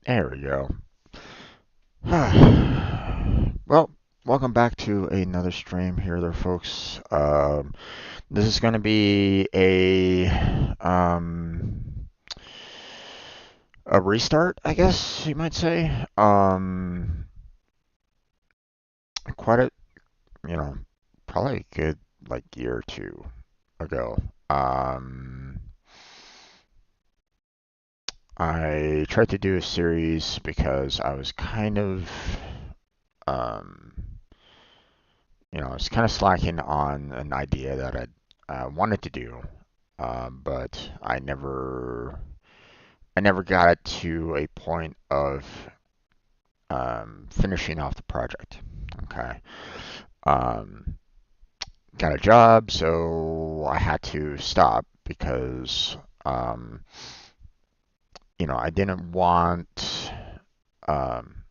There we go. Well, welcome back to another stream here there, folks. This is going to be a restart, I guess you might say. Quite a, you know, probably a good like year or two ago. Um, I tried to do a series because I was kind of um I was kind of slacking on an idea that I wanted to do, but I never got it to a point of finishing off the project. Okay, um, got a job, so I had to stop because um, I didn't want. Um,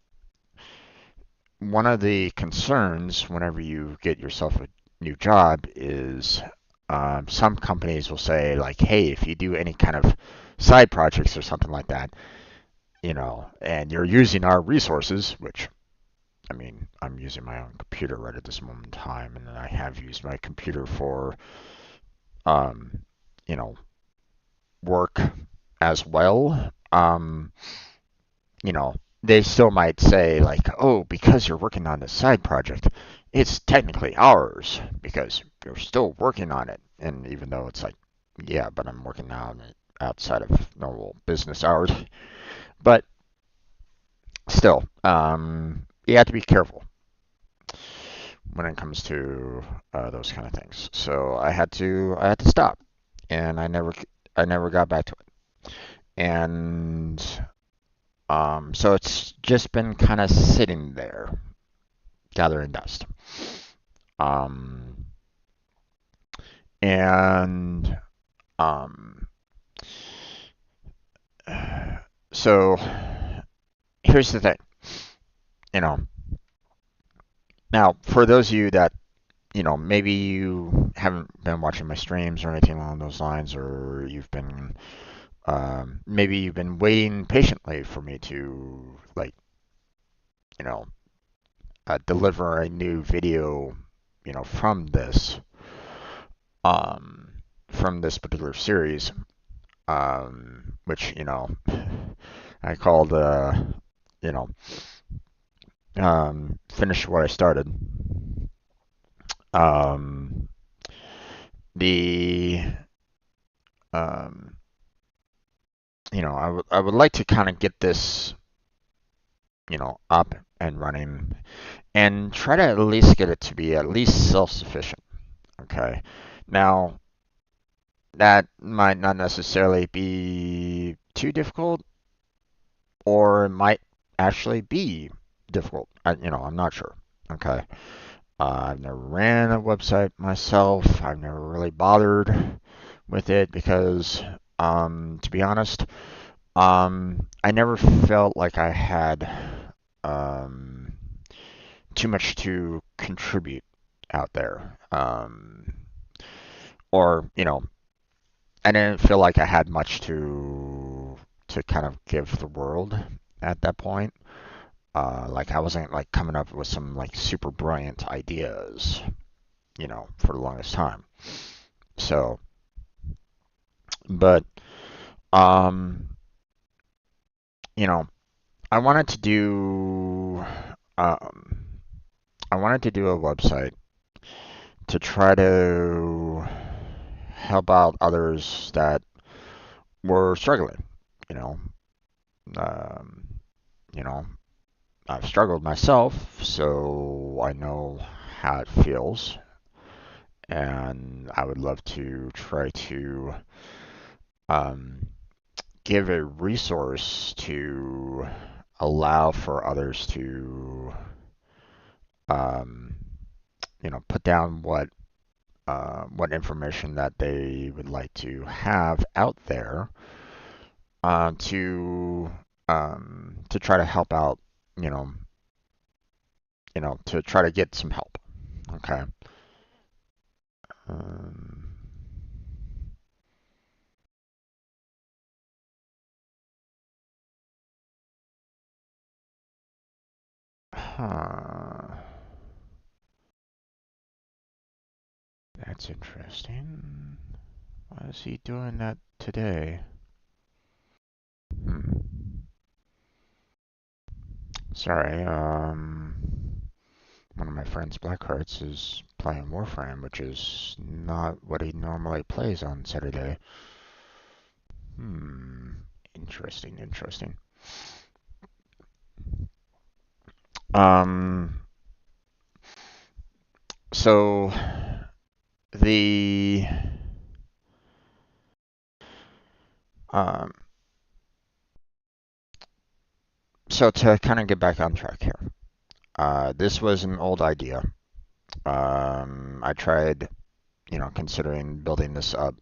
One of the concerns whenever you get yourself a new job is some companies will say like, hey, if you do any kind of side projects or something like that, and you're using our resources, which I mean, I'm using my own computer right at this moment in time, and I have used my computer for, um, you know, work as well. You know, they still might say like, oh, because you're working on this side project, it's technically ours because you're still working on it. And even though it's like, yeah, but I'm working on it outside of normal business hours. But still, you have to be careful when it comes to those kind of things. So I had to stop, and I never got back to it. And so it's just been kind of sitting there, gathering dust. Um, and um, so here's the thing, you know. Now, for those of you that maybe you haven't been watching my streams or anything along those lines, or you've been maybe you've been waiting patiently for me to like you know deliver a new video um, from this particular series, which I called you know finish what I started. Um, the um, I would like to kind of get this up and running and try to at least get it to be at least self-sufficient. Okay. Now, that might not necessarily be too difficult, or it might actually be difficult. I'm not sure. Okay. I've never ran a website myself. I've never really bothered with it because, to be honest, I never felt like I had um, too much to contribute out there. Or, I didn't feel like I had much to kind of give the world at that point. Like I wasn't like coming up with some like super brilliant ideas, for the longest time. So, but um, you know, I wanted to do um, I wanted to do a website to try to help out others that were struggling. You know, um, you know, I've struggled myself, so I know how it feels, and I would love to try to um, give a resource to allow for others to, um, put down what information that they would like to have out there uh, to to try to help out, you know, to try to get some help. Okay. Um, Huh. That's interesting. Why is he doing that today? Hmm. Sorry, one of my friends, Blackhearts, is playing Warframe, which is not what he normally plays on Saturday. Hmm. Interesting, interesting. Um, so the um, so to kind of get back on track here, this was an old idea. I tried, considering building this up,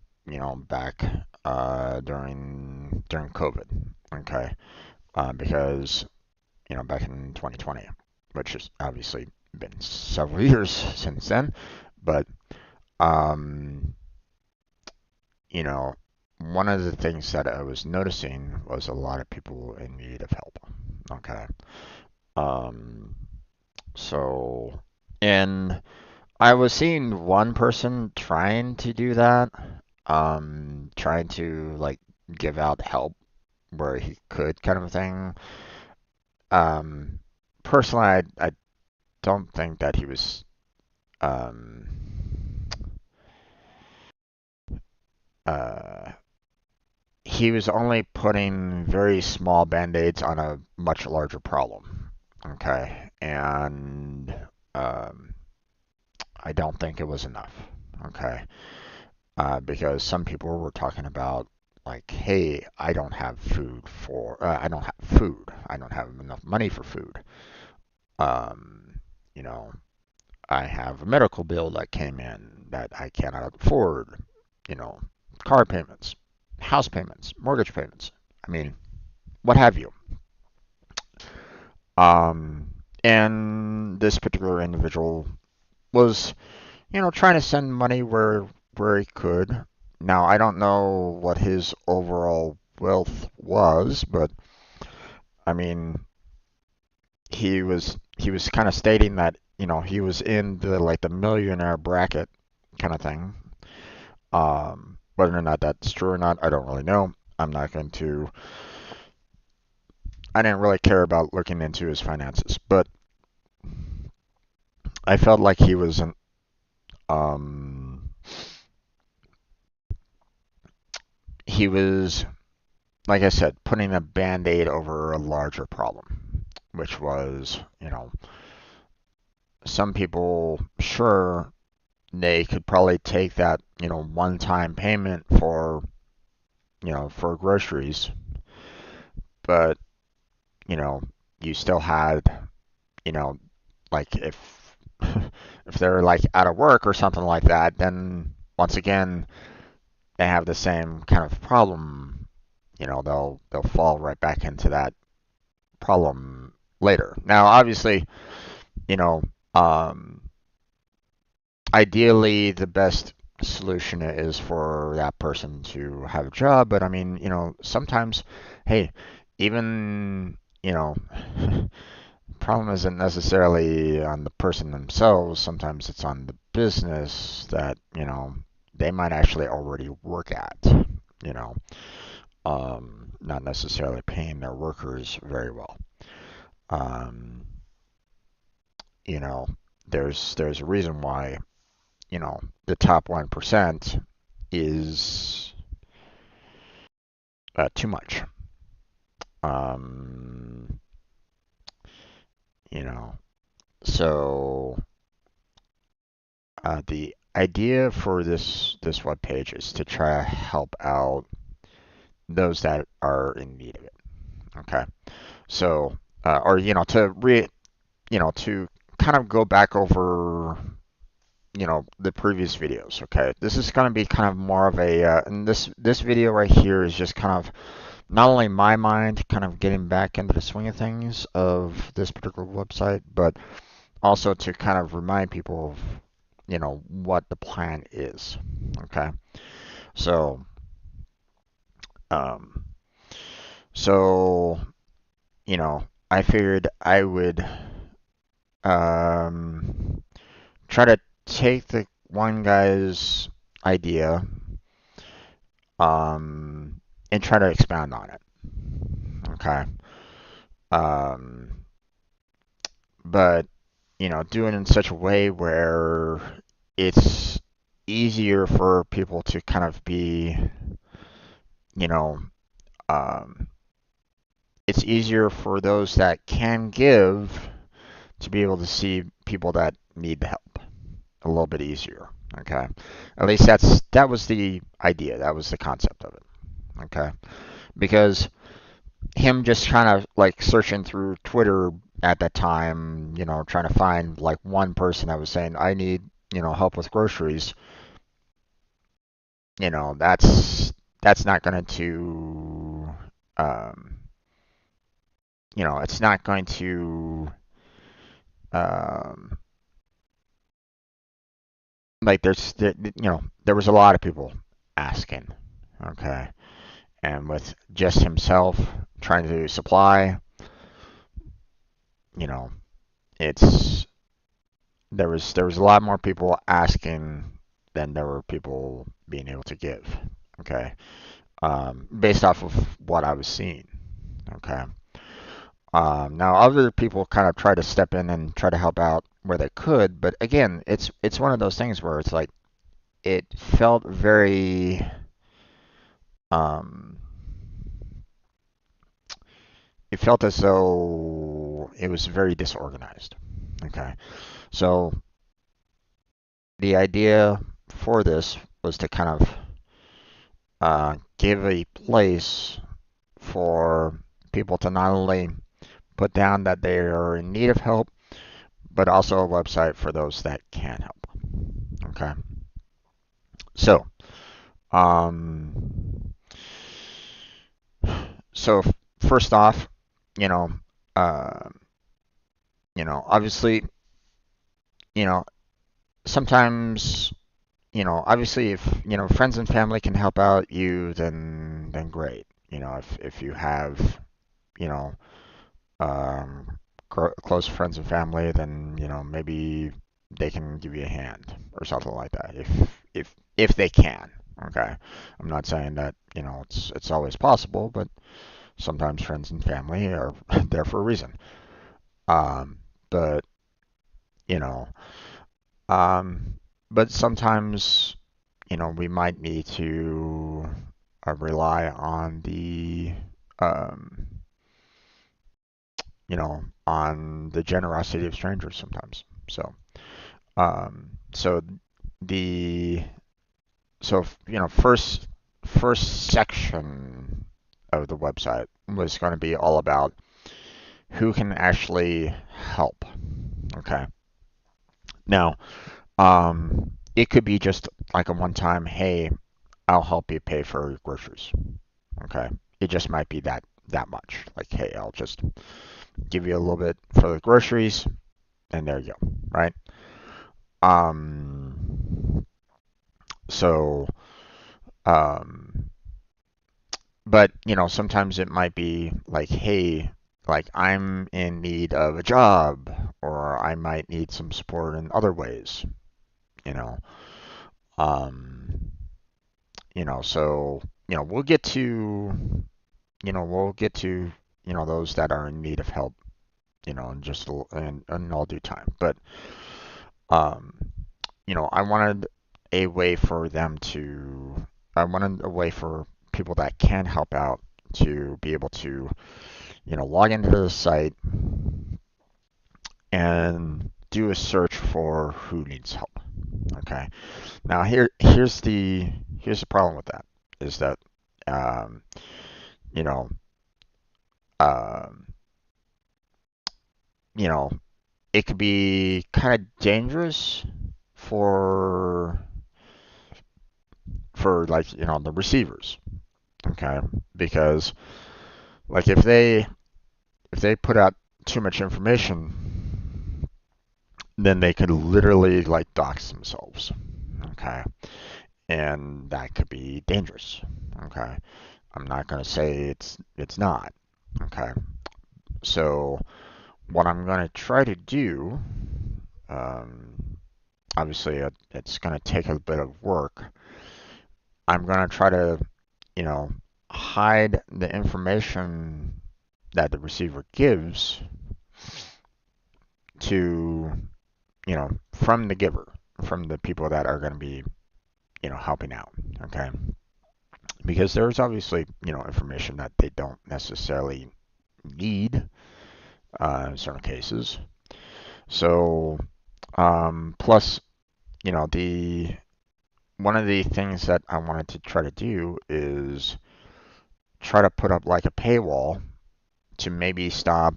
back during COVID. Okay, because back in 2020, which has obviously been several years since then, but um, you know, one of the things that I was noticing was a lot of people in need of help. Okay. Um, so, and I was seeing one person trying to do that, trying to like give out help where he could, kind of a thing. Um, Personally, I don't think that um, uh, he was only putting very small band-aids on a much larger problem. Okay, and um, I don't think it was enough. Okay, because some people were talking about like, hey, I don't have food. I don't have enough money for food. Um, you know, I have a medical bill that came in that I cannot afford. You know, car payments, house payments, mortgage payments. I mean, what have you. Um, and this particular individual was, trying to send money where he could. Now, I don't know what his overall wealth was, but I mean, he was kind of stating that, he was in the millionaire bracket kind of thing. Whether or not that's true or not, I don't really know. I'm not going to. I didn't really care about looking into his finances, but I felt like um, he was, like I said, putting a band-aid over a larger problem, which was, some people, sure, they could probably take that, one-time payment for groceries, but, you know, you still had, you know, like if they're like out of work or something like that, then once again they have the same kind of problem. They'll fall right back into that problem later. Now, obviously, you know, um, ideally the best solution is for that person to have a job, but I mean, sometimes, hey, even, problem isn't necessarily on the person themselves. Sometimes it's on the business that, they might actually already work at, you know, not necessarily paying their workers very well. Um, you know, there's a reason why, the top 1% is too much. Um, you know, so the idea for this web page is to try to help out those that are in need of it. Okay, so or to kind of go back over the previous videos. Okay, this is going to be kind of more of a and this video right here is just kind of not only my mind kind of getting back into the swing of things of this particular website, but also to kind of remind people of what the plan is. Okay, so um, so I figured I would try to take the one guy's idea and try to expand on it. Okay. Um, but do it in such a way where it's easier for people to kind of be, you know, um, it's easier for those that can give to be able to see people that need the help a little bit easier. Okay. At least that was the idea. That was the concept of it. Okay. Because him just kind of like searching through Twitter at that time, trying to find like one person that was saying, I need, help with groceries, that's not going to, um, it's not going to, um, like there was a lot of people asking, okay, and with just himself trying to supply, you know, it's there was a lot more people asking than there were people being able to give. Okay, based off of what I was seeing. Okay. Now other people kind of try to step in and try to help out where they could, but again, it's one of those things where it's like it felt very um, it felt as though it was very disorganized. Okay, so the idea for this was to kind of give a place for people to not only put down that they are in need of help, but also a website for those that can help. Okay. So, um, so first off, you know, uh, obviously, you know, sometimes, obviously, if friends and family can help out you, then great. If you have, you know, um, close friends and family, then maybe they can give you a hand or something like that. If they can, okay. I'm not saying that it's always possible, but sometimes friends and family are there for a reason. Um, but you know, um, but sometimes we might need to rely on the um, on the generosity of strangers sometimes. So, so the first section of the website was going to be all about who can actually help. Okay. Now, it could be just like a one-time, hey, I'll help you pay for your groceries. Okay. It just might be that much. Like, hey, I'll just give you a little bit for the groceries, and there you go, right? Um, so, um, but sometimes it might be like, hey, like I'm in need of a job, or I might need some support in other ways, you know. Um, so we'll get to those that are in need of help, in just in all due time. But um, I wanted a way for them to, I wanted a way for people that can help out to be able to, log into the site and do a search for who needs help. Okay. Now here's the problem with that is that um, you know um, you know it could be kind of dangerous for like the receivers. Okay, because like if they put out too much information, then they could literally like dox themselves. Okay, and that could be dangerous. Okay, I'm not going to say it's not. Okay, so what I'm going to try to do, um, obviously it's going to take a bit of work. I'm going to try to, you know, hide the information that the receiver gives to, from the giver, from the people that are going to be, helping out. Okay. Because there's obviously, information that they don't necessarily need in certain cases. So, plus, the one of the things that I wanted to try to do is try to put up like a paywall to maybe stop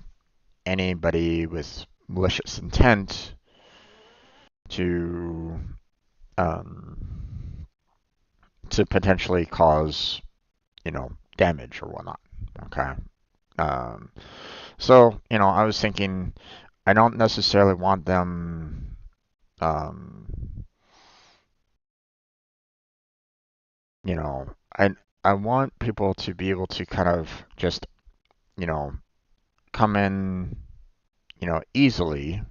anybody with malicious intent to um, to potentially cause, damage or whatnot. Okay. Um, so, I was thinking I don't necessarily want them, um, you know, I I want people to be able to kind of just, you know, come in, easily.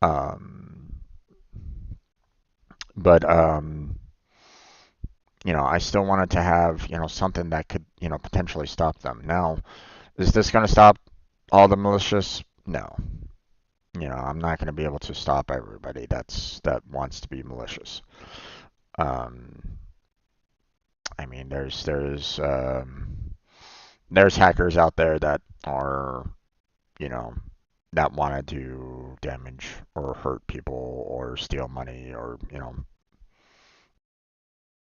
Um, but I still wanted to have, something that could, potentially stop them. Now, is this going to stop all the malicious? No. I'm not going to be able to stop everybody that wants to be malicious. Um, I mean, there's hackers out there that are, you know, that want to do damage or hurt people or steal money or,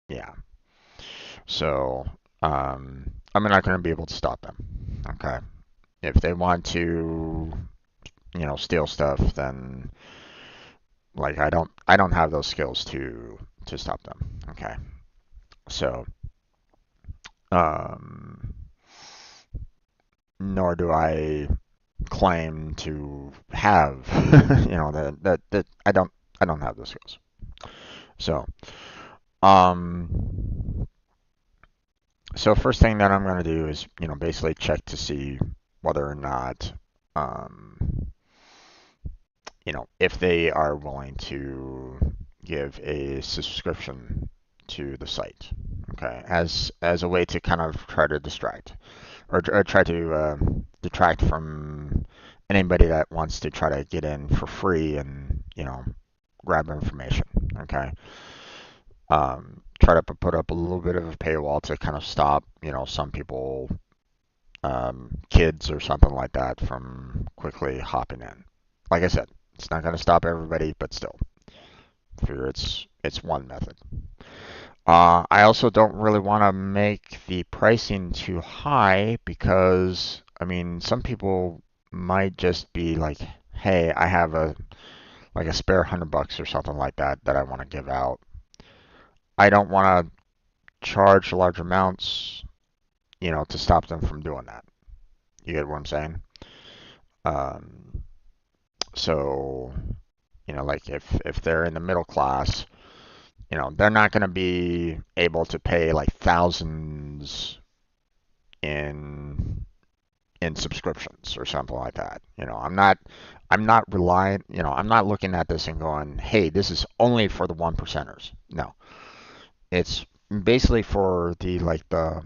yeah. So, I'm not going to be able to stop them. Okay. If they want to, steal stuff, then like I don't have those skills to stop them. Okay. So, um, nor do I claim to have, that I don't have those skills. So, um, so first thing that I'm going to do is, basically check to see whether or not, um, if they are willing to give a subscription to the site, okay, as a way to kind of try to distract or try to detract from anybody that wants to try to get in for free and grab information. Okay, try to put up a little bit of a paywall to kind of stop some people, kids or something like that, from quickly hopping in. Like I said, it's not going to stop everybody, but still, figure it's one method. I also don't really want to make the pricing too high because, I mean, some people might just be like, "Hey, I have a spare $100 or something like that I want to give out." I don't want to charge large amounts, to stop them from doing that. You get what I'm saying? Um, so, like if they're in the middle class, they're not going to be able to pay like thousands in subscriptions or something like that. I'm not relying, I'm not looking at this and going, "Hey, this is only for the one percenters." No. It's basically for the like the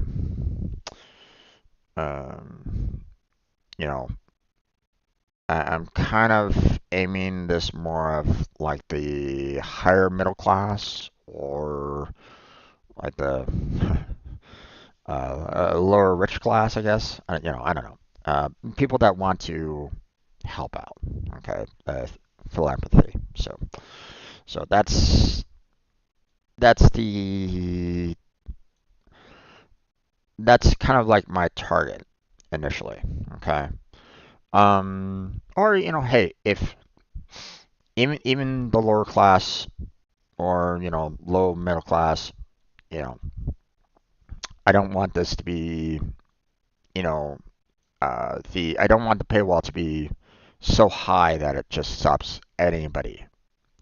um you know, I'm kind of aiming this more of like the higher middle class or like the lower rich class, I guess. I don't know. People that want to help out. Okay, philanthropy. So that's the that's kind of like my target initially. Okay. Or hey, if even the lower class or low middle class, you know, I don't want this to be, you know, I don't want the paywall to be so high that it just stops anybody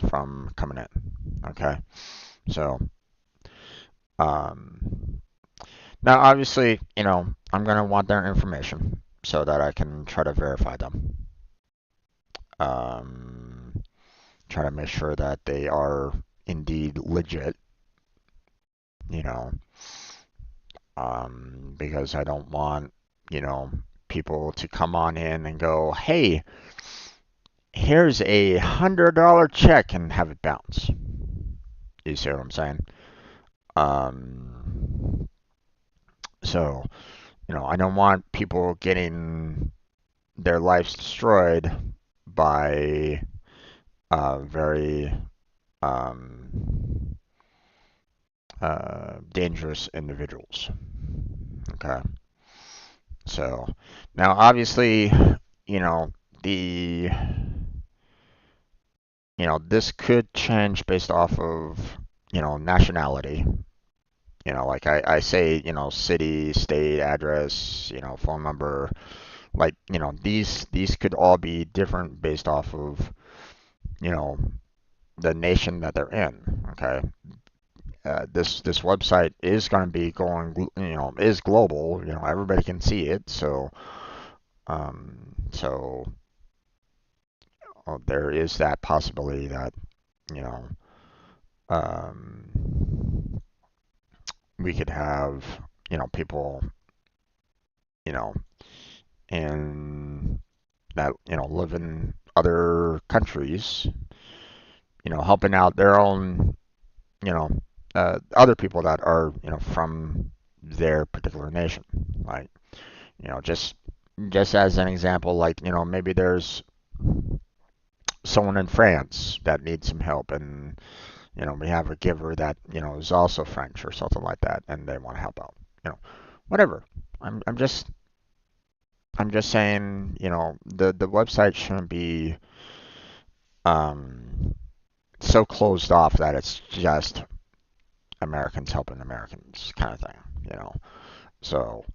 from coming in. Okay, so um, now obviously, I'm gonna want their information. so that I can try to verify them. Um, Try to make sure that they are indeed legit, you know, because I don't want, you know, people to come on in and go, hey, here's $100 check and have it bounce. You see what I'm saying? Um, so, I don't want people getting their lives destroyed by very um, dangerous individuals. Okay. So now, obviously, you know, the this could change based off of nationality. Like I say, city, state, address, phone number. Like, these could all be different based off of you know the nation that they're in. Okay. This website is going to be going, is global. Everybody can see it. So there is that possibility that you know um, we could have people you know in that live in other countries, helping out their own you know other people that are from their particular nation. Like, just as an example, like, maybe there's someone in France that needs some help, and we have a giver that is also French or something like that, and they want to help out. Whatever. I'm just saying, the website shouldn't be um, so closed off that it's just Americans helping Americans kind of thing. So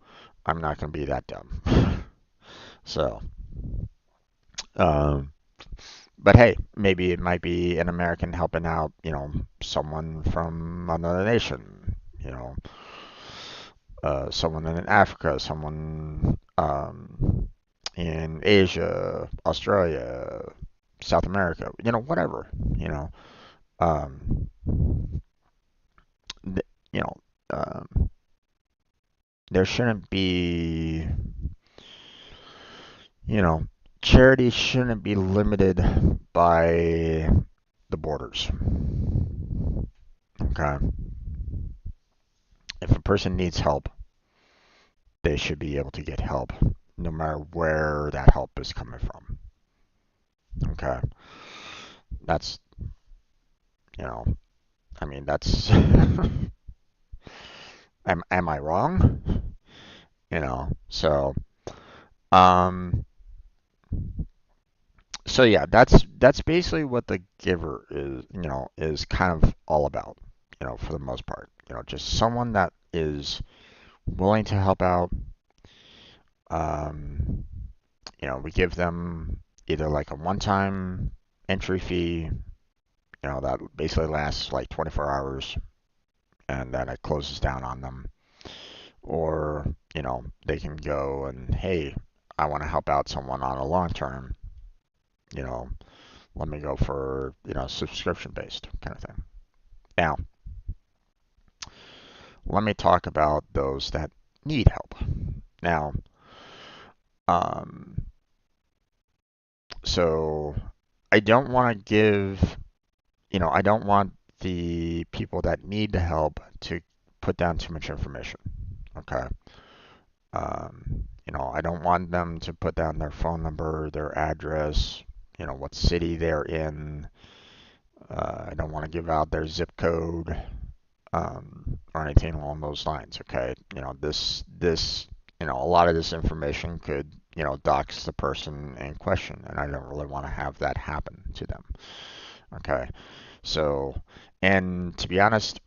I'm not going to be that dumb. So, um, but hey, maybe it might be an American helping out, someone from another nation, someone in Africa, someone in Asia, Australia, South America, whatever, um, th- you know, um, there shouldn't be, you know, charity shouldn't be limited by the borders. Okay. If a person needs help, they should be able to get help no matter where that help is coming from. Okay. That's, you know, I mean, that's, am I wrong? Um, so yeah, that's basically what the giver is kind of all about, for the most part. Just someone that is willing to help out. Um, we give them either like a one-time entry fee, that basically lasts like 24 hours, and then it closes down on them. Or, they can go and, hey, I want to help out someone on a long term, you know, let me go for, subscription based kind of thing. Now, let me talk about those that need help. Now, um, so I don't want to give, I don't want the people that need the help to put down too much information. Okay. I don't want them to put down their phone number, their address, what city they're in. I don't want to give out their zip code, or anything along those lines. Okay. A lot of this information could, dox the person in question, and I don't really want to have that happen to them. Okay. So, and to be honest,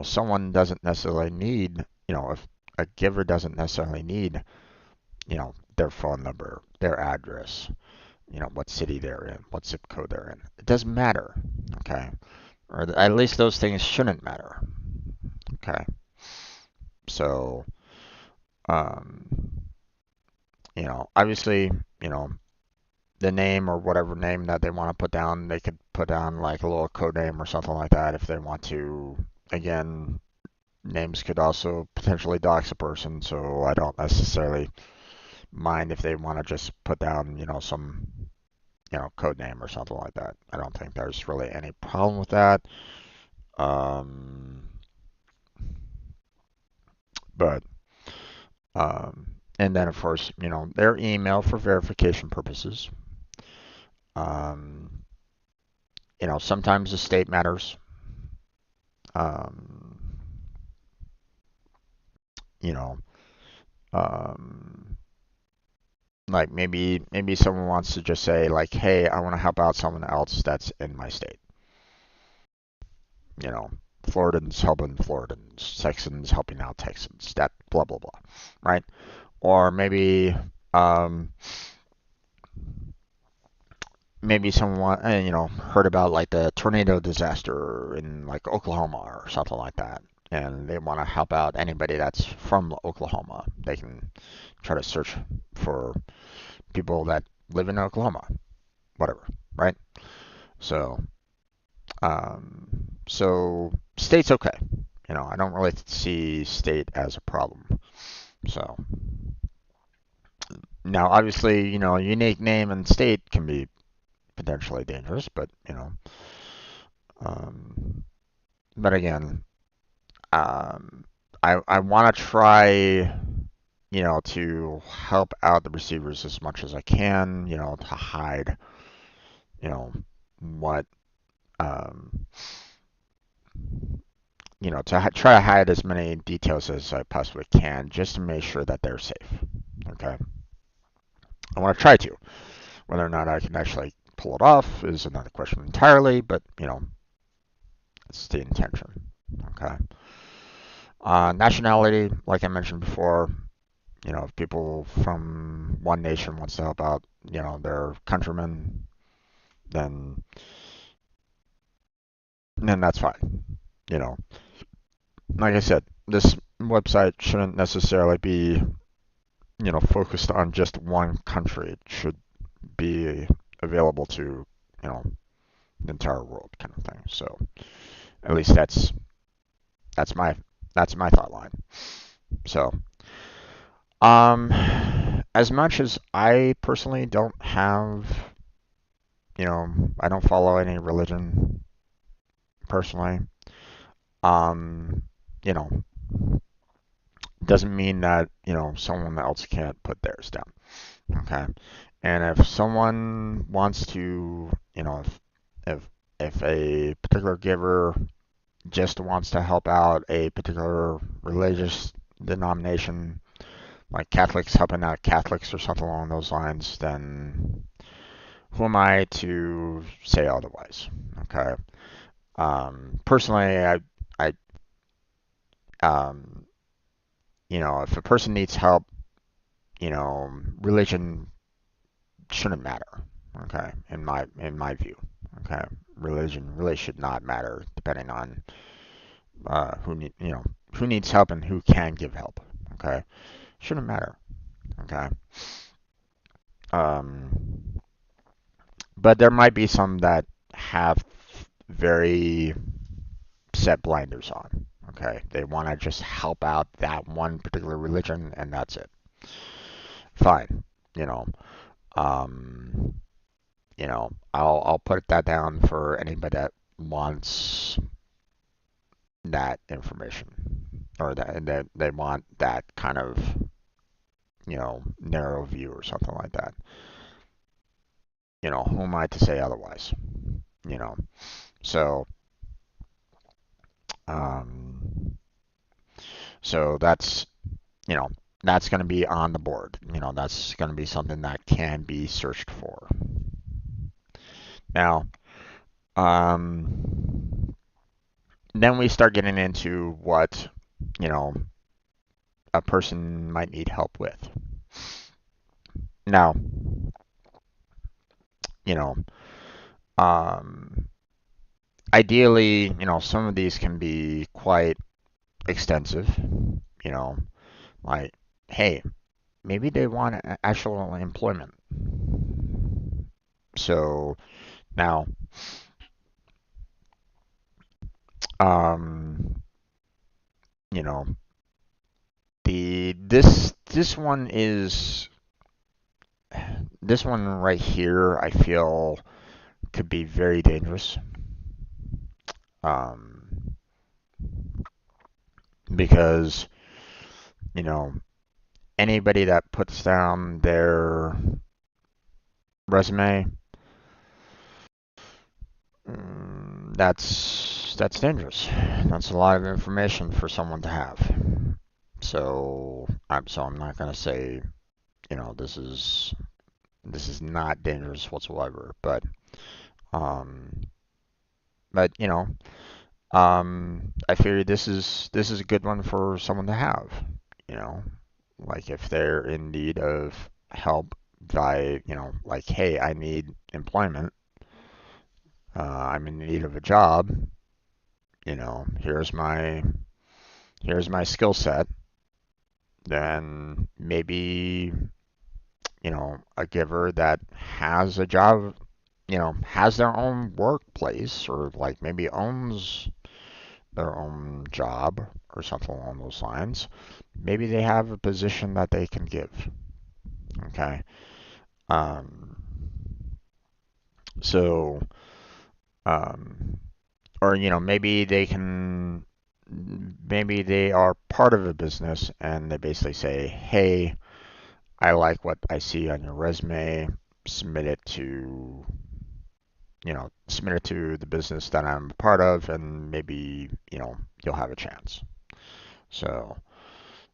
someone doesn't necessarily need, if a giver doesn't necessarily need, their phone number, their address, what city they're in, what zip code they're in. It doesn't matter, okay? Or at least those things shouldn't matter, okay? So, um, obviously, you know, the name or whatever name that they want to put down, they could put down like a little code name or something like that if they want to. Again, names could also potentially dox a person, so I don't necessarily mind if they want to just put down, some, code name or something like that. I don't think there's really any problem with that. Um, but and then of course, their email for verification purposes. Um, sometimes the state matters. Um, you know, um, like maybe someone wants to just say like, hey, I want to help out someone else that's in my state. You know, Floridans helping Floridans, Texans helping out Texans. That blah blah blah, right? Or um, maybe someone heard about like the tornado disaster in like Oklahoma or something like that, and they want to help out anybody that's from Oklahoma. They can try to search for people that live in Oklahoma, whatever, right? So, so state's okay. I don't really see state as a problem. So now, obviously, unique name and state can be potentially dangerous, um, but again, um, I want to try, to help out the receivers as much as I can, to hide, you know, what, um, try to hide as many details as I possibly can just to make sure that they're safe. Okay. I want to try to. Whether or not I can actually pull it off is another question entirely, but, it's the intention. Okay. Nationality, like I mentioned before, if people from one nation wants to help out, their countrymen, then that's fine. You know, like I said, this website shouldn't necessarily be, focused on just one country. It should be available to, you know, the entire world kind of thing. So at least that's my that's my thought line. So, um, as much as I personally don't have, I don't follow any religion personally. Um, you know, doesn't mean that, someone else can't put theirs down. Okay. And if someone wants to, if if a particular giver just wants to help out a particular religious denomination, like Catholics helping out Catholics or something along those lines, then who am I to say otherwise? Okay. Personally, I, um, if a person needs help, religion shouldn't matter. Okay, in my view. Okay, religion really should not matter, depending on who needs help and who can give help. Okay, shouldn't matter. Okay, um, but there might be some that have very set blinders on. Okay, they want to just help out that one particular religion, and that's it. Fine, you know. Um, I'll put that down for anybody that wants that information, or that they want that kind of, narrow view or something like that. Who am I to say otherwise? You know, so um, so you know that's going to be on the board. That's going to be something that can be searched for. Now, then we start getting into what, you know, a person might need help with. Now, you know, um, ideally, some of these can be quite extensive, you know, like, hey, maybe they want actual employment. So now, um, you know, this one is this one right here. I feel could be very dangerous. Um, because you know anybody that puts down their resume, that's dangerous. That's a lot of information for someone to have. So I'm not gonna say this is not dangerous whatsoever, um, but I figure this is a good one for someone to have. You know, like if they're in need of help by like hey, I need employment. I'm in need of a job. Here's my skill set. Then maybe a giver that has a job, has their own workplace or like maybe owns their own job or something along those lines. Maybe they have a position that they can give. Okay. Um, so, um, or maybe they are part of a business and they basically say, hey, I like what I see on your resume. Submit it to, submit it to the business that I'm a part of, and maybe, you'll have a chance. So,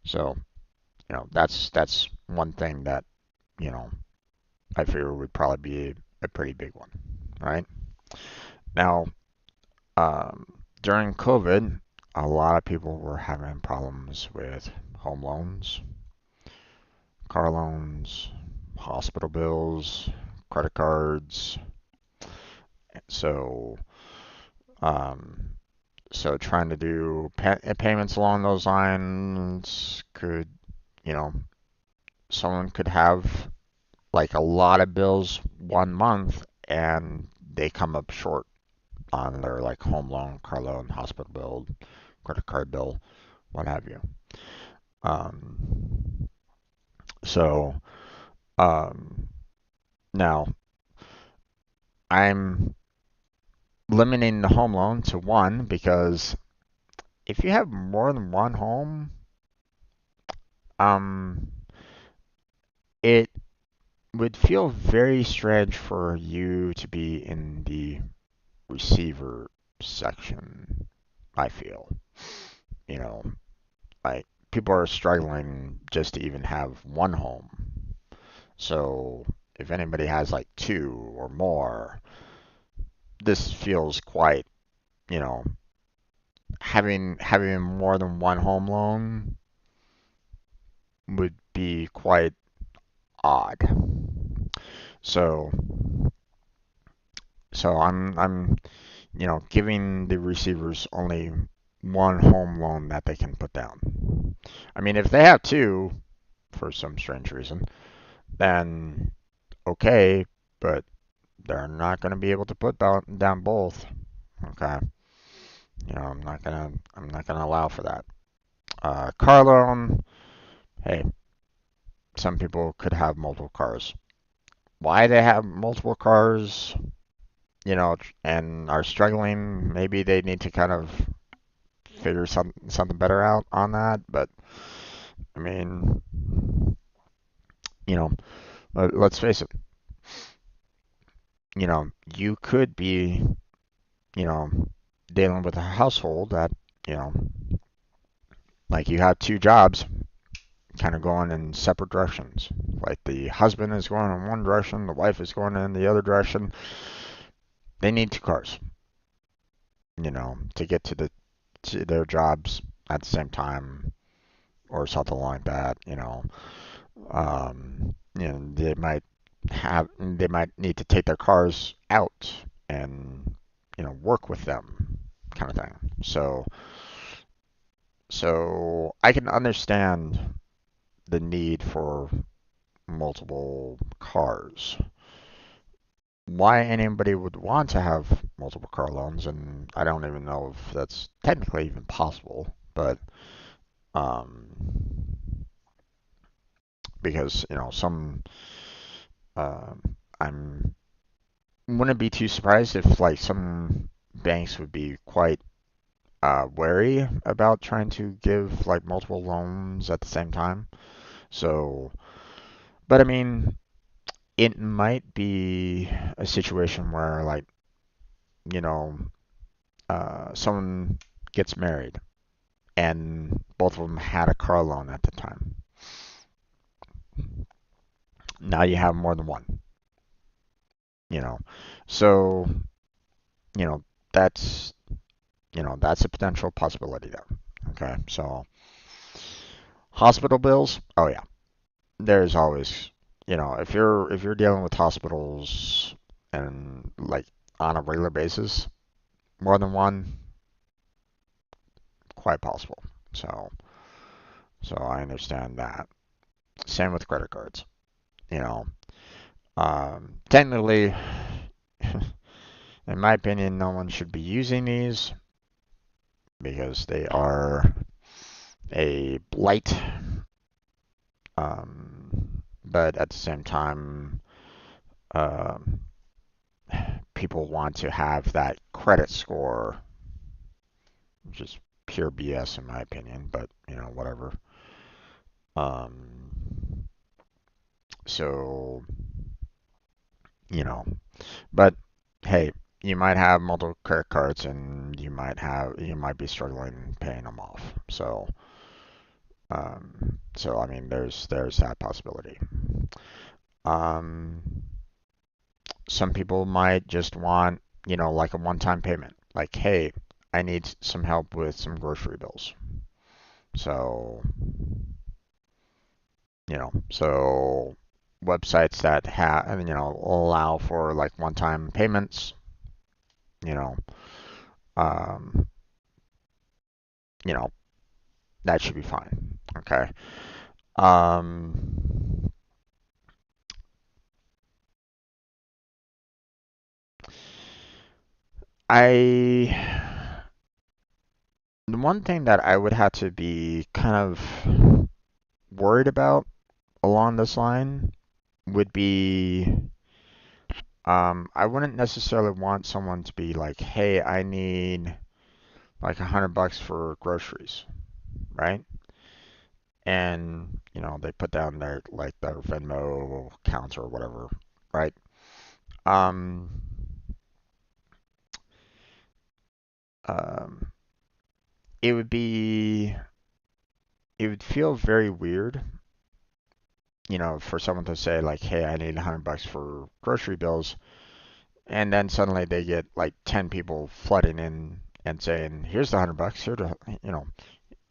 so, that's one thing that, you know, I figure would probably be a pretty big one, right? Now, during COVID, a lot of people were having problems with home loans, car loans, hospital bills, credit cards. So, um, so trying to do payments along those lines could, you know, someone could have like a lot of bills one month and they come up short on their like home loan, car loan, hospital bill, credit card bill, what have you. Um, so now I'm limiting the home loan to one because if you have more than one home, um, it would feel very strange for you to be in the receiver section, I feel. You know, like people are struggling just to even have one home. So if anybody has like two or more, this feels quite, you know, having more than one home loan would be quite odd. So so I'm giving the receivers only one home loan that they can put down. I mean, if they have two for some strange reason, then okay, but they're not going to be able to put down both. Okay, I'm not gonna allow for that. Car loan. Hey, some people could have multiple cars. Why they have multiple cars, and are struggling, maybe they need to kind of figure something better out on that. But I mean, you know, let's face it. You could be, you know, dealing with a household that, you know, like you have two jobs kind of going in separate directions. Like the husband is going in one direction, the wife is going in the other direction. They need two cars, to get to their jobs at the same time or something like that. They might need to take their cars out and work with them, kind of thing. So I can understand the need for multiple cars. Why anybody would want to have multiple car loans, and I don't even know if that's technically even possible, but um, because some um, I'm wouldn't be too surprised if like some banks would be quite wary about trying to give like multiple loans at the same time. So, but I mean, it might be a situation where like you know someone gets married and both of them had a car loan at the time. Now you have more than one, you know. So, you know, that's that's a potential possibility there. Okay. So, hospital bills, oh yeah. There's always, if you're dealing with hospitals and like on a regular basis, more than one, quite possible. So, so I understand that. Same with credit cards, you know. Technically, in my opinion, no one should be using these because they are a blight. But at the same time, um, people want to have that credit score, which is pure BS in my opinion. But whatever. Um, so you know, but hey, you might have multiple credit cards and you might be struggling paying them off. So I mean, there's that possibility. Um, some people might just want, like a one-time payment. Like, hey, I need some help with some grocery bills. So, so websites that have, allow for like one-time payments, you know, um, you know, that should be fine. Okay. Um, I the one thing that I would have to be kind of worried about along this line would be I wouldn't necessarily want someone to be like, hey, I need like $100 for groceries, right? And they put down their Venmo accounts or whatever, right? Um, um, it would be it would feel very weird, for someone to say like, hey, I need $100 for grocery bills, and then suddenly they get like 10 people flooding in and saying, here's the $100, you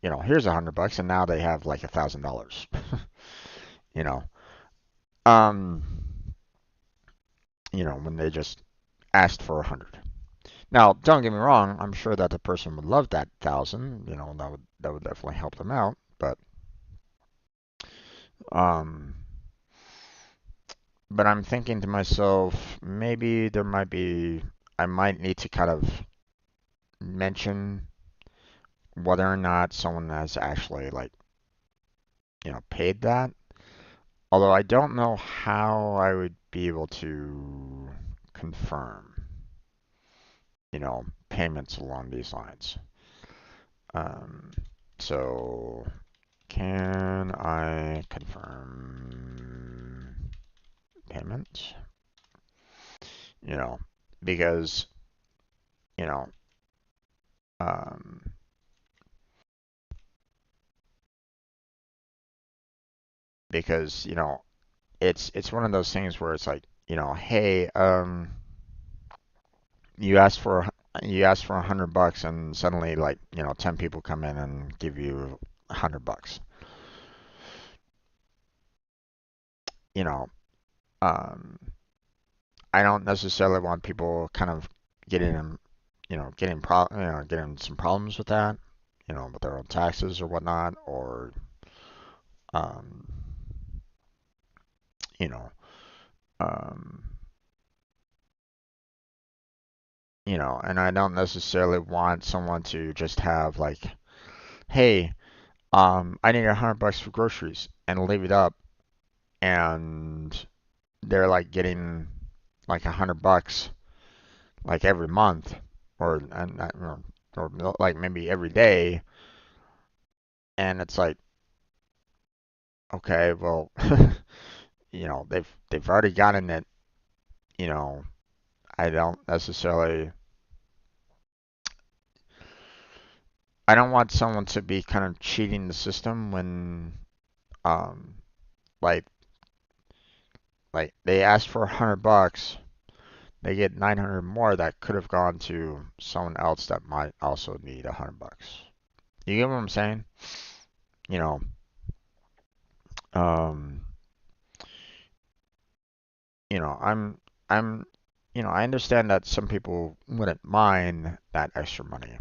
know, here's $100, and now they have like $1,000. you know, um, when they just asked for 100. Now, don't get me wrong. I'm sure that the person would love that thousand. That would definitely help them out. But um, but I'm thinking to myself, maybe I might need to kind of mention whether or not someone has actually like paid that. Although I don't know how I would be able to confirm, payments along these lines. Um, so can I confirm payment? You know, because, you know, um, because, it's one of those things where it's like, hey, you asked for you asked for $100 and suddenly like, 10 people come in and give you $100. You know, um, I don't necessarily want people kind of getting them, getting some problems with that, with their own taxes or whatnot, or um, you know, um, and I don't necessarily want someone to just have like, hey, I need $100 for groceries and leave it up, and they're like getting like $100 like every month, or like maybe every day, and it's like, okay, well, they've already gotten it, you know, I don't necessarily, I don't want someone to be kind of cheating the system when, um, like, they ask for $100, they get 900 more that could have gone to someone else that might also need $100. You get what I'm saying? You know, um, I'm, I understand that some people wouldn't mind that extra money,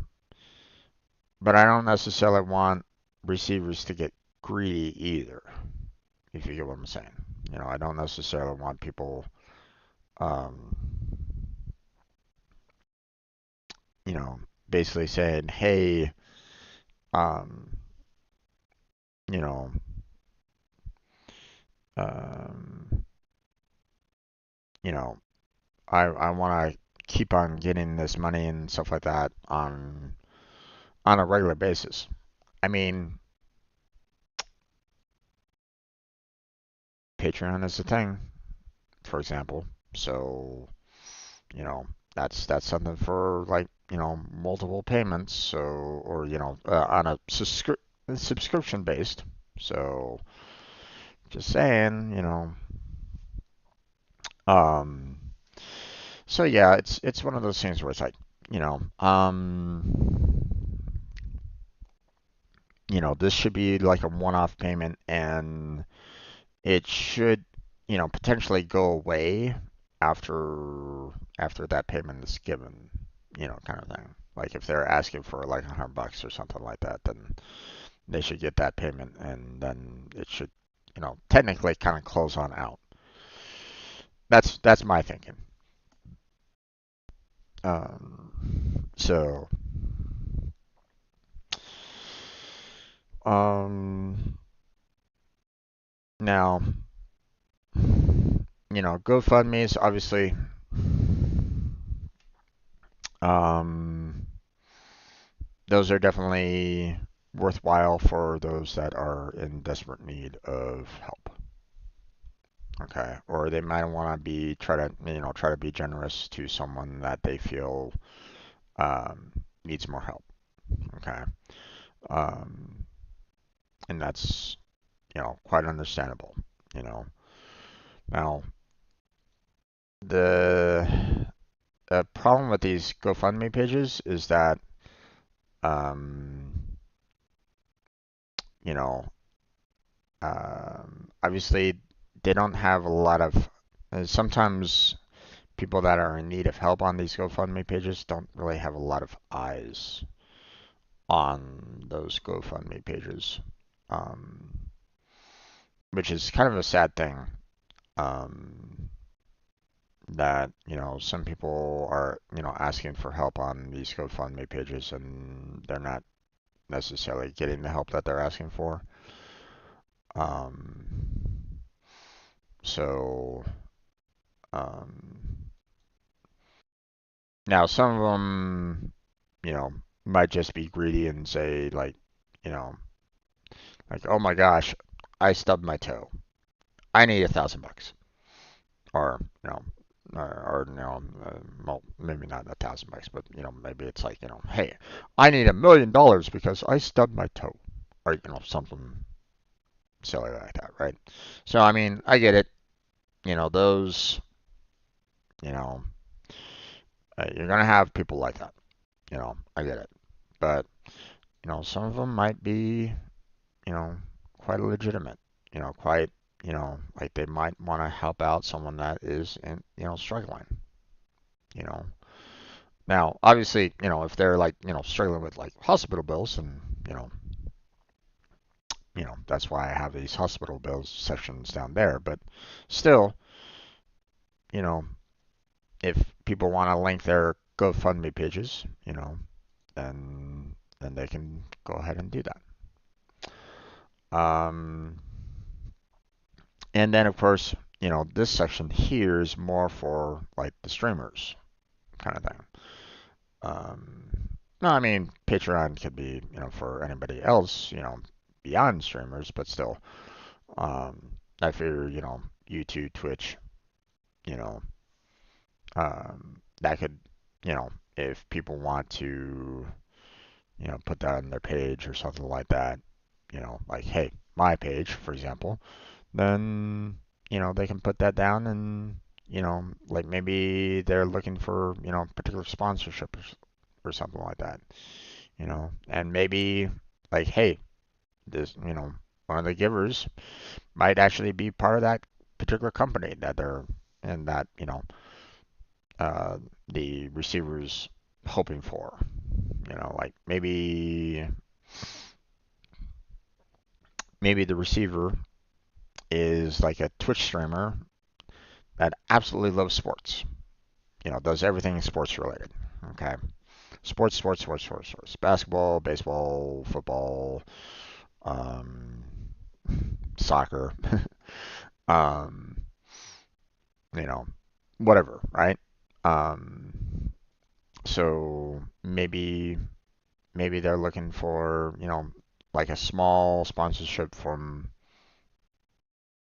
but I don't necessarily want receivers to get greedy either, if you get what I'm saying. I don't necessarily want people, um, you know, basically saying, hey, um, you know, um, you know, I want to keep on getting this money and stuff like that on a regular basis. I mean, Patreon is a thing, for example. So, you know, that's something for like, multiple payments. So, or on a subscription based. So, just saying, um, so yeah, it's one of those things where it's like, you know, um, this should be like a one-off payment, and it should, potentially go away after that payment is given, kind of thing. Like if they're asking for like $100 or something like that, then they should get that payment, and then it should, technically kind of close on out. That's my thinking. So, um, now, GoFundMe's obviously, um, those are definitely worthwhile for those that are in desperate need of help. Okay, or they might want to try to be generous to someone that they feel, needs more help. Okay, um, and that's, quite understandable. You know, now the problem with these GoFundMe pages is that, um, you know, obviously they don't have a lot of. Sometimes people that are in need of help on these GoFundMe pages don't really have a lot of eyes on those GoFundMe pages, um, which is kind of a sad thing. Um, that some people are asking for help on these GoFundMe pages, and they're not necessarily getting the help that they're asking for. Um, so um, now some of them, might just be greedy and say you know, oh my gosh, I stubbed my toe. I need $1,000, or well, maybe not $1,000, but maybe it's like, hey, I need $1,000,000 because I stubbed my toe, or something silly like that, right? So I mean, I get it. Those, you know, you're gonna have people like that. I get it, but some of them might be, you know, quite legitimate. Quite, like they might want to help out someone that is, struggling. You know, Now, obviously, if they're like, struggling with like hospital bills, and, you know, that's why I have these hospital bills sections down there. But still, you know, if people want to link their GoFundMe pages, then they can go ahead and do that. Um, and then of course, this section here is more for like the streamers kind of thing. Um, no, I mean Patreon could be, for anybody else, beyond streamers, but still, I figure, YouTube, Twitch, you know, that could, if people want to, put that on their page or something like that, like, hey, my page, for example, then, they can put that down and, like maybe they're looking for, particular sponsorship or something like that, and maybe like, hey, this, one of the givers might actually be part of that particular company that they're, and that, uh, the receiver's hoping for. Like maybe the receiver is like a Twitch streamer that absolutely loves sports. Does everything sports related. Okay, sports. Basketball, baseball, football, um, soccer, um, you know, whatever, right? Um, so maybe they're looking for, like a small sponsorship from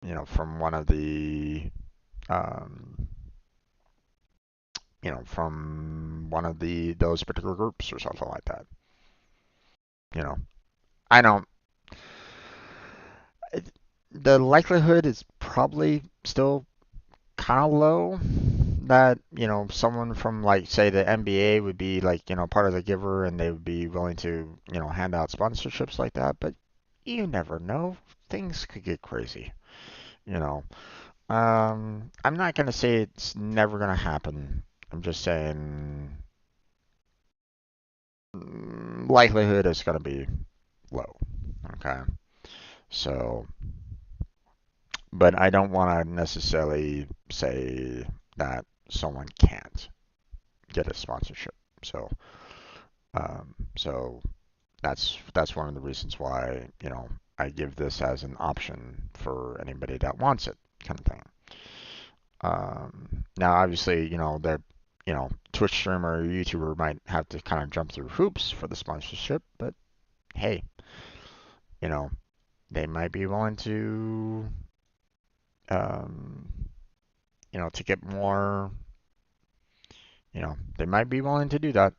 one of the, um, from one of those particular groups or something like that. You know, I don't. The likelihood is probably still kind of low that someone from like say the NBA would be like part of the giver and they would be willing to hand out sponsorships like that. But you never know. Things could get crazy. You know. I'm not gonna say it's never gonna happen. I'm just saying likelihood is gonna be low. Okay. So, but I don't want to necessarily say that someone can't get a sponsorship. So that's one of the reasons why I give this as an option for anybody that wants it, kind of thing. Now, obviously, the Twitch streamer or YouTuber might have to kind of jump through hoops for the sponsorship, but hey, you know, they might be willing to, um, to get more, they might be willing to do that.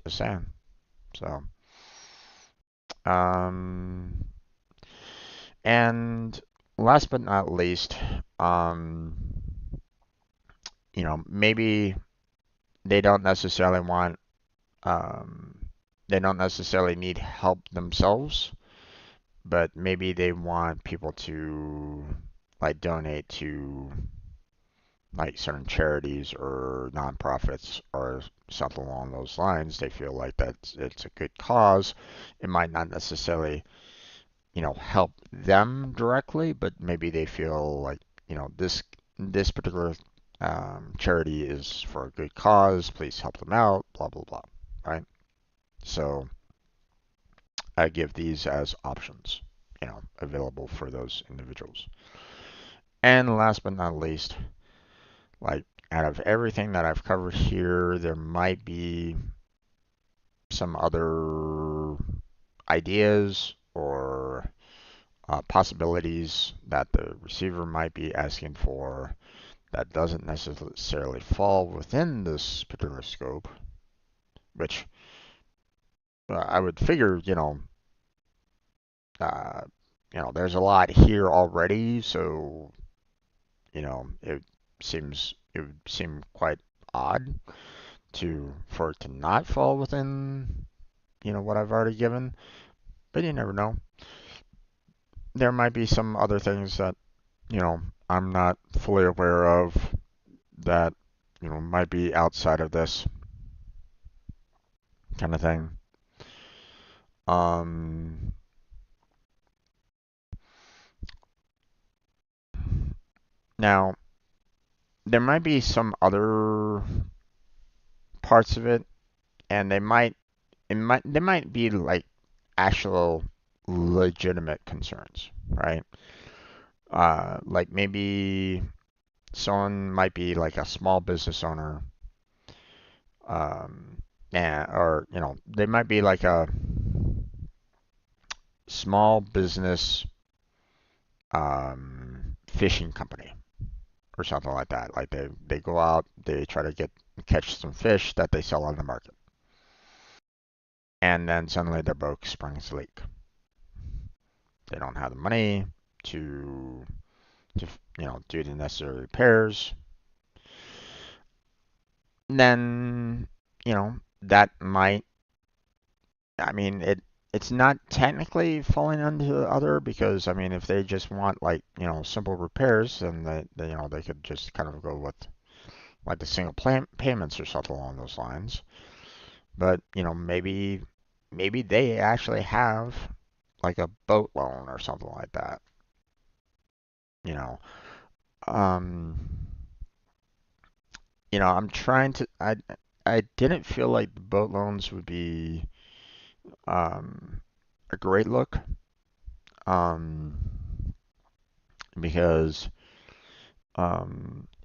Just saying. So, um, and last but not least, um, maybe they don't necessarily want, um, they don't necessarily need help themselves, but maybe they want people to like donate to like certain charities or nonprofits or something along those lines. They feel like that it's a good cause. It might not necessarily, help them directly, but maybe they feel like, this particular charity is for a good cause. Please help them out. Blah blah blah. Right. So I give these as options, available for those individuals. And last but not least, like out of everything that I've covered here, there might be some other ideas or possibilities that the receiver might be asking for that doesn't necessarily fall within this particular scope, which I would figure, uh, there's a lot here already, so it would seem quite odd for it to not fall within what I've already given. But you never know. There might be some other things that I'm not fully aware of that might be outside of this kind of thing. Um, Now, there might be some other parts of it, and they might be like actual legitimate concerns, right? Like maybe someone might be like a small business owner, or they might be like a small business fishing company or something like that. Like they go out, they try to catch some fish that they sell on the market, and then suddenly their boat springs a leak. They don't have the money to do the necessary repairs. Then that might. I mean it's not technically falling under the other because I mean if they just want like simple repairs then they could just kind of go with like the single payments or something along those lines. But maybe they actually have like a boat loan or something like that. You know, um, I'm trying to. I didn't feel like the boat loans would be um a great look um because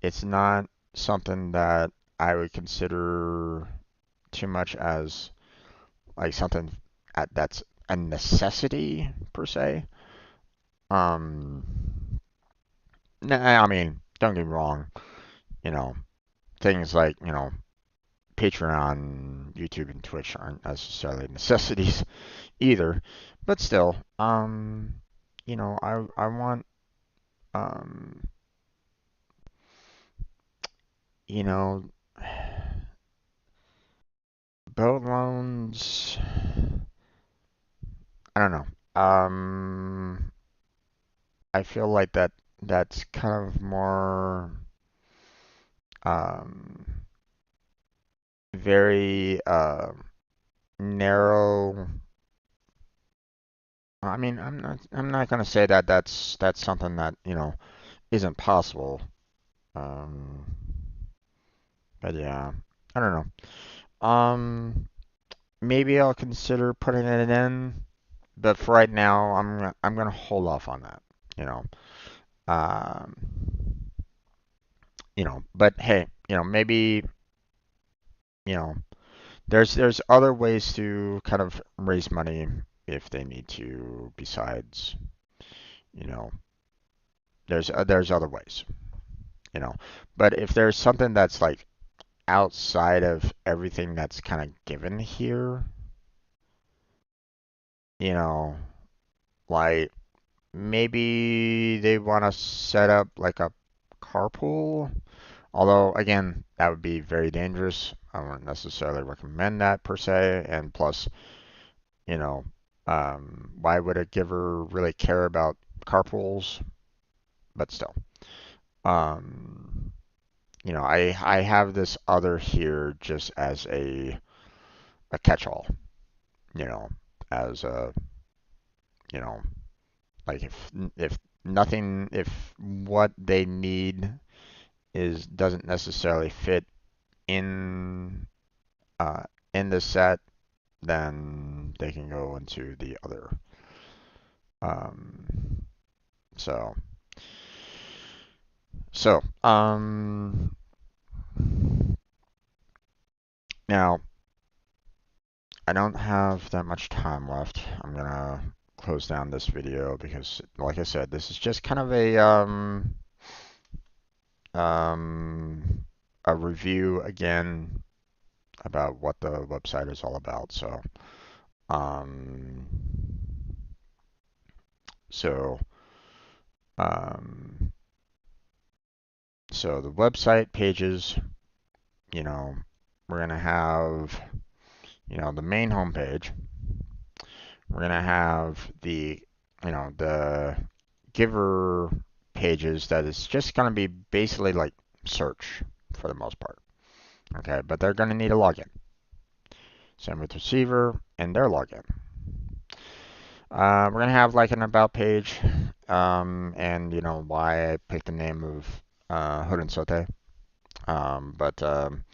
it's not something that I would consider too much as like something that's a necessity per se. Um, nah, I mean, don't get me wrong. You know, things like Patreon, YouTube, and Twitch aren't necessarily necessities either, but still, I want um, you know, boat loans. I don't know. I feel like that's kind of more um very narrow. I mean, I'm not gonna say that that's something that isn't possible. Um, but yeah, I don't know. Maybe I'll consider putting it in, but for right now, I'm gonna hold off on that. You know. Um, but hey, maybe you know there's other ways to kind of raise money if they need to besides you know there's other ways you know but if there's something that's like outside of everything that's kind of given here you know like maybe they want to set up like a carpool, although again that would be very dangerous. I wouldn't necessarily recommend that per se, and plus you know why would a giver really care about carpools? But still, um, I have this other here just as a catch-all, you know, as a you know, like if nothing, if what they need is doesn't necessarily fit in uh in the set, then they can go into the other. Um, so so now I don't have that much time left. I'm gonna close down this video because, like I said, this is just kind of um, a review again about what the website is all about. Um, so, um, so the website pages, you know, we're gonna have, the main homepage. We're gonna have the giver pages that is just gonna be basically like search for the most part. Okay, but they're gonna need a login. Same with receiver and their login. We're gonna have like an about page, and why I picked the name of hood and saute. Um, but um,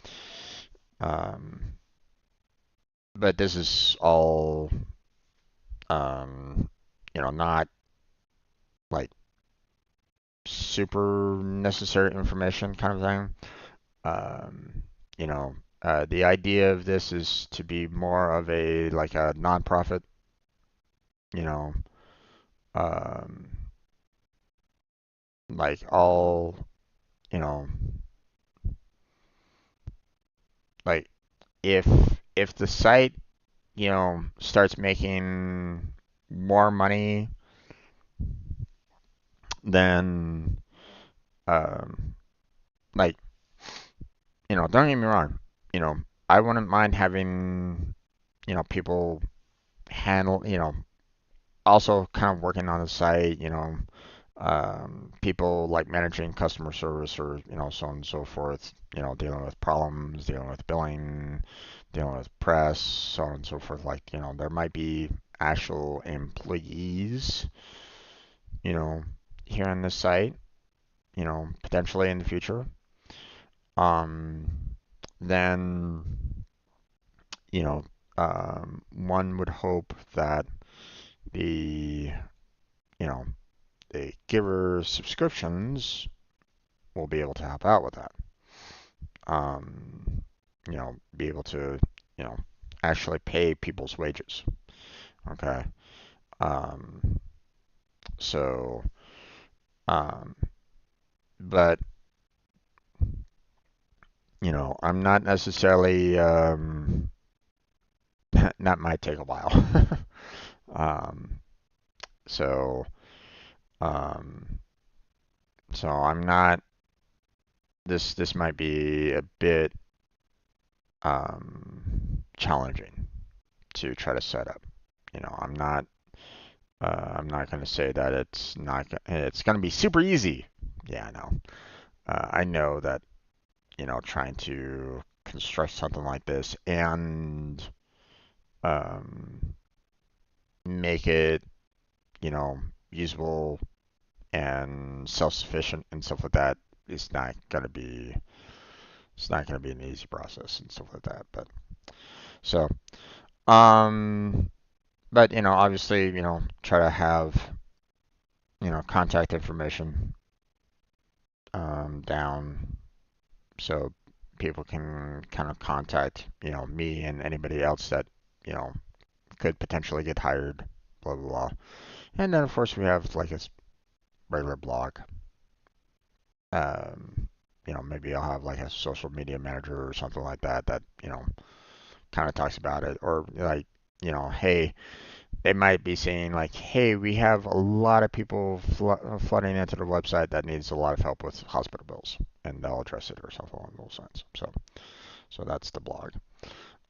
um, but this is all um, not like super necessary information kind of thing. Um, the idea of this is to be more of a like a nonprofit, you know, um, like all, you know, like if if the site, starts making more money than um, like, don't get me wrong, you know, I wouldn't mind having, people handle, also kind of working on the site, people like managing customer service or, so on and so forth, dealing with problems, dealing with billing, dealing with press, so on and so forth. Like, there might be actual employees, you know, here on this site, potentially in the future. Um, then, you know, one would hope that the, you know, the giver subscriptions will be able to help out with that. Be able to, you know, actually pay people's wages. Okay. Um, so, um, but, I'm not necessarily, that might take a while. um, so, um, so I'm not, this might be a bit, challenging to try to set up. I'm not going to say that it's going to be super easy. Yeah, no. I know that, trying to construct something like this and um, make it, you know, usable and self-sufficient and stuff like that is not going to be, it's not going to be an easy process and stuff like that. But so, um, but, obviously, try to have, contact information down so people can kind of contact, me and anybody else that, you know, could potentially get hired, blah, blah, blah. And then, of course, we have like a regular blog. Maybe I'll have like a social media manager or something like that that, kind of talks about it. Or like, hey, they might be saying like, hey, we have a lot of people flooding into the website that needs a lot of help with hospital bills, and they'll address it or something along those lines. So that's the blog.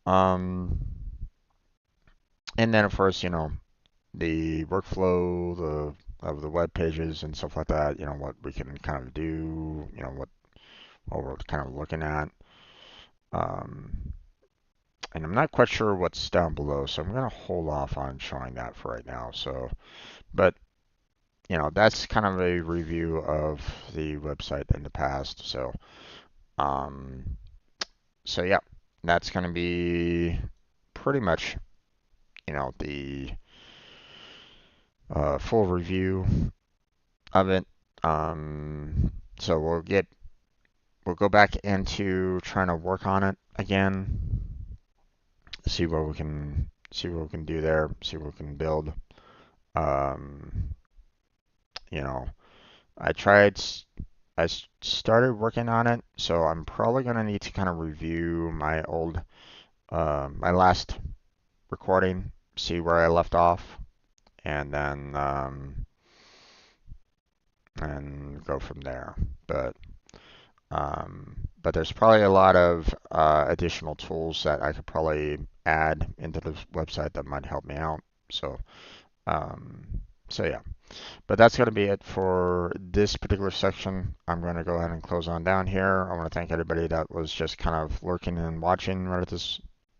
Um, and then of course, the workflow, of the web pages and stuff like that. What we can kind of do. What we're kind of looking at. Um, and I'm not quite sure what's down below, so I'm gonna hold off on showing that for right now. So, but that's kind of a review of the website in the past. Um, so yeah, that's gonna be pretty much, the full review of it. So we'll go back into trying to work on it again, see what we can do there, see what we can build. Um, you know, I tried, I started working on it, so I'm probably gonna need to kind of review my last recording, see where I left off, and then and go from there. But there's probably a lot of additional tools that I could probably add into the website that might help me out. So, um, so yeah. But that's going to be it for this particular section. I'm going to go ahead and close on down here. I want to thank everybody that was just kind of lurking and watching right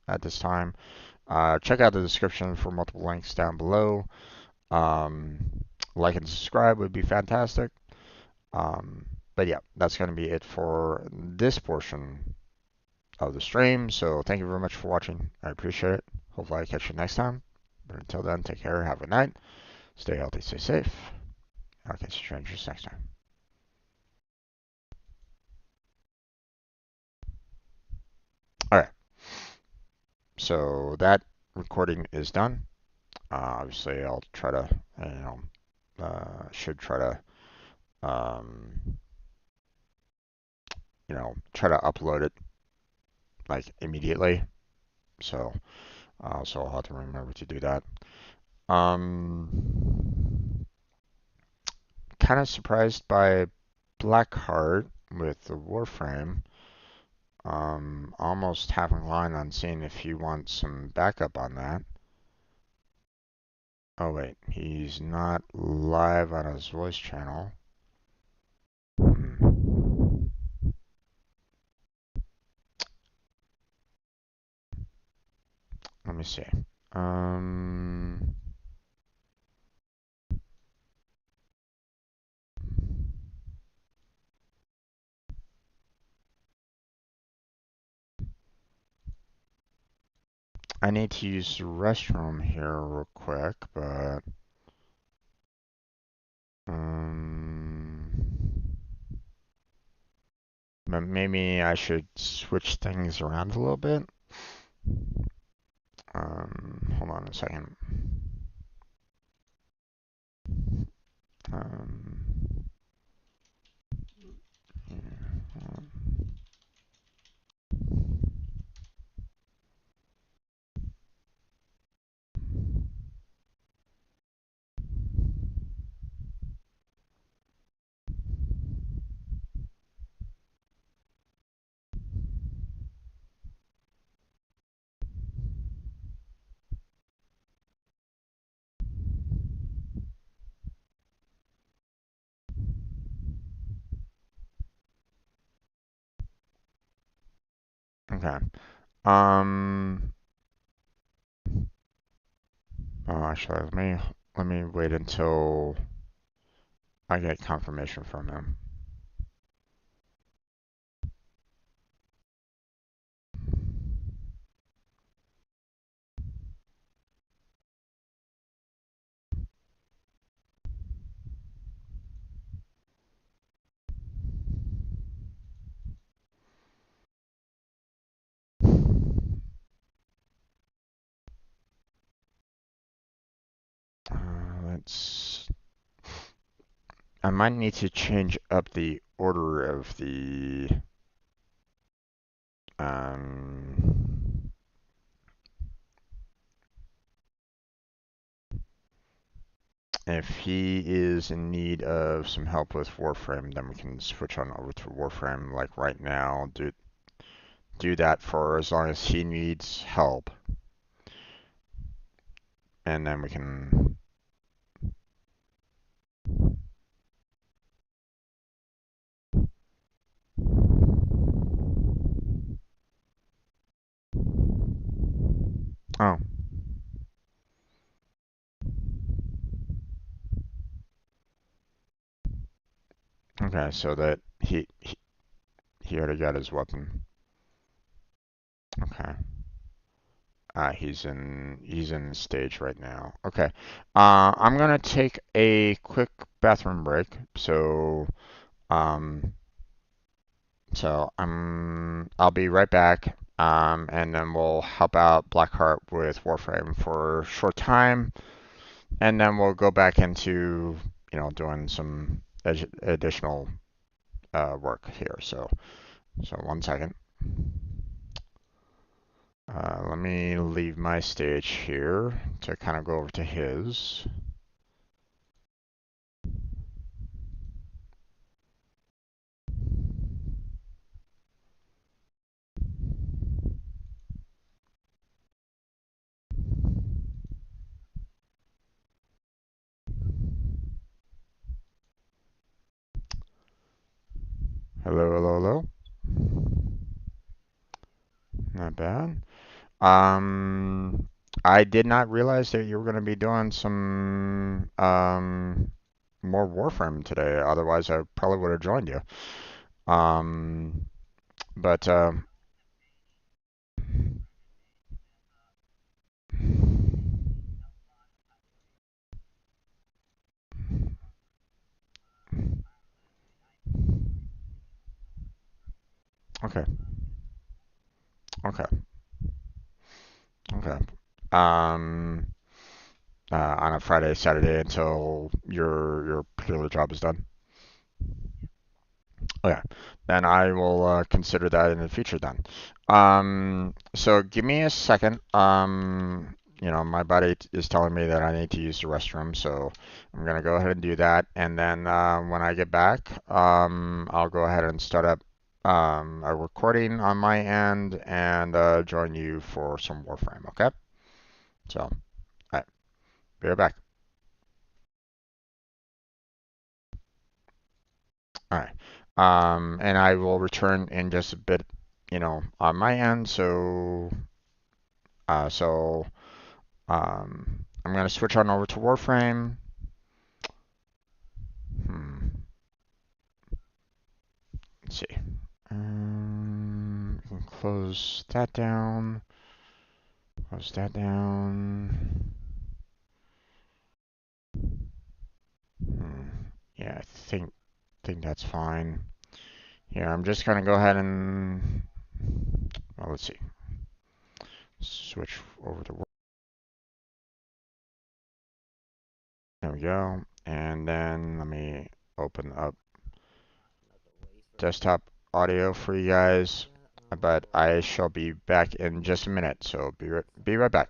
at this time. Check out the description for multiple links down below. Um, like and subscribe would be fantastic. Um, But yeah, that's going to be it for this portion of the stream. So thank you very much for watching. I appreciate it. Hopefully I catch you next time. But until then, take care. Have a good night. Stay healthy, stay safe. I'll catch you strangers next time. All right. So that recording is done. Obviously, I'll try to, should try to, um, try to upload it like immediately. So, I'll have to remember to do that. Kind of surprised by Blackheart with the Warframe. Almost having line on seeing if you want some backup on that. Oh wait, he's not live on his voice channel. Hmm. Let me see. Um, I need to use the restroom here real quick, um, but maybe I should switch things around a little bit. Hold on a second. Um, okay. Um, Actually, let me wait until I get confirmation from him. Let's. I might need to change up the order of the. Um, if he is in need of some help with Warframe, then we can switch on over to Warframe. Like right now, do that for as long as he needs help, and then we can. Oh, okay. So that he already got his weapon. Okay. He's in stage right now. Okay. I'm gonna take a quick bathroom break. Um, I'll be right back. And then we'll help out Blackheart with Warframe for a short time, and then we'll go back into, doing some additional work here. So 1 second. Let me leave my stage here to kind of go over to his. Hello, hello, hello. Not bad. I did not realize that you were going to be doing some more Warframe today. Otherwise, I probably would have joined you. Um, but okay, okay, okay. Um, on a Friday, Saturday until your particular job is done. Okay, then I will consider that in the future then. So give me a second. My body is telling me that I need to use the restroom, so I'm gonna go ahead and do that. And then when I get back, I'll go ahead and start up a recording on my end and join you for some Warframe. Okay? So, all right, be right back. All right. And I will return in just a bit, on my end. So I'm going to switch on over to Warframe. Let's see. We can close that down. Close that down. Hmm. Yeah, I think that's fine. Here, I'm just going to go ahead and let's see. Switch over to There we go. And then let me open up desktop audio for you guys. But I shall be back in just a minute, so be right back.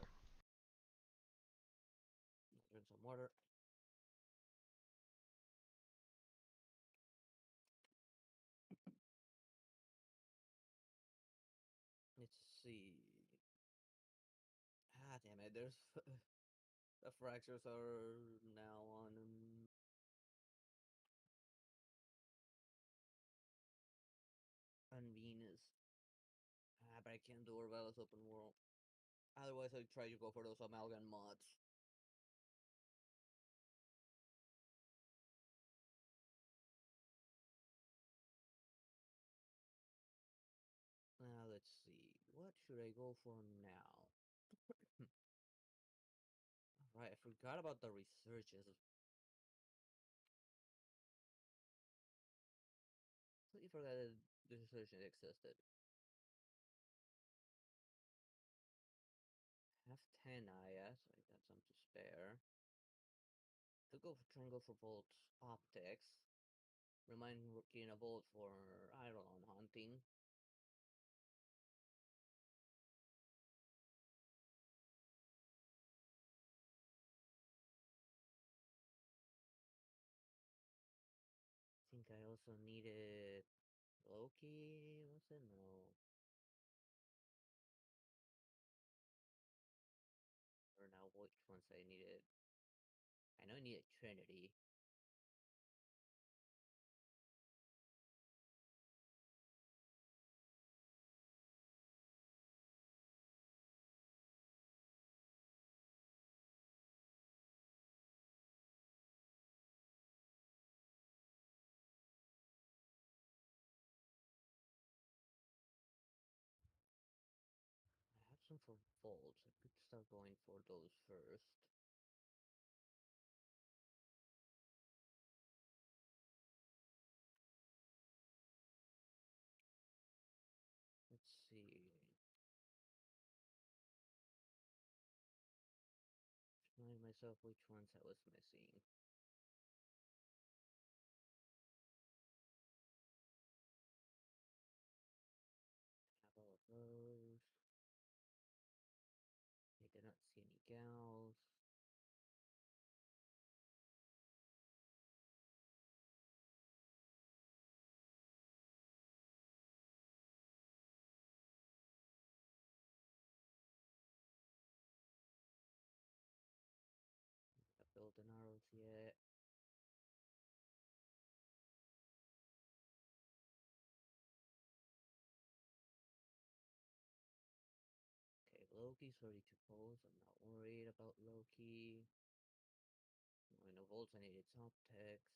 volts, I needed optics.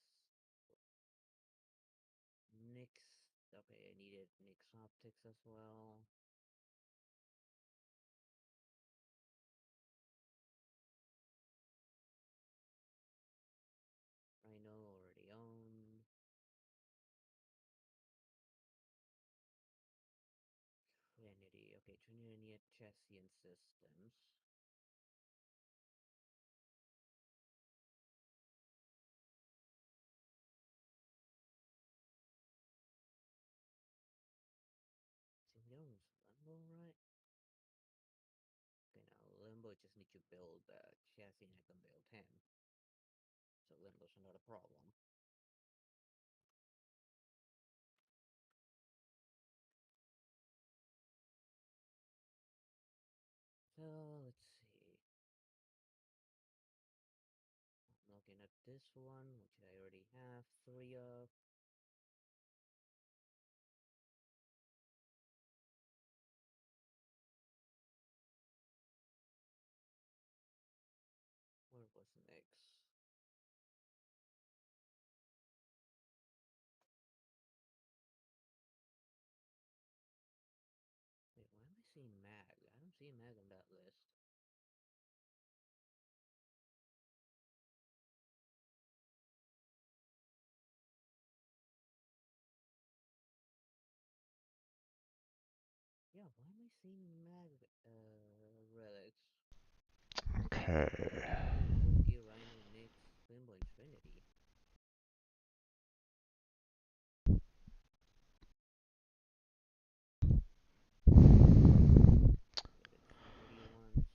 Nix. Okay, I needed Nix optics as well. Rhino already owned. Trinity. Okay, Trinity needed chassis and systems. See, there was Limbo, right? Okay, now Limbo just need to build chassis and I can build him. So Limbo's not a problem. So let's see. I'm looking at this one, which I already have 3 of. Where was Nix? Wait, why am I seeing Mag? I don't see Mag on that list. Yeah, why am I seeing Mag relics? Okay. Pokey, Rhino, Nix, Limbo, and Trinity. Okay, the Trinity ones.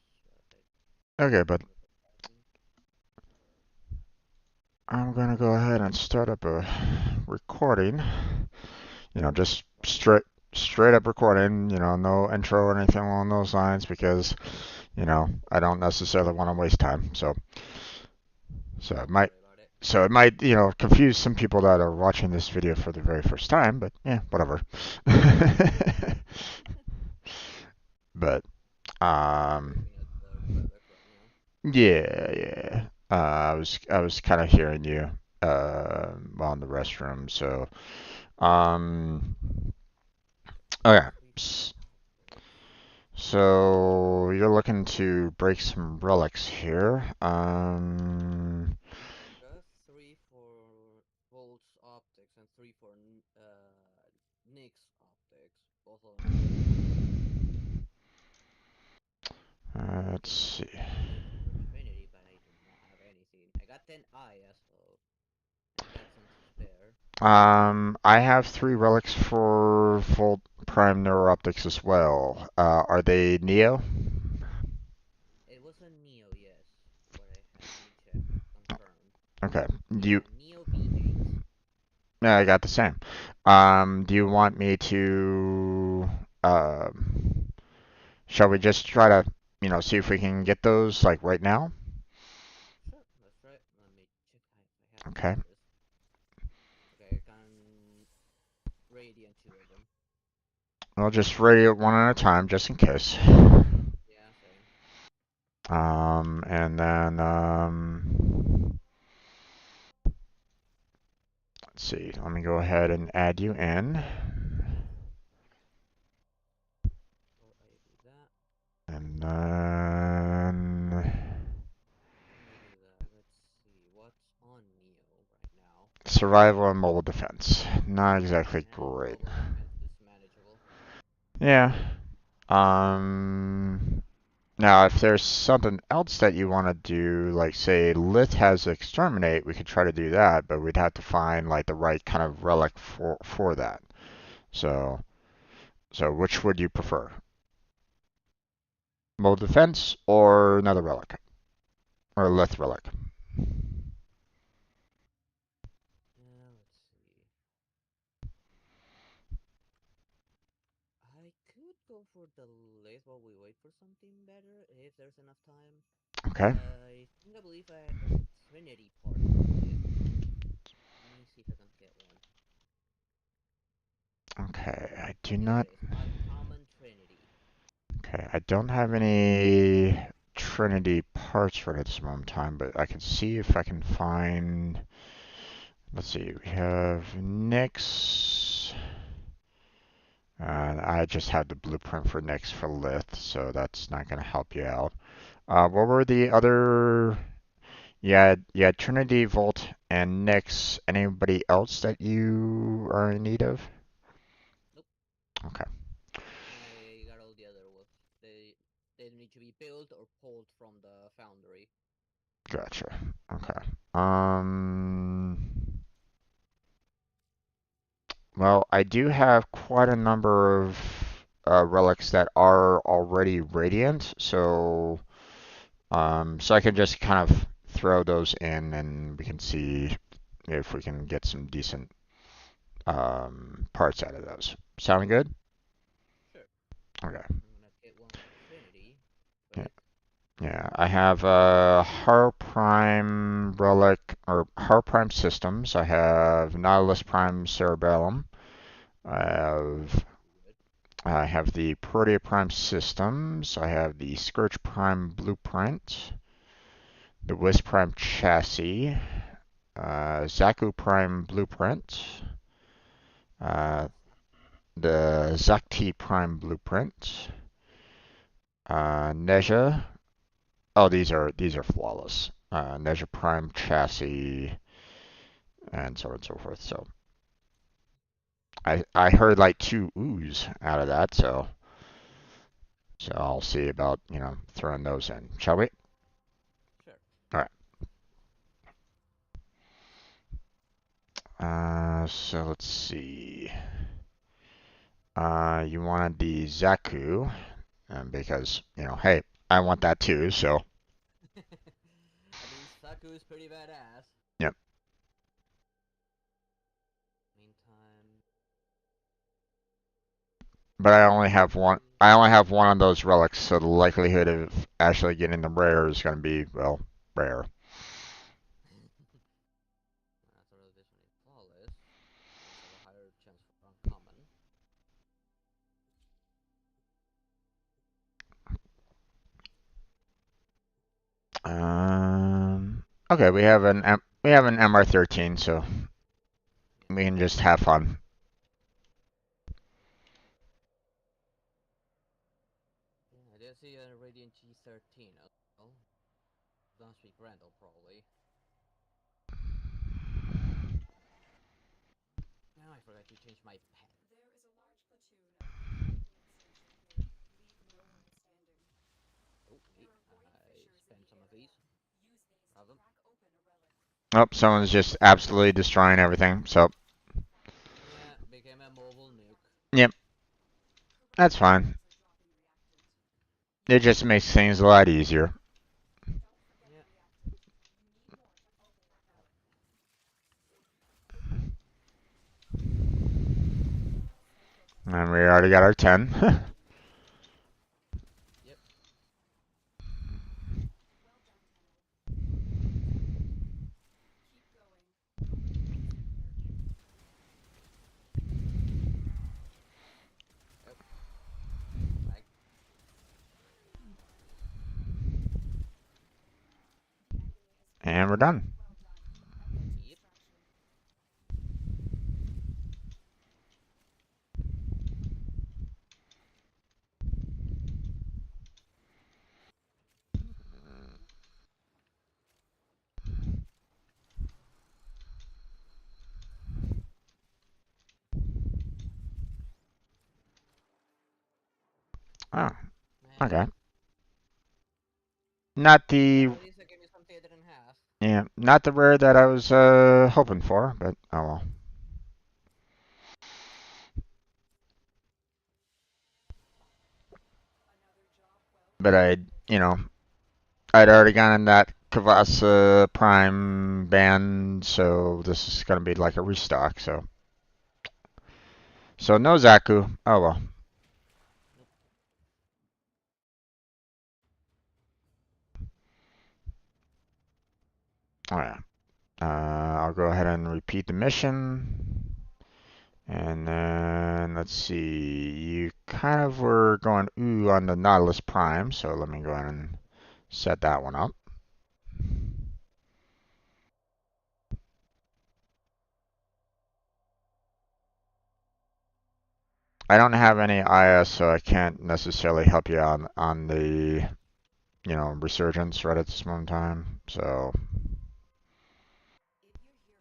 Okay, but Chassis. I'm gonna go ahead and start up a recording. Just straight up recording. No intro or anything along those lines because I don't necessarily want to waste time. So it Don't might worry about it. so it might confuse some people that are watching this video for the very first time. But yeah, whatever. But I'm just looking at the relic right now. yeah. I was kind of hearing you while in the restroom. So um, okay. 3 for optics. So you're looking to break some relics here. Just 3 for Volts optics and 3 for Nix optics. Both of them relics. Let's Then see. anything for Trinity, but I do not have anything. I got 10 Aya, so I got some to spare. I have 3 relics for Volt Prime Neuroptics as well. Are they Neo? It was a Neo, yes. What I have. Let me check. Confirm. Okay. Do you? Yeah, Neo V8. Yeah, I got the same. Do you want me to? Shall we just try to, see if we can get those like right now? Sure, let's try it. Let me check if I have Okay. pieces. Okay, I can Radiant 2 of them. I'll just rate it one at a time just in case. Yeah, same. And then let's see. Let me go ahead and add you in, So I do that. and then And I do that. Let's see. What's on Neo right now? survival and mobile defense. Not exactly Yeah, great. mobile defense is manageable. Yeah. Um. Now, if there's something else that you want to do, like say Lith has exterminate, we could try to do that, but we'd have to find like the right kind of relic for that. So, so which would you prefer? Mobile defense or another relic? Or Lith relic? Yeah, let's see. I could go for the list while we wait for something better if there's enough time. Okay. I believe there's a Trinity part for list. Let me see if I can get one. Okay. I do Yes, not. it is. Uncommon Trinity. Okay. I don't have any Trinity parts right at this moment in time, but I can see if I can find. Let's see, we have Nix. I just had the blueprint for Nix for Lith, so that's not going to help you out. What were the other? You had Trinity, Volt, and Nix. Anybody else that you are in need of? Nope. Okay, I got all the other ones. They need to be built or pulled from the foundry. gotcha. Okay. Um. Well, I do have quite a number of relics that are already radiant, so I can just kind of throw those in, and we can see if we can get some decent parts out of those. Sound good? Sure. Okay. I'm gonna get one for Trinity. Yeah. Wait. Yeah. I have Har Prime relic or Har Prime systems. I have Nautilus Prime Cerebellum. I have Good. I have the Protea Prime systems. I have the Scourge Prime blueprint, the Wisp Prime chassis, Zaku Prime blueprint, uh, the Zakti Prime blueprint, Neja. Oh, these are flawless. Neja Prime chassis, and so on and so forth. So I heard like two oohs out of that, so I'll see about throwing those in. Shall we? Sure. All right. So let's see. You wanted the Zaku, because hey, I want that too. So I mean, Saku is pretty badass. yep. Meantime, But I only have one. mm, I only have one of those relics, so the likelihood of actually getting the rare is going to be rare. sort of this one is flawless. These have a higher chance for uncommon. Okay, we have an MR13, so we can just have fun. Yeah, I did see a Radiant G13 as well. Don't speak Randall, probably. Now I forgot to change my pet. Oh, wait, I spent some of these. Grab them. Oh, someone's just absolutely destroying everything. So Yeah, became a mobile nuke. yep, that's fine. It just makes things a lot easier. Yeah. And we already got our 10. Yep. Oh, lag. And we're done. Yep. Oh, Eh. okay. Not the Well, at least it gave me something I didn't have. Yeah, not the rare that I was hoping for, but oh well. But I'd already gotten that Kavasa Prime band, so this is gonna be like a restock. So no Zaku. Oh well. Nope. Oh yeah. I'll go ahead and repeat the mission. And then let's see. You kind of were going ooh on the Nautilus Prime, so let me go ahead and set that one up. I don't have any IS, so I can't necessarily help you on the resurgence right at this moment in time. So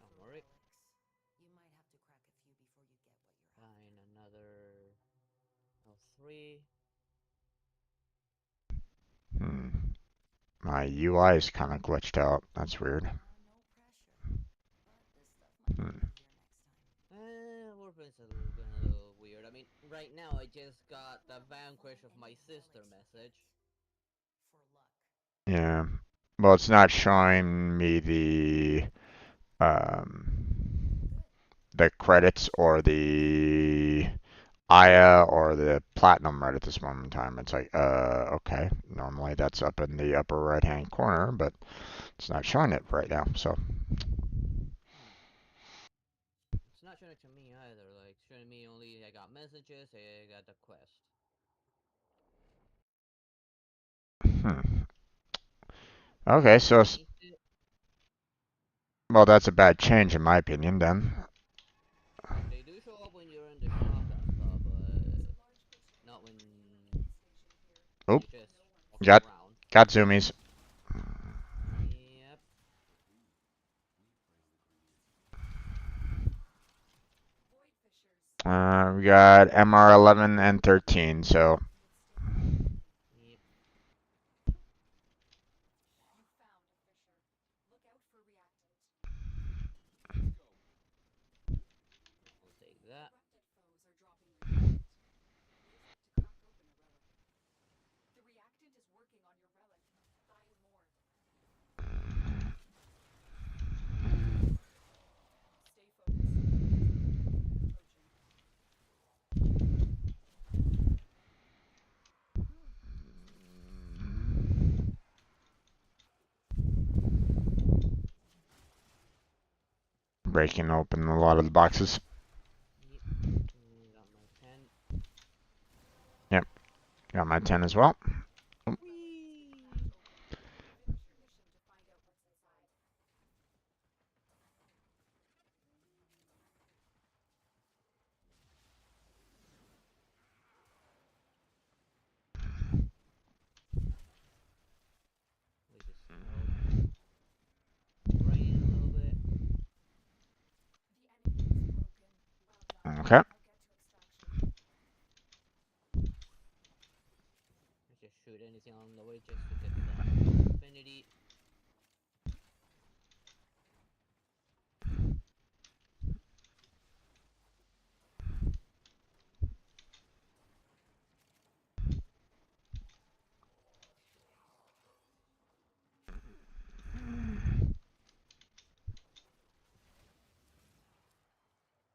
Don't worry. Find another L3. hmm, my UI is kind of glitched out. That's weird. Hmm. Warframe's going a little weird. I mean, right now I just got the vanquish of my sister message. Yeah. Well, it's not showing me um, the credits or the Aya or the platinum right at this moment in time. It's like, okay. Normally that's up in the upper right hand corner, but it's not showing it right now. So, Hmm. It's not showing it to me either. Like, showing me only I got messages, I got the quest. hmm. Okay, so Underneath it, well, that's a bad change in my opinion. Then, they do show up when you're in the shop and stuff, but not when oh, you're just walking got around. got zoomies. Yep. We got MR11 and 13. So, Yep. I'll take that. breaking open a lot of the boxes. Yep. Got my 10. Yep, got my 10 as well. Whee! We just help drain a little bit. Okay. Just shoot anything along the way just to get some affinity.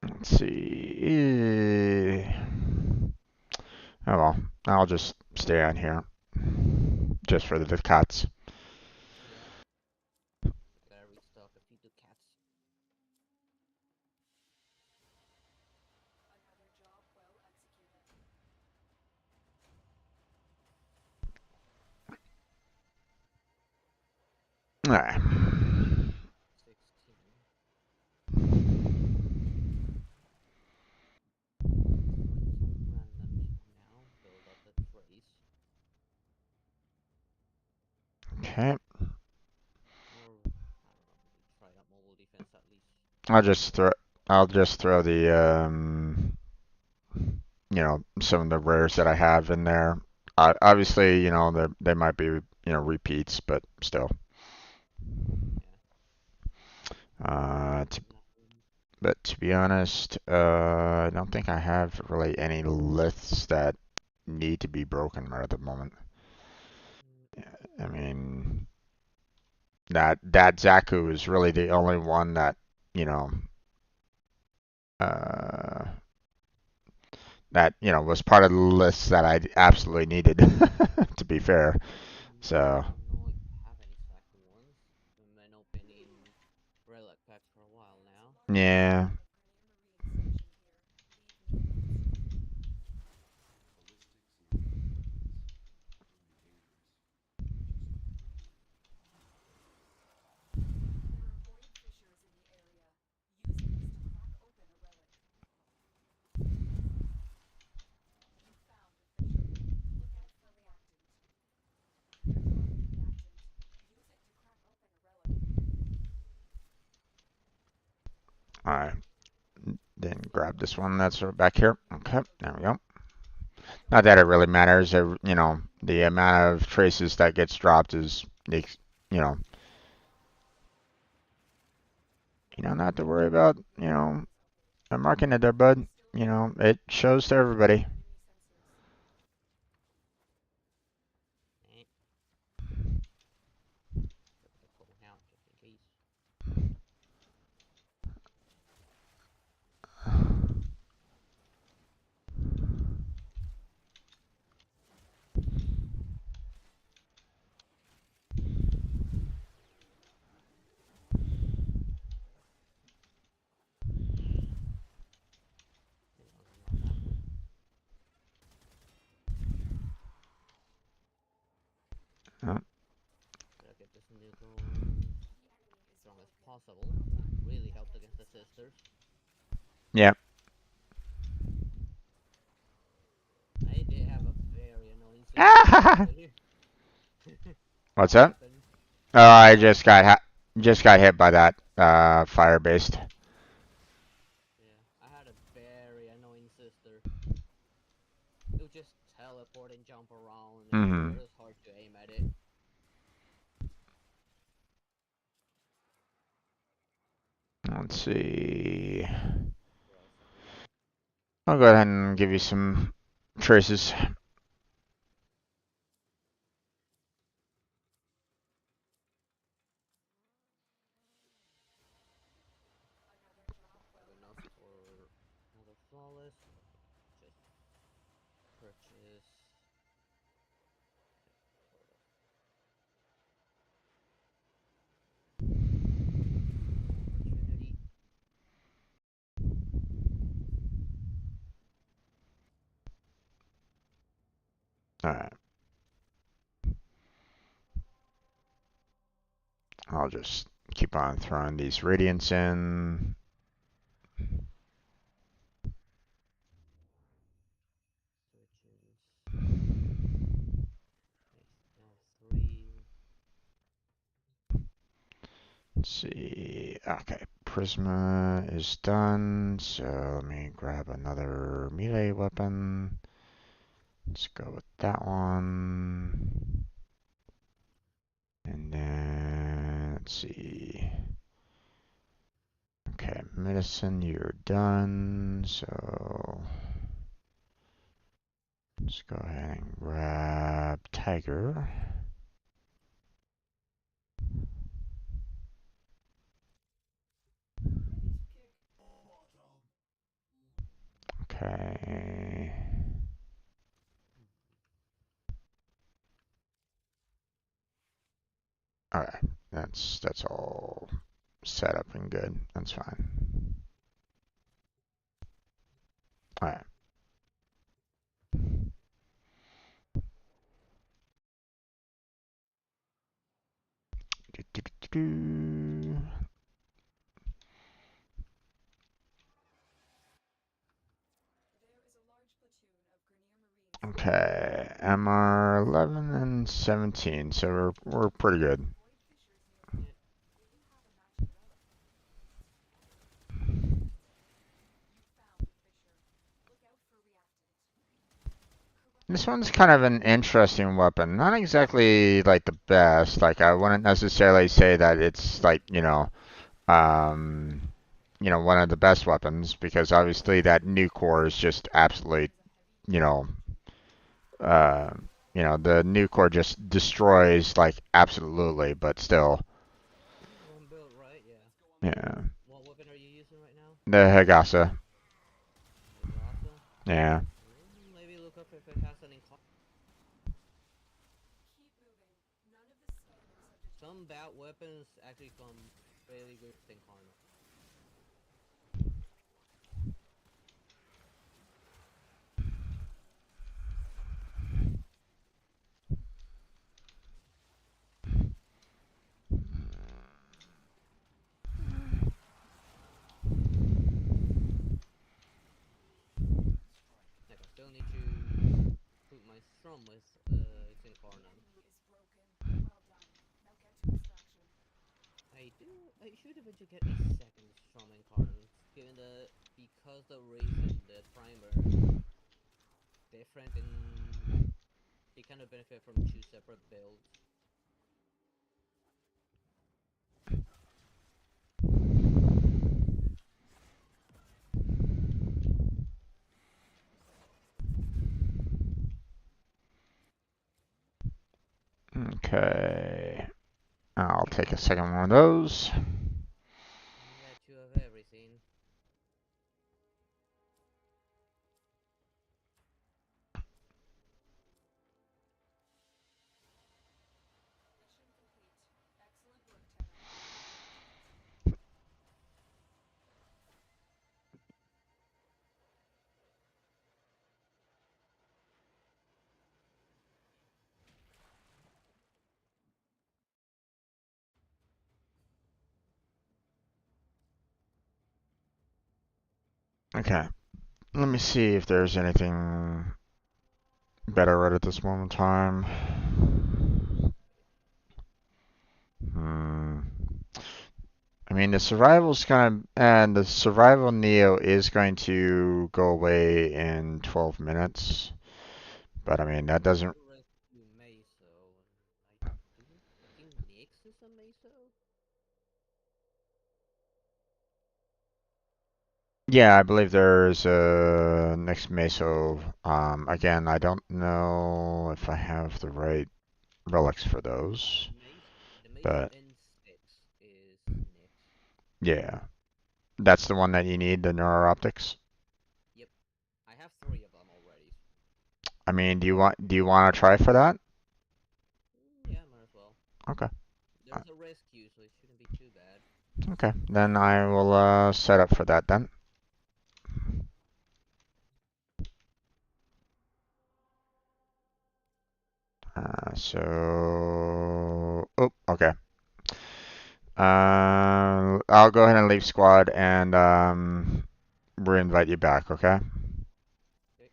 Let's see. Oh well, I'll just stay on here just for the cuts. Yeah. I gotta restock a few Ducats. All right. 16. Throwing some randoms for now. Build up the trace. Okay. Or, I don't know, maybe try that mobile defense at least. I'll just throw. I'll just throw the some of the rares that I have in there. Obviously, they might be repeats, but still. Yeah. Uh, to, Not really. but to be honest, I don't think I have really any lists that need to be broken right at the moment. Mm, I mean, that Zaku is really the only one that you know uh, was part of the list that I absolutely needed. To be fair, I so don't know if I have any Saku ones. I've been opening relic packs for a while now. yeah. Alright, then grab this one that's back here. Okay, there we go. Not that it really matters. You know, the amount of traces that gets dropped is, you know, not to worry about, I'm marking it there, bud. You know, it shows to everybody. Eh, put the code out just in case. It doesn't know that one. Oh, Gotta get this new going as strong as possible. Really helped against the sisters. yeah. I did have a very annoying sister actually. What's What that? happened? Oh, I just got hit by that fire based. Yeah, I had a very annoying sister. It would just teleport and jump around everywhere. Mm-hmm. It was hard to aim at it. Let's see. What else have we got? I'll go ahead and give you some traces. Have enough for another flawless. Just purchase. Sort of. New opportunity. All right. I'll just keep on throwing these radiants in. Switches. Three. Let's see. Okay, Prisma is done. So let me grab another melee weapon. Let's go with that one. And then let's see. Okay, medicine, you're done. So let's go ahead and grab Tiger. Okay. Alright, that's all set up and good. That's fine. Alright. Okay, MR 11 and 17, so we're pretty good. Yeah. This one's kind of an interesting weapon. Not exactly like the best. Like I wouldn't necessarily say that it's like, um, one of the best weapons because obviously that new core is just absolutely, you know, uh, the new core just destroys like absolutely, but still, One build, right? Yeah. yeah. What weapon are you using right now? The Hagasa, Megasa? yeah. Maybe look up if it has an incline. Some bad weapons actually come really good with incarnate. Like I still need to put my strum with its incarnate. I should eventually get a second strum incarnate. given the because the reason the primer different and they kind of benefit from two separate builds. Okay. I'll take a second one of those. I got two of everything. Okay. Let me see if there's anything better right at this moment in time. Hmm. I mean, the survival's kind of, and the survival Neo is going to go away in 12 minutes. But I mean, that I want doesn't. to rescue Meso. I think Nyx is a Meso. Yeah, I believe there's a next Meso. Again, I don't know if I have the right relics for those, The Meso but N6 is Nyx. yeah, that's the one that you need, the neural optics. Yep, I have three of them already. I mean, do you want to try for that? Yeah, might as well. Okay. Uh, There's a rescue, so it shouldn't be too bad. Okay, then I will set up for that then. Oh, okay. I'll go ahead and leave squad and re-invite you back, okay? Okay.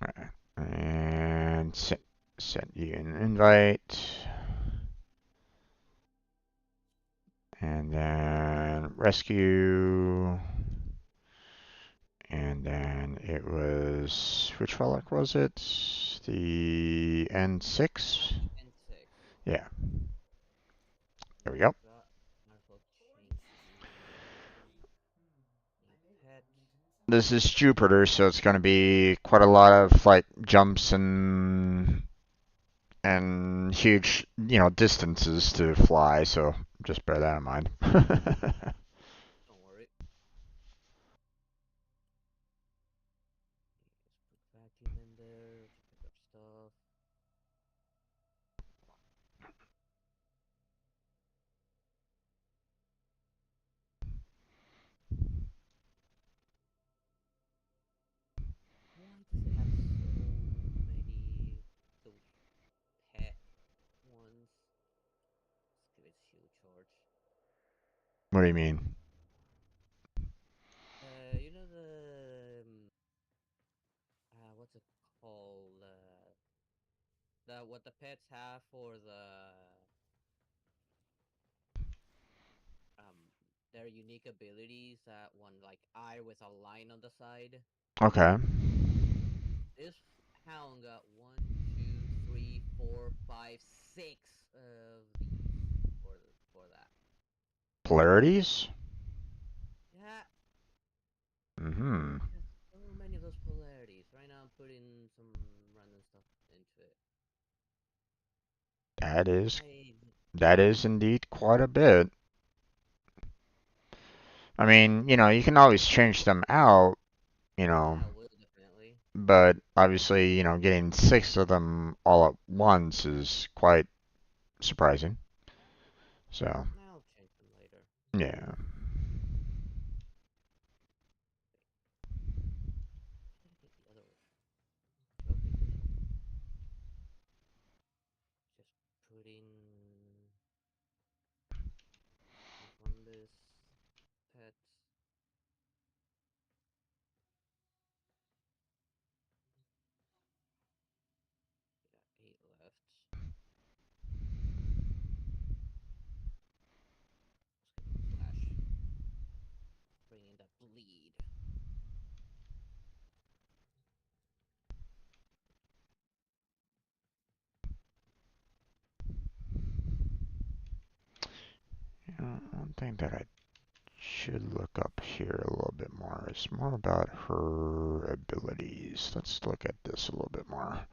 Alright. And send you an invite. And then rescue. And then it was, which relic was it? The N6? N6. Yeah, there we go. Might as well change the pet. This is Jupiter, so it's going to be quite a lot of like jumps and huge, distances to fly. So just bear that in mind. Don't worry. Let's put vacuum in there to pick up stuff. Why does it have so many those pet ones? Let's give it shield charge. What do you mean? You know the what's it called? The what the pets have for um their unique abilities. That one like eye with a line on the side. Okay. This hound got one, two, three, four, five, six of these for that. Polarities? Yeah, Mm-hmm. there's so many of those polarities. Right now, I'm putting some random stuff into it. That is I that is indeed quite a bit. I mean, you can always change them out, you know, yeah, I will definitely. but obviously, getting six of them all at once is quite surprising. So, I'll change them later. yeah. I gotta get the other okay, this one. Just putting on this pet. We got 8 left. Let's give him a slash. lead. One thing that I should look up here a little bit more is more about her abilities. Let's look at this a little bit more.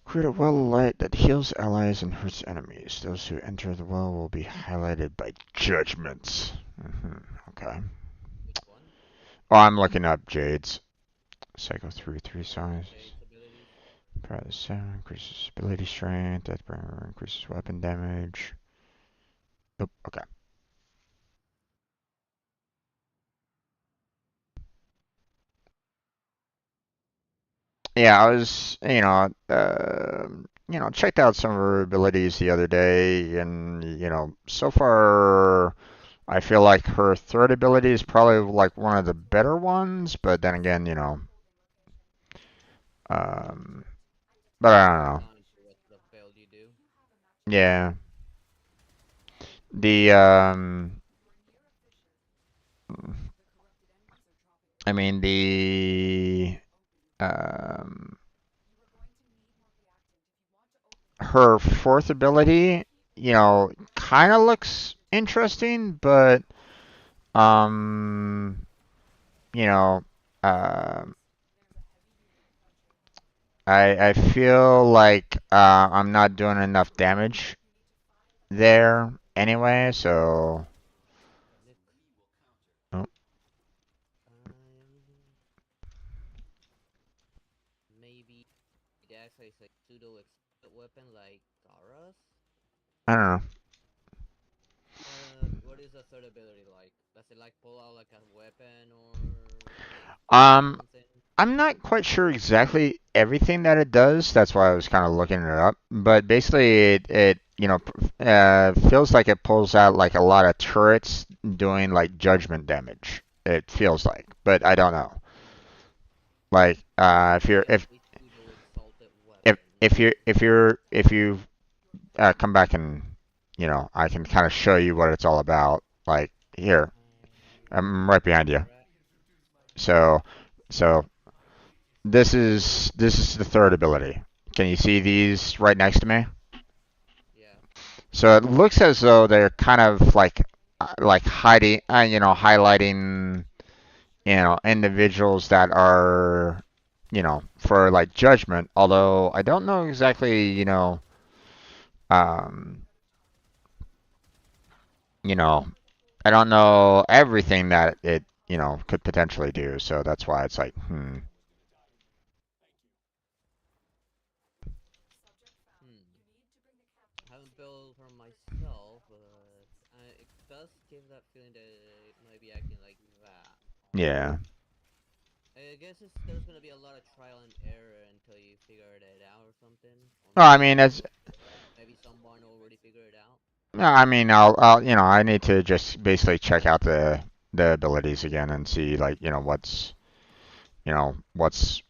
Create a well light that heals allies and hurts enemies. Those who enter the well will be highlighted by judgments. Okay. Which one? Oh, I'm looking up Jade's. Cycle through 3 size. Jade's abilities. Power of the 7 increases ability strength. Deathbringer increases weapon damage. Oh, okay. Yeah, I was, checked out some of her abilities the other day, and so far I feel like her third ability is probably like one of the better ones, but then again, um, but I don't Depends know. on what the build you do. Yeah, the I mean um, her fourth ability, kind of looks interesting, but um, you know, um I feel like I'm not doing enough damage there anyway, so Look, oh, maybe that's a pseudo expert weapon like Garas. I don't know. What is the third ability like? Does it like pull out like a weapon or Um, something? I'm not quite sure exactly everything that it does. That's why I was kind of looking it up. But basically, it feels like it pulls out like a lot of turrets doing like judgment damage. It feels like, but I don't know. Like, if you're Maybe it's a pseudo exalted weapon. if you come back and I can kind of show you what it's all about. Like here, I'm right behind you. Right? So so this is the third ability. Can you see these right next to me? Yeah. So it looks as though they're kind of like hiding, highlighting, individuals that are, for like judgment. Although I don't know exactly, um, you know, I don't know everything that it, could potentially do. So that's why it's like, Hmm. I haven't built for myself, but it does give that feeling that it might be acting like that. yeah. I guess there's gonna be a lot of trial and error until you figure it out or something, or Well, I mean, maybe someone already figured it out. no, I mean, I need to just basically check out the abilities again and see like,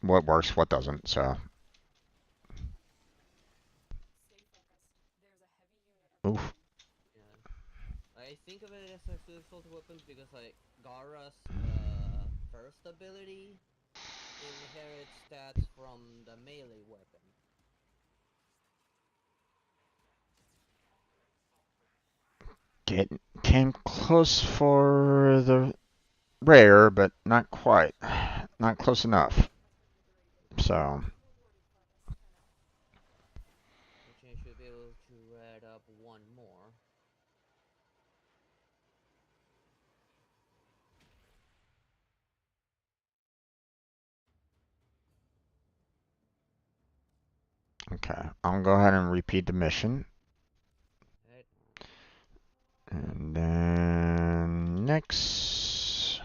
what works, what doesn't. So, oof. Yeah. I think of it as a assault weapon because like Gara's first ability inherits stats from the melee weapon. Get came close for the rare, but not quite. Not close enough. So, Which I should be able to add up one more. okay. I'll go ahead and repeat the mission. Right? And then next,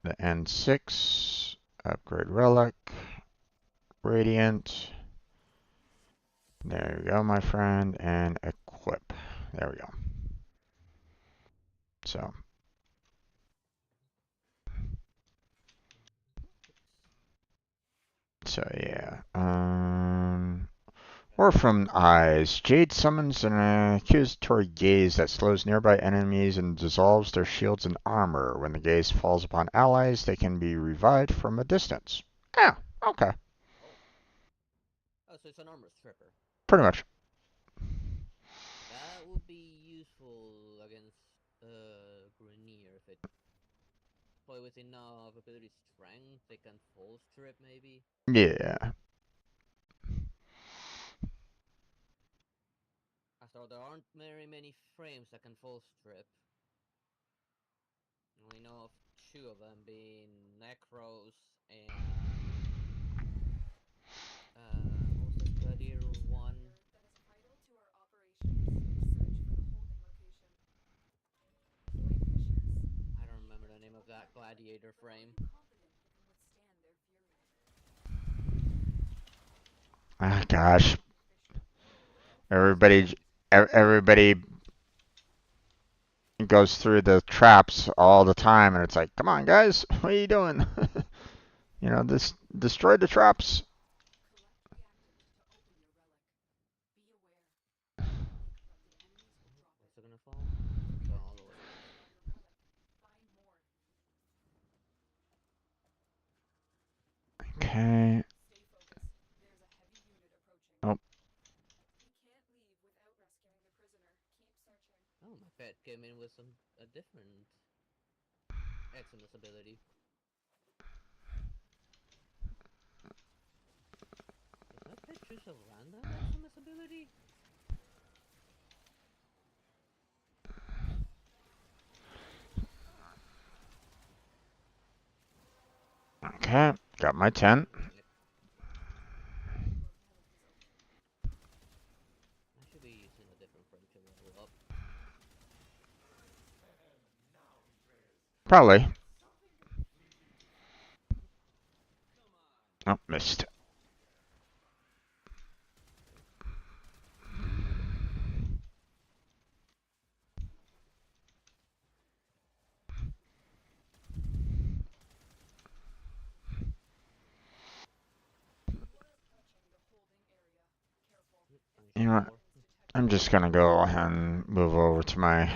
the N6, upgrade relic, radiant. There you go, my friend, and equip. There we go. So, so yeah. Warframe eyes. Jade summons an accusatory gaze that slows nearby enemies and dissolves their shields and armor. When the gaze falls upon allies, they can be revived from a distance. Yeah, okay. Oh. Oh, so it's an armor stripper. Pretty much. That would be useful against Grenier if it play with enough ability strength. They can full strip maybe. Yeah. After there aren't very many frames that can full strip. We know of two of them being Necros and what was this Gladiator one? I don't remember the name of that Gladiator frame. Ah, gosh. Everybody goes through the traps all the time, and it's like, come on, guys, what are you doing? You know, this destroy the traps. What's it gonna fall? So all the way it is. Okay. Oh, Oh, my pet came in with a different Eximus ability. Does my pet choose a random Eximus ability? okay. Got my 10. I should be using a different frame to level up. Probably. Oh, missed. You know what? I'm just gonna go ahead and move over to my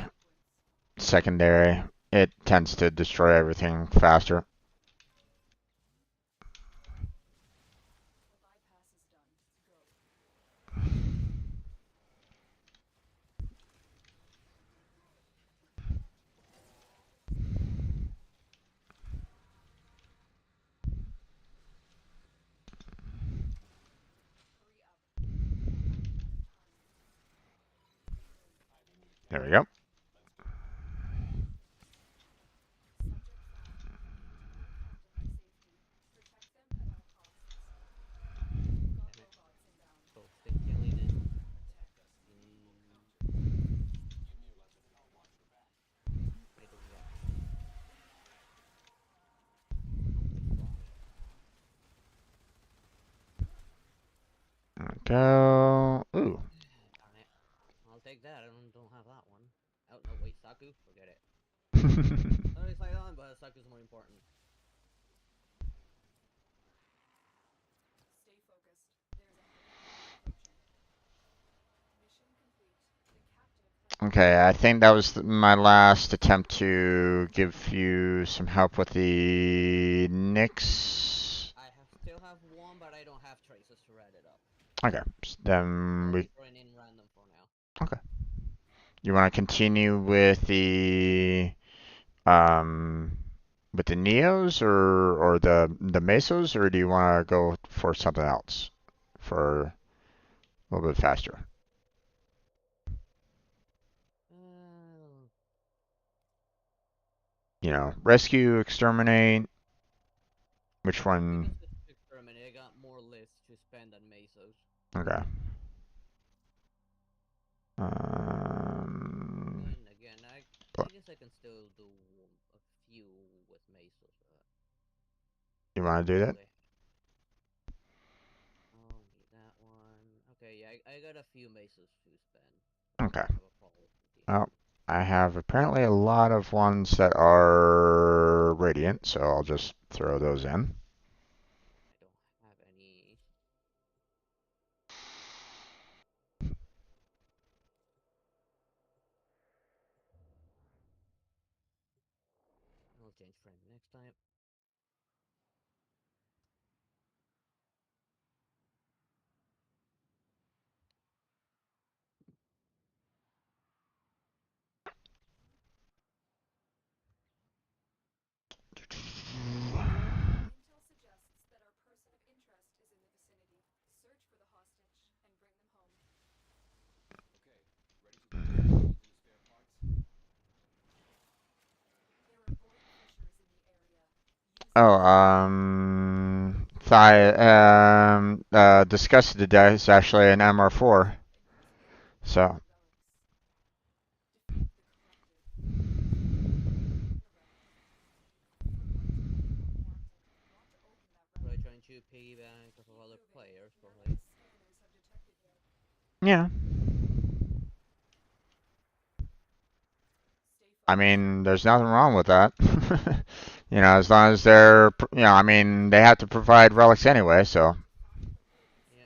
secondary. It tends to destroy everything faster. There we go. Damn it. So stick killing is what are you doing? Yeah. Oh my god. There we go. Ooh. Darn it. I'll take that. I don't have that one. Oh no, wait, Saku? Forget it. Sorry, Sidon, but Saku's more important. Okay, I think that was my last attempt to give you some help with the Knicks. Still have one, but I don't have traces to read it up. Okay, then I'll be we. throwing in random for now. Okay. You want to continue um with the Neos or the Mesos, or do you want to go for something else for a little bit faster? Uh, You know, rescue, exterminate. Which we can one? switch to experiment. I got more lists to spend than Mesos. Okay. And again, I guess I can still do a few with Mesos. You want to do that? Probably. Oh, need that one. Okay, yeah, I got a few Mesos to spend. I Okay. don't have a problem with the Well, I have apparently a lot of ones that are radiant, so I'll just throw those in. I don't have any. Oh, disgusted today is actually an MR4. So, Probably trying to piggyback off of other players, probably. yeah. I mean, there's nothing wrong with that. As long as I mean, they have to provide relics anyway, so. Yeah.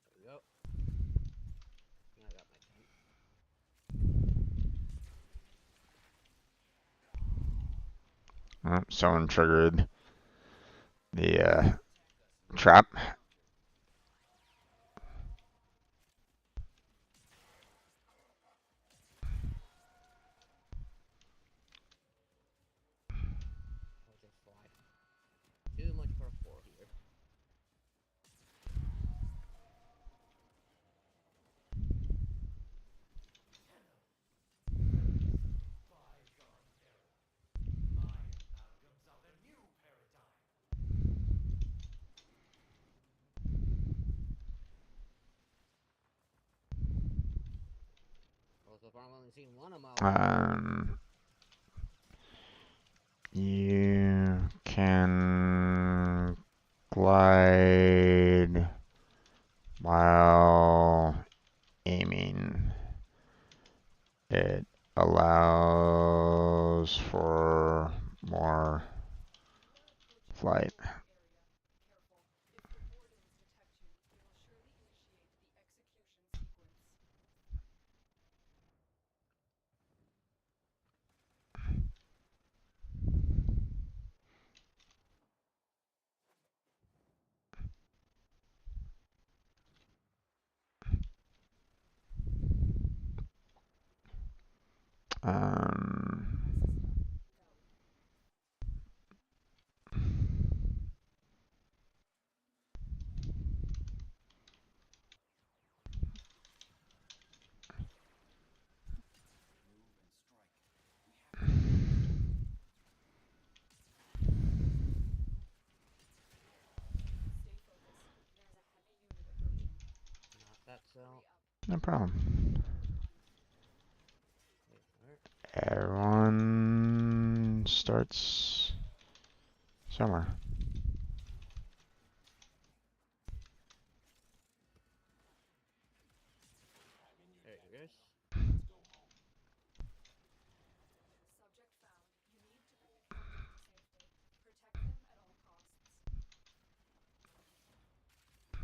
There we go. I got my 10. Someone triggered the trap. I'll just fly. Too much for a 4 here. Well, so far I've only seen one amalgam. Um, you can glide while aiming. It allows for more flight. Um, Not that cell. no problem. Wait for it. Everyone starts somewhere. There it goes.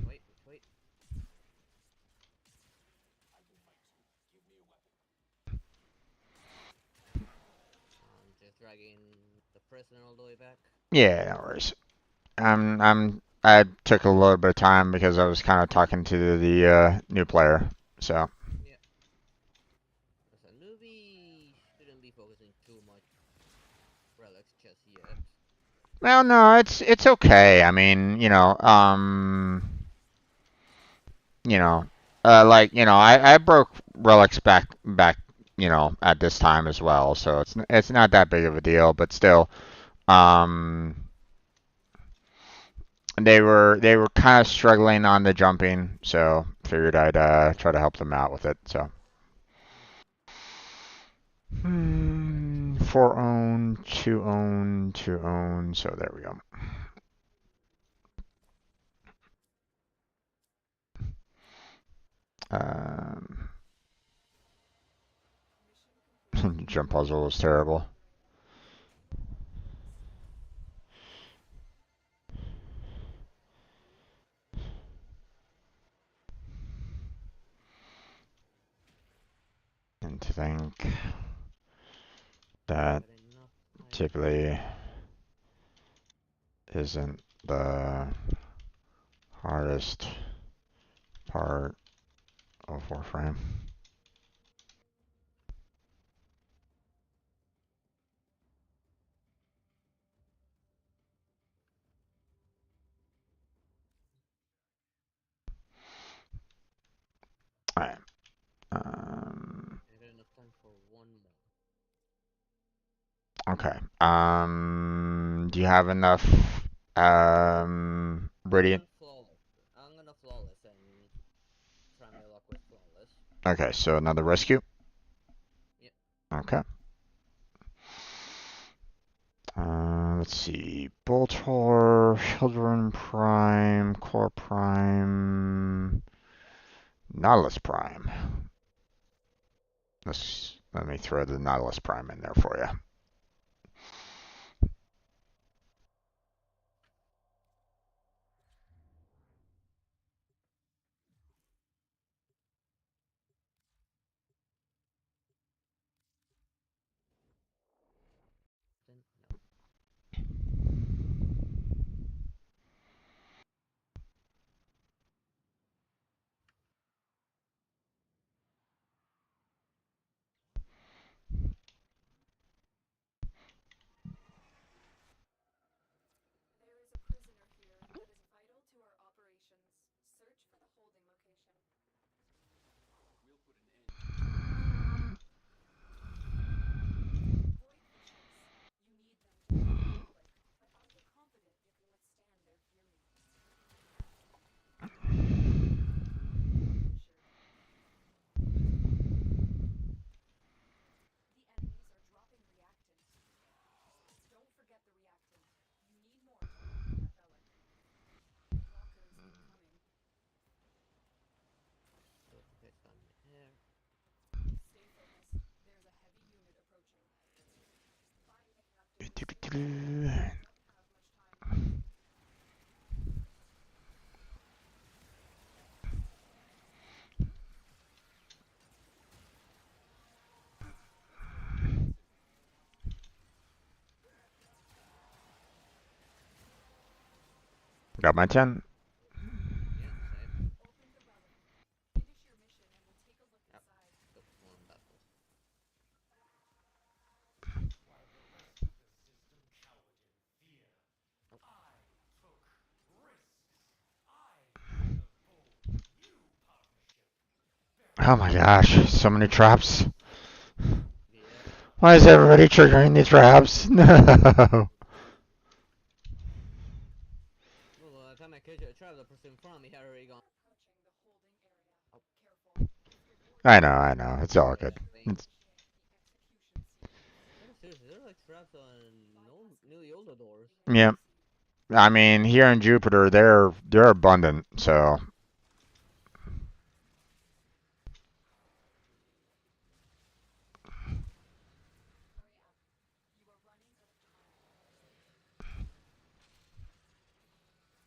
Wait, wait, wait. I'm just dragging the prisoner all the way back. Yeah, no worries. I took a little bit of time because I was kind of talking to the new player. So, Yeah. As a newbie, shouldn't be focusing too much relics just yet. well, no, it's okay. I mean, you know, I broke relics back, at this time as well. So it's not that big of a deal, but still, um, they were kind of struggling on the jumping, so figured I'd try to help them out with it. So. Four own, two own, two own. So there we go. Um, jump puzzle was terrible. And to think that Got enough time. typically isn't the hardest part of Warframe. Okay. Do you have enough radiant? I'm gonna flawless and try my luck with flawless. Okay, so another rescue. Yep. Okay. Let's see. Boltor, Children Prime, Core Prime, Nautilus Prime. Let me throw the Nautilus Prime in there for you. Then no. So based on here. Got my 10. Yeah, same. Yep. Took one battle. Nope. Oh my gosh, so many traps. Yep. Why is everybody triggering these traps? No. Well, by the time I catch a trap, the person in front of me had already gone. Oh, I know. It's all good. thing. It's, Yeah, seriously, there are like traps on no, nearly all the doors. yeah. I mean, here in Jupiter, they're abundant. So,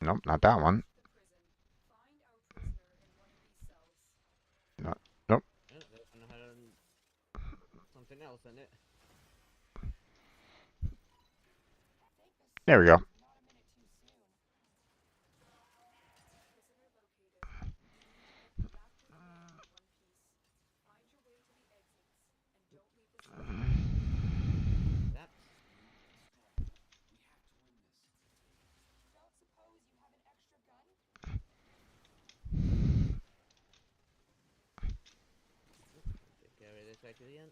nope, not that one. No, nope. Yeah, that one had something else in it. There we go. That. Take care of this back to the end.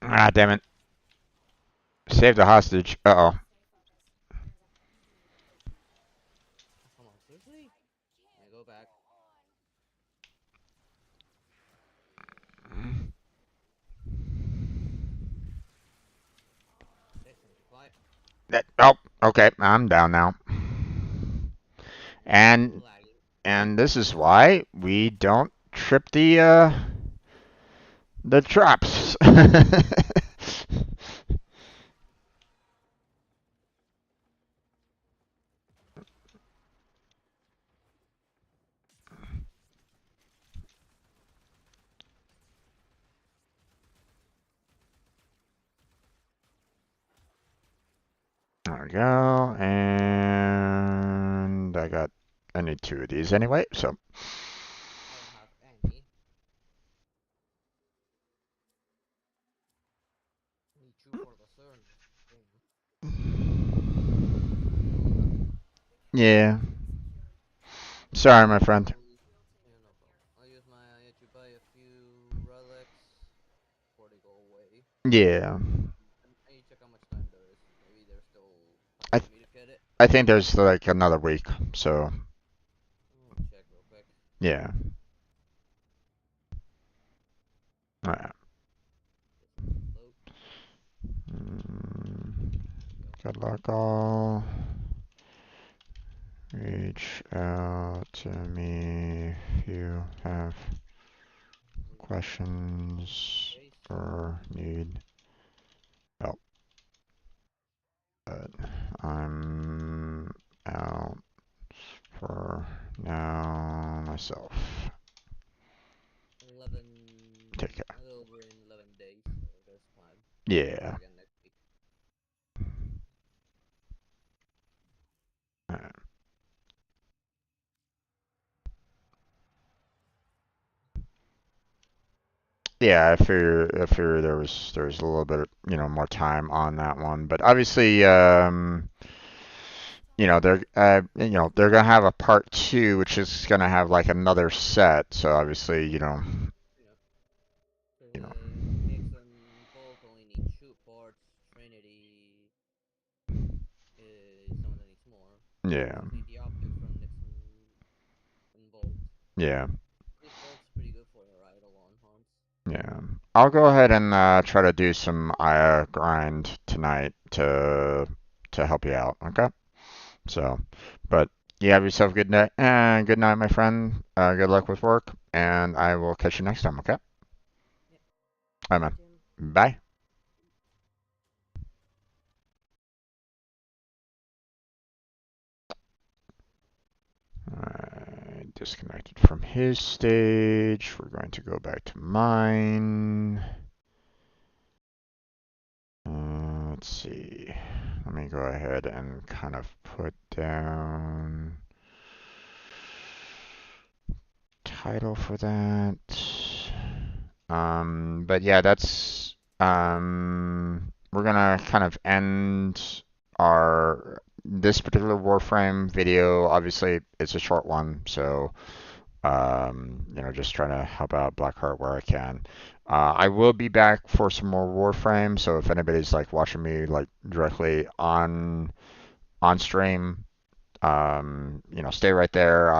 Ah, damn it. Save the hostage. Uh Oh, come on, seriously? I go back. oh. Stay quiet. Oh, okay. I'm down now. And Lagging. and this is why we don't trip the traps. There we go. And I need two of these anyway, so I don't have any. Need two for the CERN. Damn. yeah. Sorry, my friend. Yeah, no problem. I'll use my, to buy a few relics before they go away. Yeah. I think there's like another week, so Check real quick. yeah. Alright. Load. Mm, There we good luck all. Reach out to me if you have go. questions Space. or need help. But I'm out for now myself. 11. Take care. A little over in 11 days, so there's time. Yeah. Try again next week. Alright. Yeah, I figure there was a little bit more time on that one, but obviously they're gonna have a part two, which is gonna have like another set. So obviously, You know, you know, Nix and Bolt only need 2 parts. Trinity is someone that needs more. yeah, Just need the objects from Nix and Bolt. yeah, This Bolt's pretty good for the ride-along hunts. yeah. I'll go ahead and try to do some grind tonight to help you out. Okay. So, but you have yourself a good night. Good night, my friend. Good luck with work, and I will catch you next time. Okay. Yep. Bye, Bye, man. Jim. Bye. I disconnected from his stage. We're going to go back to mine. Let's see. Let me go ahead and kind of put down title for that. But yeah, that's we're gonna kind of end our this particular Warframe video. Obviously, it's a short one, so just trying to help out Blackheart where I can. I will be back for some more Warframe, so if anybody's like watching me like directly on stream, stay right there.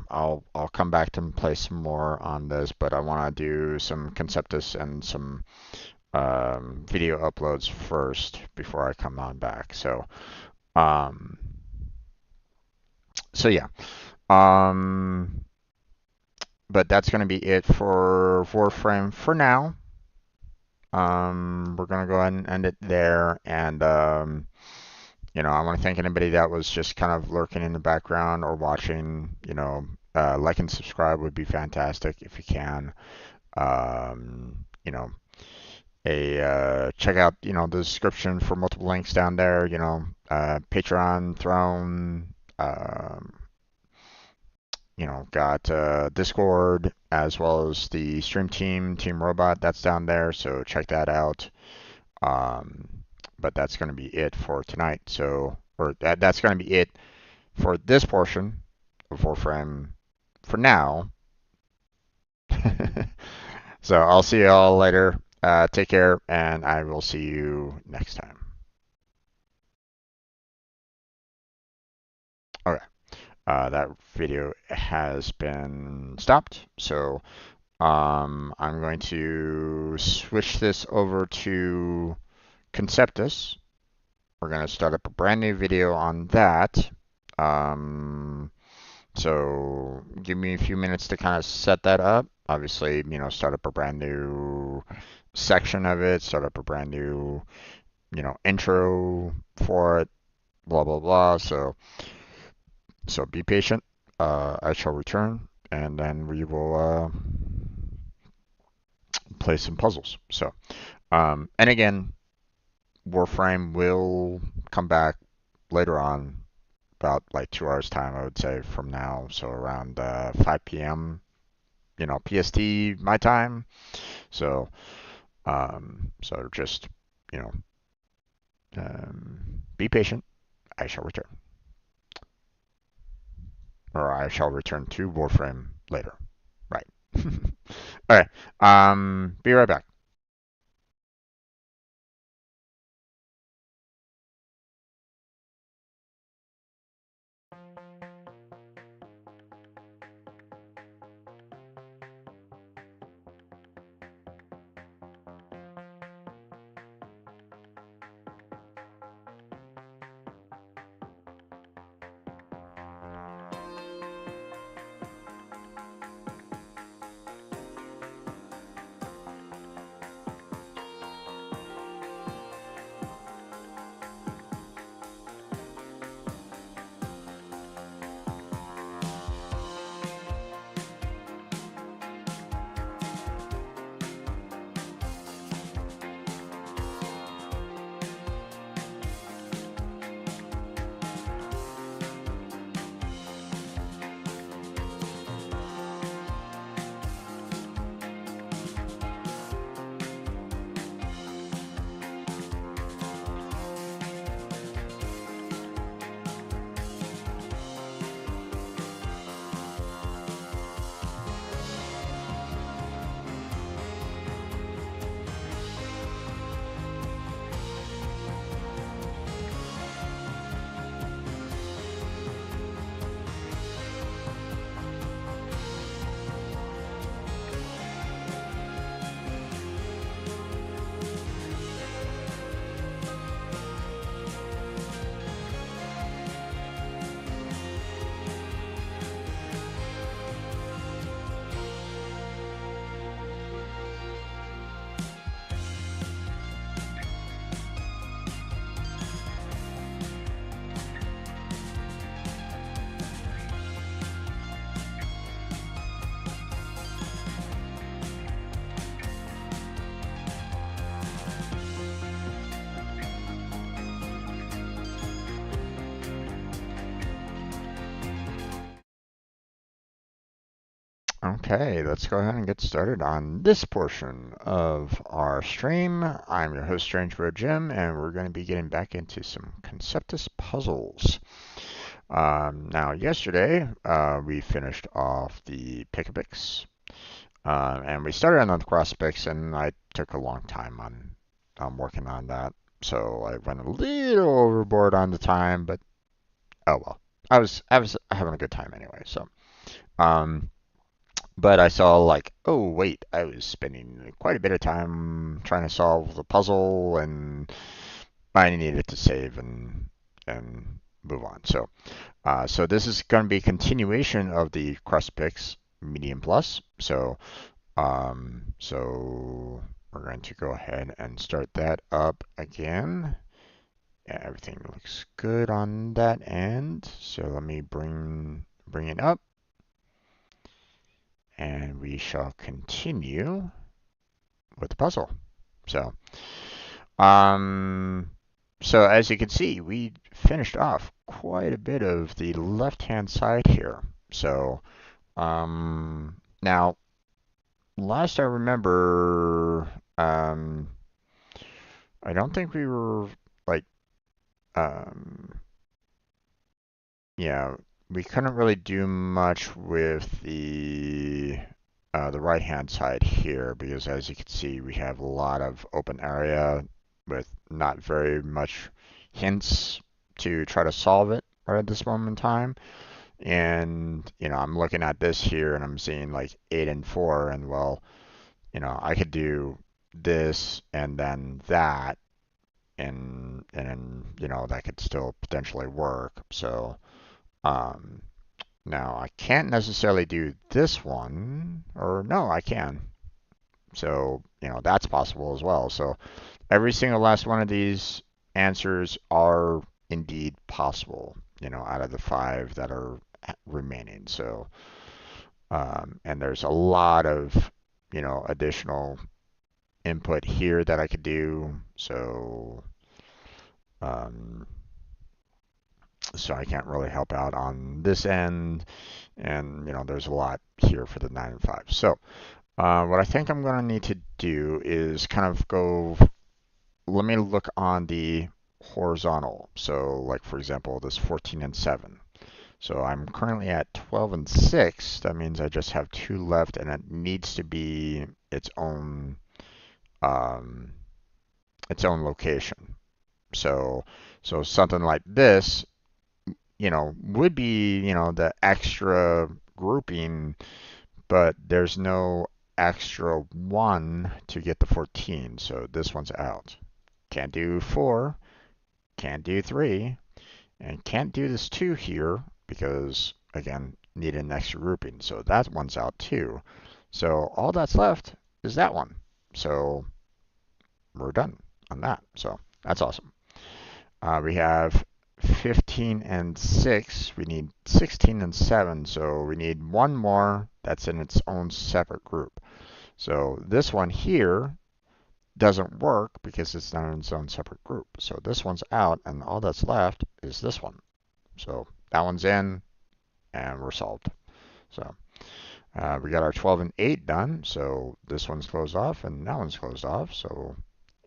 I'll come back to play some more on this, but I want to do some Conceptis and some video uploads first before I come on back. Um, so yeah. Um, but that's going to be it for Warframe for now. We're going to go ahead and end it there. And, I want to thank anybody that was just kind of lurking in the background or watching. Like and subscribe would be fantastic if you can. Um, you know, check out, the description for multiple links down there. Patreon, Throne, got Discord as well as the stream team, Team Robot, that's down there, so check that out. Um, but that's going to be it for tonight. That's going to be it for this portion of Warframe for now. So I'll see you all later. Take care, and I will see you next time. Okay. That video has been stopped, so I'm going to switch this over to Conceptus. We're going to start up a brand new video on that. Um, so give me a few minutes to kind of set that up. Obviously, start up a brand new section of it, start up a brand new, intro for it, blah, blah, blah. So be patient. I shall return, and then we will play some puzzles. And again, Warframe will come back later on, about like 2 hours time, I would say, from now. So around 5 p.m. PST my time. So just you know be patient. I shall return, or I shall return to Warframe later. Right. All right. Be right back. Okay, let's go ahead and get started on this portion of our stream. I'm your host, Strange Bro Jim, and we're going to be getting back into some Conceptis puzzles. Now, yesterday, we finished off the Pick-a-Picks, and we started on the cross-picks, and I took a long time on working on that. So I went a little overboard on the time, but oh well. I was having a good time anyway, so. Um, But I saw like, oh wait, I was spending quite a bit of time trying to solve the puzzle, and I needed to save and move on. So this is going to be a continuation of the crust picks medium plus. So we're going to go ahead and start that up again. Yeah, everything looks good on that end. So let me bring it up, and we shall continue with the puzzle. So, um, so as you can see, we finished off quite a bit of the left-hand side here. So, now, last I remember, I don't think we were like, um, yeah, we couldn't really do much with the right-hand side here because, as you can see, we have a lot of open area with not very much hints to try to solve it right at this moment in time. And I'm looking at this here and I'm seeing like 8 and 4, and well, I could do this and then that, and then that could still potentially work. So. Um, Now, I can't necessarily do this one, or no, I can. So, that's possible as well. So, every single last one of these answers are indeed possible, out of the 5 that are remaining. So, and there's a lot of, additional input here that I could do. Um, so I can't really help out on this end. And, there's a lot here for the 9 and 5. So, what I think I'm going to need to do is kind of go, let me look on the horizontal. So, like, for example, this 14 and 7. So I'm currently at 12 and 6. That means I just have 2 left, and it needs to be um, its own location. So something like this, would be, the extra grouping, but there's no extra 1 to get the 14, so this one's out. Can't do 4, can't do 3, and can't do this 2 here because, again, need an extra grouping, so that one's out too. So all that's left is that one. So we're done on that. So that's awesome. We have 15 and 6. We need 16 and 7, so we need one more that's in its own separate group. So this one here doesn't work because it's not in its own separate group. So this one's out, and all that's left is this one. So that one's in, and we're solved. So we got our 12 and 8 done. So this one's closed off, and that one's closed off. So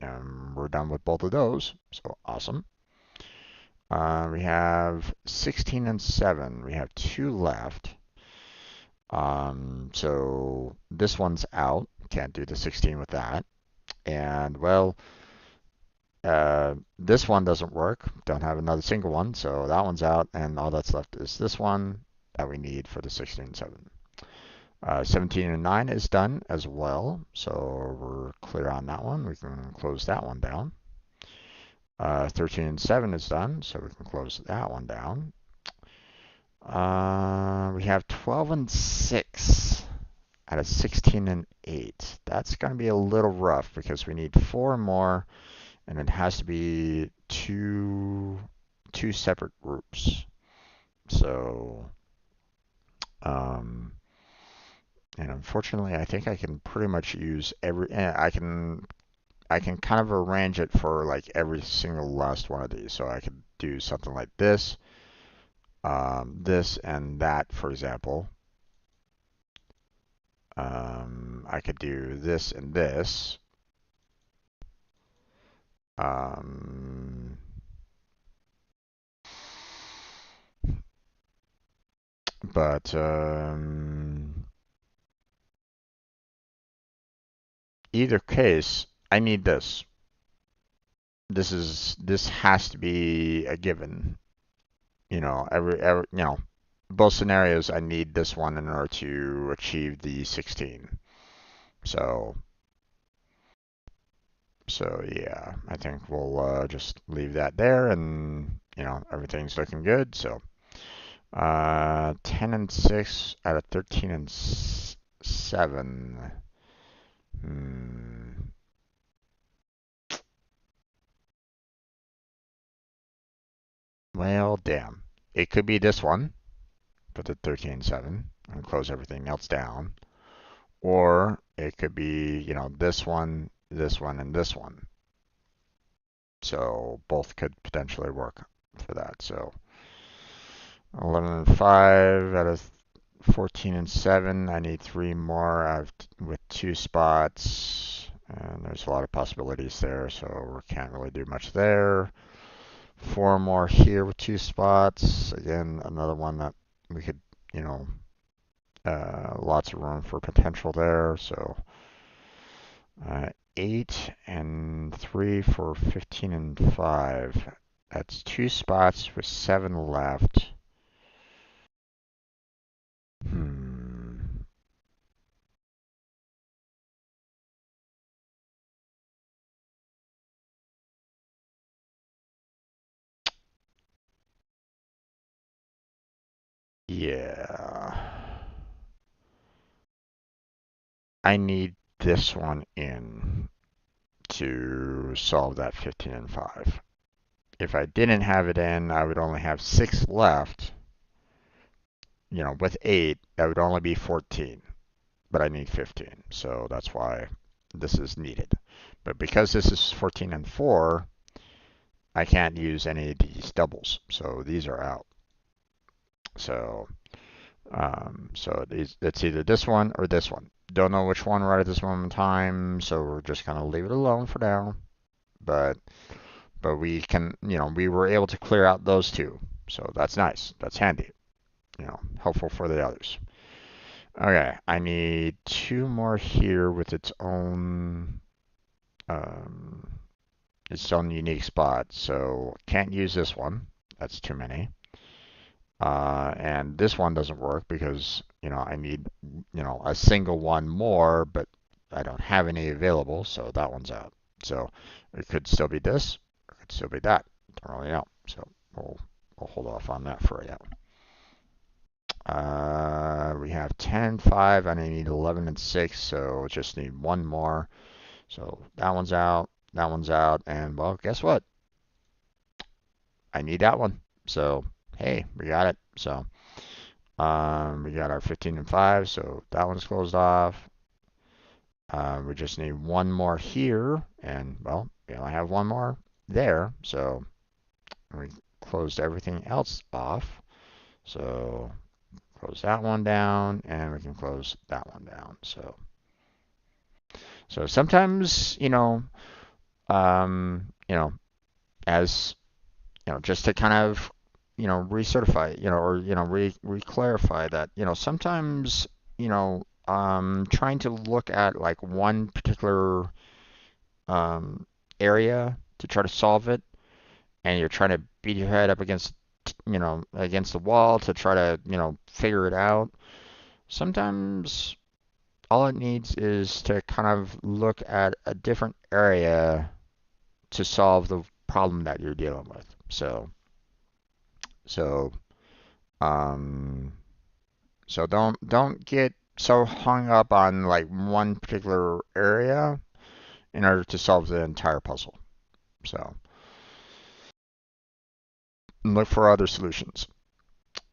we're done with both of those. So awesome. We have 16 and 7. We have 2 left. So this one's out. Can't do the 16 with that. And, well, this one doesn't work. Don't have another single one, so that one's out. And all that's left is this one that we need for the 16 and 7. 17 and 9 is done as well. So we're clear on that one. We can close that one down. 13 and 7 is done, so we can close that one down. We have 12 and 6 out of 16 and 8. That's going to be a little rough because we need 4 more, and it has to be two separate groups. So, and unfortunately, I think I can pretty much use I can kind of arrange it for like every single last one of these. So I could do something like this, this and that, for example. I could do this and this. But either case, I need this. This has to be a given. Every both scenarios, I need this one in order to achieve the 16. So yeah, I think we'll just leave that there, and everything's looking good. So 10 and 6 out of 13 and 7. Hmm. Well, damn. It could be this one, put the 13 and 7, and close everything else down. Or it could be, this one, and this one. So both could potentially work for that. So 11 and 5 out of 14 and 7. I need 3 more with 2 spots. And there's a lot of possibilities there, so we can't really do much there. 4 more here with 2 spots. Again, another one that we could, lots of room for potential there. So 8 and 3 for 15 and 5. That's 2 spots with 7 left. Hmm. Yeah. I need this one in to solve that 15 and 5. If I didn't have it in, I would only have 6 left. With 8, that would only be 14. But I need 15, so that's why this is needed. But because this is 14 and 4, I can't use any of these doubles, so these are out. So it's either this one or this one. Don't know which one right at this moment in time, so we're just gonna leave it alone for now. But we can, we were able to clear out those two, so that's nice. That's handy. Helpful for the others. Okay, I need 2 more here with um, its own unique spot. So can't use this one. That's too many. And this one doesn't work because, I need, a single one more, but I don't have any available, so that one's out. So it could still be this, or it could still be that. Don't really know. So we'll hold off on that for right now. We have 10, 5, and I need 11 and 6, so just need one more. So that one's out, and well, guess what? I need that one. So hey, we got it. So we got our 15 and 5, so that one's closed off. We just need one more here, and well, we only have one more there, so we closed everything else off. So close that one down, and we can close that one down. So sometimes, as just to kind of, recertify, or, re-clarify that, sometimes, trying to look at like one particular um, area to try to solve it, and you're trying to beat your head up against the wall to try to, figure it out. Sometimes all it needs is to kind of look at a different area to solve the problem that you're dealing with. So Um, so don't get so hung up on like one particular area in order to solve the entire puzzle. So look for other solutions.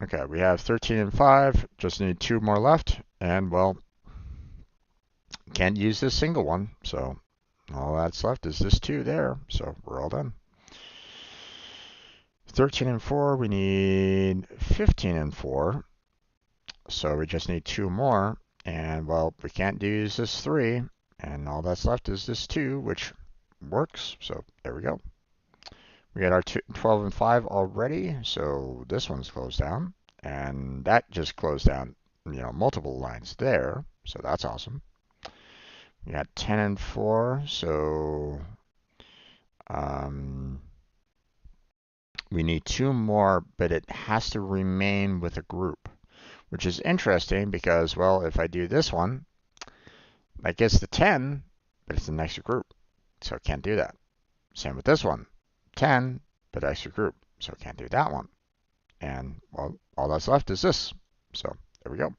Okay, we have 13 and 5. Just need 2 more left. And well, can't use this single one. So all that's left is this 2 there. So we're all done. 13 and 4, we need 15 and 4. So we just need 2 more. And well, we can't use this 3, and all that's left is this 2, which works. So there we go. We got our 12 and 5 already, so this one's closed down, and that just closed down, multiple lines there, so that's awesome. We got 10 and 4, so um, we need 2 more, but it has to remain with a group, which is interesting because, well, if I do this one, that gets the 10, but it's an extra group, so I can't do that. Same with this one, 10, but extra group, so I can't do that one. And, well, all that's left is this. So there we go.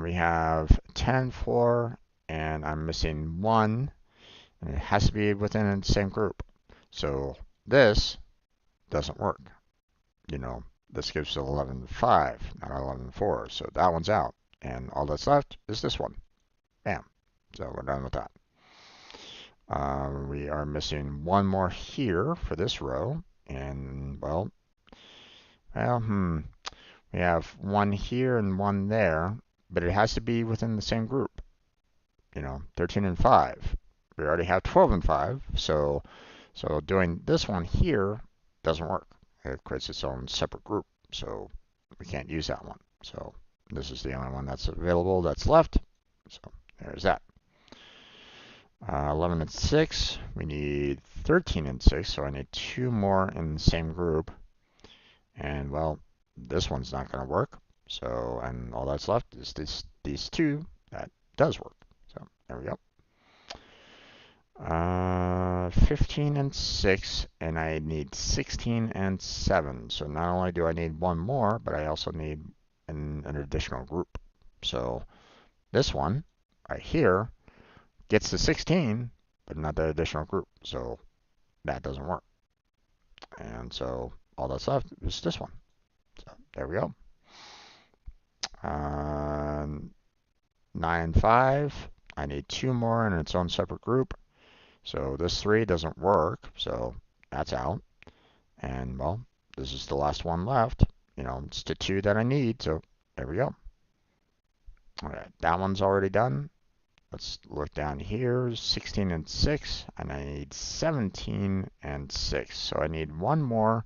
We have 10 and 4, and I'm missing 1, and it has to be within the same group. So this doesn't work. This gives 11 and 5, not 11 and 4. So that one's out. And all that's left is this one. Bam. So we're done with that. We are missing 1 more here for this row. And, well, we have 1 here and 1 there, but it has to be within the same group. 13 and 5. We already have 12 and 5, so doing this one here doesn't work. It creates its own separate group, so we can't use that one. So this is the only one that's available that's left. So there's that. 11 and 6. We need 13 and 6, so I need 2 more in the same group. And, well, this one's not going to work. So, and all that's left is these 2 that does work. So there we go. 15 and 6, and I need 16 and 7. So not only do I need 1 more, but I also need an additional group. So this one right here gets the 16, but not the additional group. So that doesn't work. And so all that's left is this one. So there we go. 9 and 5. I need 2 more in its own separate group. So this 3 doesn't work, so that's out. And, well, this is the last one left. It's the 2 that I need, so there we go. All right, that one's already done. Let's look down here, 16 and 6, and I need 17 and 6. So I need 1 more,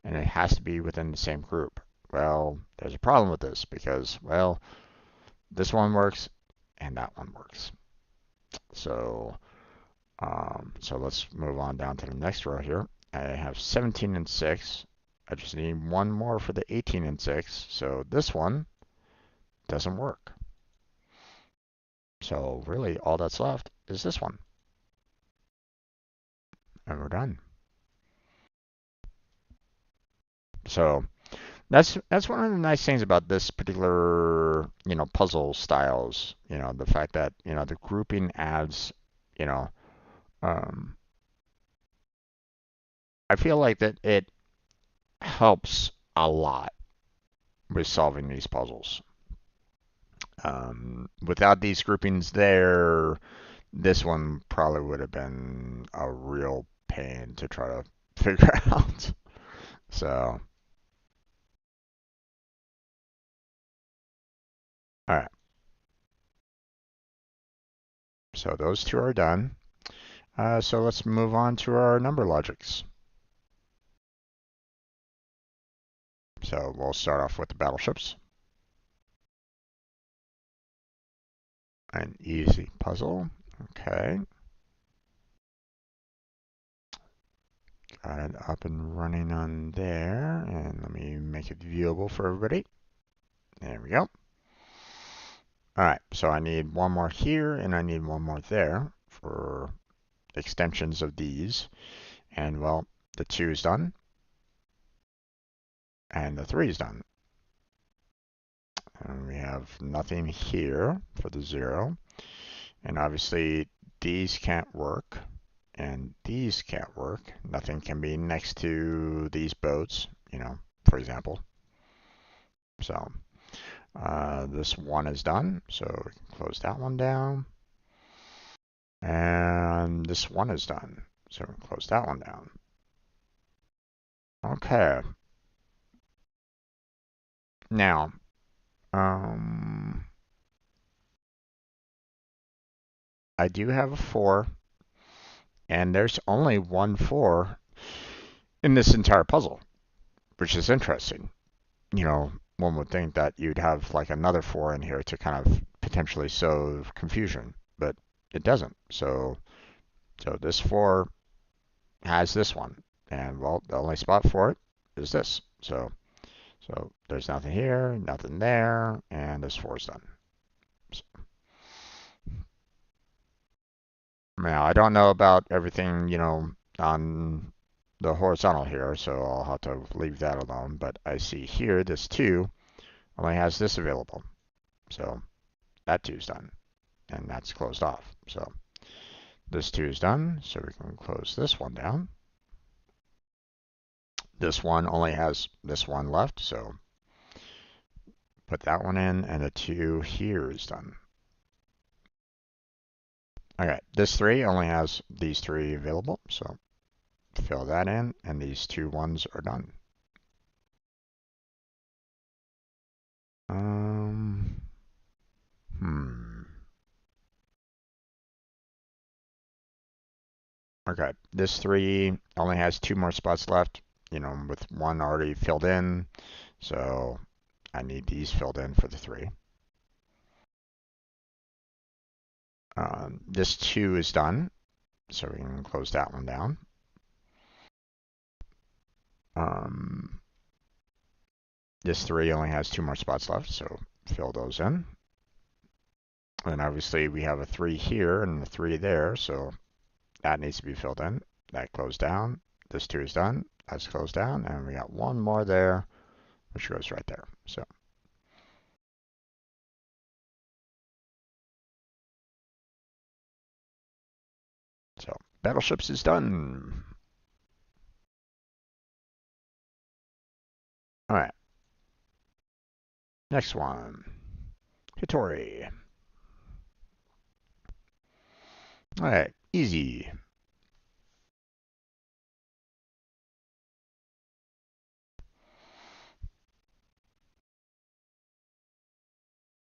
and it has to be within the same group. Well, there's a problem with this because, well, this one works and that one works. So let's move on down to the next row here. I have 17 and 6. I just need 1 more for the 18 and 6. So this one doesn't work. So really all that's left is this one. And we're done. So that's one of the nice things about this particular, puzzle styles, the fact that, the grouping adds, um, I feel like that it helps a lot with solving these puzzles. Without these groupings there, this one probably would have been a real pain to try to figure out. So, all right. So those 2 are done. So let's move on to our number logics. So we'll start off with the battleships. An easy puzzle. Okay. Got it up and running on there. And let me make it viewable for everybody. There we go. All right, so I need 1 more here and I need 1 more there for extensions of these. And, well, the 2 is done. And the 3 is done. And we have nothing here for the 0. And obviously these can't work. And these can't work. Nothing can be next to these boats, for example. So this 1 is done. So we can close that one down. And this 1 is done. So we can close that one down. Okay. Now, I do have a 4, and there's only one 4 in this entire puzzle, which is interesting. One would think that you'd have like another 4 in here to kind of potentially sow confusion, but it doesn't. So this 4 has this one, and well, the only spot for it is this. So there's nothing here, nothing there, and this 4 is done. So, now I don't know about everything, on the horizontal here, so I'll have to leave that alone. But I see here this 2 only has this available. So that 2 is done, and that's closed off. So this 2 is done, so we can close this one down. This one only has this one left, so put that one in, and the 2 here is done. Okay, this 3 only has these 3 available, so fill that in, and these 2 ones are done. Um, hmm. Okay, this 3 only has 2 more spots left, with 1 already filled in, so I need these filled in for the 3. This 2 is done, so we can close that one down. Um, this 3 only has 2 more spots left, so fill those in. And obviously we have a 3 here and a 3 there, so that needs to be filled in. That closed down. This 2 is done. That's closed down, and we got 1 more there, which goes right there. So battleships is done. All right, next one, Hitori. All right, easy.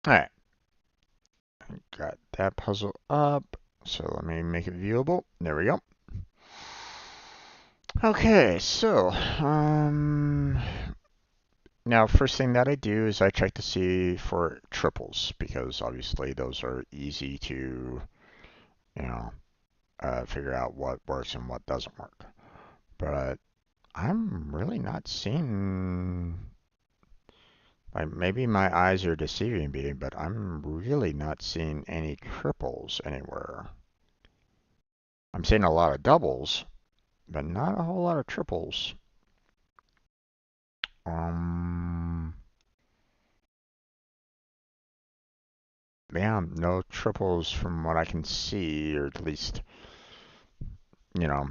All right, got that puzzle up. So let me make it viewable. There we go. Okay, so now first thing that I do is I check to see for triples, because obviously those are easy to, you know, figure out what works and what doesn't work. But I'm really not seeing, like, maybe my eyes are deceiving me, but I'm really not seeing any triples anywhere. I'm seeing a lot of doubles, but not a whole lot of triples. Um, yeah, no triples from what I can see, or at least, you know,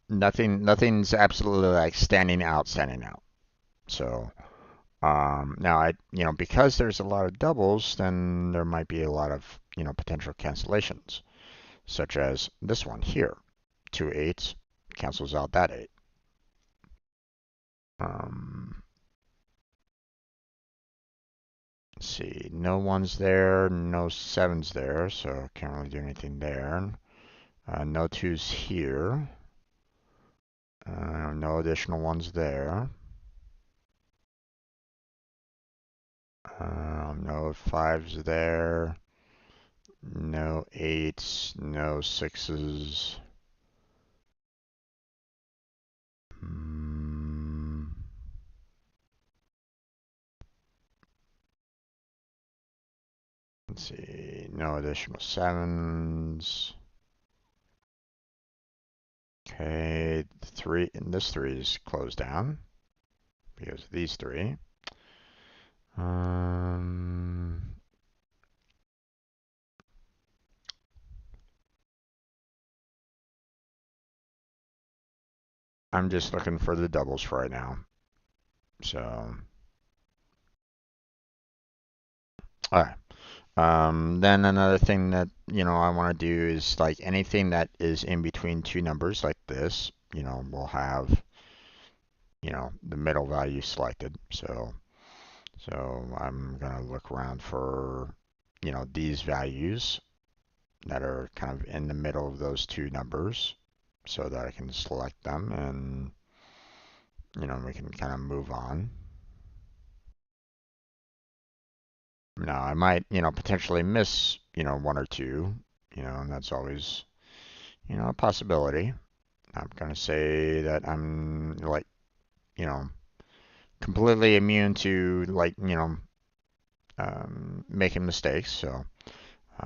nothing's absolutely like standing out, standing out. So, now because there's a lot of doubles, then there might be a lot of, potential cancellations, such as this one here. 2 8s cancels out that 8. Um, let's see, no 1s there, no 7s there, so can't really do anything there. No 2s here. No additional 1s there. No 5s there. No 8s, no 6s. Mm, let's see, no additional 7s. Okay, this 3 is closed down because of these 3. Um, I'm just looking for the doubles for right now. So, alright. Then another thing that, I want to do is like anything that is in between 2 numbers like this, will have, the middle value selected. So I'm gonna look around for, these values. that are kind of in the middle of those two numbers so that I can select them and, we can kind of move on. Now, I might, potentially miss, one or two, and that's always, a possibility. I'm going to say that I'm like, you know, completely immune to like, making mistakes. So,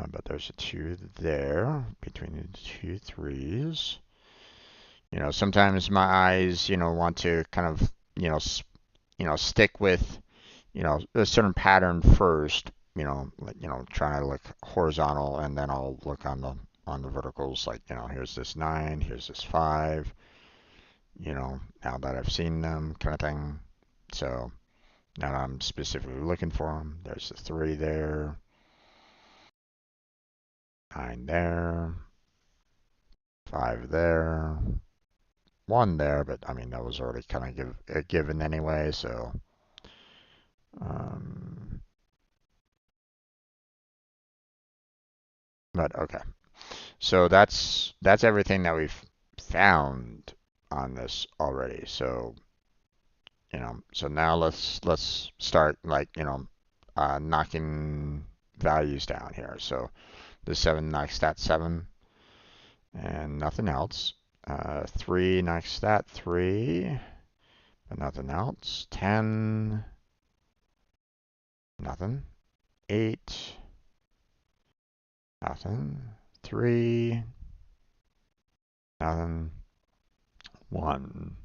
but there's a two there between the two threes. Sometimes my eyes, want to kind of, stick with, a certain pattern first. Like, trying to look horizontal, and then I'll look on the verticals. Like, here's this nine, here's this five. Now that I've seen them, kind of thing. So now I'm specifically looking for them. There's the three there, nine there, five there, one there, but I mean that was already kind of a given anyway. So, um, but okay. So that's everything that we've found on this already. So so now let's start like knocking values down here. So the seven knocks that seven and nothing else. Three knocks that three, but nothing else. 10, nothing. 8, nothing. 3, nothing. 1,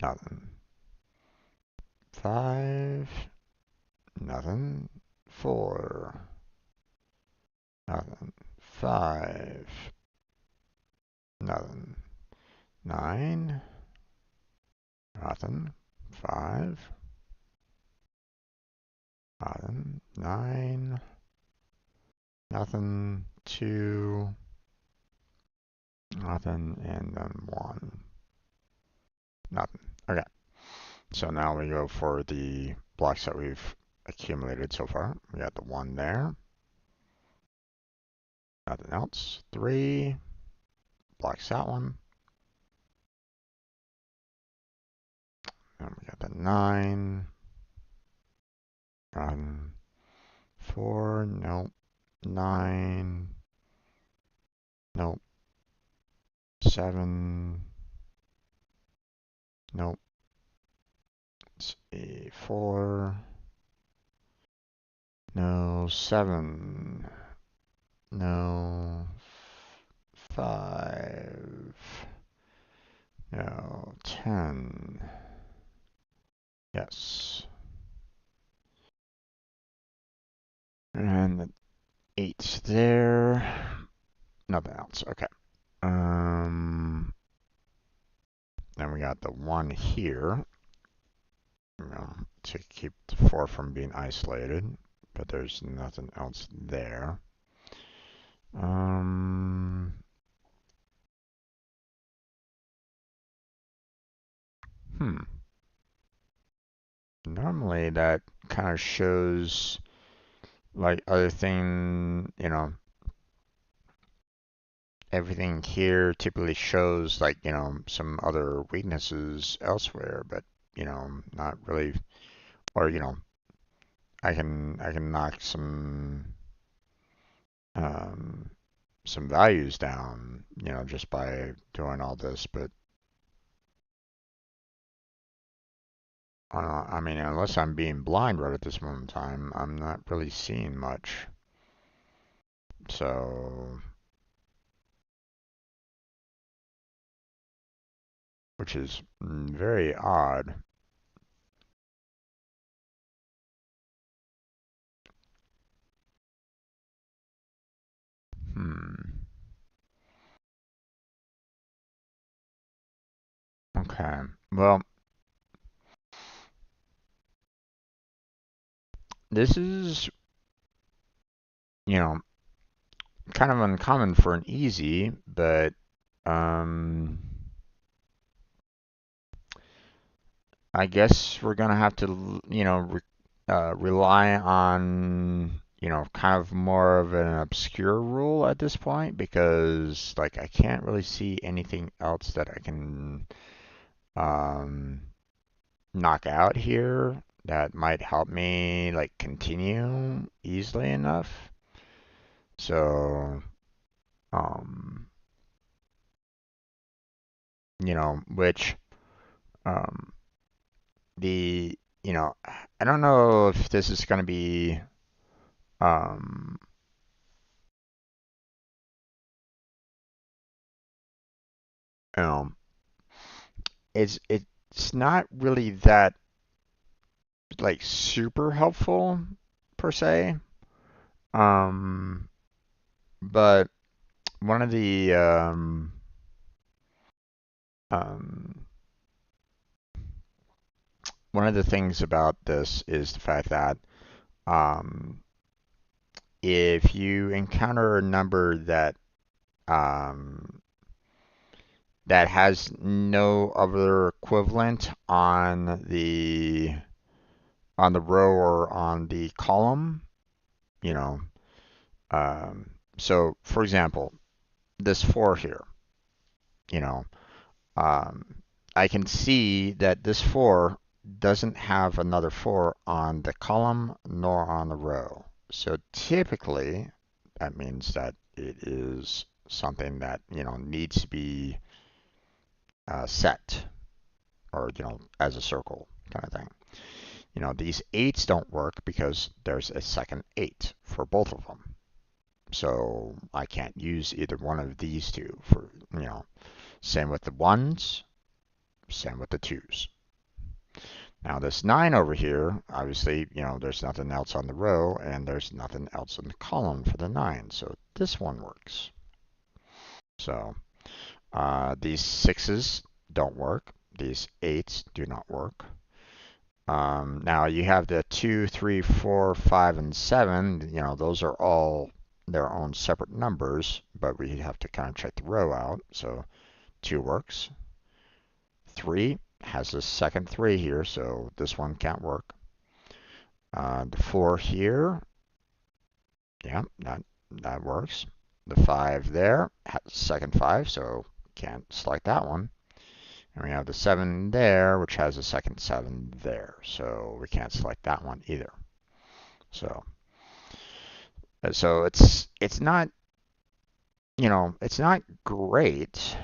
nothing. 5, nothing. 4, nothing. 5, nothing. 9, nothing. 5, nothing. 9, nothing. 2, nothing. And then 1, nothing. Okay. So now we go for the blocks that we've accumulated so far. We got the 1 there. Nothing else. 3, blocks that one. And we got the 9. 4, nope. 9, nope. 7, nope. Let's see. 4, no. 7, no. 5, no. 10, yes. And the 8's there. Nothing else. Okay. Then we got the 1 here, to keep the 4 from being isolated, but there's nothing else there. Hmm. Normally that kind of shows like other thing, everything here typically shows like, some other weaknesses elsewhere, but, not really, or, I can knock um, some values down, just by doing all this, but I mean, unless I'm being blind right at this moment in time, I'm not really seeing much. So, which is very odd. Hmm. Okay. Well, this is, you know, kind of uncommon for an easy, but um, I guess we're gonna have to, rely on, kind of more of an obscure rule at this point because like I can't really see anything else that I can um, knock out here that might help me like continue easily enough. So, um, which um, the I don't know if this is going to be um, um, it's not really that like super helpful per se. Um, but one of the um, one of the things about this is the fact that um, if you encounter a number um, that has no other equivalent on the row or on the column, you know, so for example, this 4 here, you know, um, I can see that this 4 doesn't have another 4 on the column nor on the row. So typically, that means that it is something that, needs to be set or, as a circle kind of thing. These 8s don't work because there's a second 8 for both of them. So I can't use either one of these two for, same with the 1s, same with the 2s. Now this 9 over here, obviously, there's nothing else on the row and there's nothing else in the column for the 9. So this one works. So these 6s don't work. These 8s do not work. Now you have the 2, 3, 4, 5, and 7. Those are all their own separate numbers, but we have to kind of check the row out. So 2 works. 3 has a second 3 here, so this one can't work. The 4 here, yeah, that works. The 5 there has a second 5, so can't select that one. And we have the 7 there, which has a second 7 there, so we can't select that one either. So, it's not, it's not great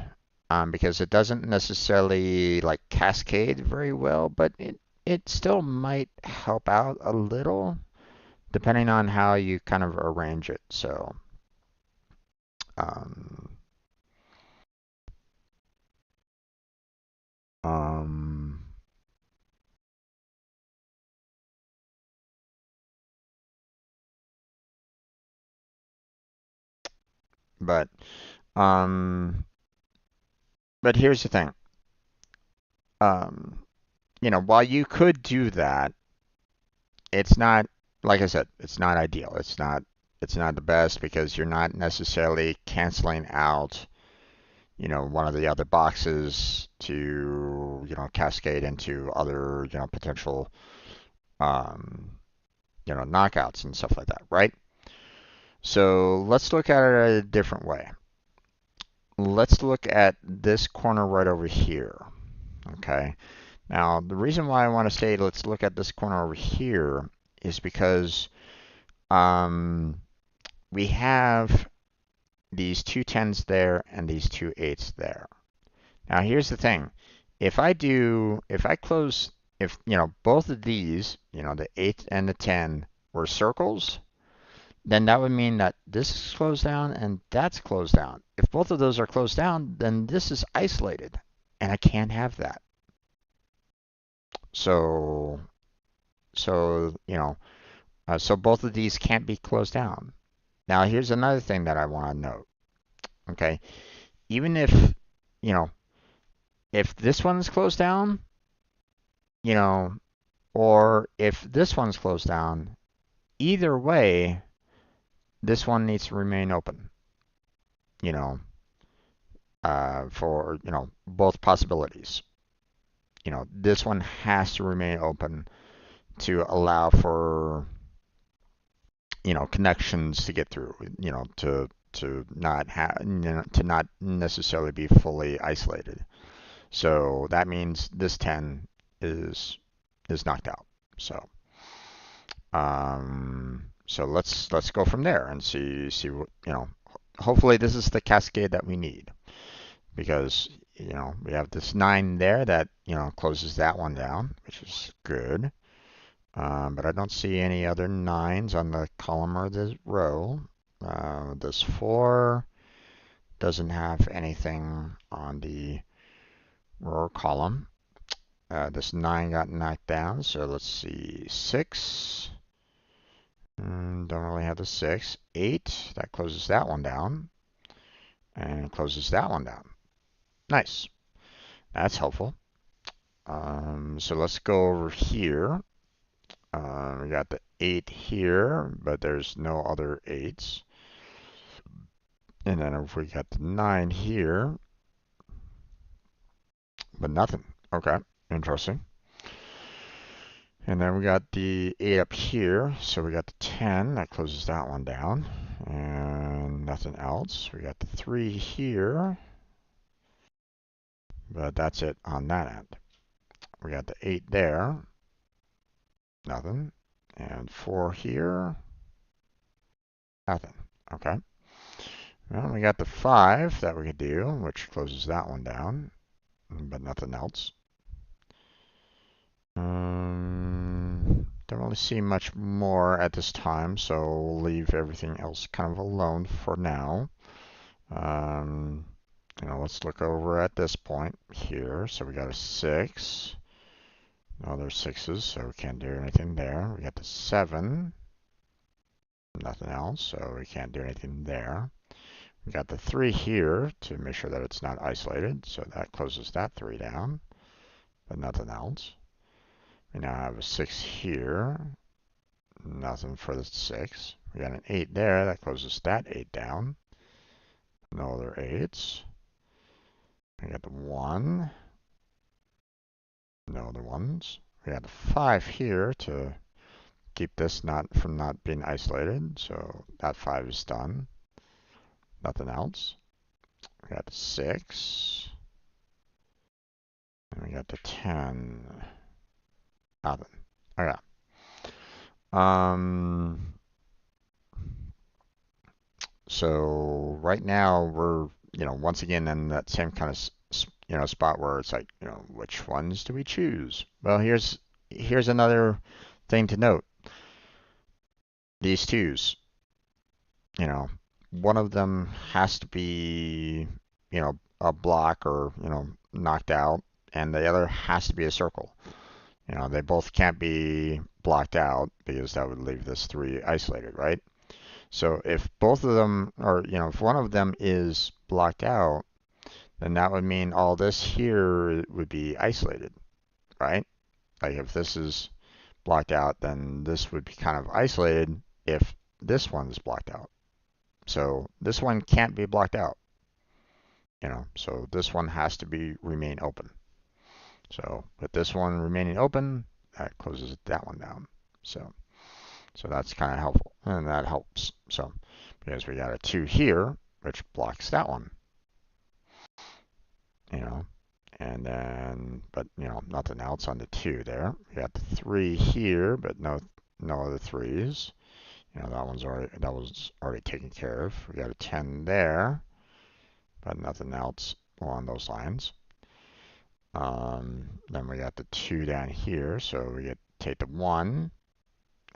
because it doesn't necessarily like cascade very well, but it still might help out a little depending on how you kind of arrange it. So, um, um, but um, but here's the thing. Um, while you could do that, it's not like I said, it's not ideal. It's not the best because you're not necessarily canceling out, one of the other boxes to, cascade into other, potential, um, knockouts and stuff like that, right? So let's look at it a different way. Let's look at this corner right over here. Okay. Now, the reason why I want to say let's look at this corner over here is because we have these 2 10s there and these 2 8s there. Now, here's the thing. If I close, if, both of these, the 8 and the 10 were circles, then that would mean that this is closed down and that's closed down. If both of those are closed down, then this is isolated, and I can't have that. So, so both of these can't be closed down. Now, here's another thing that I want to note. Okay, even you know, if this one's closed down, you know, or if this one's closed down, either way, this one needs to remain open, you know, for, both possibilities. This one has to remain open to allow for, connections to get through, to not have, to not necessarily be fully isolated. So that means this 10 is knocked out. So let's go from there and see what, hopefully this is the cascade that we need, because we have this 9 there that closes that one down, which is good. But I don't see any other 9s on the column or the row. This 4 doesn't have anything on the row or column. This 9 got knocked down, so let's see. 6. Don't really have the 6. 8, that closes that one down. And closes that one down. Nice. That's helpful. So let's go over here. We got the 8 here, but there's no other 8s. And then if we got the 9 here, but nothing. Okay, interesting. And then we got the 8 up here, so we got the 10, that closes that one down. And nothing else. We got the 3 here, but that's it on that end. We got the 8 there, nothing. And 4 here, nothing. Okay. Well, we got the 5 that we could do, which closes that one down, but nothing else. Don't really see much more at this time, so we'll leave everything else kind of alone for now. Let's look over at this point here. So we got a 6. No, there's 6s, so we can't do anything there. We got the 7. Nothing else, so we can't do anything there. We got the 3 here to make sure that it's not isolated, so that closes that 3 down, but nothing else. We now have a 6 here, nothing for the 6. We got an 8 there, that closes that 8 down. No other 8s. We got the 1. No other 1s. We got the 5 here to keep this from not being isolated, so that 5 is done. Nothing else. We got the 6. And we got the 10. Nothing. Okay. So right now we're, once again in that same kind of, spot where it's like, which ones do we choose? Well, here's another thing to note. These 2s, one of them has to be, a block or, knocked out, and the other has to be a circle. They both can't be blocked out because that would leave this 3 isolated, right? So if both of them, or if one of them is blocked out, then that would mean all this here would be isolated, right? Like if this is blocked out, then this would be kind of isolated if this one is blocked out. So this one can't be blocked out, so this one has to remain open. So with this one remaining open, that closes that one down. So that's kind of helpful, and that helps. So because we got a 2 here, which blocks that one, and then, but nothing else on the 2 there. We got the 3 here, but no other 3s. That was already taken care of. We got a 10 there, but nothing else along those lines. Then we got the 2 down here, so we take the 1,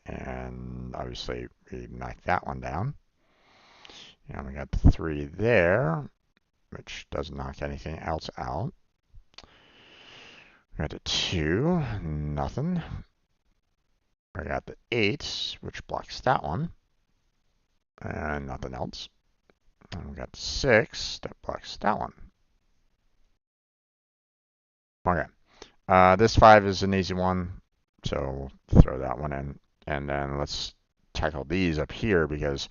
and obviously we knock that one down. And we got the 3 there, which doesn't knock anything else out. We got the 2, nothing. I got the 8, which blocks that one, and nothing else. And we got the 6 that blocks that one. Okay. This 5 is an easy one, so we'll throw that one in. And then let's tackle these up here because,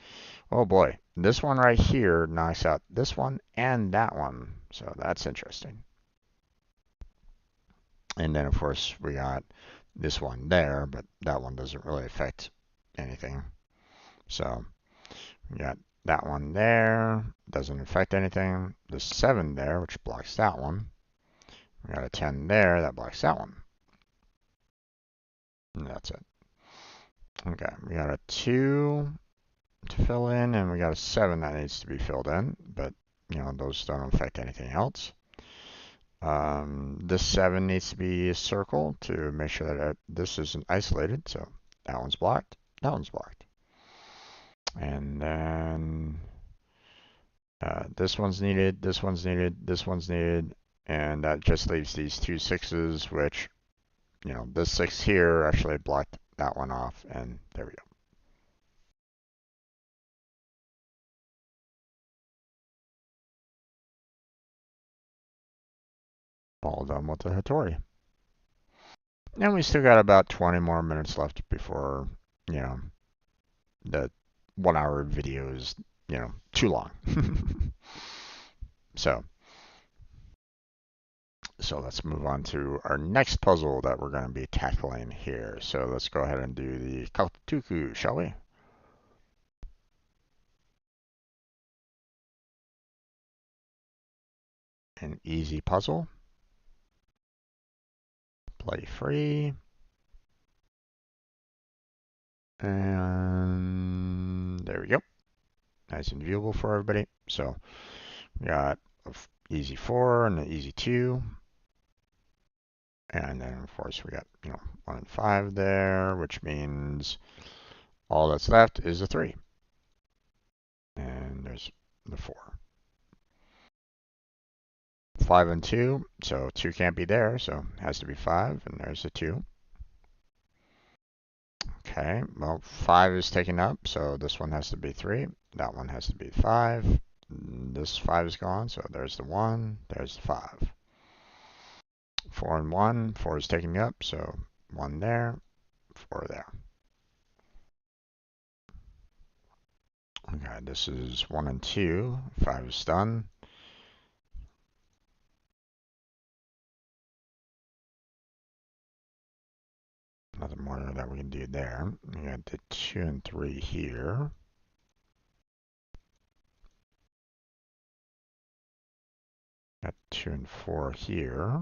oh boy, this one right here knocks out this one and that one. So that's interesting. And then, of course, we got this one there, but that one doesn't really affect anything. So we got that one there, doesn't affect anything. The 7 there, which blocks that one. We got a 10 there, that blocks that one. And that's it. Okay, we got a 2 to fill in, and we got a 7 that needs to be filled in, but those don't affect anything else. This 7 needs to be a circle to make sure that this isn't isolated, so that one's blocked, that one's blocked. And then this one's needed, this one's needed, this one's needed, and that just leaves these 2 6s, which, this 6 here actually blocked that one off, and there we go. All done with the Hattori. And we still got about 20 more minutes left before, the 1 hour video is, too long. So let's move on to our next puzzle that we're going to be tackling here. So let's go ahead and do the Kautuku, shall we? An easy puzzle. Play free. And there we go. Nice and viewable for everybody. So we got an easy 4 and an easy 2. And then of course we got, 1 and 5 there, which means all that's left is a 3. And there's the 4. 5 and 2, so 2 can't be there, so it has to be 5, and there's the 2. Okay, well, 5 is taken up, so this one has to be 3. That one has to be 5. This 5 is gone, so there's the 1, there's the 5. 4 and 1, 4 is taken up, so 1 there, 4 there. Okay, this is 1 and 2, 5 is done. Nothing more that we can do there. We got the 2 and 3 here. Got 2 and 4 here.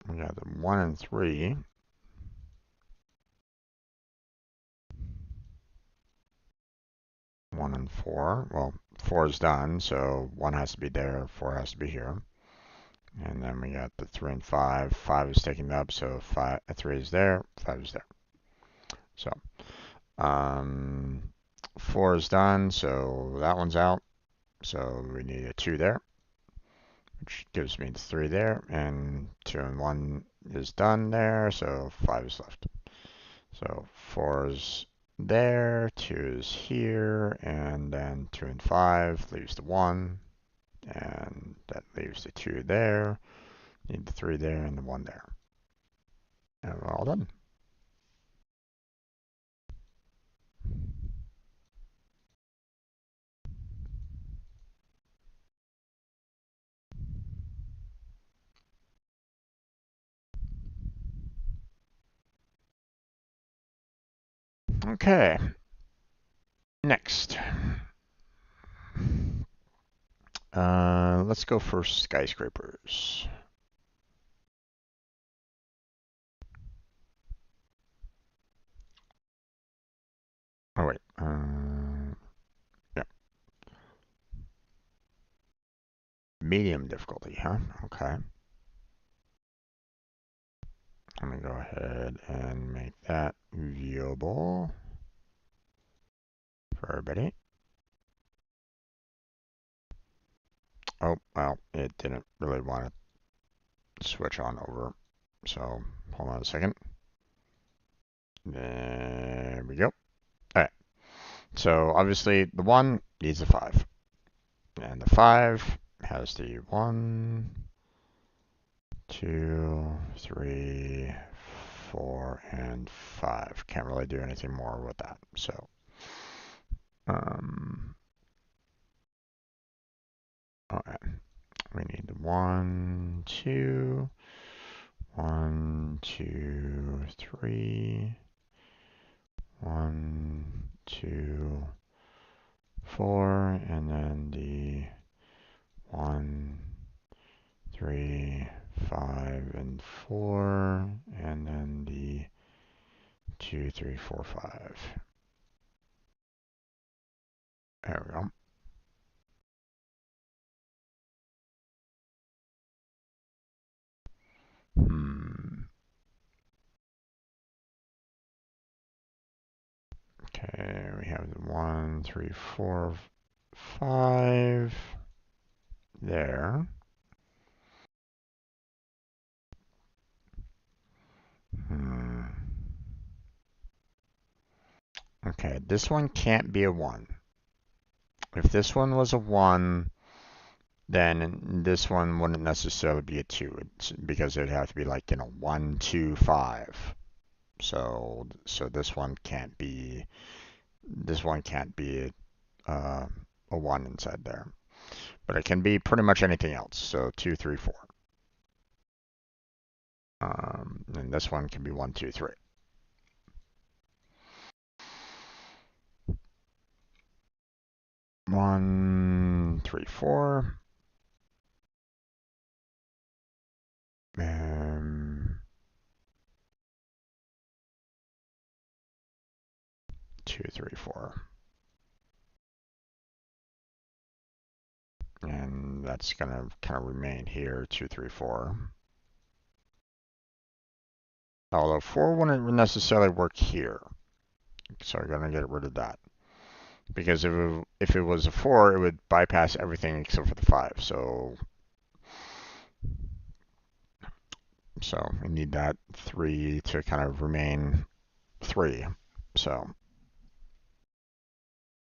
We got the 1 and 3. 1 and 4. Well, 4 is done, so 1 has to be there, 4 has to be here. And then we got the 3 and 5. 5 is taken up, so 3 is there, 5 is there. So, 4 is done, so that one's out. So we need a 2 there, which gives me the 3 there, and 2 and 1 is done there, so 5 is left. So 4 is there, 2 is here, and then 2 and 5 leaves the 1, and that leaves the 2 there, need the 3 there, and the 1 there. And we're all done. Okay, next. Let's go for skyscrapers. Oh wait, yeah. Medium difficulty, huh? Okay. Let me go ahead and make that viewable for everybody. Oh, well, it didn't really want to switch on over. So, hold on a second. There we go. All right. So, obviously, the 1 needs a 5. And the 5 has the 1, 2, 3, 4, and 5. Can't really do anything more with that. So, okay. We need the 1, 2, 1, 2, 3. 1, 2, 4, and then the 1, 3, 5, and 4, and then the 2, 3, 4, 5. There we go. Okay, we have the 1, 3, 4, 5 there. Okay, this one can't be a 1. If this one was a 1, then this one wouldn't necessarily be a 2. Because it'd have to be like, 1, 2, 5. So this one can't be a 1 inside there. But it can be pretty much anything else. So 2, 3, 4. And this one can be 1, 2, 3. 1, 3, 4. 2, 3, 4. And that's going to kind of remain here, 2, 3, 4. Although 4 wouldn't necessarily work here. So we're going to get rid of that. Because if it was a 4, it would bypass everything except for the 5. So we need that 3 to kind of remain 3. So,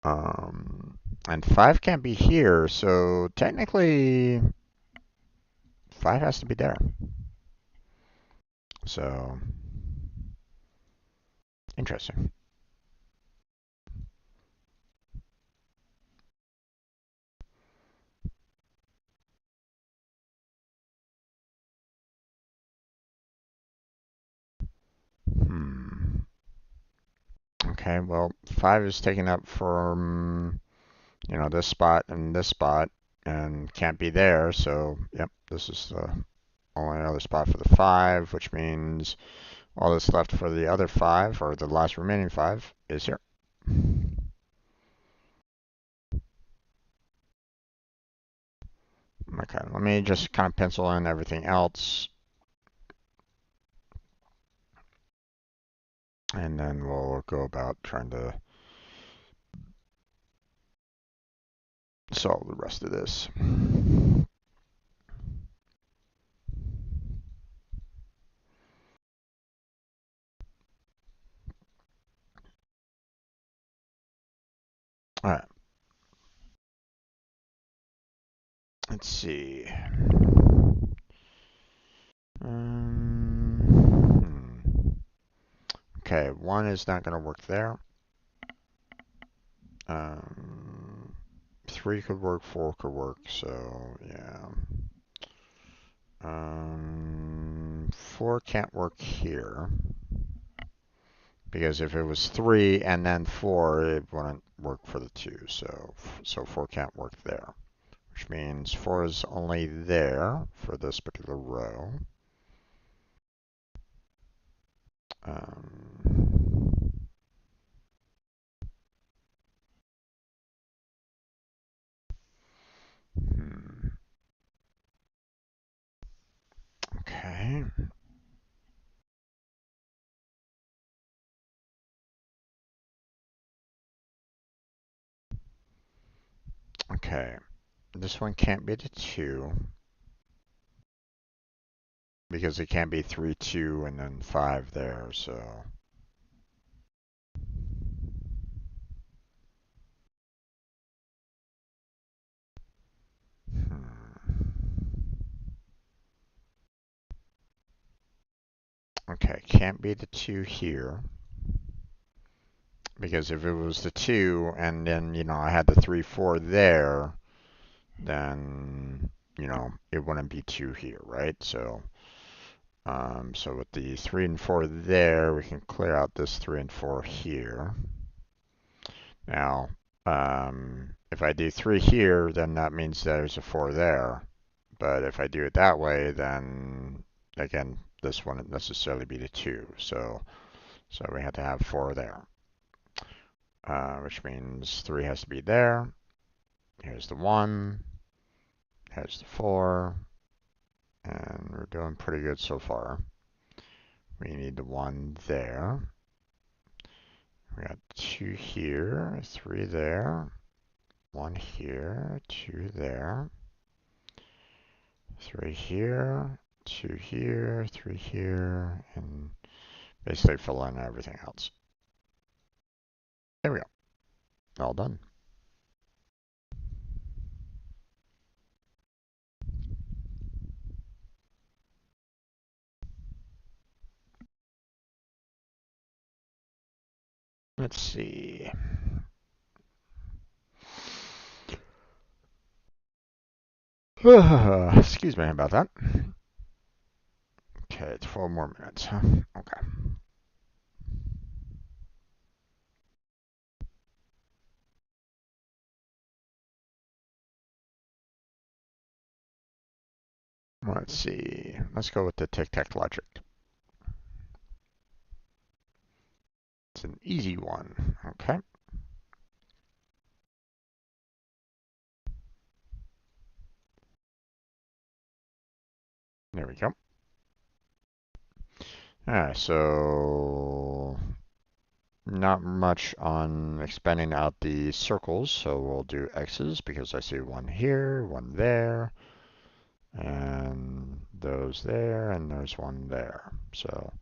and 5 can't be here, so technically 5 has to be there. So, interesting. Okay, well, 5 is taken up from, this spot and this spot, and can't be there, so, yep, this is the only other spot for the 5, which means all that's left for the other 5, or the last remaining 5, is here. Okay, let me just kind of pencil in everything else, and then we'll go about trying to solve the rest of this. All right. Let's see. Okay, 1 is not going to work there. 3 could work, 4 could work, so yeah. 4 can't work here. Because if it was 3 and then 4, it wouldn't work for the 2. So 4 can't work there. Which means 4 is only there for this particular row. Okay. Okay. This one can't be the 2. Because it can't be 3, 2, and then 5 there, so. Okay, can't be the 2 here. Because if it was the 2 and then, I had the 3, 4 there, then, it wouldn't be 2 here, right? So So with the 3 and 4 there, we can clear out this 3 and 4 here. Now, if I do 3 here, then that means there's a 4 there. But if I do it that way, then again, this wouldn't necessarily be the 2. So we have to have 4 there, which means 3 has to be there. Here's the 1. Here's the 4. And we're doing pretty good so far. We need the 1 there. We got 2 here, 3 there, 1 here, 2 there, 3 here, 2 here, 3 here, and basically fill in everything else. There we go. All done. Let's see. Excuse me about that. Okay, 12 more minutes, huh? Okay. Let's see. Let's go with the tic-tac logic. It's an easy one. Okay. There we go. Alright, so not much on expanding out the circles, so we'll do X's because I see 1 here, 1 there, and those there, and there's 1 there. So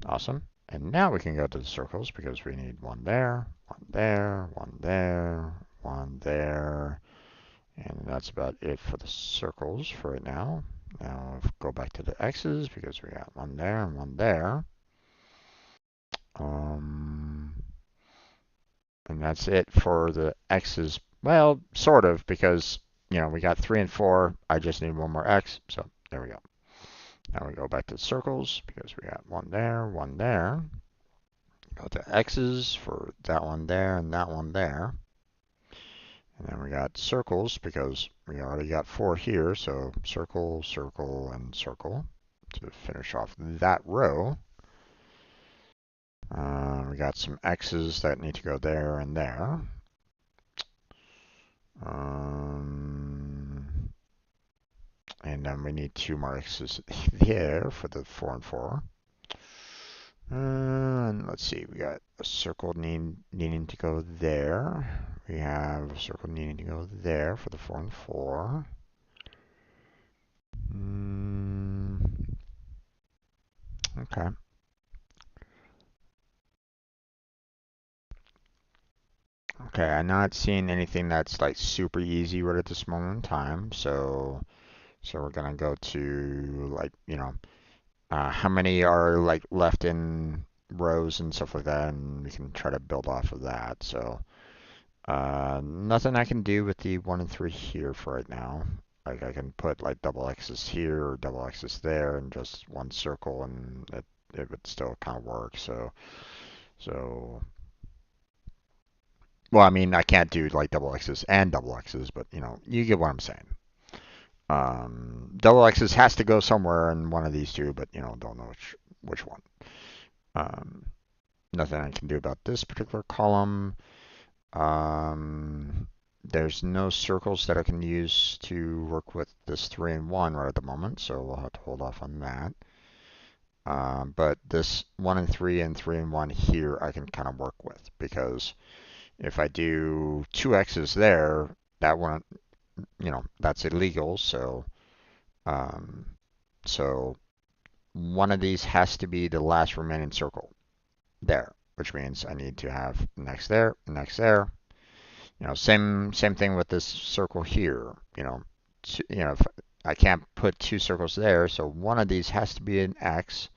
awesome. And now we can go to the circles because we need 1 there, 1 there, 1 there, 1 there, and that's about it for the circles for right now. Now go back to the X's because we got 1 there and 1 there. And that's it for the X's. Well, sort of, because, we got 3 and 4. I just need 1 more X, so there we go. Now we go back to the circles, because we got 1 there, 1 there. Go to X's for that 1 there and that 1 there. And then we got circles, because we already got 4 here, so circle, circle, and circle to finish off that row. We got some X's that need to go there and there. And then we need 2 more X's here for the 4 and 4. And let's see, we got a circle needing to go there. We have a circle needing to go there for the 4 and 4. Okay. Okay, I'm not seeing anything that's like super easy right at this moment in time. So we're gonna go to like, how many are like left in rows and stuff like that, and we can try to build off of that. So nothing I can do with the 1 and 3 here for right now. Like I can put like double X's here or double X's there and just 1 circle, and it would still kind of work. So well, I mean, I can't do like double X's and double X's, but you get what I'm saying. Double X's has to go somewhere in one of these two, but don't know which one. Nothing I can do about this particular column. There's no circles that I can use to work with this 3 and 1 right at the moment, so we'll have to hold off on that. But this 1 and 3 and 3 and 1 here I can kind of work with, because if I do 2 X's there, that one, that's illegal, so so one of these has to be the last remaining circle there, which means I need to have an X there, an X there. Same thing with this circle here. If I can't put 2 circles there, so one of these has to be an X.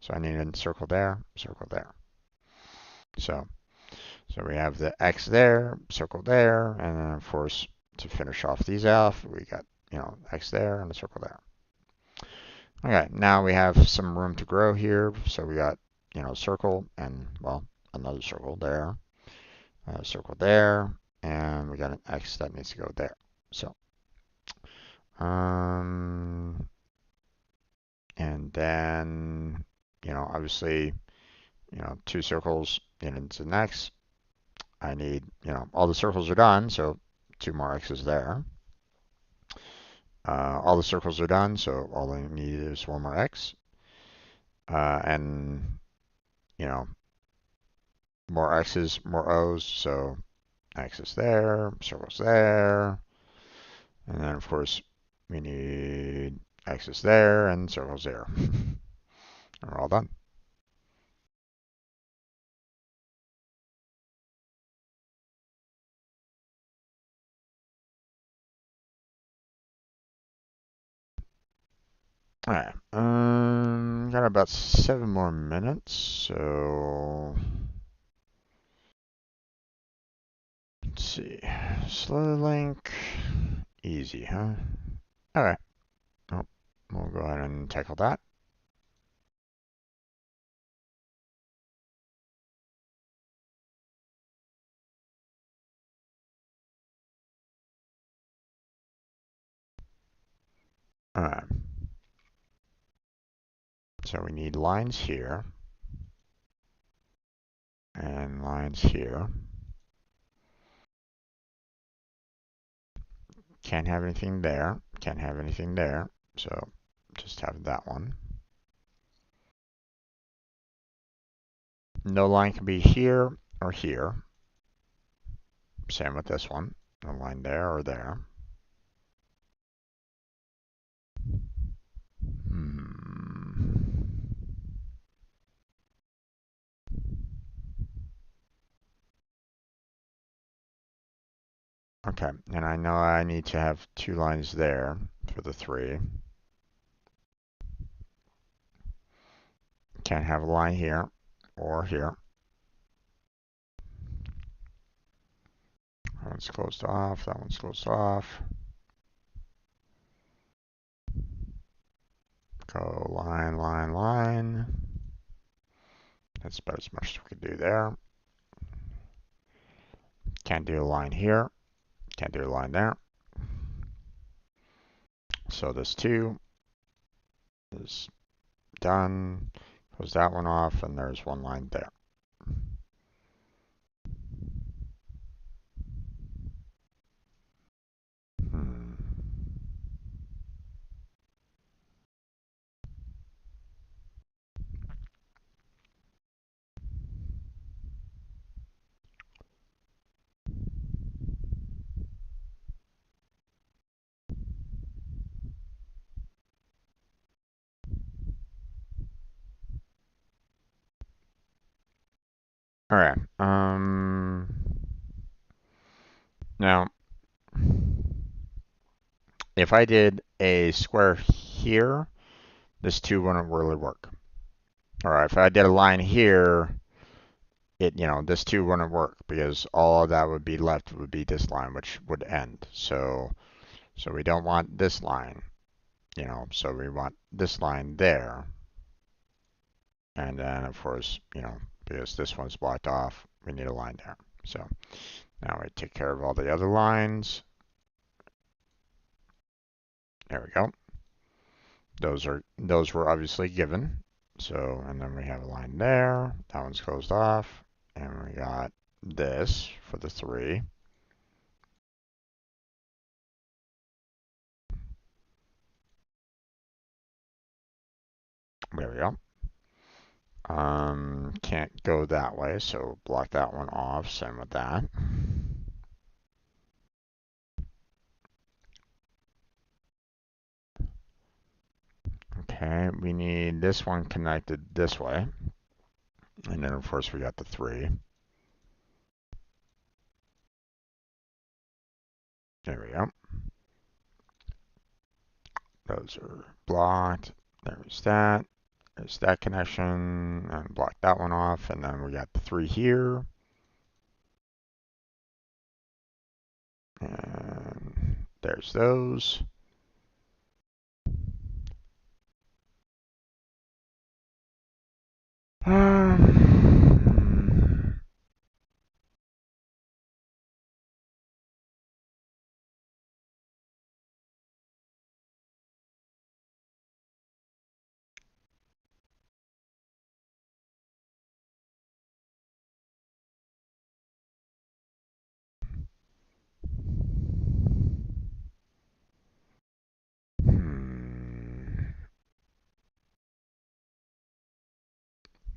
So I need a circle there, circle there. So we have the X there, circle there, and then of course to finish off these off, we got X there and a circle there. Okay, now we have some room to grow here. So we got, circle and, well, another circle there, a circle there, and we got an X that needs to go there. So, and then, obviously, two circles into the X. I need, all the circles are done, so two more X's there. All the circles are done, so all I need is one more X. And, you know, more X's, more O's, so X is there, circle's there. And then, of course, we need X's there and circles there. And we're all done. All right. Got about 7 more minutes, so let's see. Slow link, easy, huh? All right. Oh, we'll go ahead and tackle that. All right. So we need lines here and lines here. Can't have anything there. Can't have anything there. So just have that one. No line can be here or here. Same with this one. No line there or there. Okay, and I know I need to have two lines there for the 3. Can't have a line here or here. That one's closed off. That one's closed off. Go line, line, line. That's about as much as we could do there. Can't do a line here. Can't do a line there. So this 2 is done. Close that one off, and there's one line there. Hmm. All right. Now, if I did a square here, this 2 wouldn't really work. All right. If I did a line here, this 2 wouldn't work because all of that would be left would be this line, which would end. So we don't want this line, so we want this line there. And then, of course, because this one's blocked off, we need a line there. So now we take care of all the other lines. There we go. Those were obviously given. So, and then we have a line there. That one's closed off. And we got this for the 3. There we go. Can't go that way, so block that one off. Same with that. Okay, we need this one connected this way. And then, of course, we got the 3. There we go. Those are blocked. There's that. There's that connection. And block that one off. And then we got the 3 here. And there's those.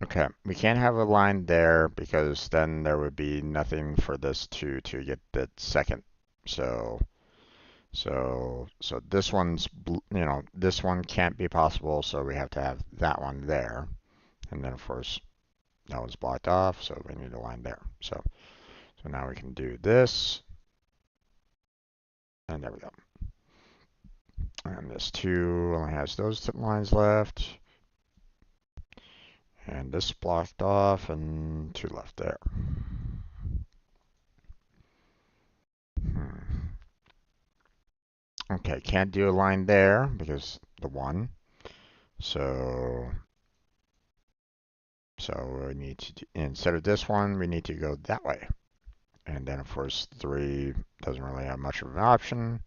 Okay, we can't have a line there because then there would be nothing for this to get the second. So so this one's this one can't be possible, so we have to have that one there. And then of course that one's blocked off, so we need a line there. So now we can do this, and there we go. And this two only has those lines left. And this blocked off and two left there. Okay, can't do a line there because the one. So we need to, instead of this one, we need to go that way. And then of course 3 doesn't really have much of an option.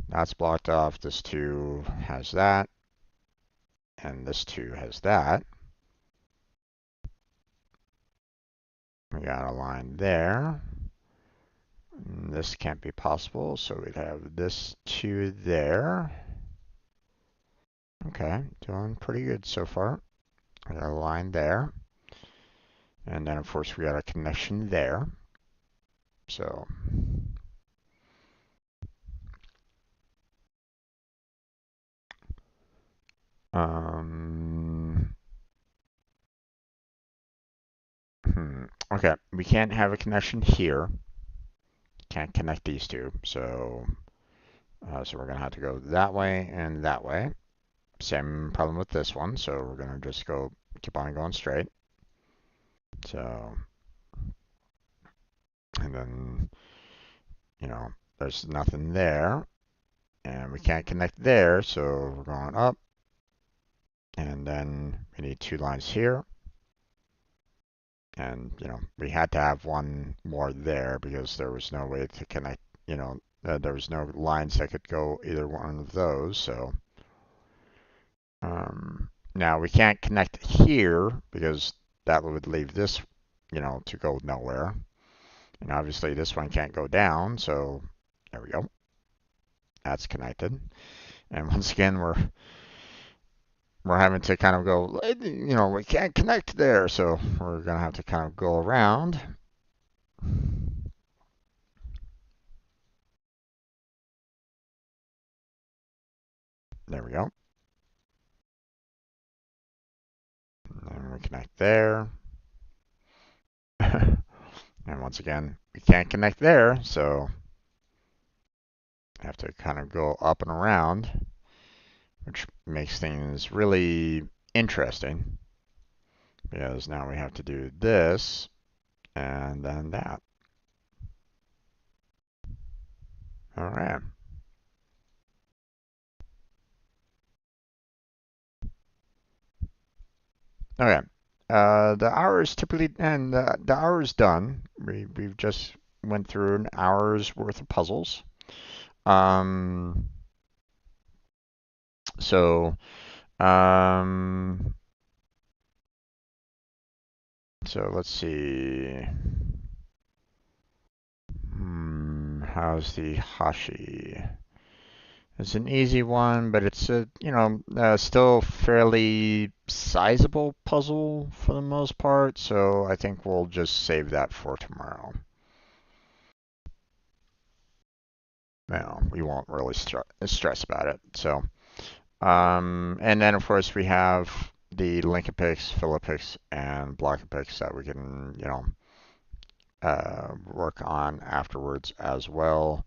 That's blocked off. This 2 has that. And this 2 has that. We got a line there. And this can't be possible, so we'd have this 2 there. Okay, doing pretty good so far. I got a line there. And then of course we got a connection there. So Um, okay, we can't have a connection here. Can't connect these two. So we're gonna have to go that way and that way. Same problem with this one. So we're gonna just keep on going straight. So, and then, there's nothing there. And we can't connect there. So we're going up. And then we need 2 lines here. And, we had to have one more there because there was no way to connect, there was no lines that could go either one of those. So now we can't connect here because that would leave this, to go nowhere. And obviously this one can't go down. So there we go. That's connected. And once again, we're having to kind of go, we can't connect there. So we're going to have to kind of go around. There we go. And we connect there. And once again, we can't connect there, so I have to kind of go up and around, which makes things really interesting because now we have to do this and then that. All right. Okay. The hour is typically, and the hour is done. We've just went through an hour's worth of puzzles. Um, so, um, so let's see. How's the Hashi? It's an easy one, but it's still fairly sizable puzzle for the most part. So I think we'll just save that for tomorrow. No, we won't really stress about it. So, and then of course we have the Linkopix, Philipix, and Blockopix that we can, work on afterwards as well.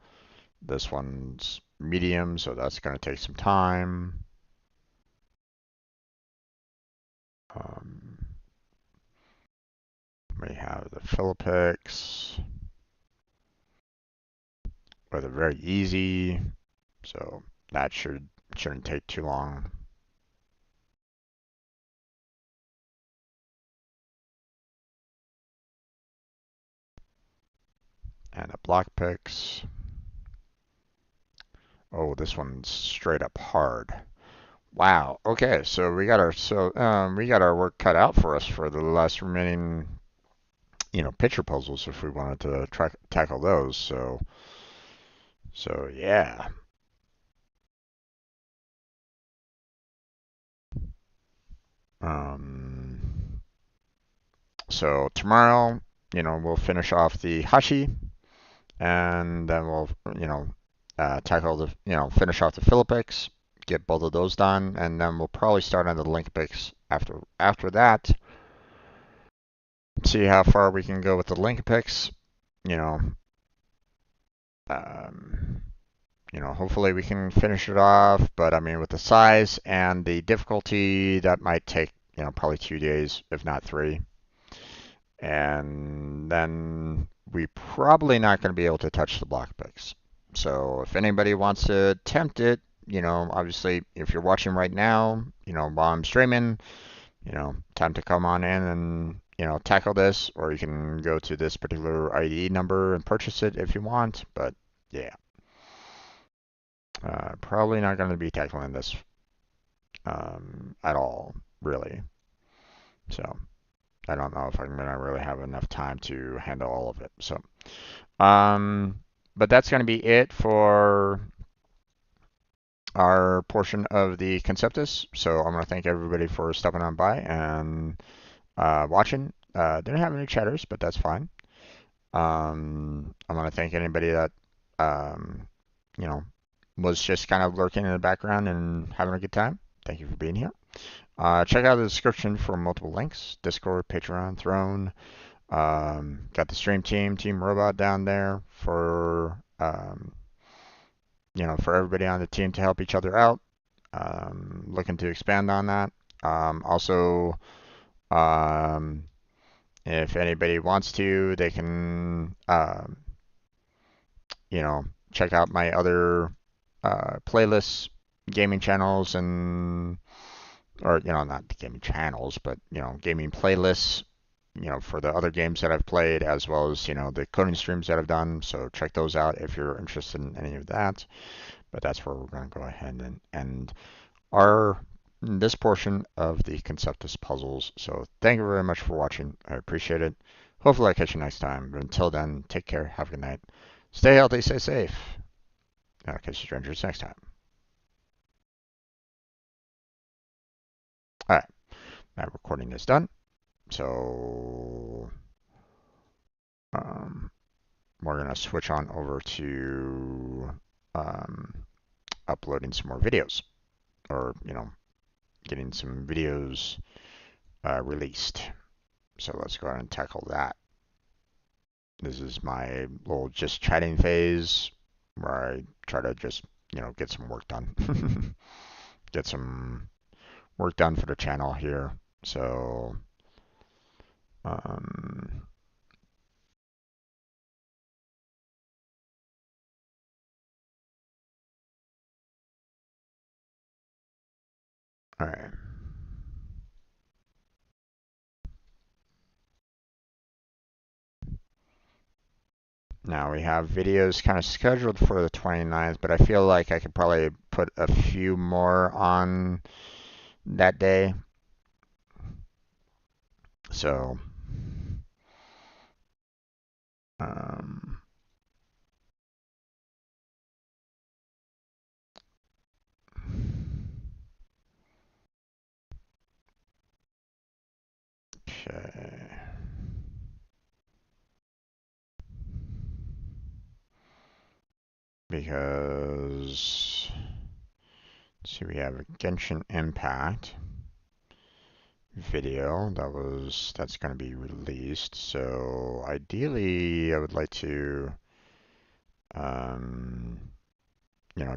This one's medium, so that's going to take some time. Um, we have the Philipix, but they're very easy, so that shouldn't take too long. and a block picks. Oh, this one's straight up hard. Wow. Okay, so we got our work cut out for us for the last remaining, picture puzzles if we wanted to tackle those. So yeah. Um, so tomorrow, we'll finish off the Hashi, and then we'll, tackle finish off the Philippics, get both of those done, and then we'll probably start on the link picks after that. See how far we can go with the link picks. You know, um, hopefully we can finish it off. But I mean, with the size and the difficulty, that might take, probably 2 days, if not three. And then we probably not going to be able to touch the block picks. So if anybody wants to attempt it, obviously if you're watching right now, while I'm streaming, time to come on in and, tackle this, or you can go to this particular ID number and purchase it if you want. But yeah, probably not going to be tackling this at all, really. So I don't know if I'm going to really have enough time to handle all of it. So, um, but that's going to be it for our portion of the Conceptus. So I'm going to thank everybody for stopping on by and watching. Didn't have any chatters, but that's fine. I want to thank anybody that, um, you know, was just kind of lurking in the background and having a good time. Thank you for being here. Check out the description for multiple links: Discord, Patreon, Throne. Got the stream team, Team Robot down there for, for everybody on the team to help each other out. Looking to expand on that. Also, um, if anybody wants to, they can, check out my other playlists, gaming channels, or, not the gaming channels, but, gaming playlists, for the other games that I've played, as well as, the coding streams that I've done. So check those out if you're interested in any of that. But that's where we're going to go ahead and end our this portion of the Conceptus puzzles. So thank you very much for watching. I appreciate it. Hopefully I catch you next time. But until then, take care. Have a good night. Stay healthy, stay safe. I'll catch you strangers next time. All right, my recording is done. So we're gonna switch on over to uploading some more videos, or getting some videos released. So let's go ahead and tackle that. This is my little just chatting phase where I try to just, get some work done. Get some work done for the channel here. So, um, all right. Now we have videos kind of scheduled for the 29th, but I feel like I could probably put a few more on that day. So, um, okay. Because, let's see, we have a Genshin Impact video that's going to be released. So ideally, I would like to, um,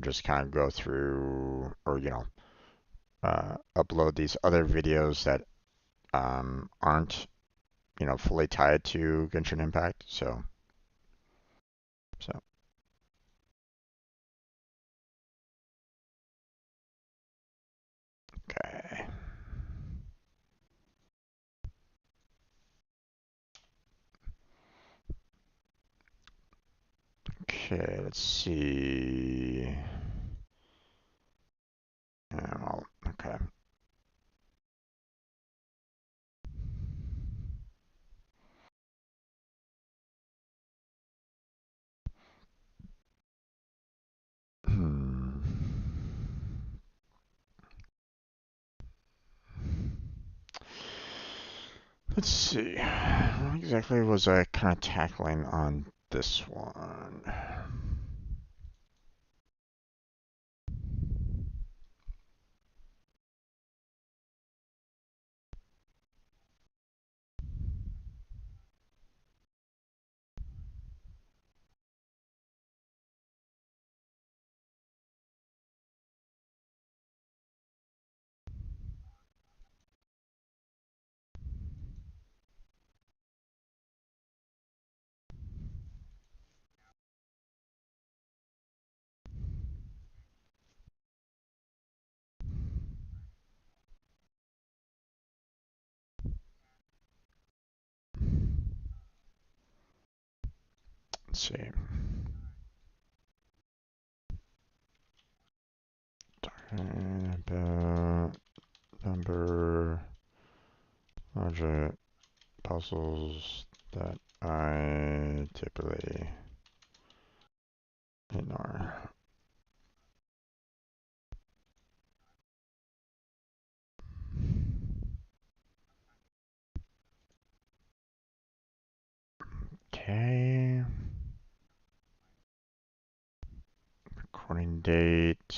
just kind of go through, or upload these other videos that aren't fully tied to Genshin Impact. So okay. Okay, let's see. Okay. Hmm. Let's see. What exactly was I kind of tackling on this one? Let's see. About number larger puzzles that I typically ignore. Okay. Recording date.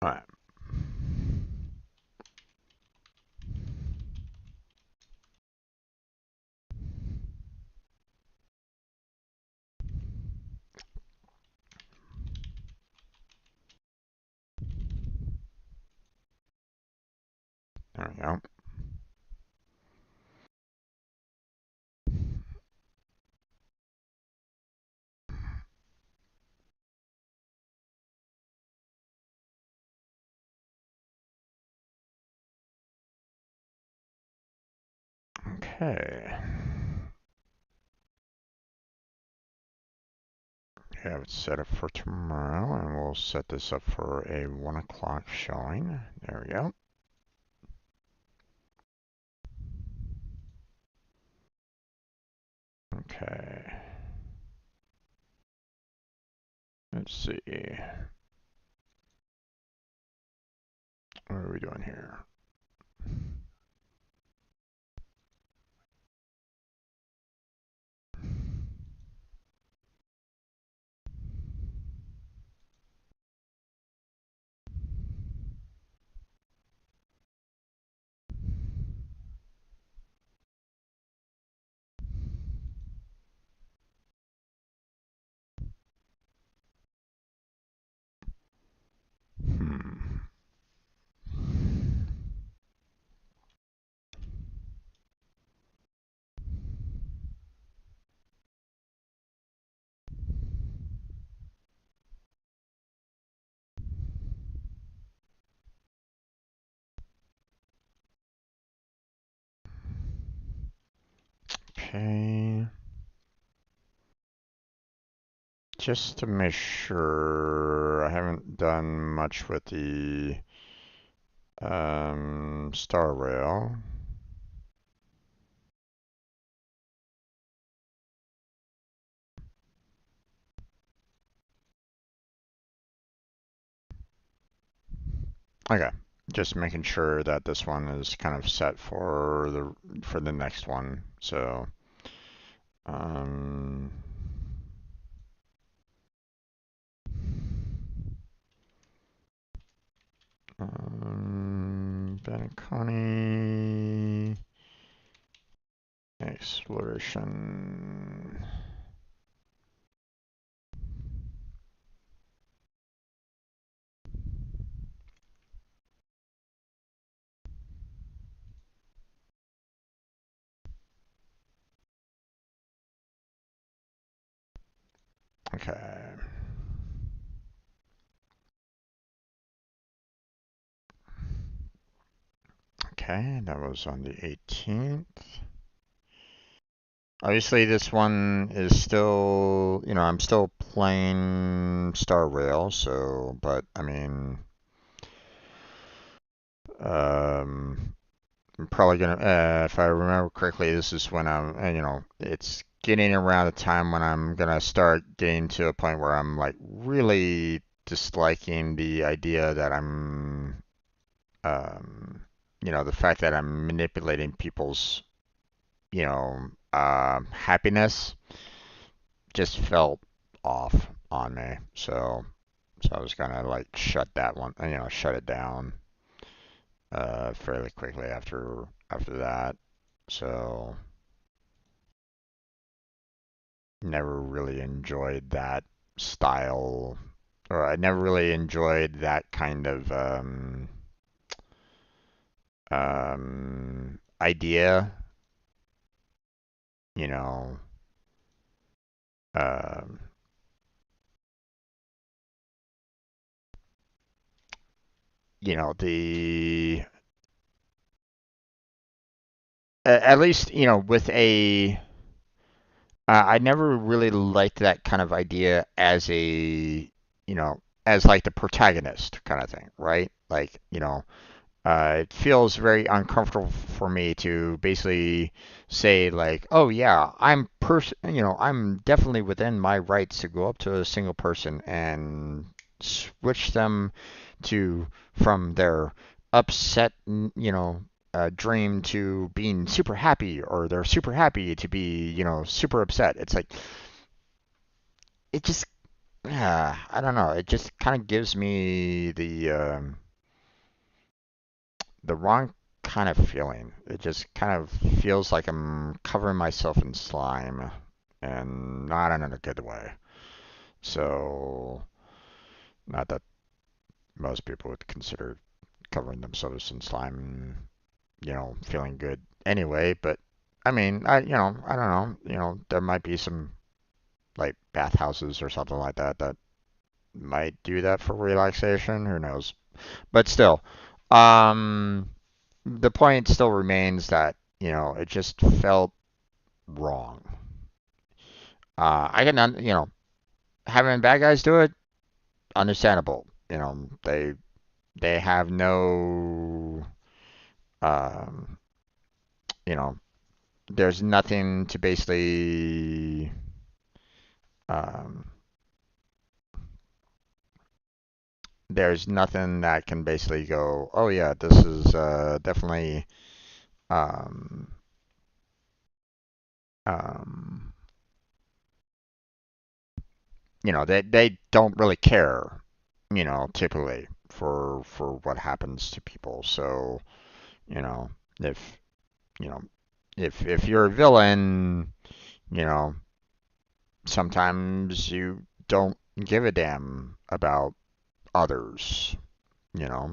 Alright. There we go. Okay. We have it set up for tomorrow, and we'll set this up for a 1 o'clock showing. There we go. Okay. Let's see. What are we doing here? Hmm. Okay. Just to make sure, I haven't done much with the star rail. Okay, just making sure that this one is kind of set for the next one. So, um, Beniconi exploration. Okay. Okay, that was on the 18th. Obviously, this one is still, I'm still playing Star Rail, so, but I mean, um, I'm probably gonna, if I remember correctly, this is when I'm, it's getting around the time when I'm gonna start getting to a point where I'm like really disliking the idea that the fact that I'm manipulating people's, happiness just felt off on me. So I was gonna like shut that one, shut it down fairly quickly after that. So never really enjoyed that style, or I never really enjoyed that kind of idea, you know. Um, the at least with a I never really liked that kind of idea as as like the protagonist kind of thing, right? Like, it feels very uncomfortable for me to basically say like, oh yeah, I'm definitely within my rights to go up to a single person and switch them to from their upset, dream to being super happy, or they're super happy to be, super upset. It's like it just, I don't know. It just kind of gives me the wrong kind of feeling. It just kind of feels like I'm covering myself in slime, and not in a good way. So, not that most people would consider covering themselves in slime, feeling good anyway, but I mean, I don't know, there might be some like bathhouses or something like that that might do that for relaxation. Who knows? But still, um, the point still remains that it just felt wrong. I can, having bad guys do it, understandable. They have no, um, you know, there's nothing to basically, um, there's nothing that can basically go, oh yeah, this is definitely, um, um, they don't really care, typically for what happens to people. So, you know, if you know, if you're a villain, you know, sometimes you don't give a damn about others,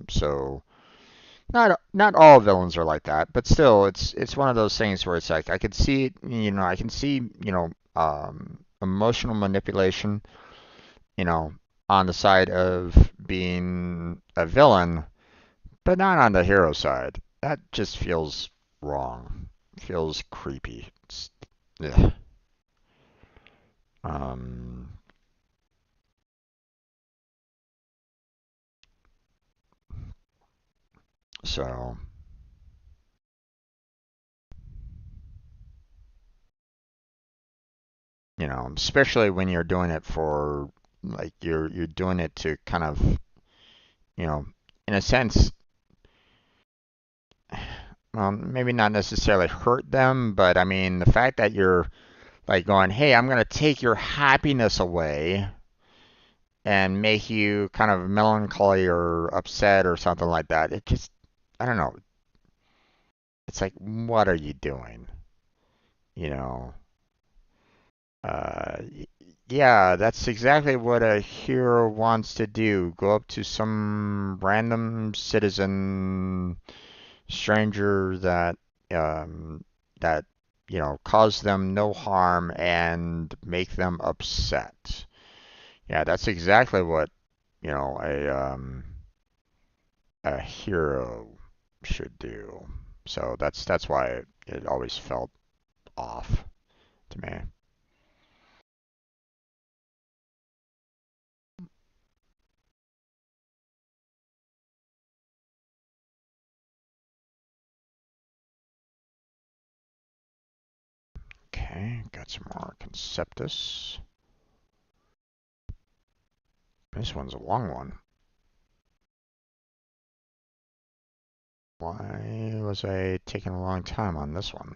So not all villains are like that, but still, it's one of those things where it's like I could see it, I can see, emotional manipulation, you know, on the side of being a villain, but not on the hero side. That just feels wrong. Feels creepy. Ugh. Um, so, especially when you're doing it for like you're doing it to kind of, you know, in a sense, well, maybe not necessarily hurt them, but I mean the fact that you're like going, "Hey, I'm gonna take your happiness away," and make you kind of melancholy or upset or something like that. It just, I don't know. It's like, what are you doing? You know, uh, yeah, that's exactly what a hero wants to do. Go up to some random citizen, stranger um, that, cause them no harm and make them upset. Yeah, that's exactly what, you know, a hero should do. So that's why it always felt off to me. Okay, got some more Conceptis. This one's a long one. Why was I taking a long time on this one?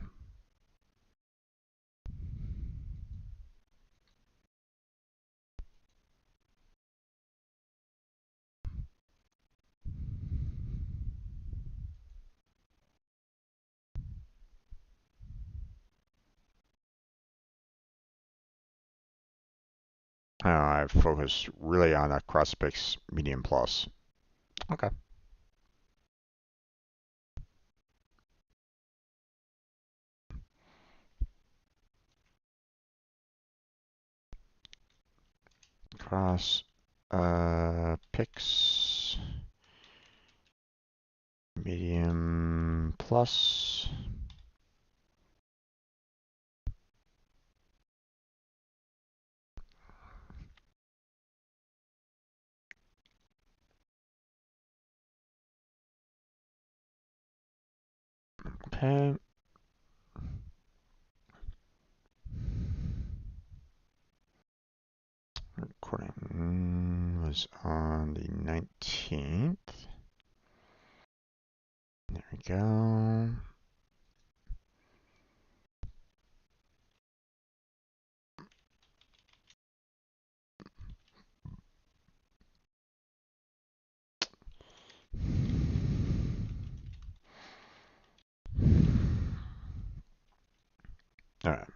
I focused really on that Conceptis medium plus. Okay. Cross pix medium plus. Okay. Recording was on the 19th. There we go. All right.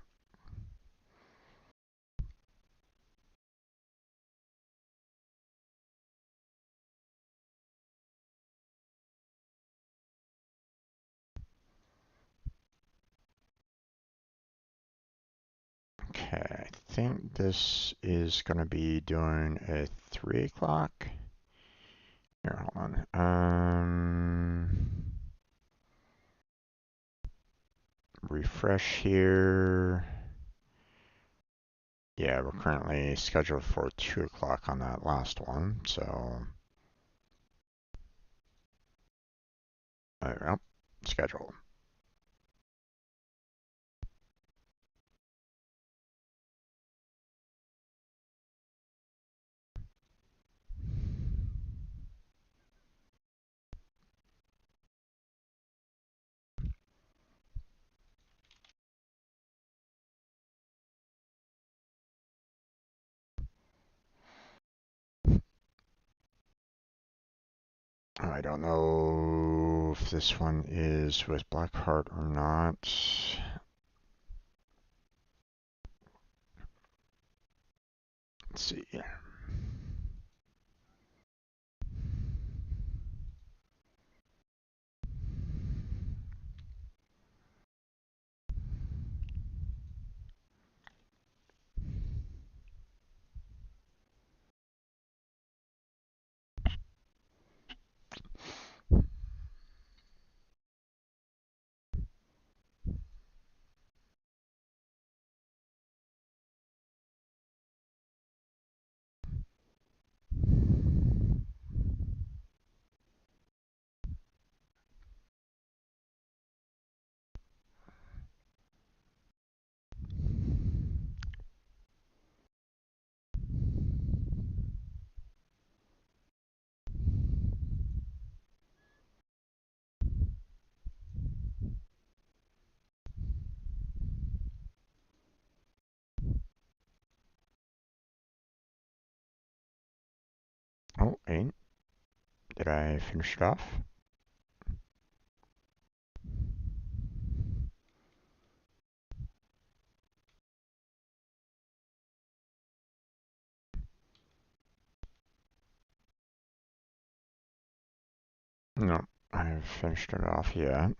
Okay, I think this is going to be doing a 3 o'clock. Here, hold on. Refresh here. Yeah, we're currently scheduled for 2 o'clock on that last one, so there we go. Schedule. I don't know if this one is with Blackheart or not. Let's see. Oh, ain't. Did I finish it off? No, I haven't finished it off yet.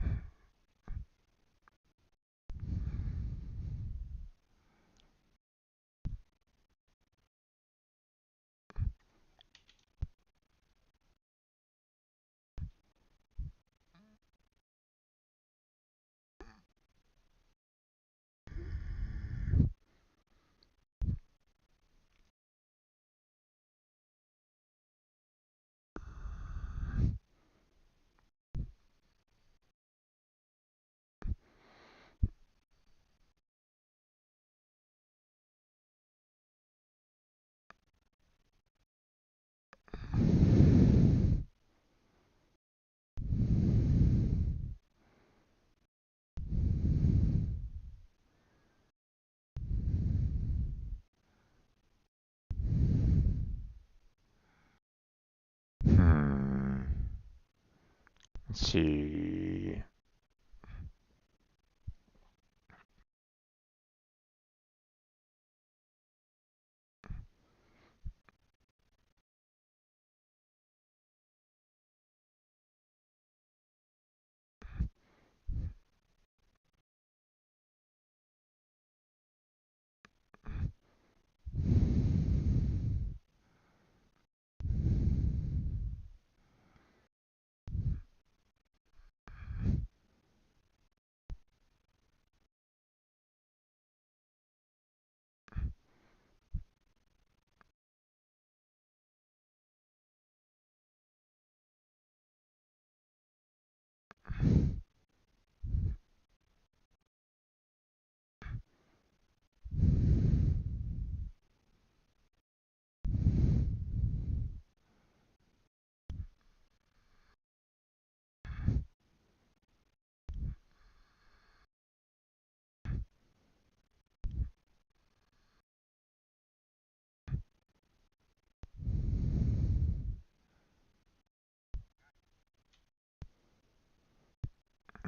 Let's see.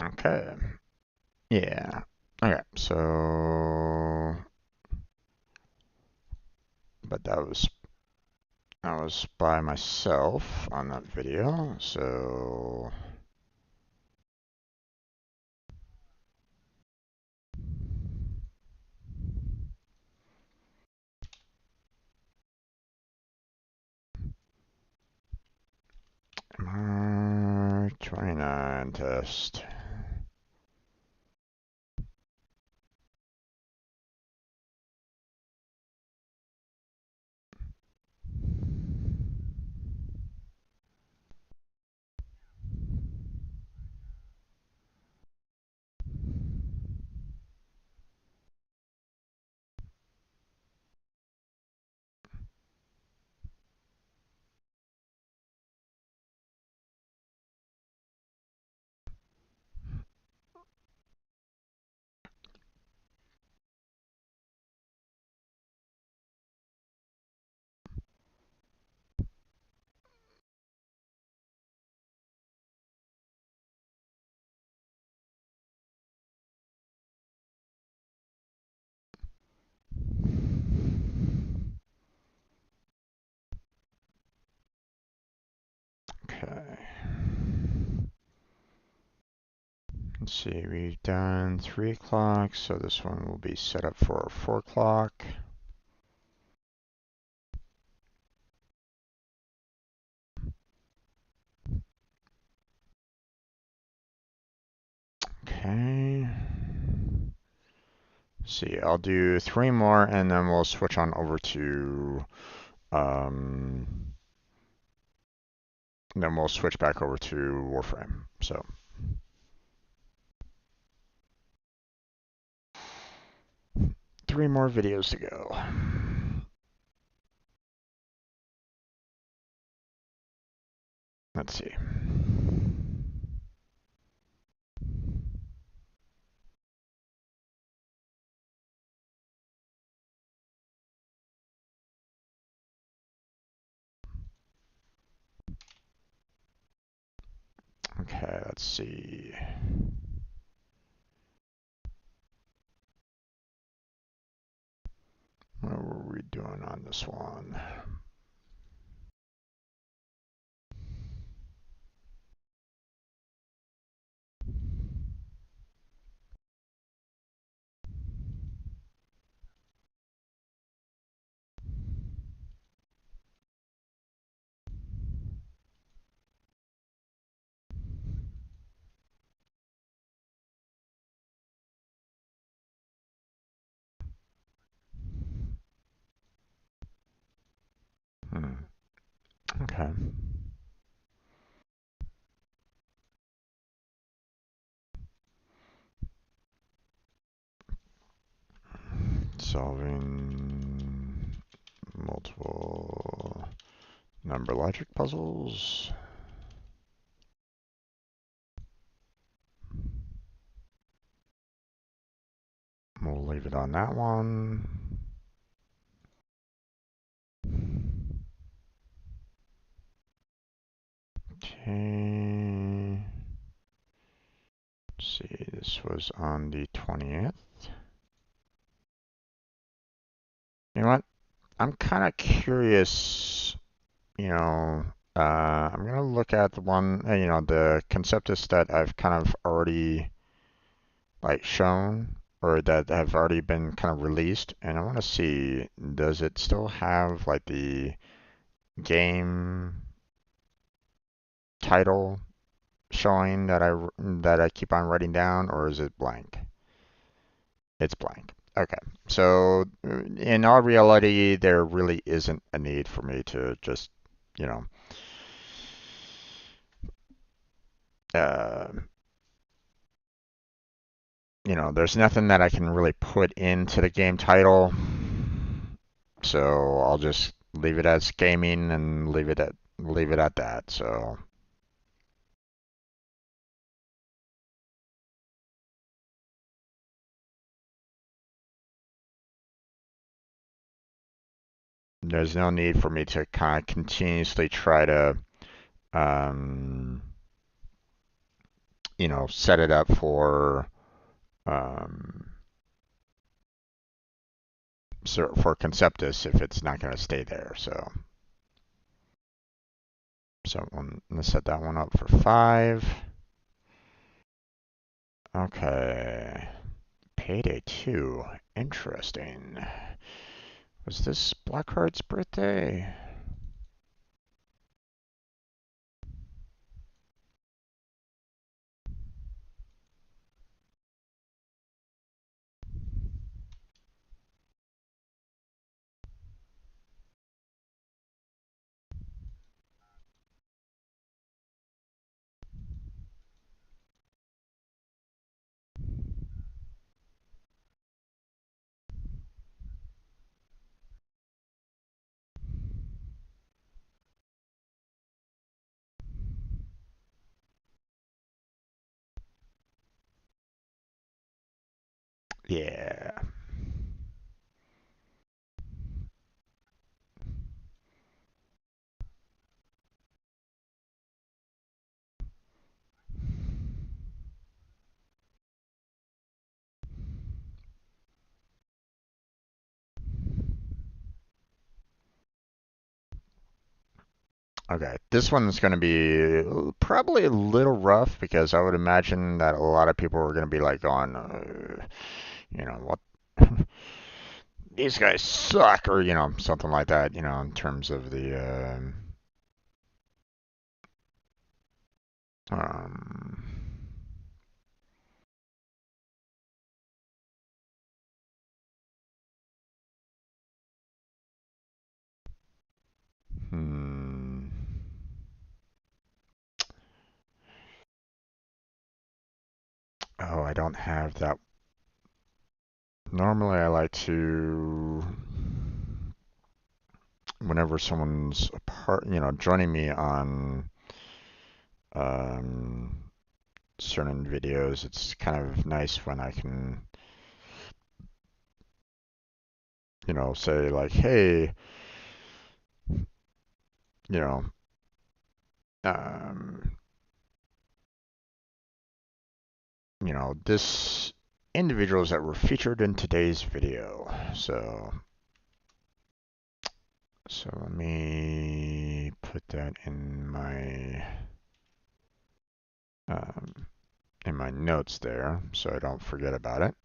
Okay. Yeah. Okay. So, but that was by myself on that video. So, Mark 29 test. Okay. Let's see, we've done 3 o'clock, so this one will be set up for 4 o'clock. Okay. See, I'll do 3 more and then we'll switch on over to, um, then we'll switch back over to Warframe. So, 3 more videos to go. Let's see. Okay, let's see. What were we doing on this one? Hmm. Okay. Solving multiple number logic puzzles. We'll leave it on that one. Okay. see, this was on the 20th. You know what? I'm kind of curious, you know, I'm gonna look at the one, the Conceptis that I've kind of already like shown or that have already been kind of released, and I want to see, does it still have like the game title showing that I keep on writing down, or is it blank? It's blank. Okay. So in all reality, there really isn't a need for me to just, you know, uh, there's nothing that I can really put into the game title. So I'll just leave it as gaming and leave it at that. So there's no need for me to kind of continuously try to um, set it up um, for Conceptus if it's not going to stay there. So let's set that one up for 5. Okay. Payday 2. Interesting. Was this Blackheart's birthday? Yeah. Okay, this one's going to be probably a little rough because I would imagine that a lot of people are going to be like going, what? These guys suck, or something like that. In terms of the um, hmm. Oh, I don't have that. Normally, I like to, whenever someone's joining me on um, certain videos, it's kind of nice when I can, say like, hey, you know, um, this individuals that were featured in today's video. So let me put that um, in my notes there, so I don't forget about it.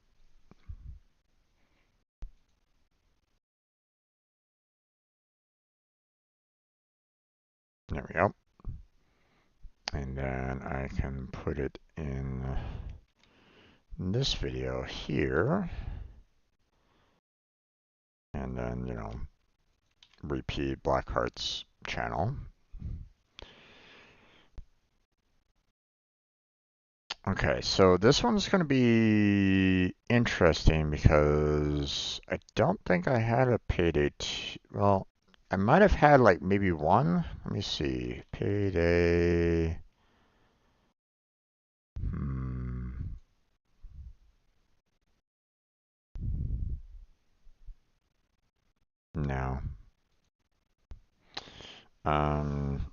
There we go. And then I can put it in this video here. And then, repeat Blackheart's channel. Okay, so this one's going to be interesting because I don't think I had a Payday. Well, I might have had like maybe one. Let me see. Payday. Hmm. No. Um.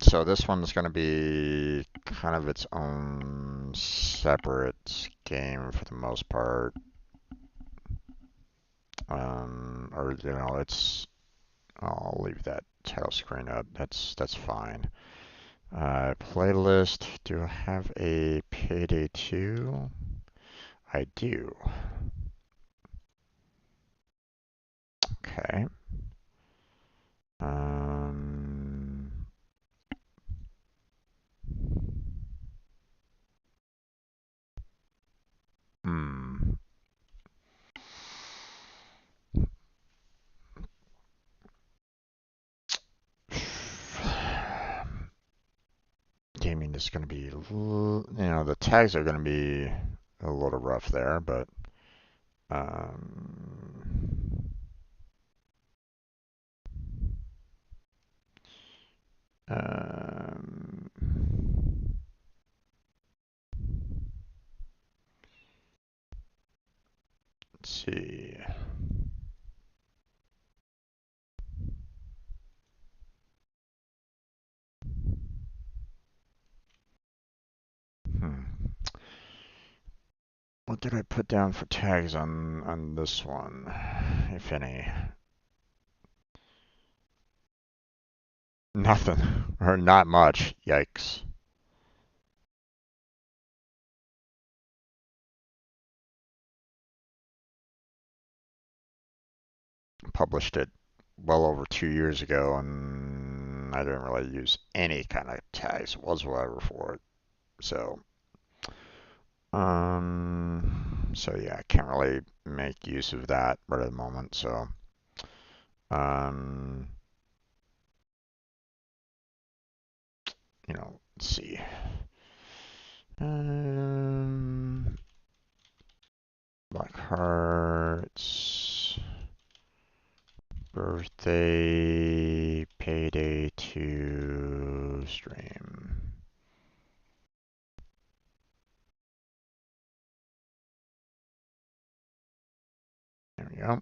so this one's going to be kind of its own separate game for the most part. Or it's. I'll leave that title screen up. That's fine. Playlist. Do I have a Payday 2? I do. Okay. Um, hmm. Gaming is going to be, the tags are going to be a little rough there, but um, um, let's see. Hmm. What did I put down for tags on this one, if any? Nothing, or not much. Yikes. Published it well over 2 years ago, and I didn't really use any kind of tags whatsoever for it. So yeah, I can't really make use of that right at the moment. So, um, let's see. Um, Black Hearts, birthday, payday 2 stream. There we go.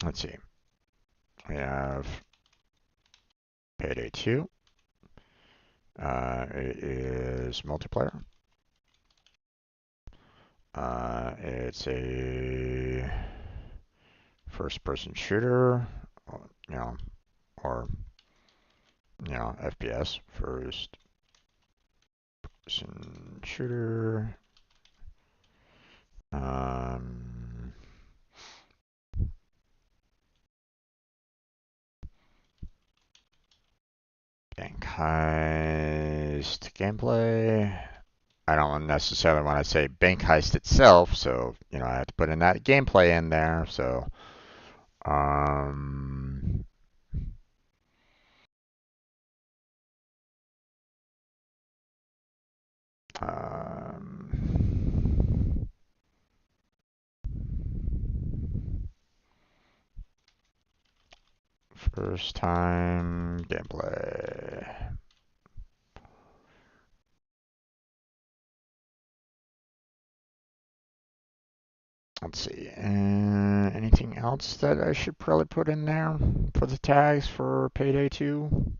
Let's see. We have payday 2. It is multiplayer. It's a first-person shooter, you know, or FPS, first-person shooter. Um, Bank heist gameplay. I don't necessarily want to say bank heist itself, so I have to put in that gameplay in there. So, um, um, first time gameplay. Let's see. Anything else that I should probably put in there for the tags for Payday 2?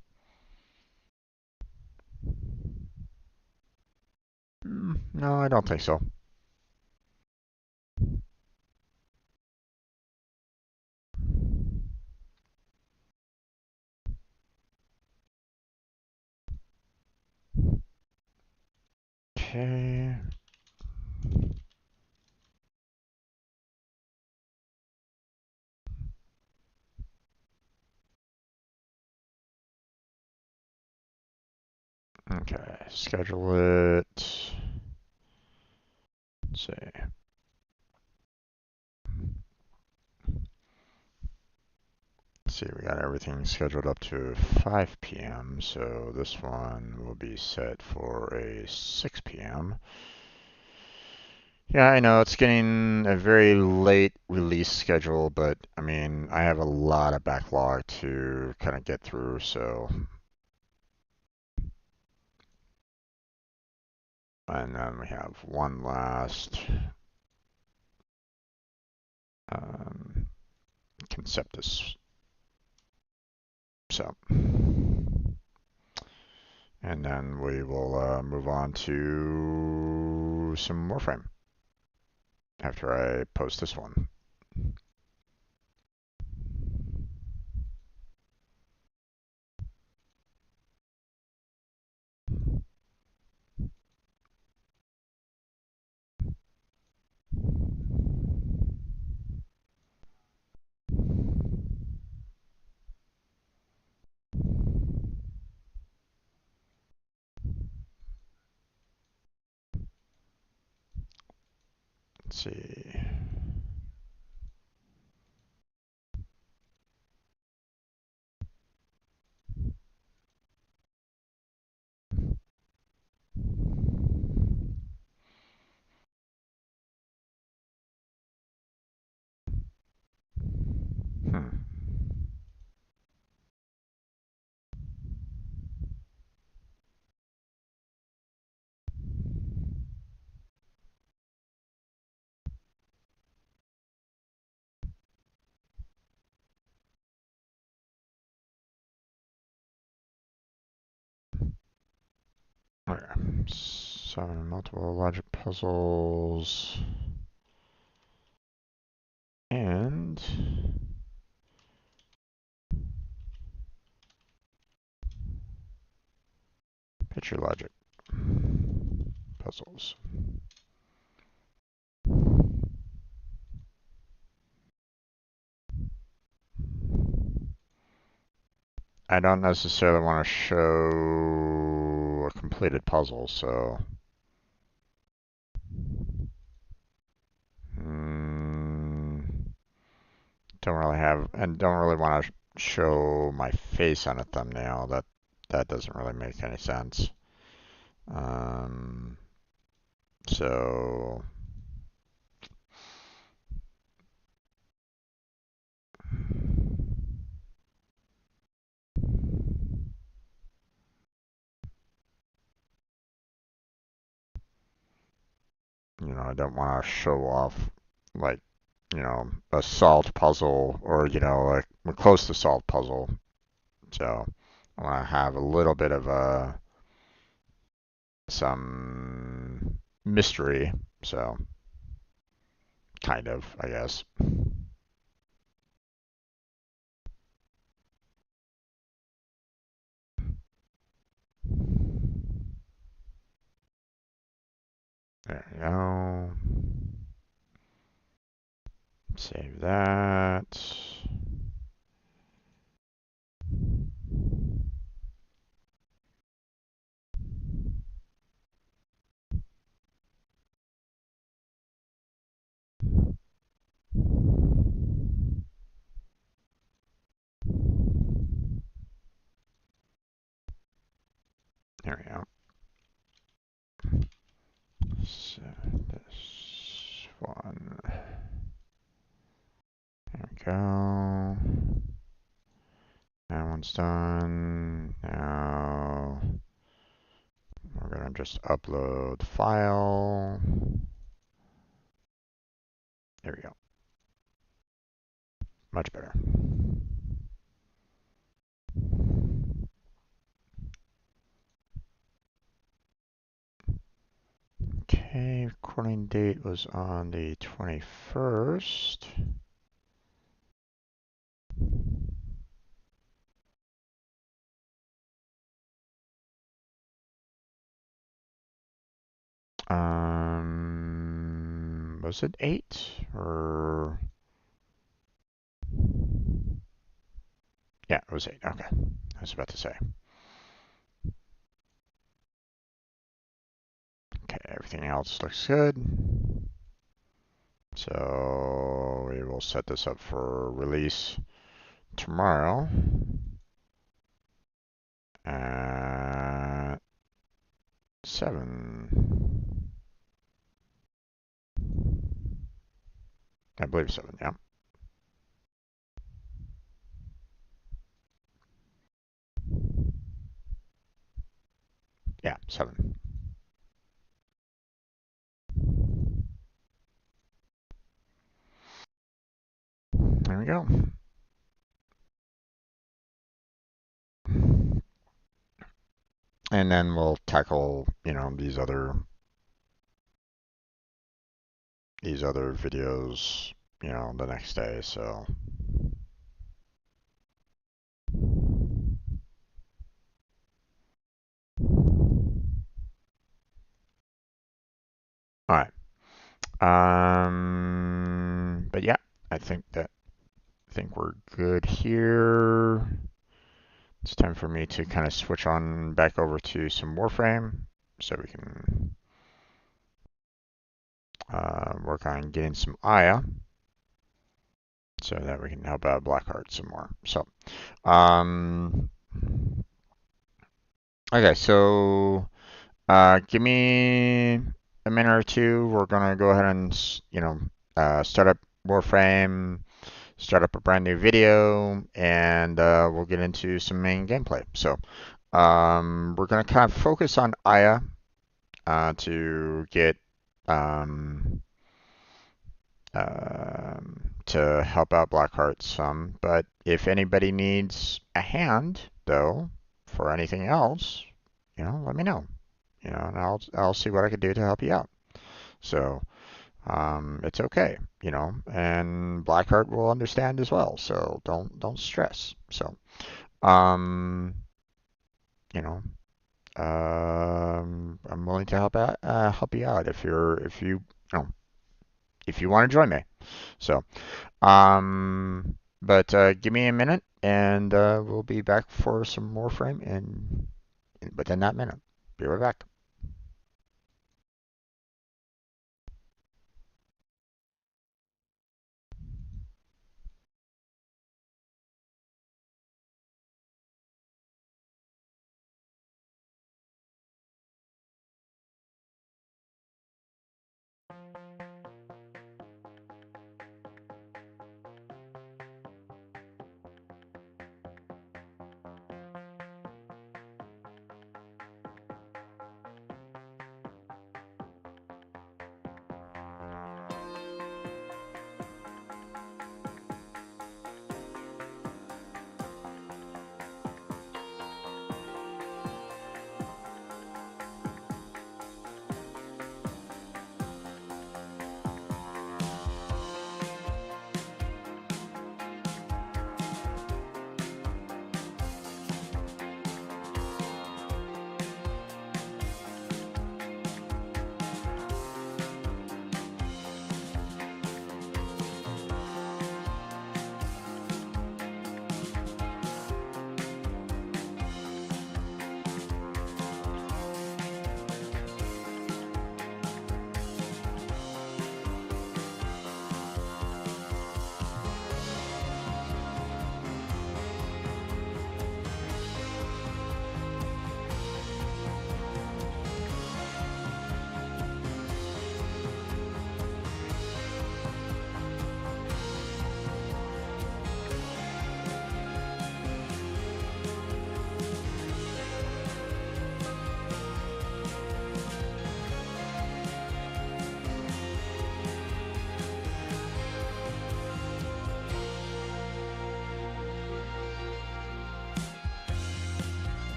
No, I don't think so. Okay. Okay. Schedule it. Let's see. Let's see, we got everything scheduled up to 5 p.m., so this one will be set for a 6 p.m. Yeah, I know it's getting a very late release schedule, but I mean, I have a lot of backlog to kind of get through, so. And then we have one last Conceptis. So, and then we will move on to some Warframe after I post this one. Let's see. Hmm. Okay. Solving multiple logic puzzles. And picture logic puzzles. I don't necessarily want to show a completed puzzle, so don't really have, and don't really want to show my face on a thumbnail. That doesn't really make any sense. Um, so I don't want to show off like a solved puzzle or like we're close to solved puzzle. So I want to have a little bit of some mystery. So kind of, I guess. There we go. Save that. There we go. So this one. There we go. That one's done. Now we're gonna just upload the file. There we go. Much better. Okay, recording date was on the 21st. Was it 8 or? Yeah, it was 8. Okay, I was about to say. Okay, everything else looks good. So we will set this up for release tomorrow at 7. I believe 7, yeah. Yeah, 7. There we go. and then we'll tackle, these other videos, the next day. So, all right. But yeah, I think we're good here. It's time for me to kind of switch on back over to some Warframe so we can work on getting some Aya so that we can help out Blackheart some more. So, um, okay, so give me a minute or two. We're gonna go ahead and, start up Warframe, start up a brand new video, and we'll get into some main gameplay. So, we're gonna kind of focus on Aya to get um, to help out Blackheart some. But if anybody needs a hand, though, for anything else, let me know. And I'll see what I can do to help you out. So it's okay, and Blackheart will understand as well. So don't stress. So um, you know, I'm willing to help you out if you want to join me. So but give me a minute, and we'll be back for some more frame within that minute. Be right back.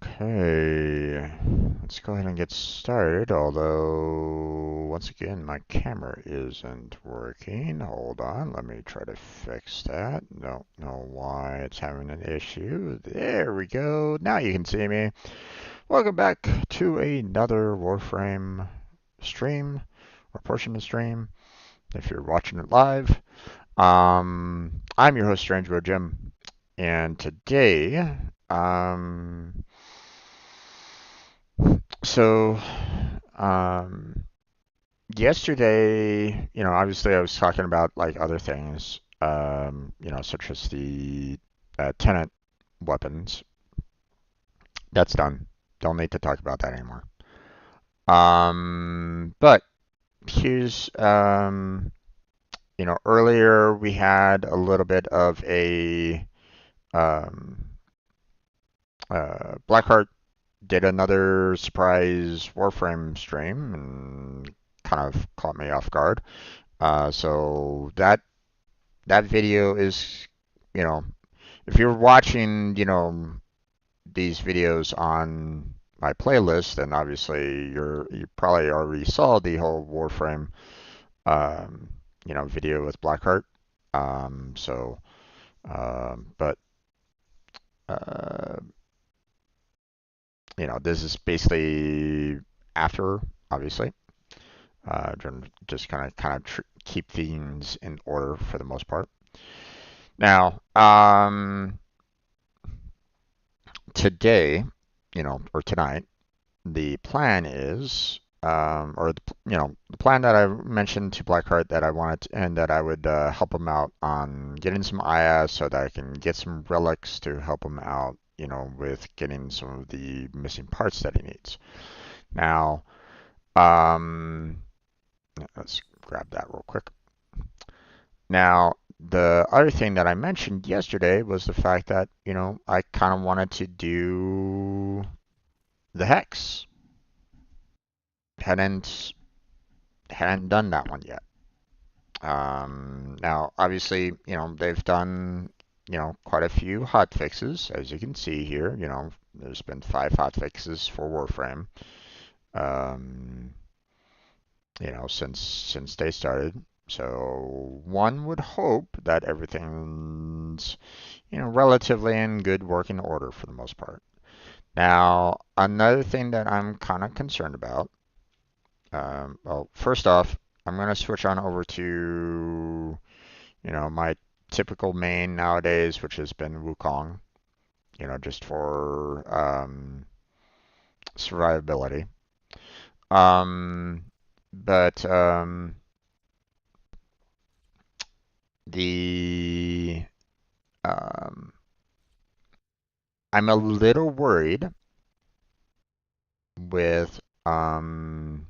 Okay, let's go ahead and get started. Although, once again, my camera isn't working. Hold on, let me try to fix that. Don't know why it's having an issue. There we go. Now you can see me. Welcome back to another Warframe stream, or portion of stream, if you're watching it live. I'm your host, Strange Bro Jim, and today, so, um, yesterday, obviously I was talking about like other things, such as the tenant weapons. That's done. Don't need to talk about that anymore. But here's earlier we had a little bit of a um, Blackheart did another surprise Warframe stream and kind of caught me off guard. So that video is, you know, if you're watching, these videos on my playlist, then obviously you probably already saw the whole Warframe, um, video with Blackheart. So, but uh, this is basically after, obviously. Just kind of keep things in order for the most part. Now, today, or tonight, the plan is, or the plan that I mentioned to Blackheart that I wanted and that I would help him out on getting some IS so that I can get some relics to help him out, with getting some of the missing parts that he needs. Now, um, let's grab that real quick. Now, the other thing that I mentioned yesterday was the fact that, I kind of wanted to do the hex. Hadn't hadn't done that one yet. Now, obviously, they've done, quite a few hot fixes, as you can see here. There's been 5 hot fixes for Warframe, um, since they started. So one would hope that everything's, relatively in good working order for the most part. Now, another thing that I'm kind of concerned about, well, first off, I'm going to switch on over to, my typical main nowadays, which has been Wukong, just for survivability. Um, but the um, I'm a little worried with um,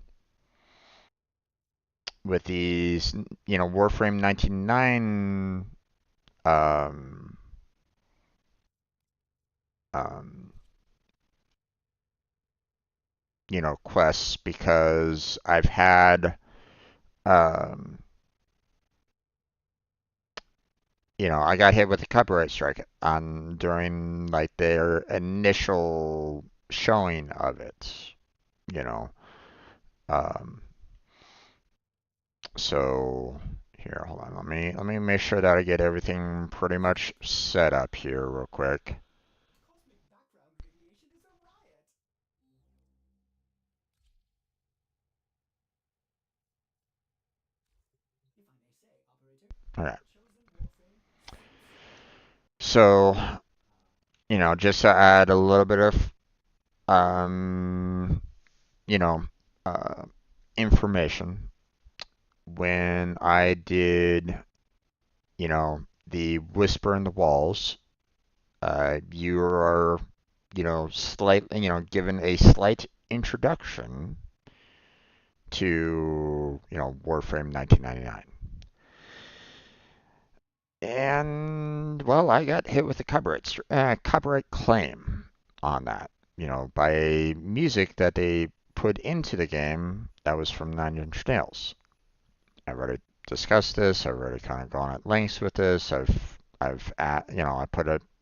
with these, Warframe 19.9 um, um, quests because I've had, um, I got hit with a copyright strike on during like their initial showing of it, you know. Um, so here, hold on. Let me make sure that I get everything pretty much set up here real quick. All right. So, just to add a little bit of um, you know, uh, information when I did, the Whisper in the Walls. You are, slightly, given a slight introduction to, Warframe 1999. And, well, I got hit with a copyright claim on that, by music that they put into the game that was from Nine Inch Nails. I've already discussed this. I've already kind of gone at lengths with this. I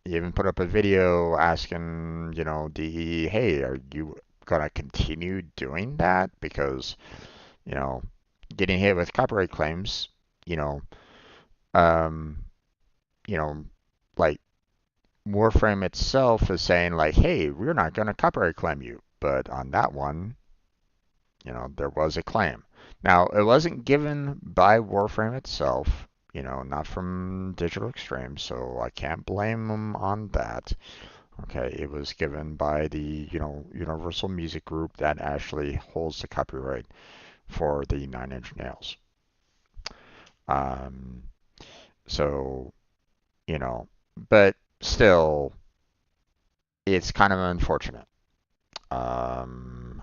even put up a video asking, DE, hey, are you gonna continue doing that? Because, you know, getting hit with copyright claims, you know, um, you know, like Warframe itself is saying like, hey, we're not gonna copyright claim you, but on that one, there was a claim. Now, it wasn't given by Warframe itself, not from Digital Extreme, so I can't blame them on that. Okay, it was given by the, Universal Music Group that actually holds the copyright for the Nine Inch Nails. Um, so, you know, but still, it's kind of unfortunate.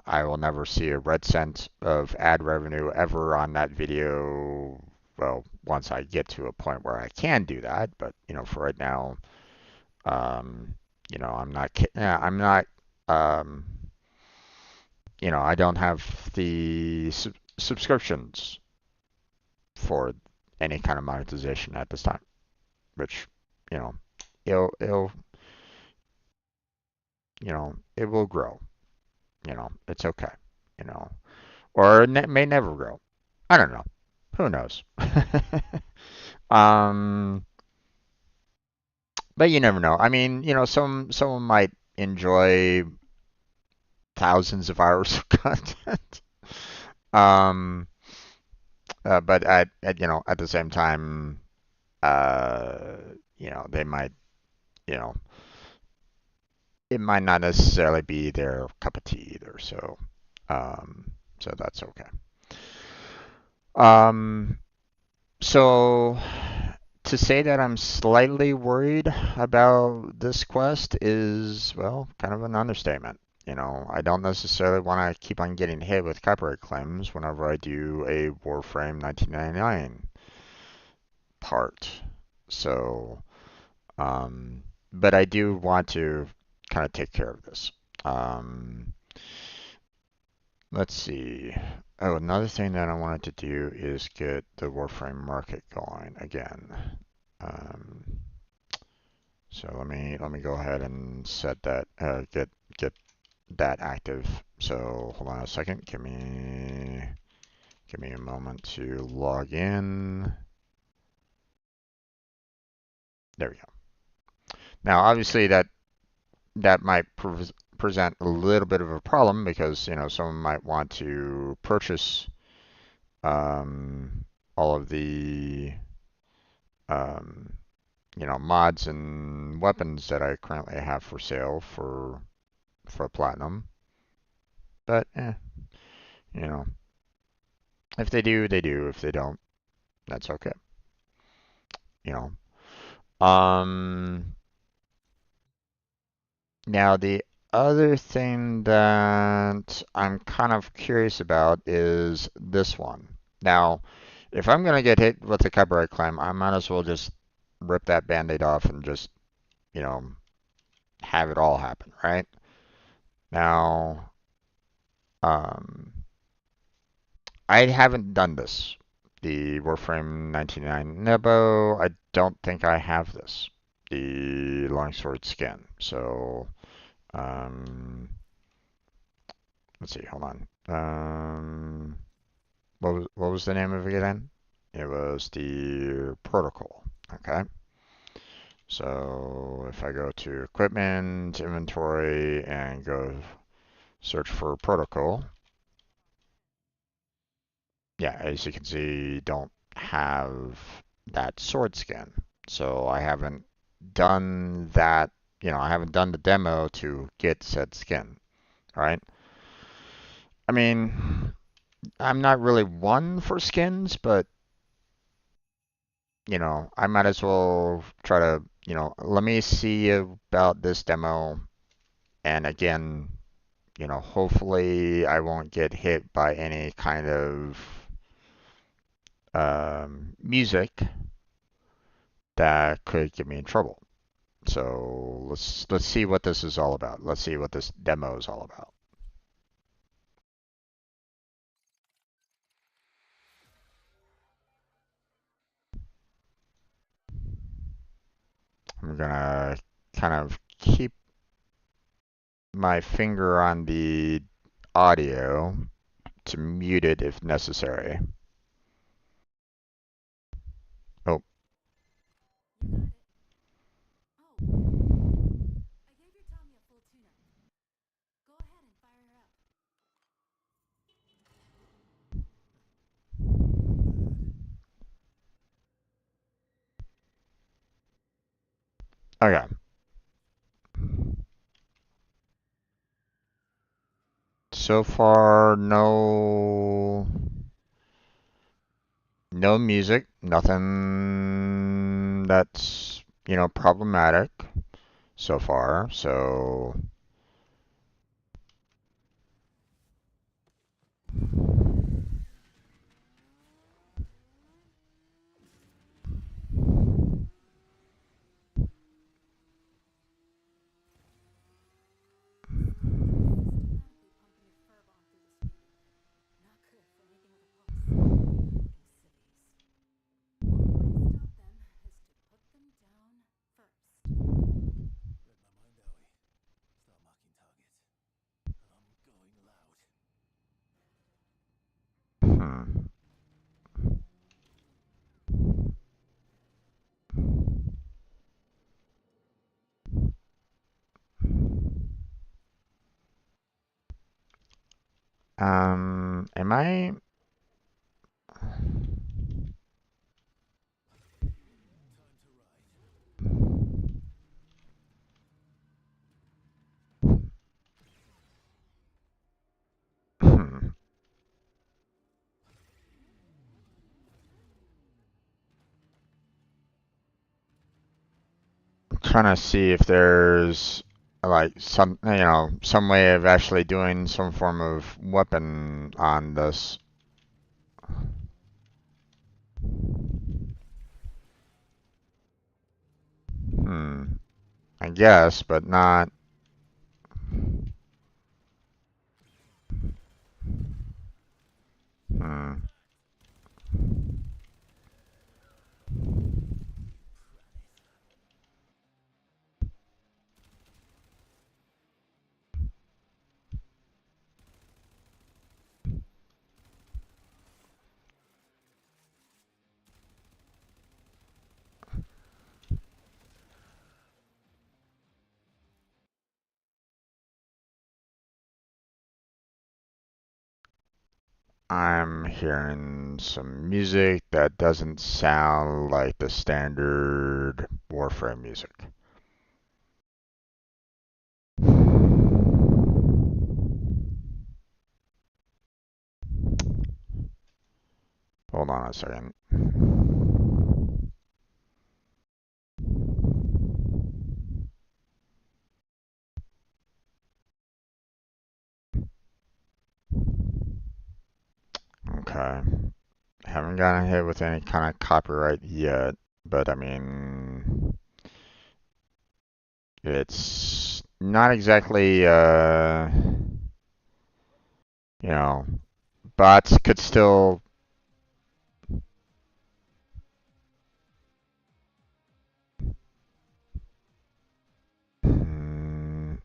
I will never see a red cent of ad revenue ever on that video. Well, once I get to a point where I can do that, but for right now, um, I'm not, um, I don't have the subscriptions for any kind of monetization at this time, which, you know, it'll, it will grow. It's okay. You know, or it may never grow. I don't know. Who knows? um, but you never know. I mean, someone might enjoy thousands of hours of content. Um, but at the same time, uh, they might, you know, it might not necessarily be their cup of tea either. So that's okay. Um, so to say that I'm slightly worried about this quest is, well, kind of an understatement. I don't necessarily want to keep on getting hit with copyright claims whenever I do a Warframe 1999 part. So, but I do want to kind of take care of this. Um, let's see. Oh, another thing that I wanted to do is get the Warframe market going again. Um, so let me go ahead and set that get that active. So hold on a second. Give me a moment to log in. There we go. Now, obviously, that might present a little bit of a problem because someone might want to purchase all of the um, mods and weapons that I currently have for sale for platinum. But you know, if they do, they do. If they don't, that's okay. You Um, Now the other thing that I'm kind of curious about is this one. Now, if I'm gonna get hit with a copyright claim, I might as well just rip that band-aid off and just, you know, have it all happen, right? Now, um, I haven't done this. The Warframe 99 Nebo, I don't think I have this. The Longsword skin. So, um, let's see, hold on. What was the name of it again? It was the protocol. Okay. So if I go to equipment, inventory, and go search for protocol, yeah, as you can see, don't have that sword skin. So I haven't done that, I haven't done the demo to get said skin, right? I mean, I'm not really one for skins, but I might as well try to, let me see about this demo. And again, hopefully I won't get hit by any kind of music that could get me in trouble. So let's see what this is all about. Let's see what this demo is all about. I'm gonna kind of keep my finger on the audio to mute it if necessary. Oh, okay. So far, no music, nothing that's, problematic so far. So, Am I? Hmm. Trying to see if there's like some way of actually doing some form of weapon on this. Hmm. I guess, but not. Hmm. I'm hearing some music that doesn't sound like the standard Warframe music. Hold on a second. Okay. Haven't gotten hit with any kind of copyright yet, but I mean, it's not exactly, you know, bots could still. Hmm,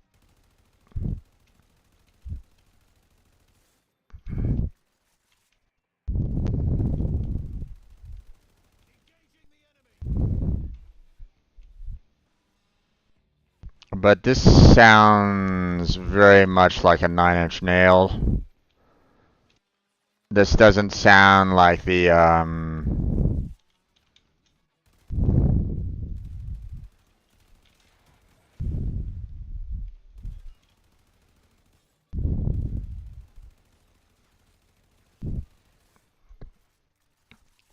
but this sounds very much like a 9-inch nail. This doesn't sound like the,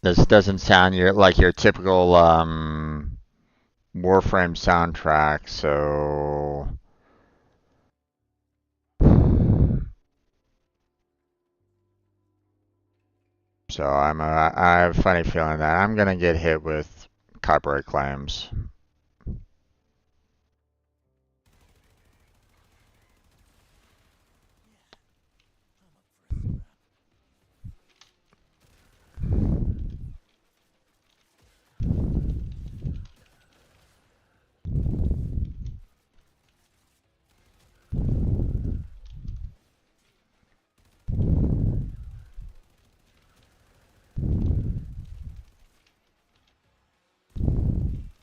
this doesn't sound like your typical, Warframe soundtrack, so. So I have a funny feeling that I'm gonna get hit with copyright claims.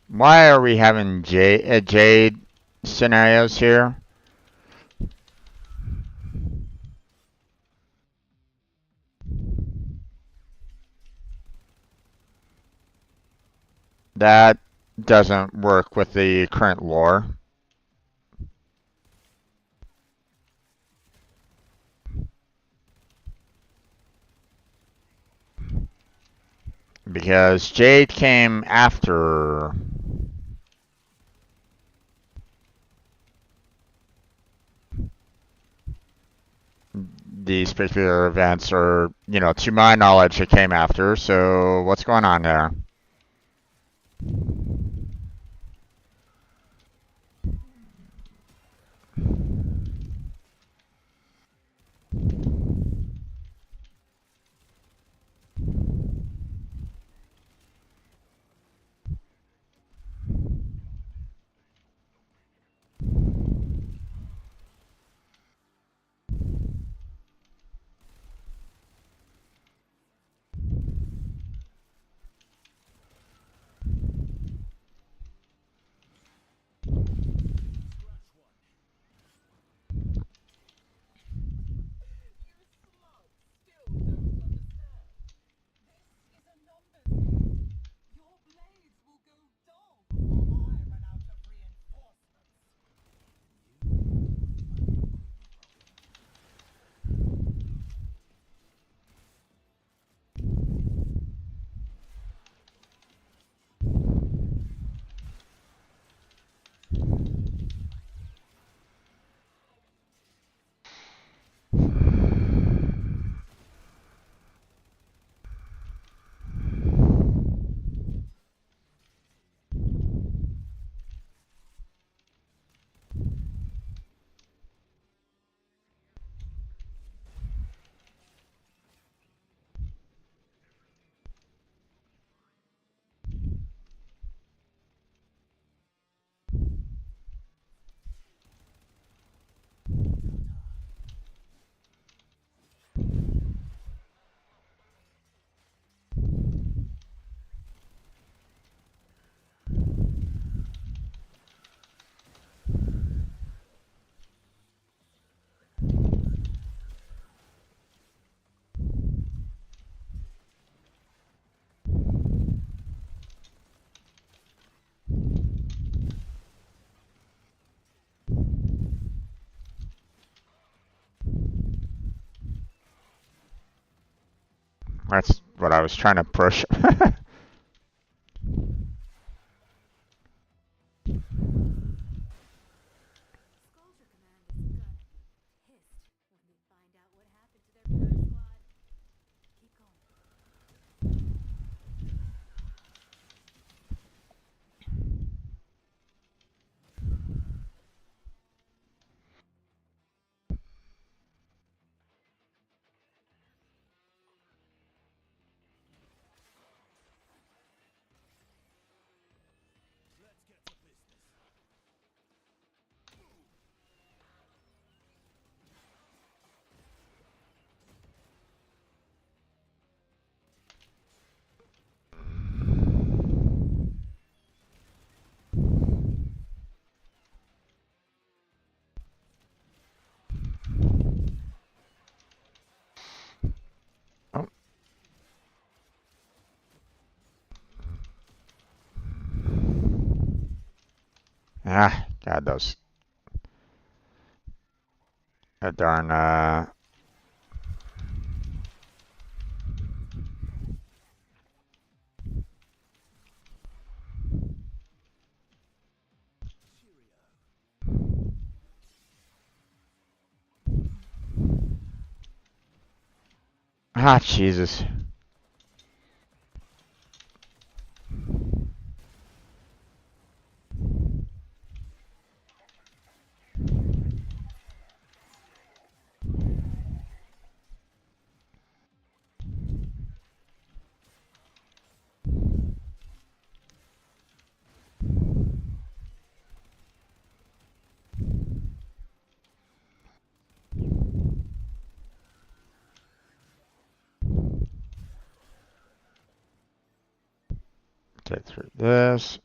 Why are we having Jade scenarios here? That doesn't work with the current lore. Because Jade came after these particular events, or, to my knowledge, it came after. So what's going on there? That's what I was trying to push. Oh. Ah, God, those that darn Jesus. Get through this.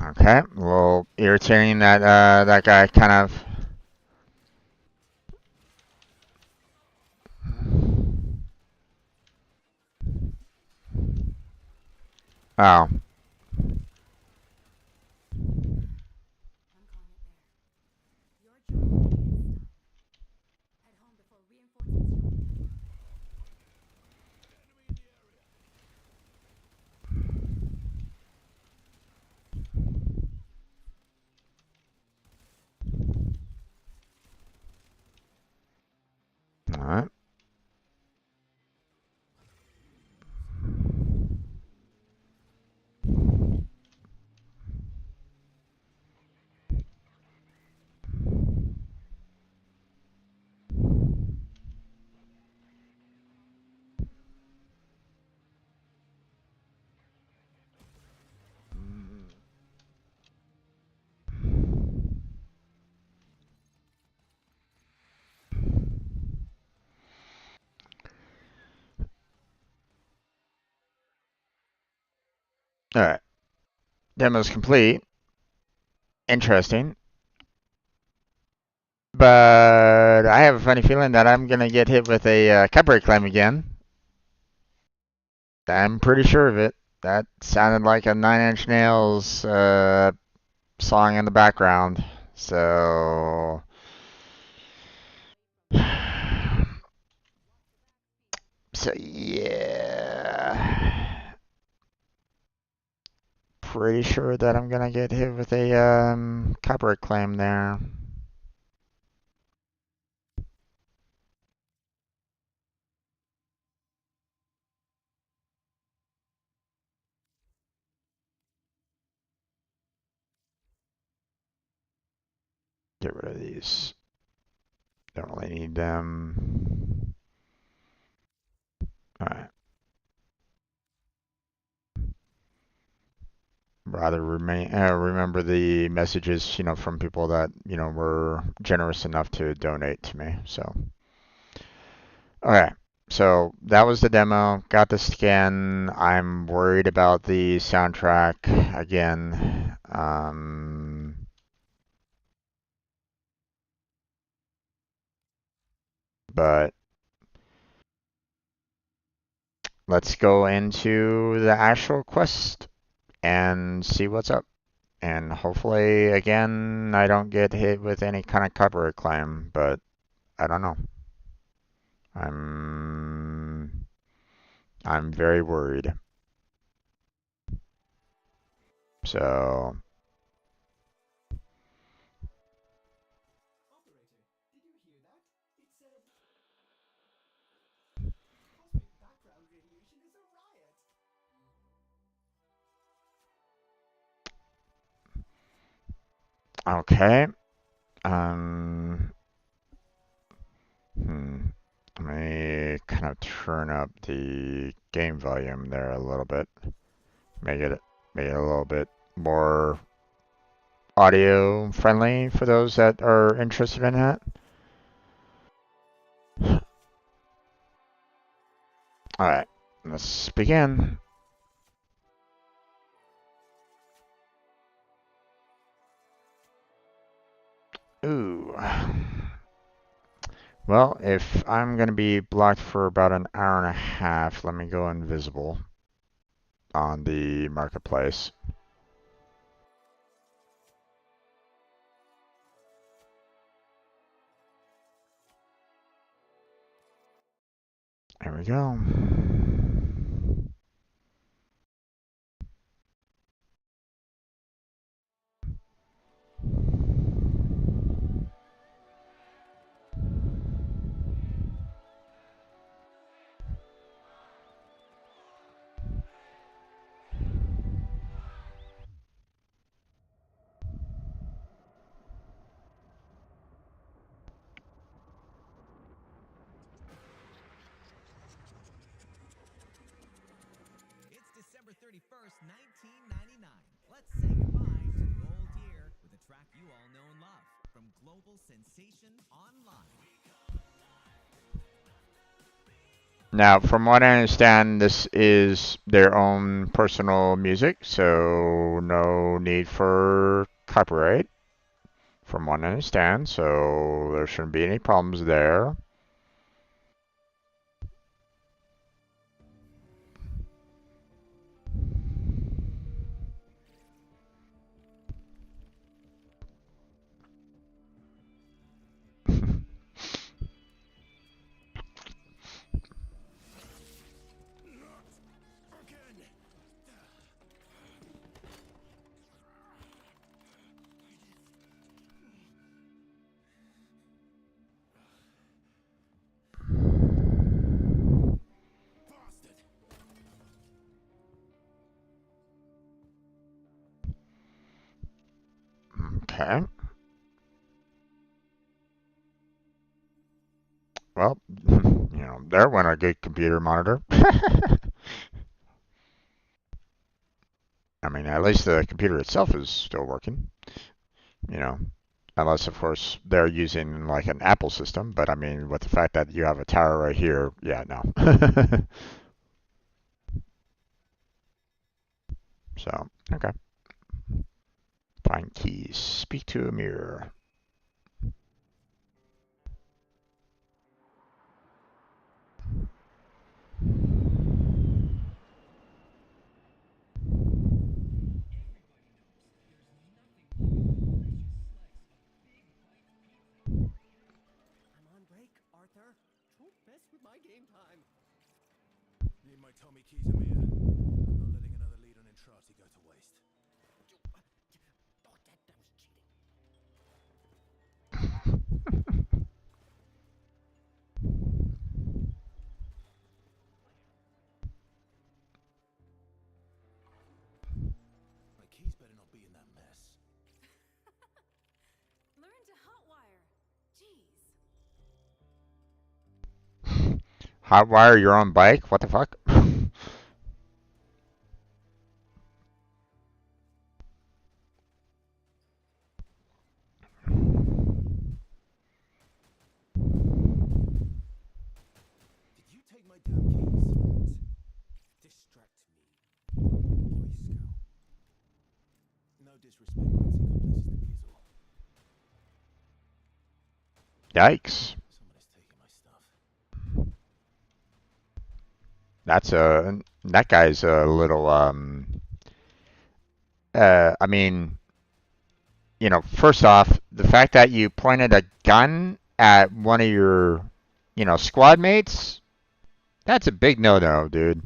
Okay, a little irritating that that guy kind of. Oh, all right. All right. Demo's complete. Interesting. But I have a funny feeling that I'm going to get hit with a copyright claim again. I'm pretty sure of it. That sounded like a Nine Inch Nails song in the background. So, so yeah, pretty sure that I'm gonna get hit with a copyright claim there. Get rid of these. Don't really need them. All right. Rather remember the messages, from people that, were generous enough to donate to me. So, okay. So that was the demo. Got the skin. I'm worried about the soundtrack again. But let's go into the actual quest and see what's up. And hopefully, again, I don't get hit with any kind of copyright claim, but I don't know. I'm I'm very worried. So, okay. Um, hmm. Let me kind of turn up the game volume there a little bit. Make it make it a little bit more audio friendly for those that are interested in that. All right, let's begin. Ooh. Well, if I'm going to be blocked for about an hour and a half, let me go invisible on the marketplace. There we go. It's December 31st, 1999. Let's say goodbye to the old year with a track you all know and love from global sensation Online. Now, from what I understand, this is their own personal music, so no need for copyright, from what I understand, so there shouldn't be any problems there. Okay. Well, there went a good computer monitor. I mean, at least the computer itself is still working, you know, unless, of course, they're using like an Apple system. But I mean, with the fact that you have a tower right here, yeah, no. So, okay. Find keys. Speak to a mirror. I'm on break, Arthur. Don't mess with my game time. Need my Tommy keys, Amir. I'm not letting another lead on Entrati go to waste. Oh, that was cheating. My keys better not be in that mess. Learn to hotwire. Jeez. Hotwire your own bike? What the fuck? Did you take my damn keys? Distract me, Boy Scout. No disrespect, once you got places to be is all. Yikes. Someone is taking my stuff. That guy's a little I mean, first off, the fact that you pointed a gun at one of your, squad mates, that's a big no-no, dude.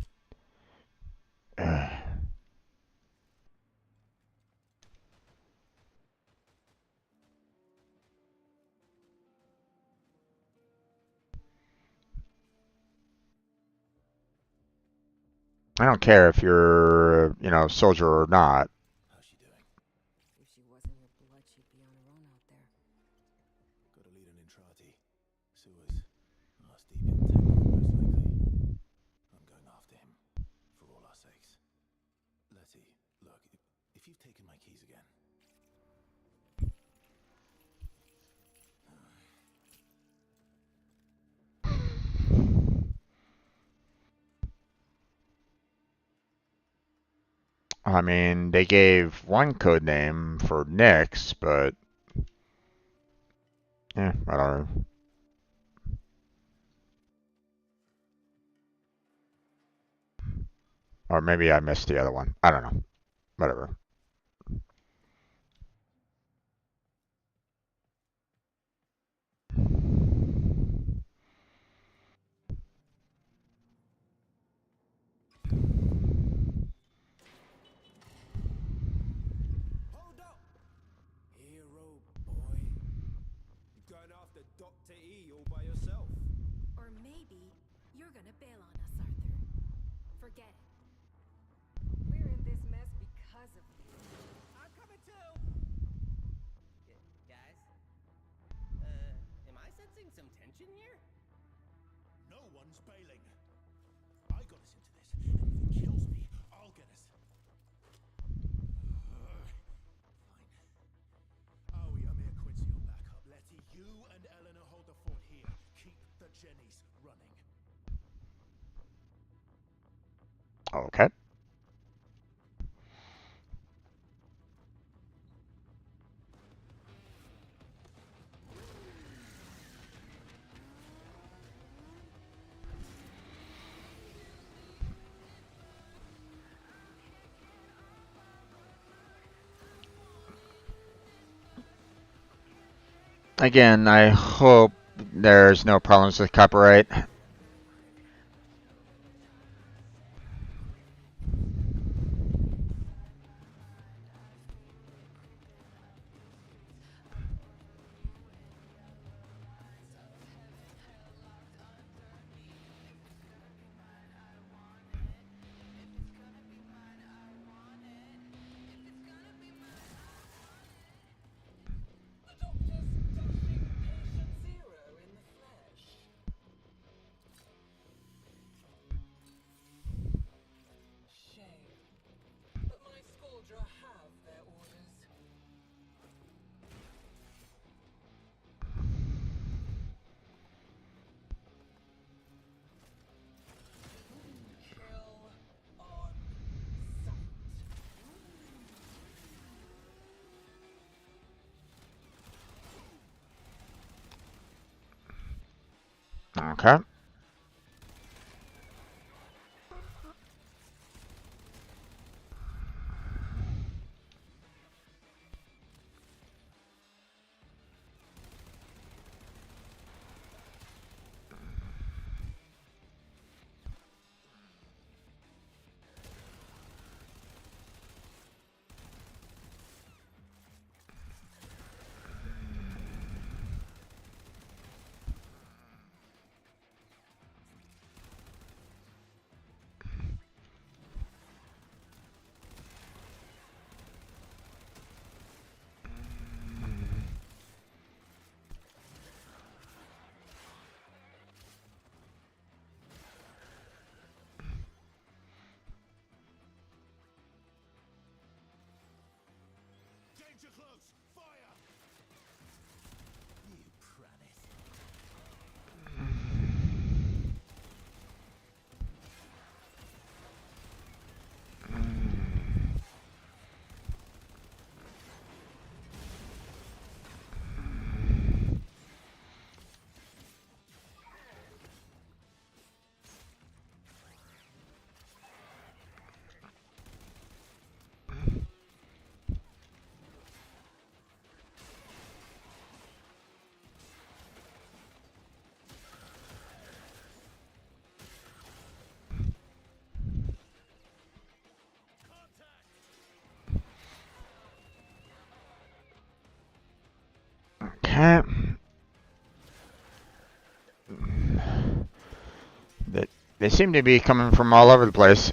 I don't care if you're, soldier or not. How's she doing? If she wasn't your blood, she'd be on her own out there. Got a lead on Entrati. Sewers. Ass deep in tech, most likely. I'm going after him. For all our sakes. Letty, look, if you've taken my keys again. I mean, they gave one code name for Nyx, but yeah, I don't know. Or maybe I missed the other one. I don't know. Whatever. Hold up! Hero boy. You're going after Dr. E all by yourself. Or maybe you're gonna bail on us, Arthur. Forget it. We're in this mess because of you. I'm coming too. Guys? Am I sensing some tension here? No one's bailing. I got us into this, and if it kills me, I'll get us. Fine. Aoi, Amir, Quincy on backup. Letty, you and Eleanor hold the fort here. Keep the Jennies running. Okay. Again, I hope there's no problems with copyright. The doctor's gushing patient zero in the flesh. Okay. Danger close! Fire! You promise. Okay. They seem to be coming from all over the place.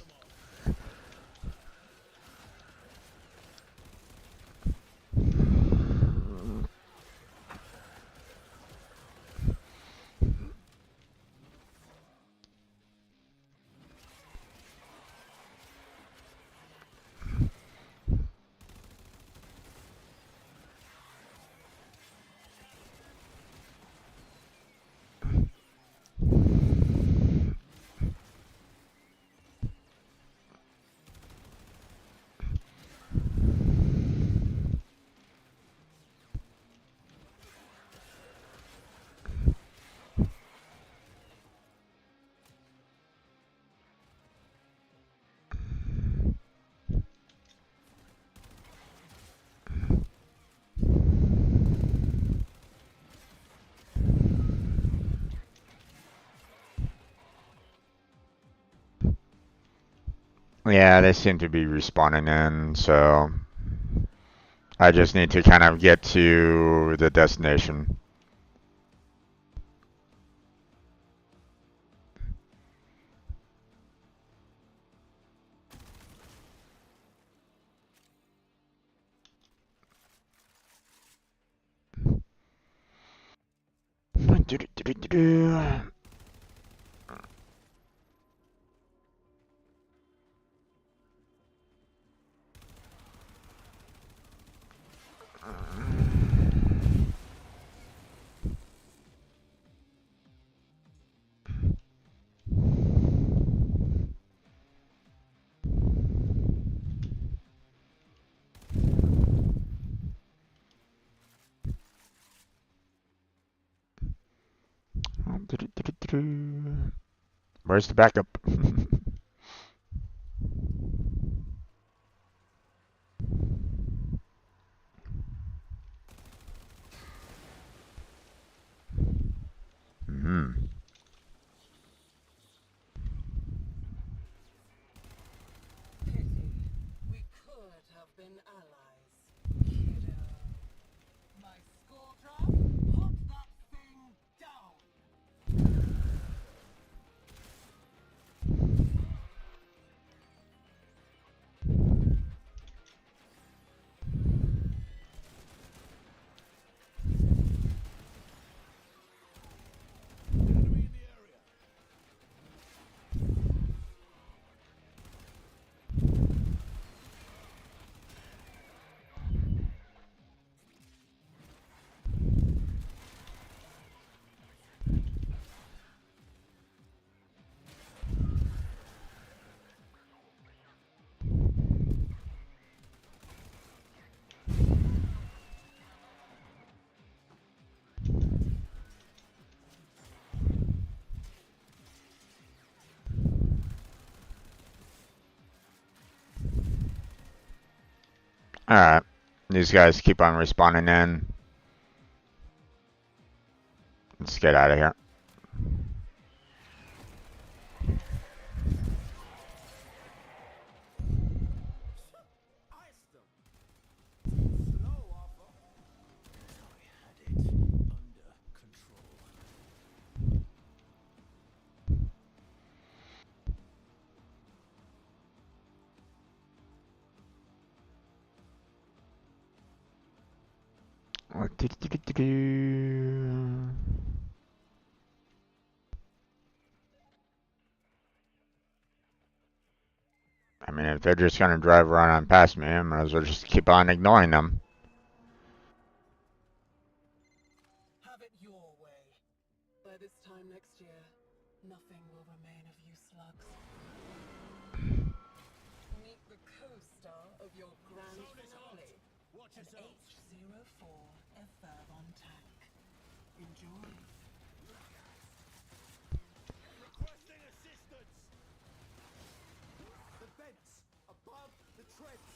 Yeah, they seem to be respawning in, so I just need to kind of get to the destination. Where's the backup? Hmm. Pity. We could have been allies, kiddo. My skull trap? Put that thing down! Alright. These guys keep on respawning in. Let's get out of here. Slow, Arthur. I had it under control. I mean, if they're just gonna drive right on past me, I might as well just keep on ignoring them. Have it your way. By this time next year, nothing will remain of you slugs. Meet the co-star of your grand finale, an H-04 F-on tank. Enjoy. Requesting assistance. The vents above the treads.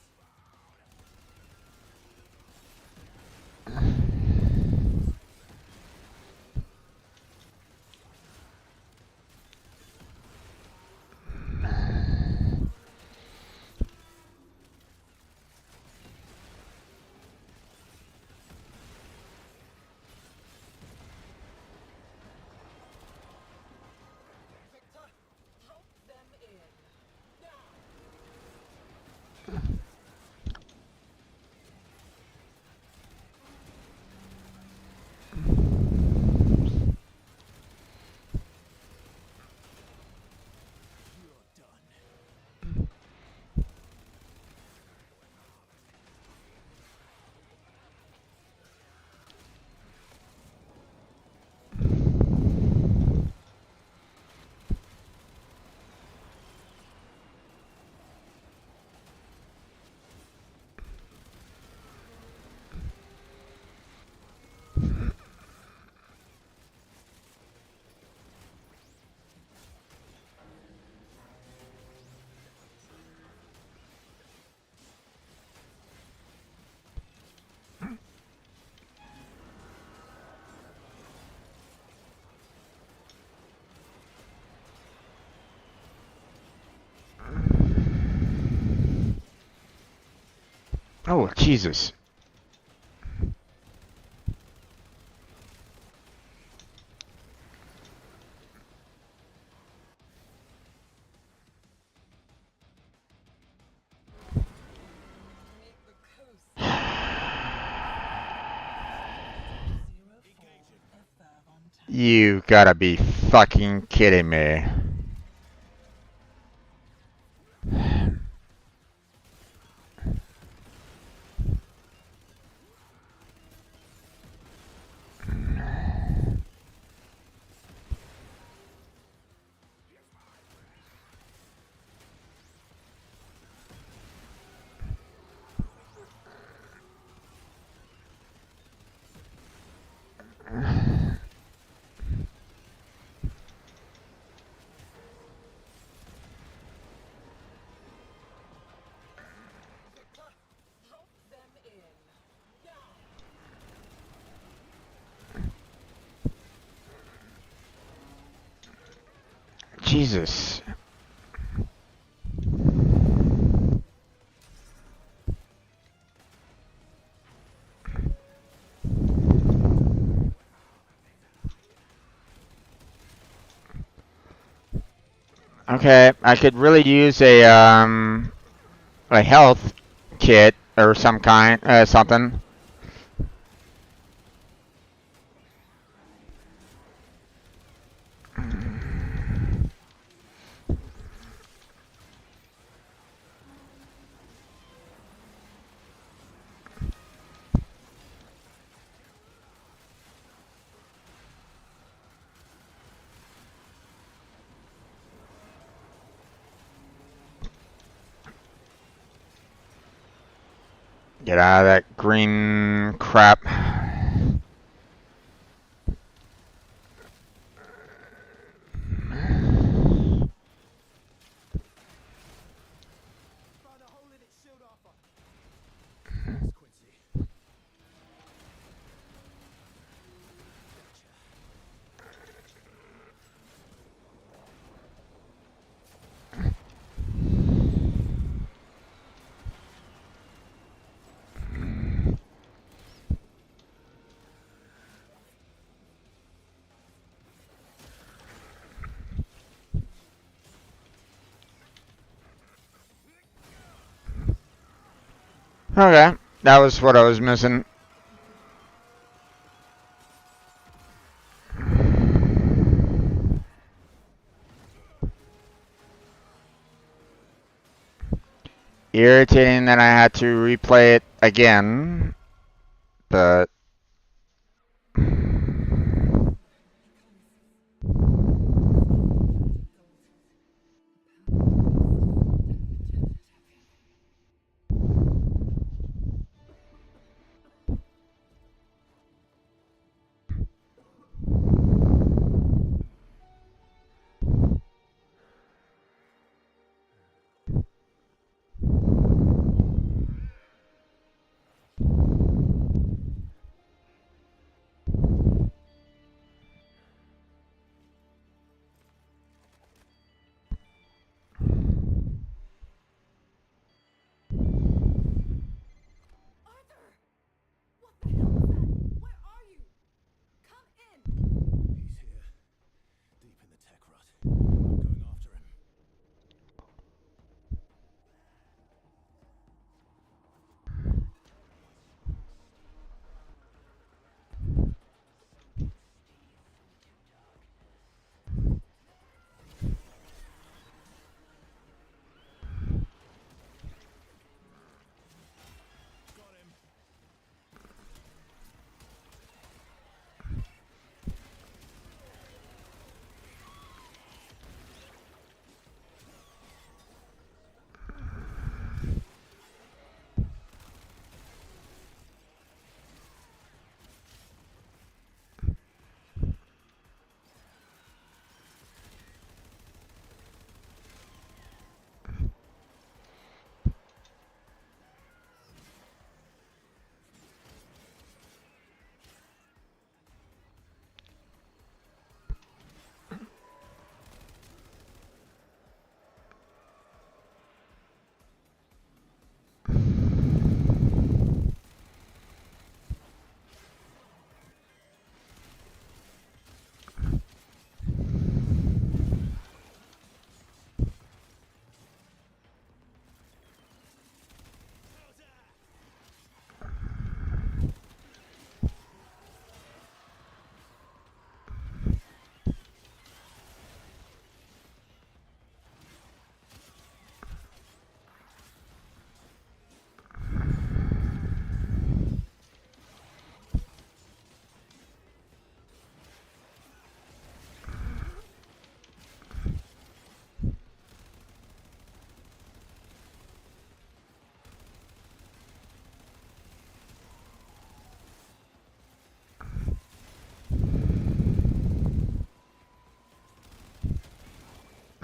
Victor, drop them in. Now! You're done. Oh, Jesus. Meet the co-star. 04 F-on tank. You gotta be fucking kidding me. Victor, drop them in. Now! Jesus. Okay, I could really use a health kit or some kind, something. Get out of that green crap. Found a hole in its shield, Arthur. Okay, that was what I was missing. Irritating that I had to replay it again, but Arthur! What the hell was that? Where are you? Come in! He's here, deep in the tech rut. I'm going after him. Got him.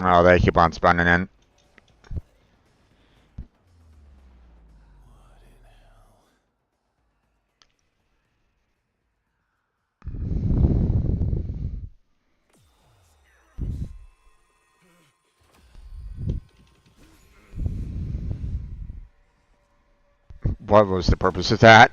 oh, they keep on spawning in. What in hell? What was the purpose of that?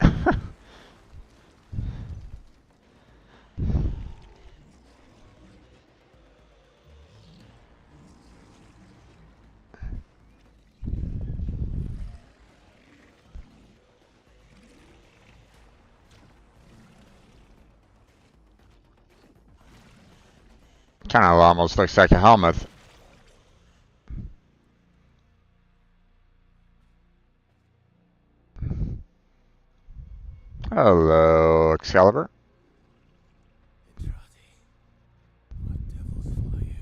Kind of almost looks like a helmet. Hello, Excalibur. Entrati, what devils follow you?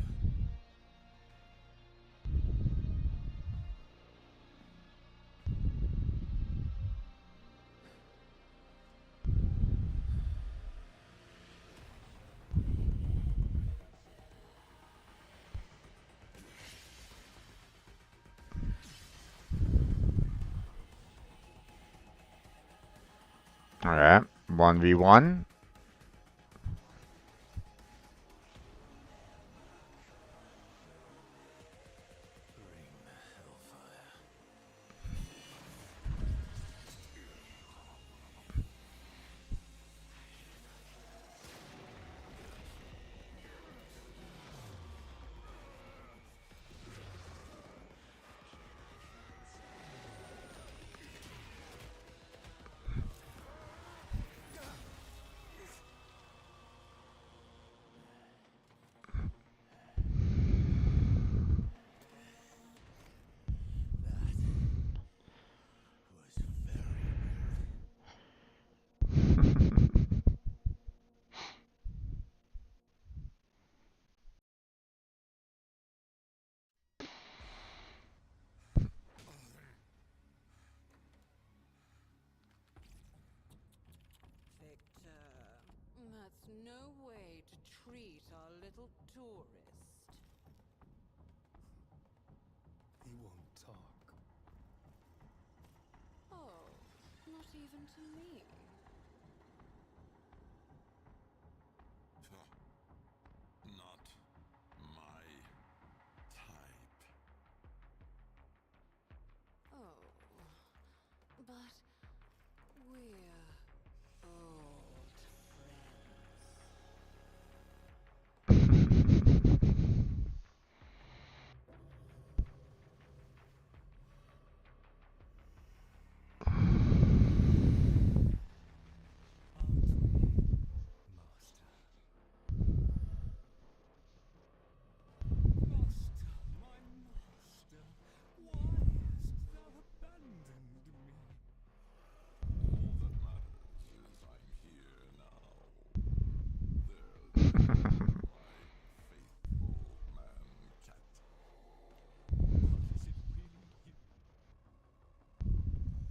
Alright, 1v1. Bring the hellfire. no way to treat our little tourist. He won't talk. Oh, not even to me. Not my type. Oh, but we're old Master. Master, my master, why hast thou abandoned me? All that matters is I'm here now. There's my faithful man cat. But is it really you?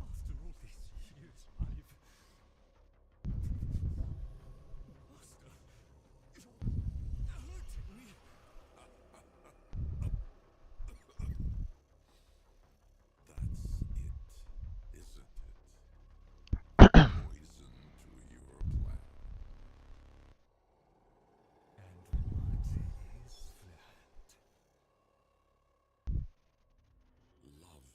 After all these years, Master, you're hurting me. That's it, isn't it? Poison to your plan. And what is that? Love.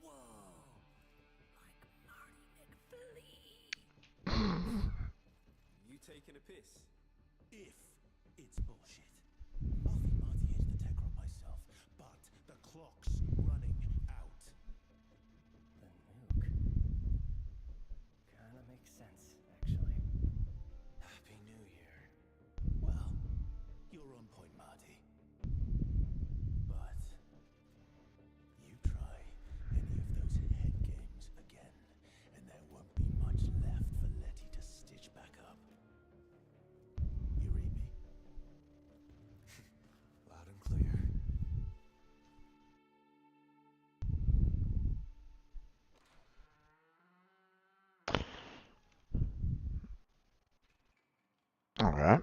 Whoa! Like Marty McFlee. You taking a piss? If it's bullshit. I'll think Marty hit the tech run myself, but the clock's running out. The nuke. Kinda makes sense, actually. Happy New Year. Well, you're on point, Marty. But you try any of those head games again, and there won't be much left for Letty to stitch back up. You read me? Loud and clear. Okay.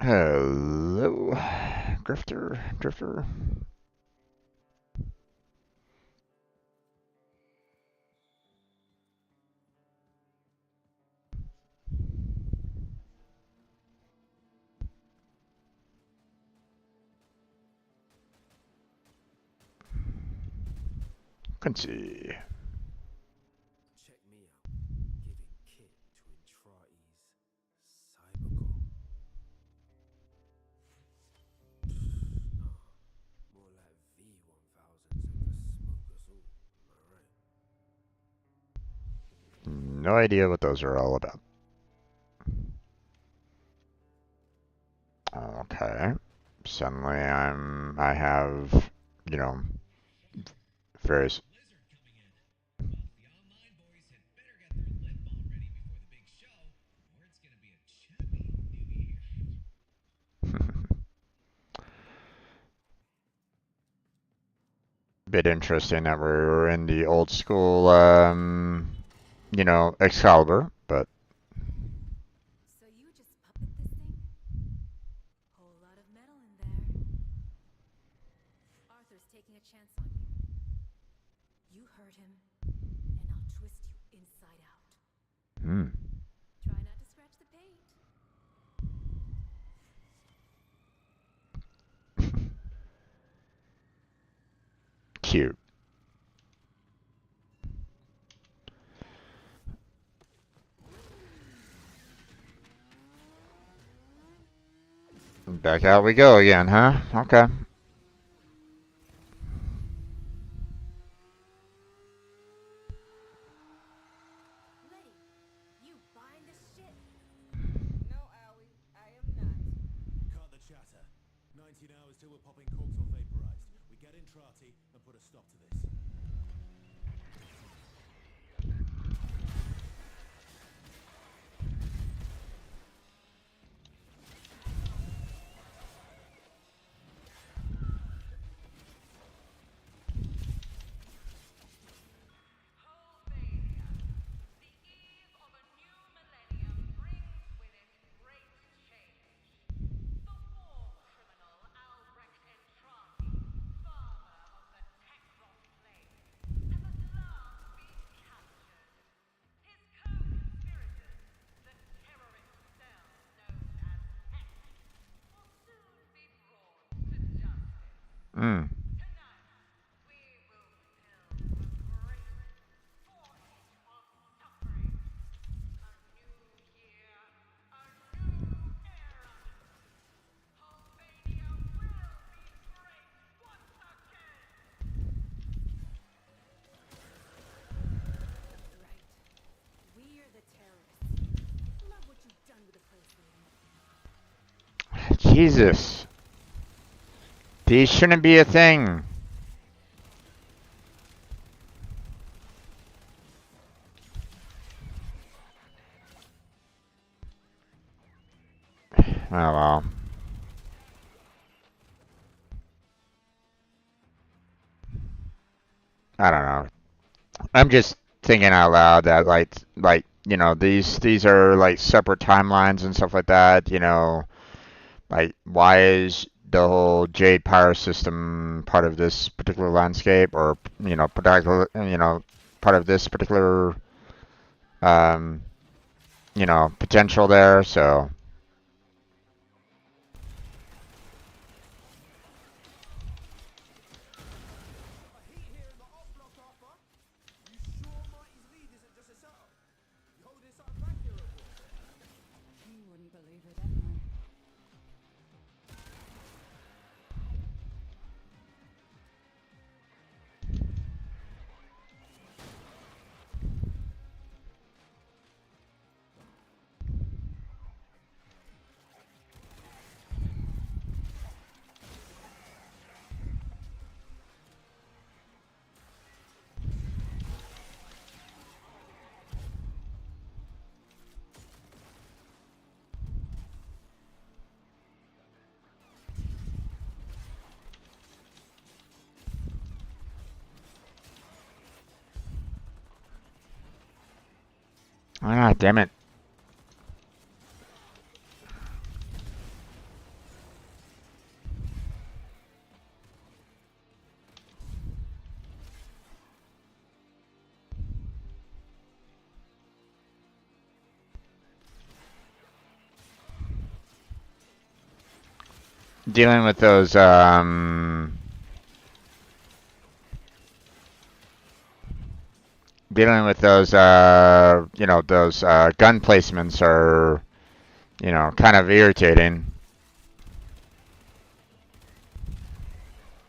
Hello, Drifter. Can see. Check me out. Giving kit to Intrati's Cybercore. Nah, more like V1000s and to smoke us all. Am I right? No idea what those are all about. Okay. Suddenly I have, you know, various. Blizzard coming in. Well, the online boys had better get their lip balm ready before the big show, or it's gonna be a chubby new year. Bit interesting that we're in the old school, you know, Excalibur, but So you just puppet this thing? Whole lot of metal in there. Arthur's taking a chance on you. You hurt him, and I'll twist you inside out. Try not to scratch the paint. cute. Back out we go again, huh? Okay. Letty, you buying this shit? No, Owie, I am not. Cut the chatter. 19 hours till we're popping corks or vaporized. We get Intrati and put a stop to this. Mm. Right. We're the terrorists. Love what you've done with the place lately. Jesus. These shouldn't be a thing. Oh well. I don't know. I'm just thinking out loud that like you know these are like separate timelines and stuff like that. You know, like why is the whole Jade Power system part of this particular landscape, or you know, particular part of this particular um you know potential there. So You wouldn't believe it anyway. ah damn it. Dealing with those you know those gun placements are you know kind of irritating.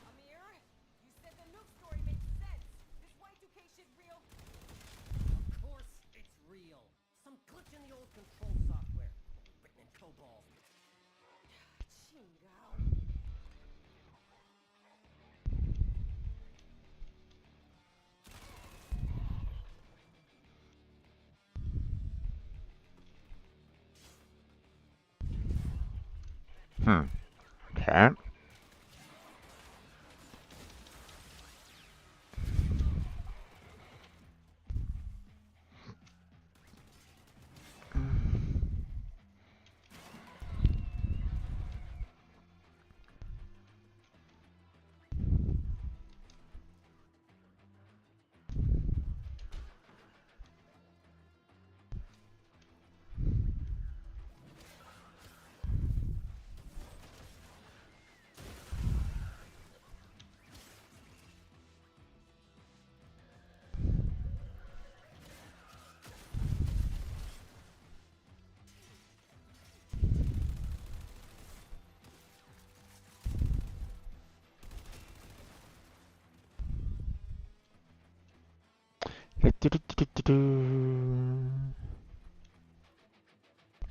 Amir, you said the Nuke story makes sense. This Y2K shit real? Of course it's real. Some glitch in the old control software. Written in COBOL. Chingao. Hmm. Okay.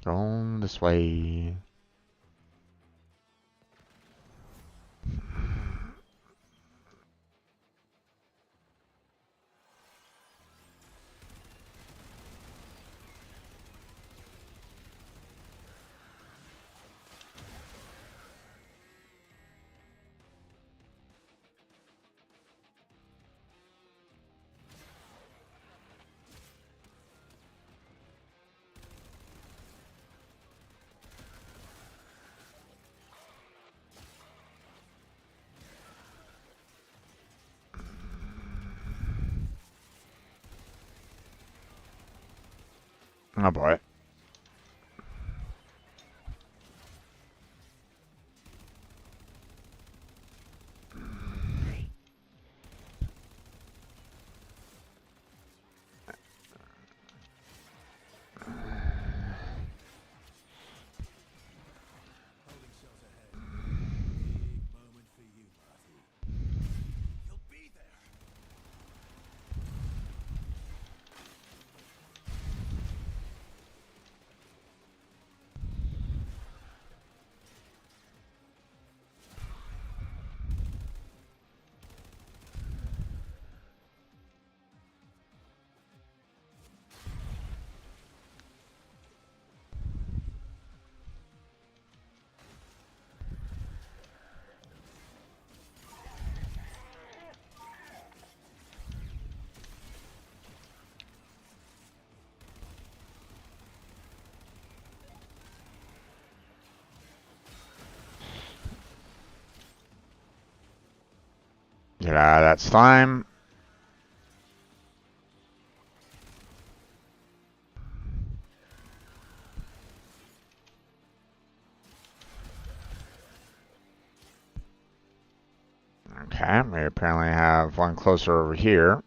Going this way. Oh boy. Get out of that slime. Okay, we apparently have one closer over here.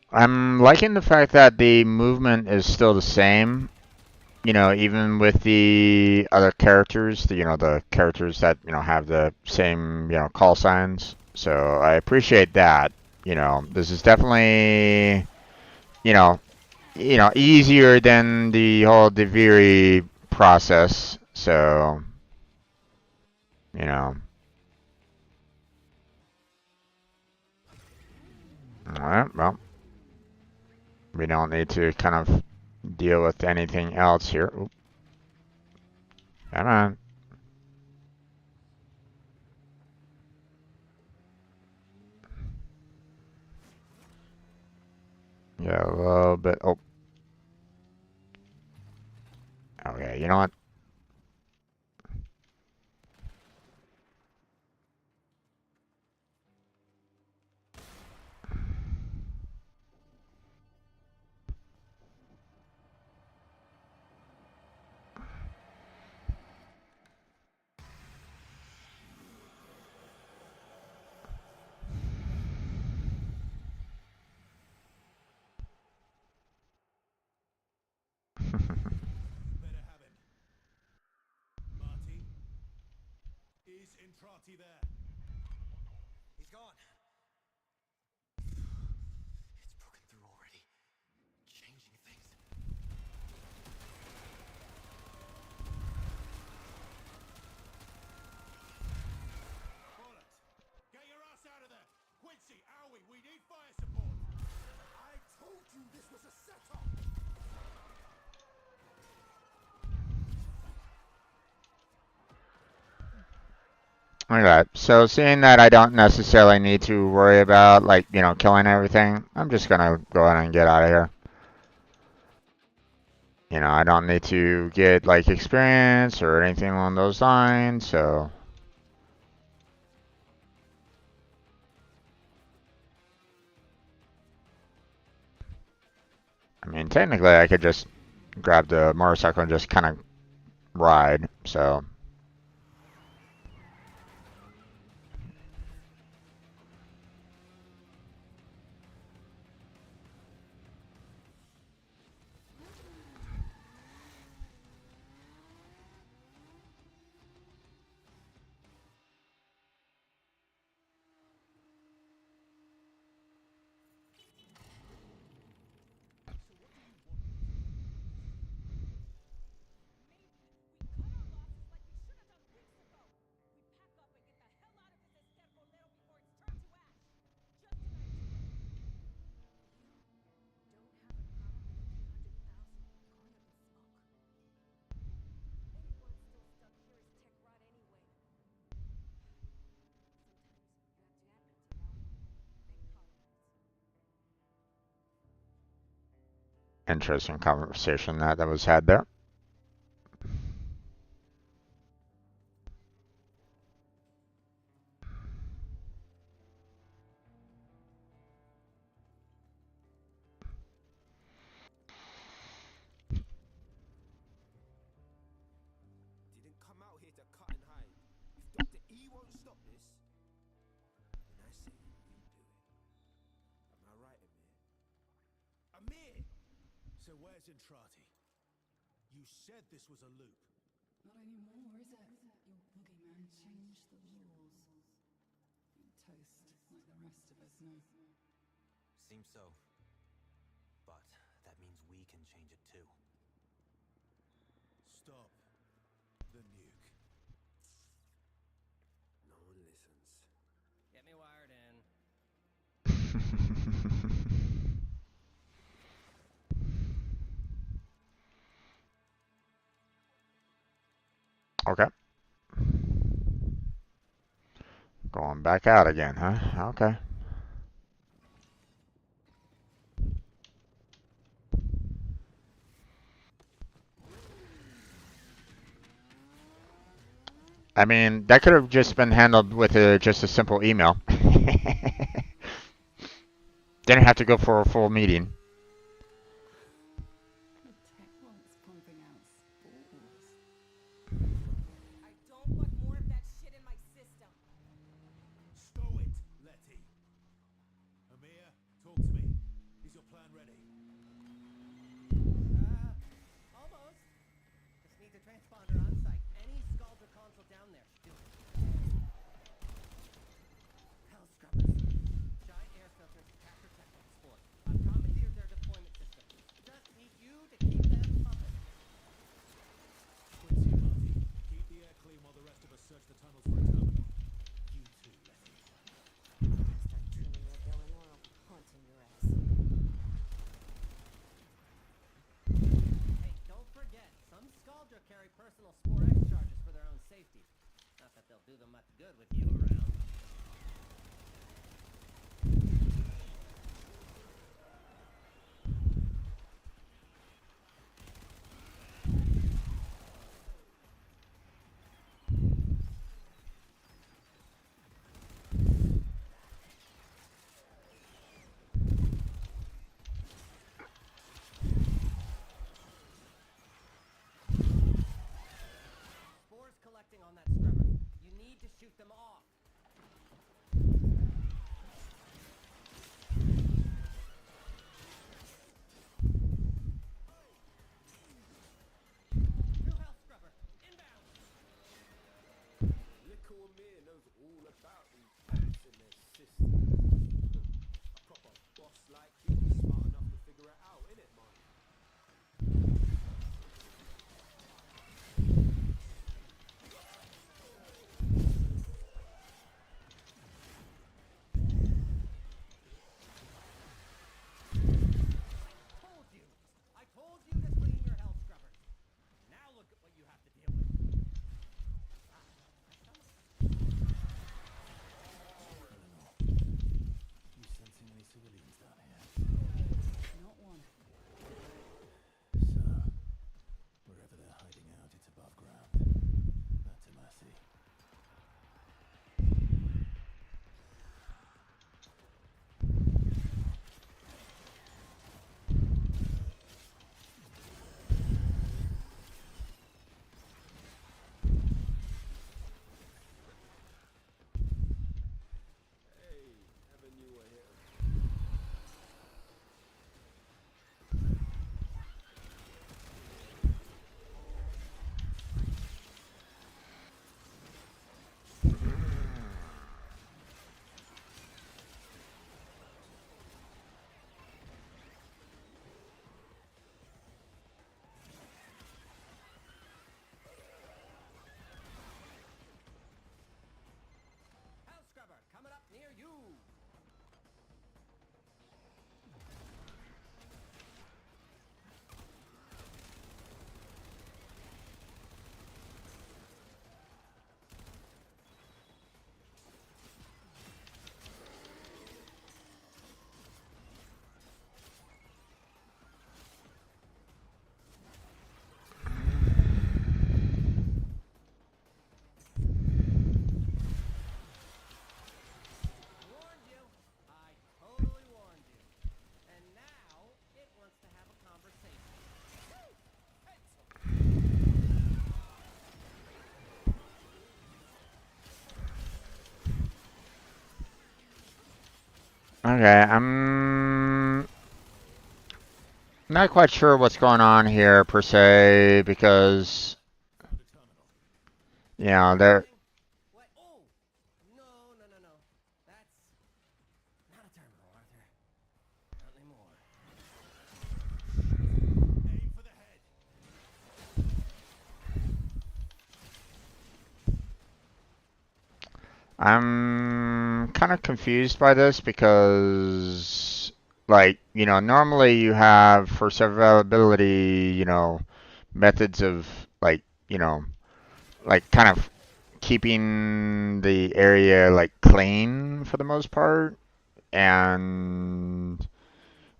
I'm liking the fact that the movement is still the same, you know, even with the other characters, the characters that, have the same, call signs. So I appreciate that. This is definitely, you know, easier than the whole Deviri process. So, you know, all right, well, we don't need to kind of deal with anything else here. Oop, come on. Yeah, a little bit. Oh, okay, you know what? Better have him. Marty? Is Entrati there? He's gone. It's broken through already. Changing things. Bollocks! Get your ass out of there! Quincy, Owie, we need fire support! I told you this was a setup. Okay, so seeing that I don't necessarily need to worry about, like, killing everything, I'm just gonna go ahead and get out of here. I don't need to get, like, experience or anything along those lines, so... I mean, technically I could just grab the motorcycle and just kind of ride, so... Interesting conversation that was had there. Didn't come out here to cut and hide. If Dr. E won't stop this, then I say we do it. Am I right, Amir? Amir! So where's Entrati? You said this was a loop. Not anymore, is it? Your boogeyman changed the rules. You toast like the rest of us now. Seems so. But that means we can change it too. Stop the nuke. No one listens. Get me wired in. Going back out again, huh? Okay. I mean, that could have just been handled with just a simple email. Didn't have to go for a full meeting. The tech one's pumping out spores. I don't want more of that shit in my system. Stow it, Letty. Amir, talk to me. Is your plan ready? Almost. Just need the transponder on site. Any Scaldra console down there should do it. Hell scrubbers. Giant air filters to capture technical spores. I've commandeered their deployment system. Just need you to keep them pumping. Quincy and Marty, keep the air clean while the rest of us search the tunnels for a terminal. You too, Letty. Start trimming your going or I'll be haunting your ass. Hey, don't forget, some Scaldra carry personal Spore X charges for their own safety. Not that they'll do them much good with you around. Spores collecting on that scrubber. You need to shoot them off. New health scrubber. Inbound. Little Amir knows all about these bats in their system. A proper boss like you is smart enough to figure it out, innit, man? I told you to clean your health scrubbers. Now look at what you have to deal with. You sensing any civilians down here? Not one. So, wherever they're hiding out, it's above ground. That's a mercy. Hey, never knew I hit him. Health scrubber coming up near you. Warned you. I totally warned you. And now it wants to have a conversation. Woo! Heads. Okay, I'm not quite sure what's going on here per se because Found a terminal. you know there. What? Oh! No. That's not a terminal, Arthur. Not anymore. Aim for the head. I'm kind of confused by this because, like, normally you have for survivability, methods of like, like kind of keeping the area like clean for the most part. And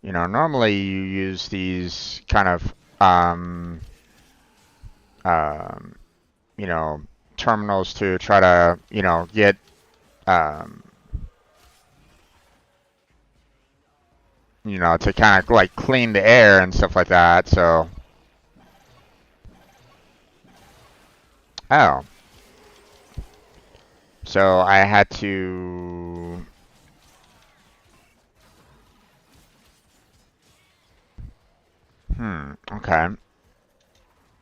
normally you use these kind of um, terminals to try to get um, to kind of like clean the air and stuff like that. So, oh, so I had to. Okay.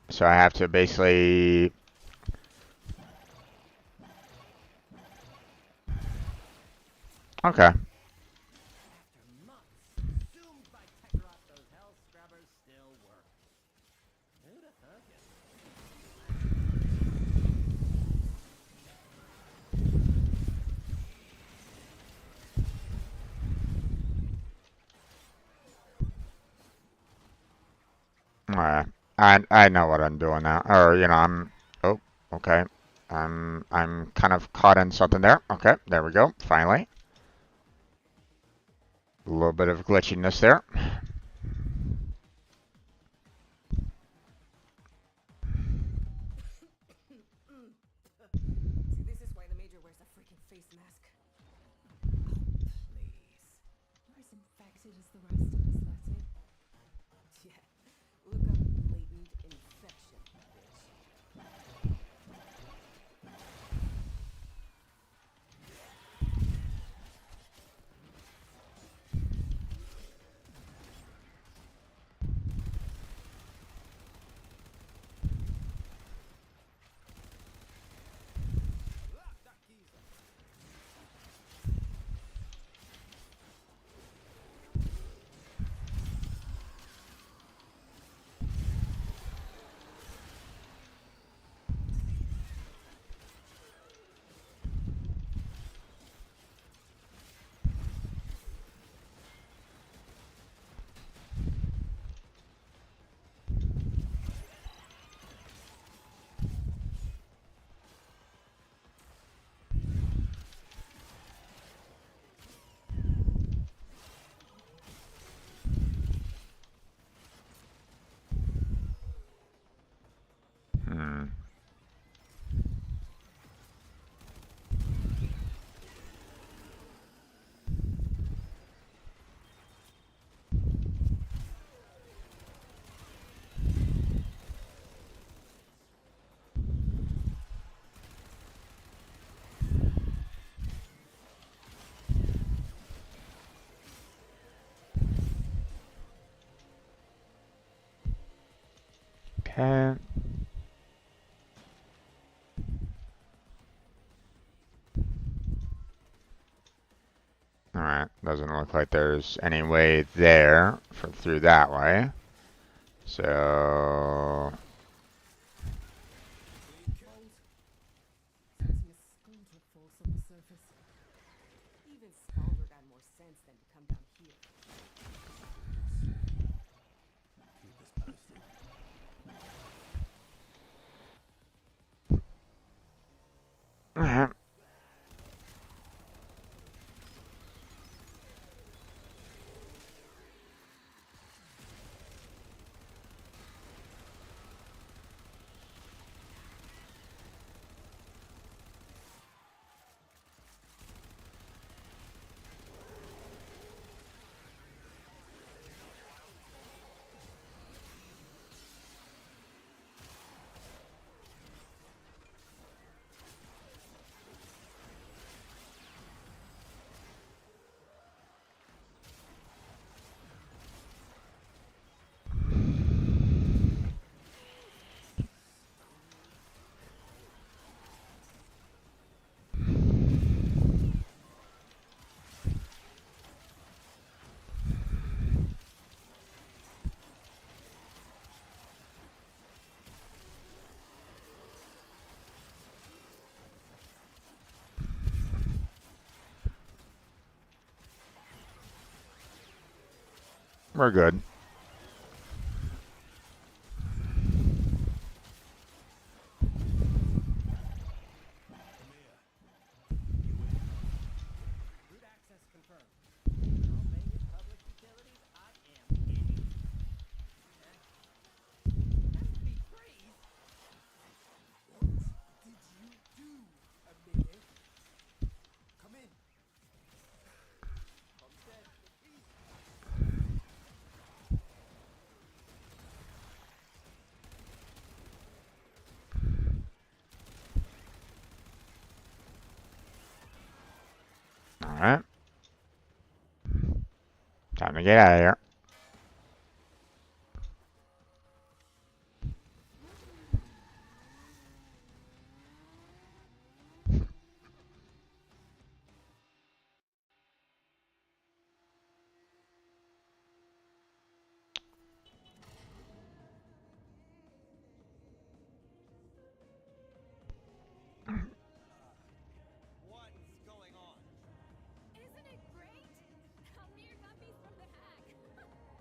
So I have to basically. Okay. After months, consumed by Techrot, those hell scrubbers still work. Who'd have thunk it? Alright. I know what I'm doing now. Or I'm. Oh, okay. I'm kind of caught in something there. Okay, there we go. Finally. A little bit of glitchiness there. See, this is why the Major wears a freaking face mask. Please. You're as infected as the rest of us, Letty. Yeah, look up latent infection, bitch. That geezer. Hmm. Okay. Alright, doesn't look like there's any way there through that way. So, Sensing a splinter force on the surface. Even Scaldred had more sense than to come down here. Keep us posted. alright. We're good. Time to get out of here. What's going on? Isn't it great? A mere guppies from the hack. Come on.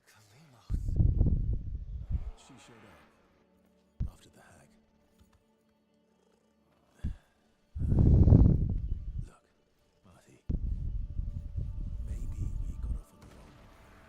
Kalimos. She showed up after the hag. Look, Marty. Maybe we got off on the wrong Entrati.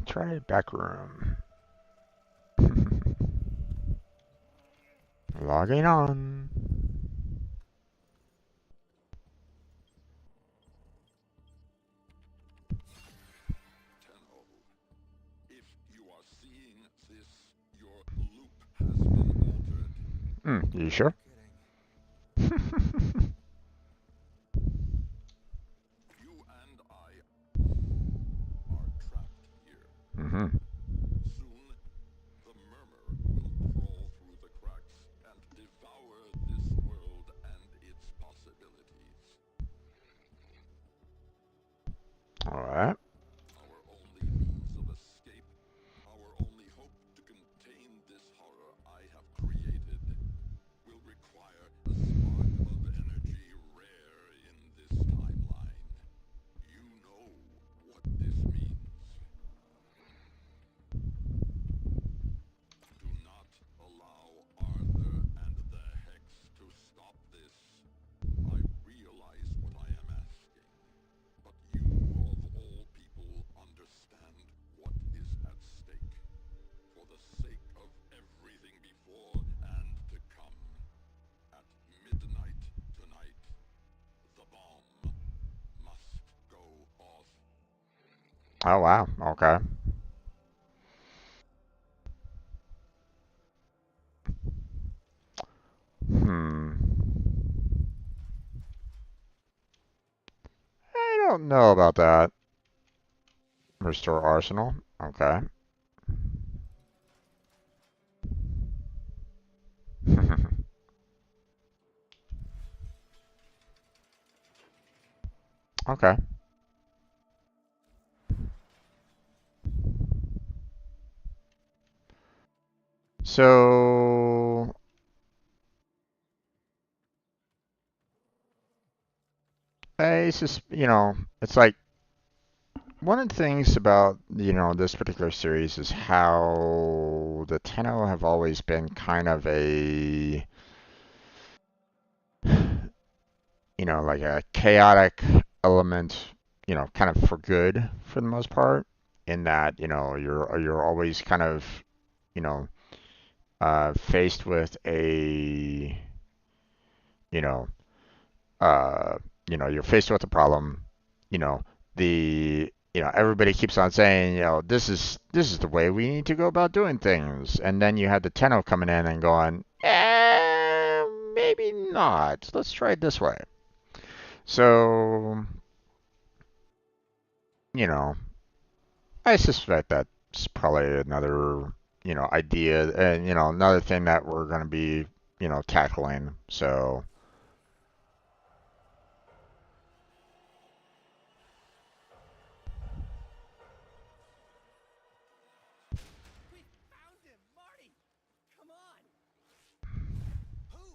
Try back room. Logging on. Tenho, if you are seeing this, your loop has been altered. You sure? You and I are trapped here. Mm-hmm. Soon, the murmur will crawl through the cracks and devour this world and its possibilities. Alright. Our only means of escape, our only hope to contain this horror I have created, will require a spark of energy rare in this timeline. You know what this means. Do not allow Arthur and the Hex to stop this. I realize what I am asking, but you of all people understand what is at stake. For the sake of everything before and to come, at midnight tonight, the bomb must go off. Oh, wow. Okay. I don't know about that. Restore arsenal. Okay. Okay. So it's just, it's like one of the things about, this particular series is how the Tenno have always been kind of a, like a chaotic element, kind of for good for the most part, in that, you're always kind of, you know, faced with a, you know, uh, you're faced with a problem, you know, everybody keeps on saying, this is the way we need to go about doing things, and then you had the Tenno coming in and going, maybe not. Let's try it this way. So, you know, I suspect that's probably another, idea, and another thing that we're going to be, tackling. So, We found him, Marty! Come on! Who?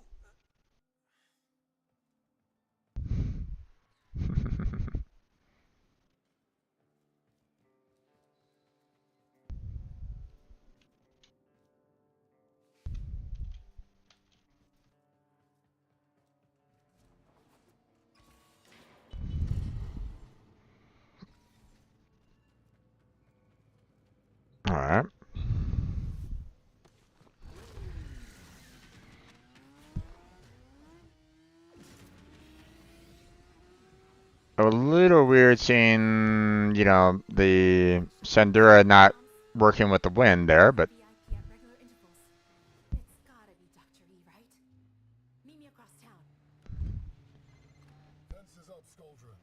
a little weird seeing, you know, the Sandura not working with the wind there, but VIP at regular intervals. It's gotta be Dr. E, right? Meet me across town. Fences up, Scoldra.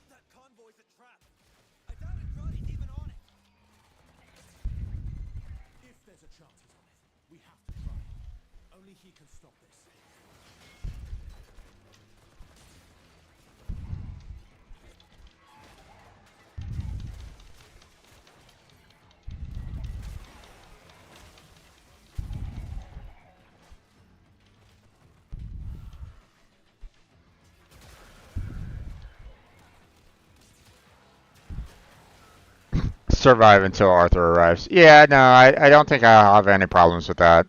That convoy's a trap. I doubt Andrade's even on it. If there's a chance he's on it, we have to try. Only he can stop this. survive until Arthur arrives. Yeah, no, I don't think I'll have any problems with that.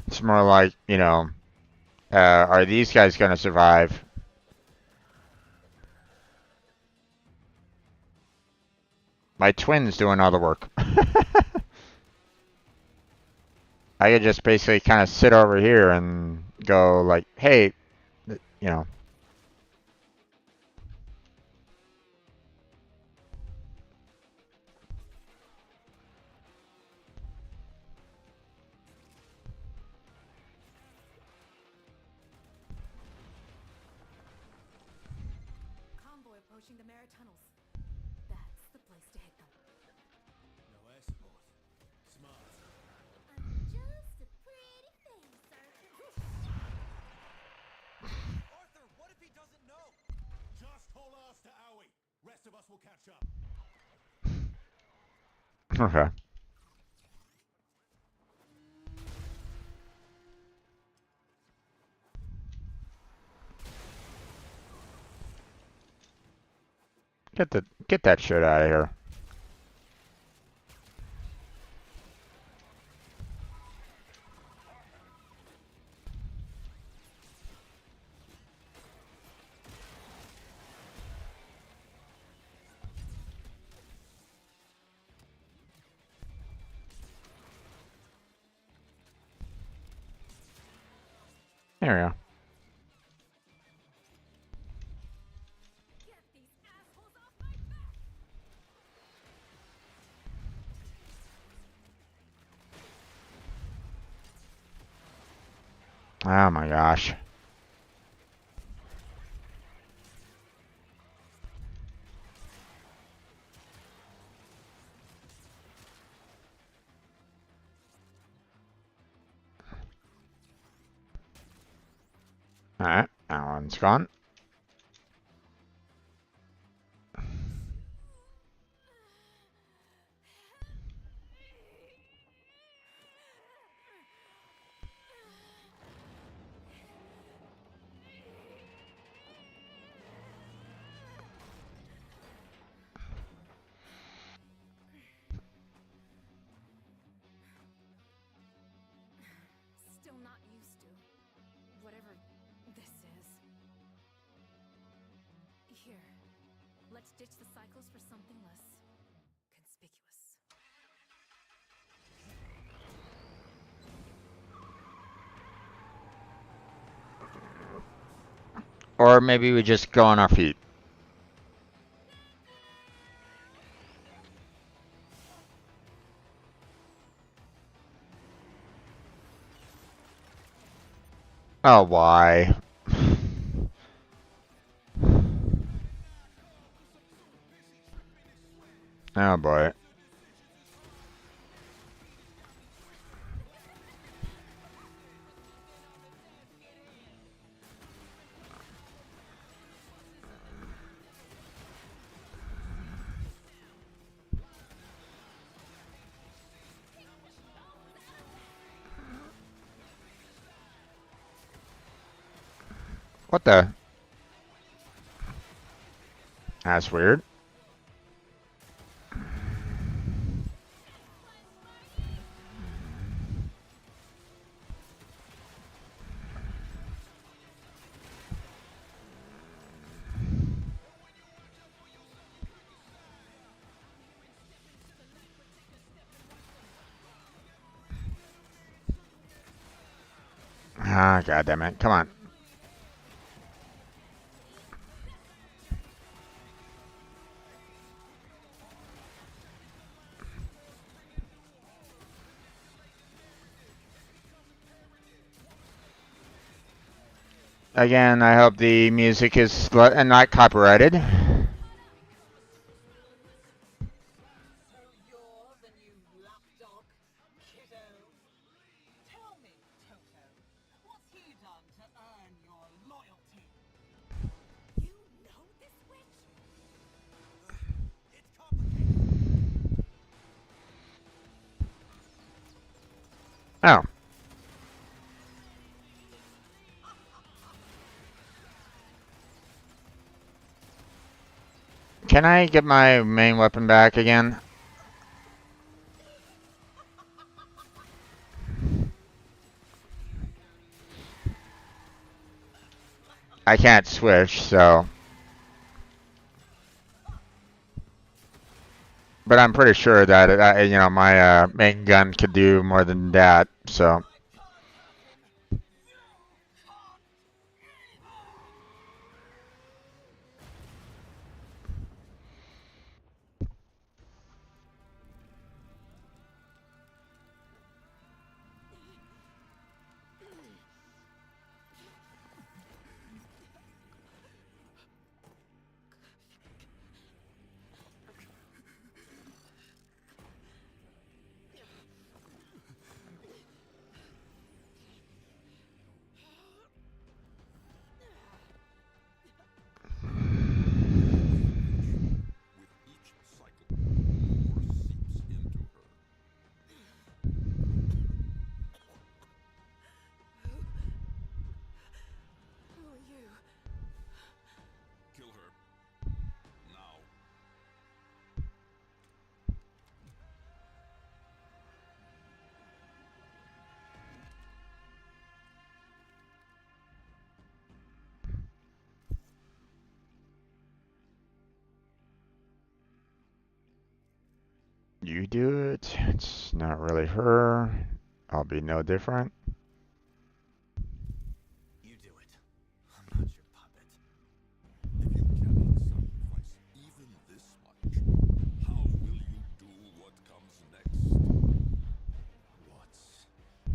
It's more like, you know, are these guys going to survive? My twin's doing all the work. I could just basically kind of sit over here and go like, hey, you know. Convoy approaching the Mara tunnels. That's the place to hit them. No air support. Smart. I'm just a pretty face, Arthur. Arthur, what if he doesn't know? Just haul ass to Owie. Rest of us will catch up. Okay. Get that shit out of here. There we go. Get these assholes off my back! Oh my gosh. Alright, that one's gone. Still not used to whatever this is. Here, let's ditch the cycles for something less conspicuous. Or maybe we just go on our feet. Oh, why? Oh boy. What the? That's weird. Ah, God damn it. Come on. Again, I hope the music is and not copyrighted. So you're the new lapdog, kiddo? Tell me, Toto, what's he done to earn your loyalty? You know this witch? It's complicated. Oh. Can I get my main weapon back again? I can't switch, so. But I'm pretty sure that my main gun could do more than that. So. With each cycle, more seeps into her. Who are you? Kill her. Now. You do it. It's not really her. I'll be no different. You do it. I'm not your puppet. If you cannot sacrifice even this much, how will you do what comes next? What's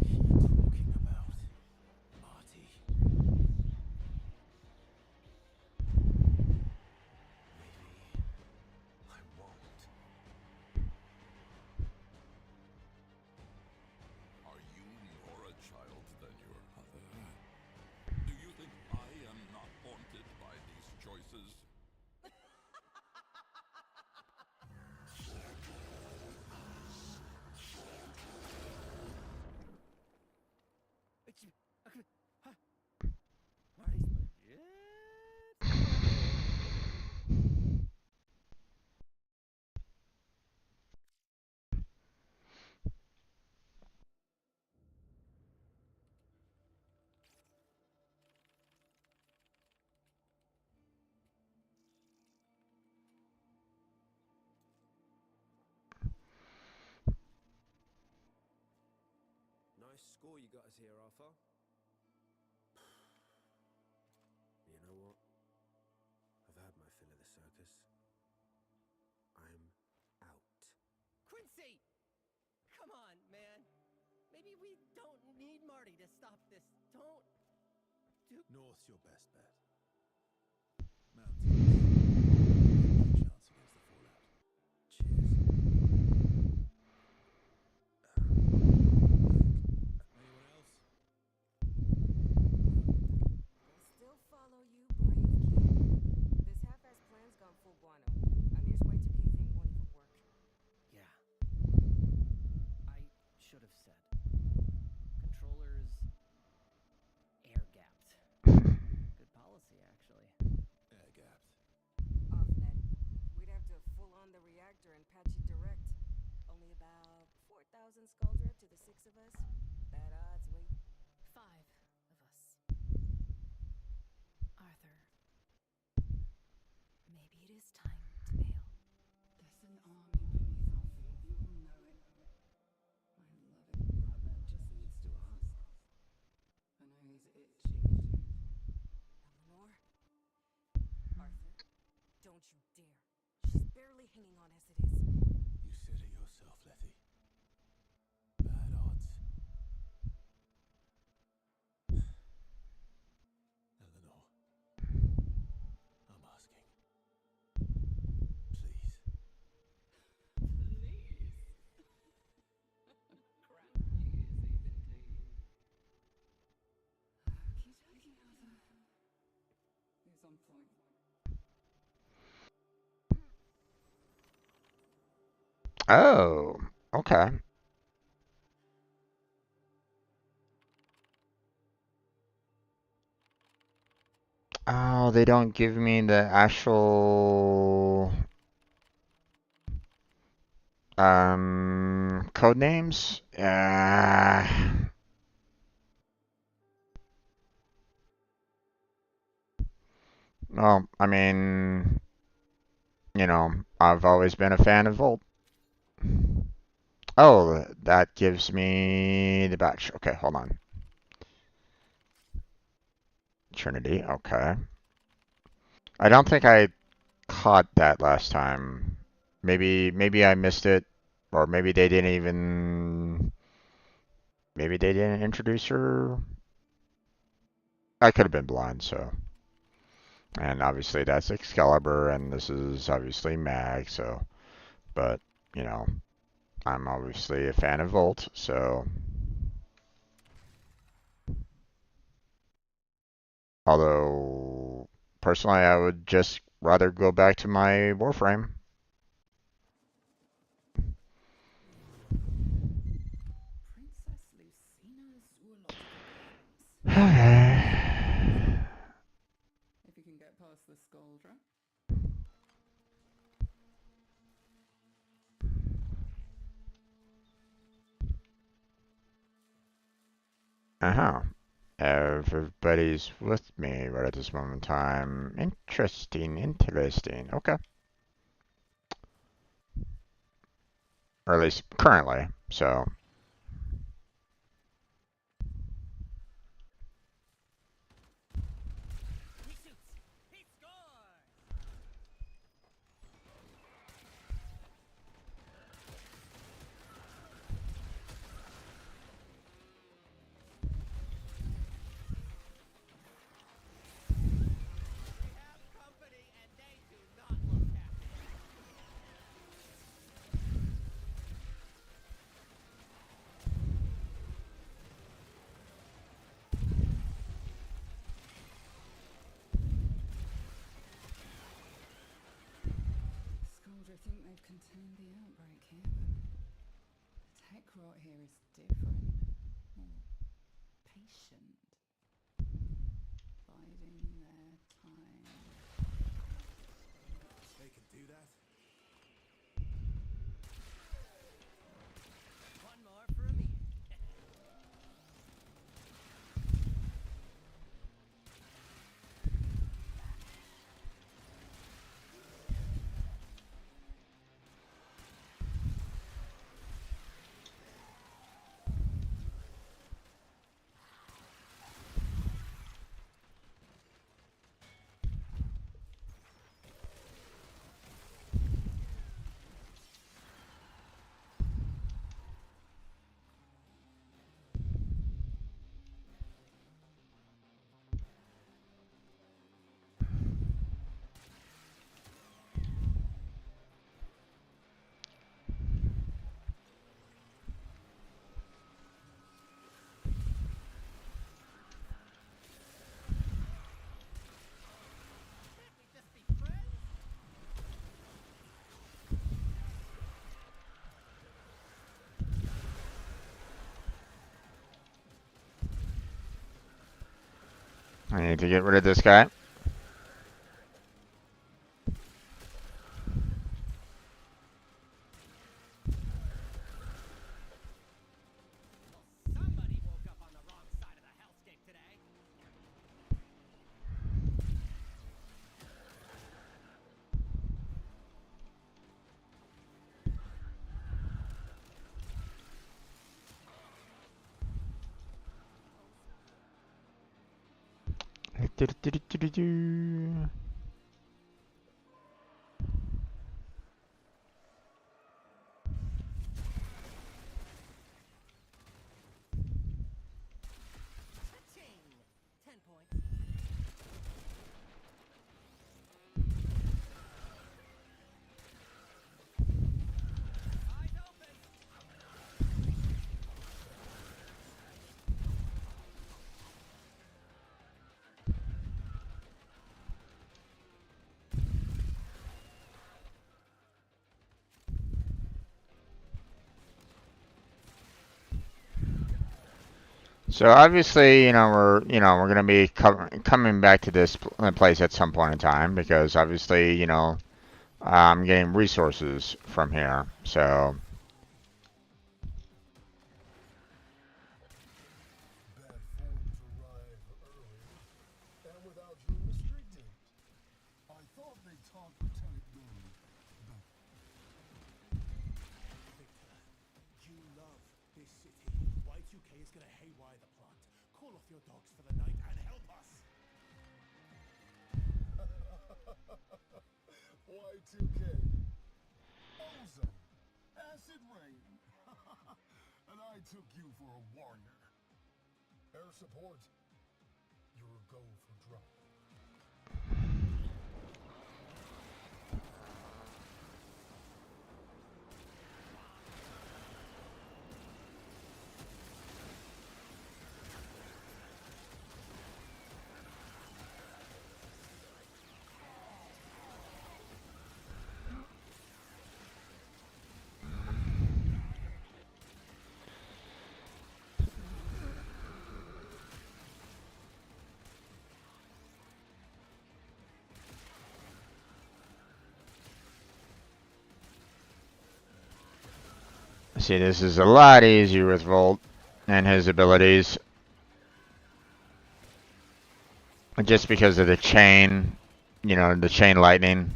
he talking about, Marty? Maybe I won't. Are you more a child than your mother? Do you think I am not haunted by these choices? Marty's legit. Nice score you got us here, Arthur. You know what? I've had my fill of the circus. I'm out. Quincy! Come on, man. Maybe we don't need Marty to stop this. Don't do. North's your best bet. Mountains. No chance against the fallout. Cheers. Anyone else? We'll still follow you, brave kid. This half-assed plan's gone full guano. I mean, this Y2K thing won't even work. Yeah. I should have said. Controllers air gapped. Good 1,000 Skuldra to the 6 of us? Bad odds, we. 5 of us. Arthur. Maybe it is time to bail. There's an army beneath our feet, you all know it. My loving brother just needs to ask. I know he's itching to. Eleanor? Arthur? Don't you dare. She's barely hanging on as it is. You said it yourself, Letty. Bad odds. Eleanor. I'm asking. Please. Please. Grand news, indeed. Okie dokie, Arthur. He's on point. Oh, okay. Oh, they don't give me the actual code names. Well, I mean, you know, I've always been a fan of Volt. Oh, that gives me the batch. Okay, hold on. Trinity, okay. I don't think I caught that last time. Maybe I missed it, or maybe they didn't even. Maybe they didn't introduce her. I could have been blind, so. And obviously that's Excalibur, and this is obviously Mag, so. But, you know, I'm obviously a fan of Volt, so. Although, personally, I would just rather go back to my Warframe. Princess Lucina's zoological gardens. Okay. If you can get past the Skuldra. Uh-huh. Everybody's with me right at this moment in time. Interesting, interesting. Okay. Or at least currently, so. He shoots. He scores. We have company, and they do not look happy. Skuldra think they've contained the outbreak here, but the tech rot here is different. More patient. Biding their time. They can do that? One more for me. Can't we just be friends? I need to get rid of this guy. Do-do-do-do-do-do. Cha-ching! 10 points. Eyes open! So obviously, we're gonna be coming back to this place at some point in time because obviously, I'm getting resources from here. So Bad forms arrive early and without your restricting. I thought they taught Lieutenant Moon better. Victor, you love this city. Y2K is gonna haywire the plant. Call off your dogs for the night and help us. Y2K. Ozone. Acid rain. And I took you for a warrior. Air support. You're a go for drop. see, this is a lot easier with Volt and his abilities, just because of the chain, the chain lightning.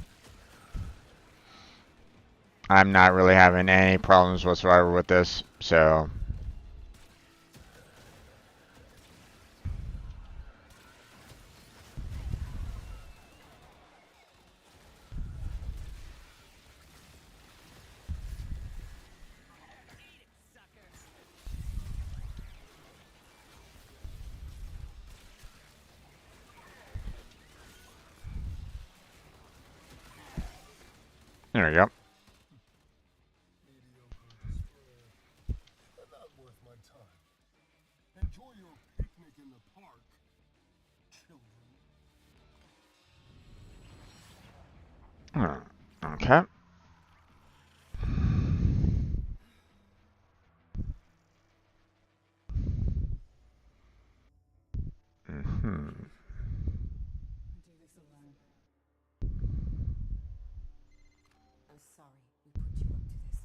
I'm not really having any problems whatsoever with this, so. There we go. Mediocre display. Not worth my time. Enjoy your picnic in the park, children. Okay. Mm-hmm. Do this alone. I'm sorry we put you up to this.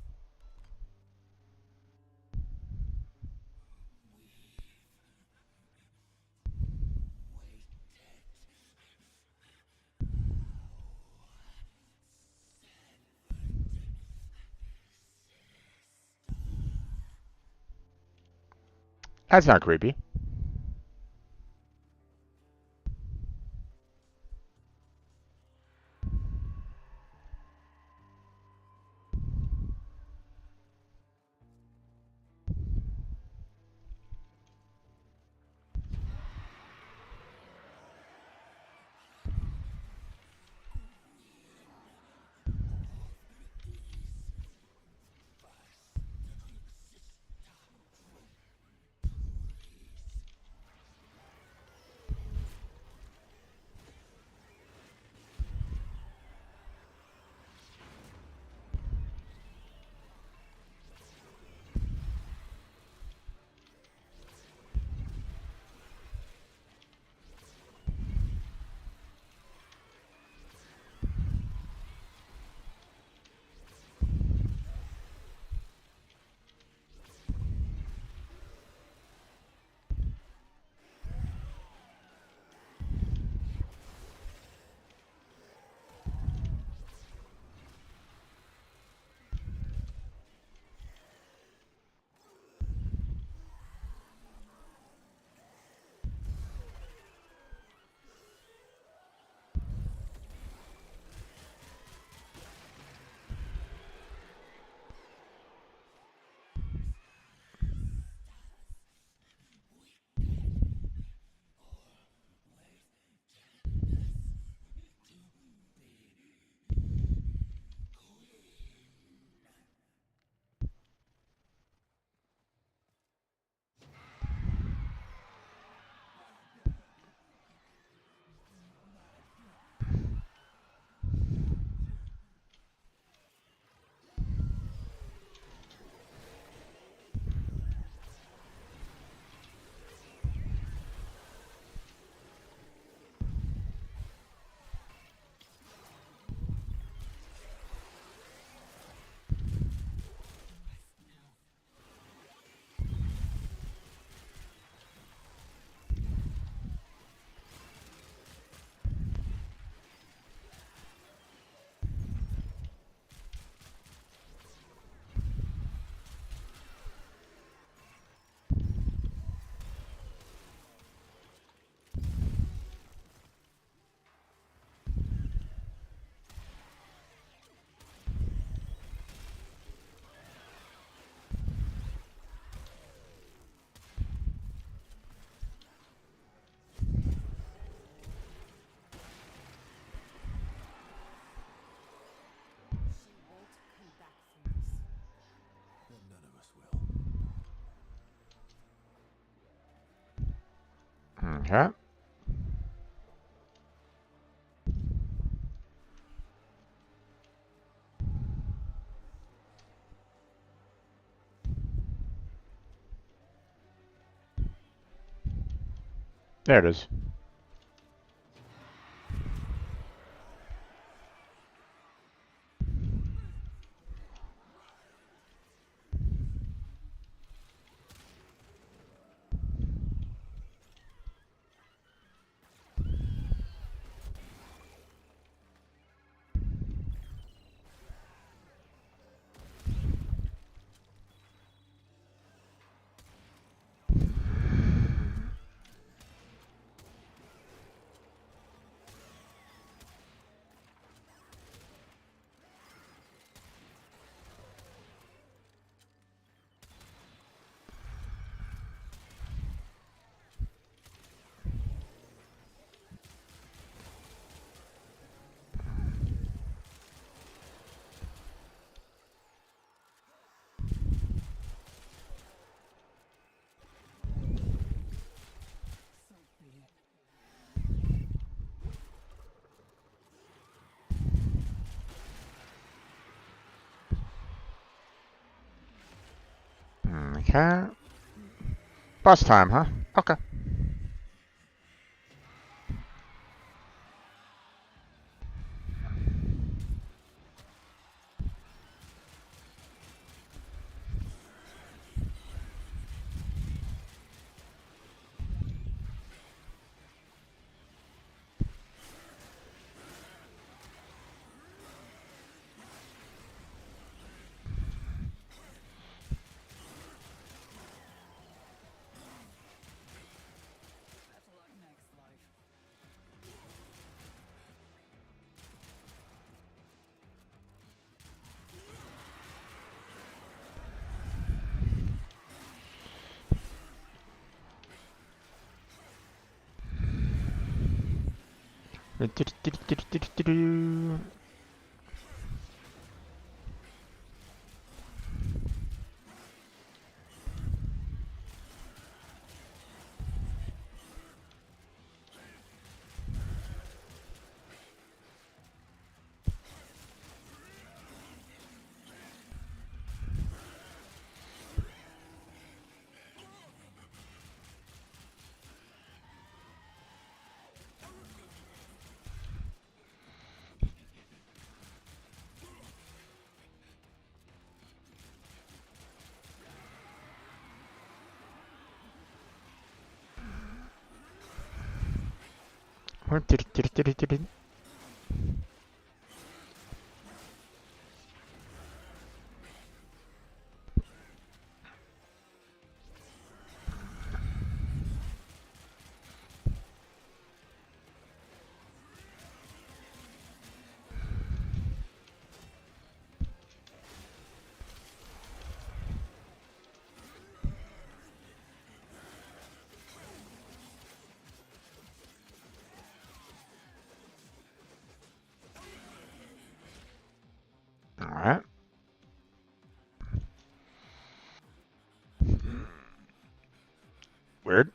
That's not creepy. Okay. There it is. So be it. Okay. Bus time, huh? Okay. Better luck next life. Alright. Weird.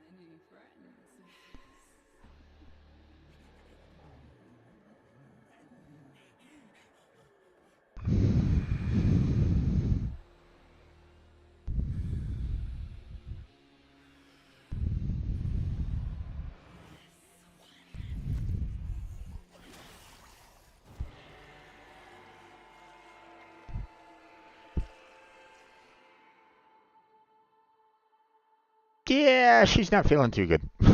Many friends. Yeah, she's not feeling too good. Are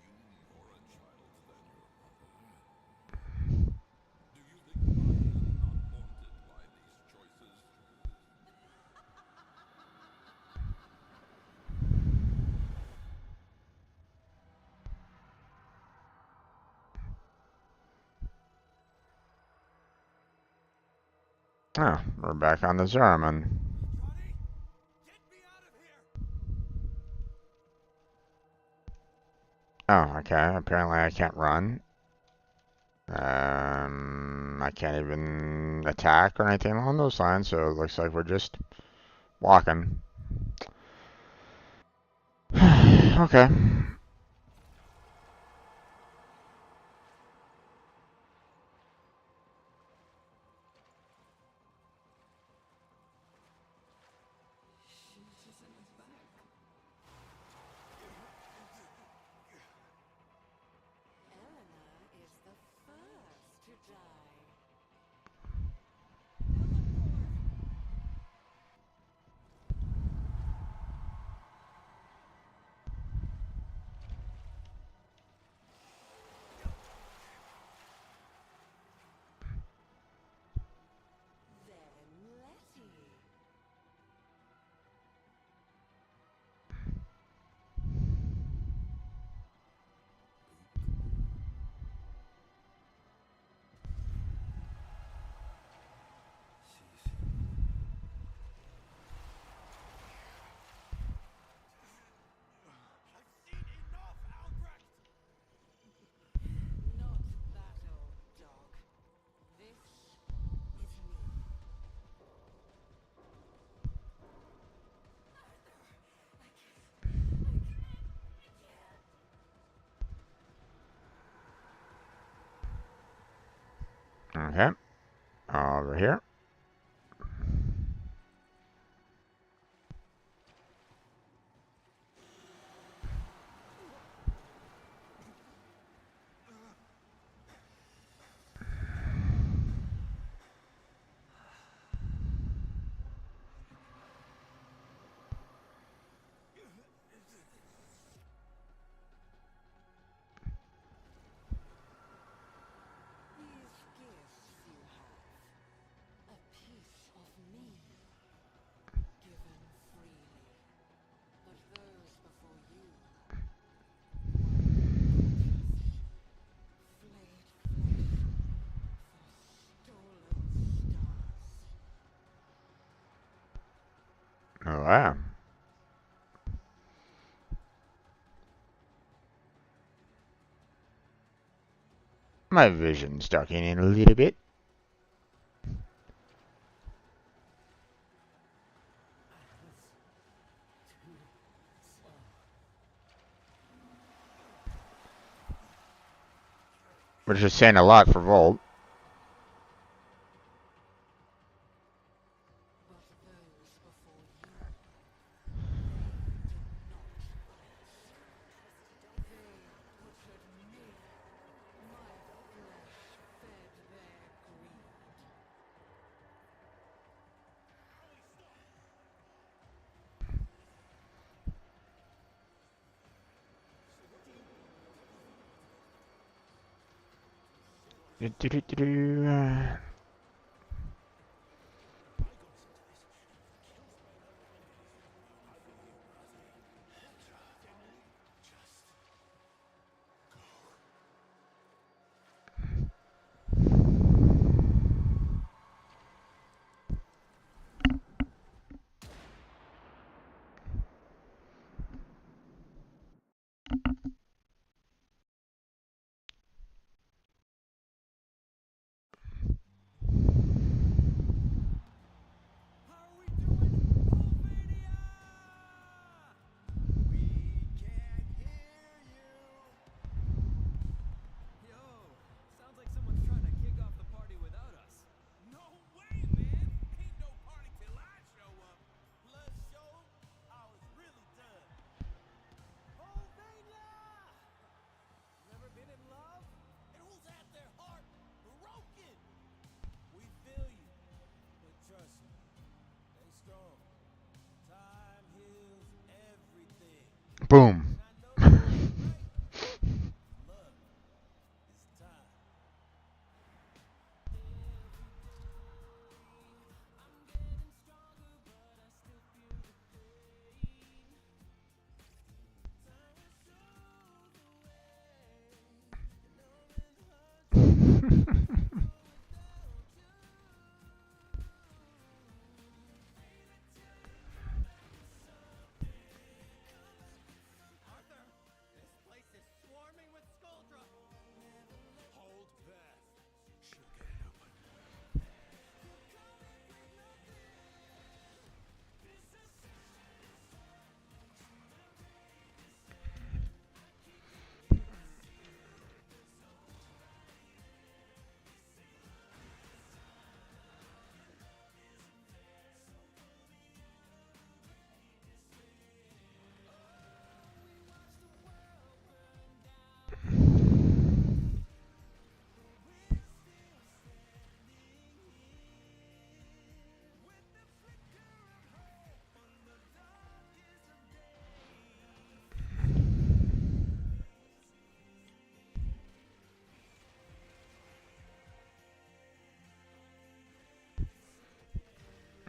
you more a child than your mother? Do you think I am not haunted by these choices? Oh, we're back on the Zaraman. Johnny, get me out of here! Oh, okay. Apparently I can't run. I can't even attack or anything along those lines, so it looks like we're just walking. Okay. Shoot us in his back. Eleanor is the first to die. Then Letty. I've seen enough, Albrecht! Not that old dog. This is me. Okay. Over here. These gifts you have. A piece of me. Given freely. But those before you. Flayed flesh. For stolen stars. Oh, wow. My vision's ducking in a little bit. Which is saying a lot for Volt. But those before you. They did not rest. They butchered me. My flesh fed their greed.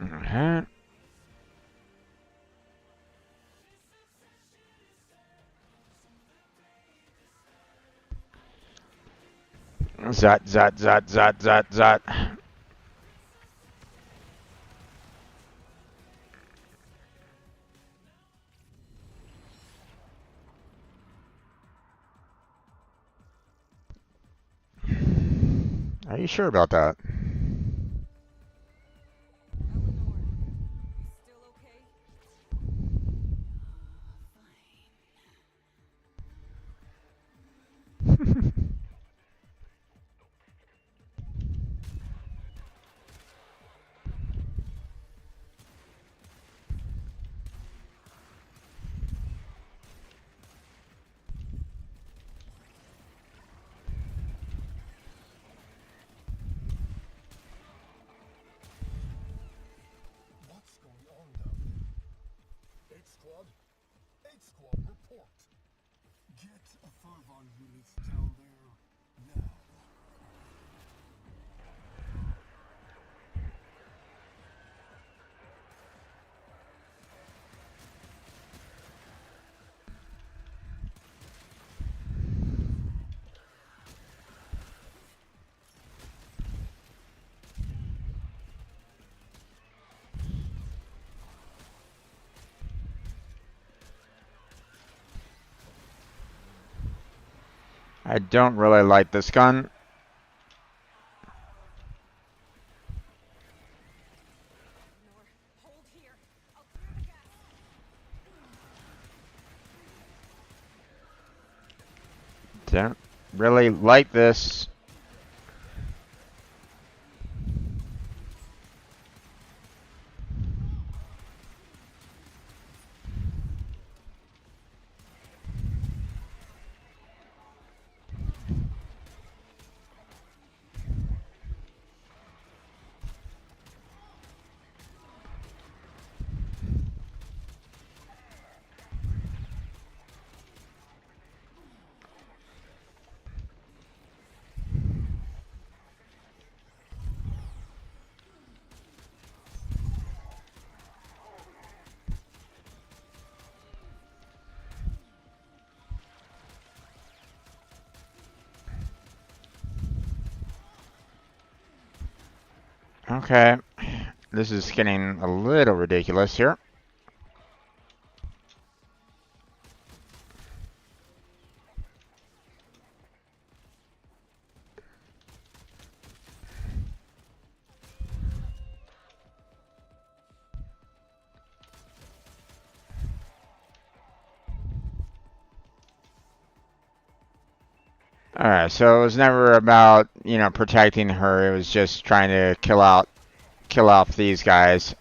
Uh-huh. Zat, zat, zat, zat, zat, zat. Are you sure about that? Eleanor, you still okay? What's going on down there? 8 squad? 8 squad, report. Get a Fervon unit down there now. I don't really like this gun. Eleanor, hold here. I'll clear the gas. Don't really like this. Okay, this is getting a little ridiculous here. Alright, so it was never about, protecting her. It was just trying to kill off these guys.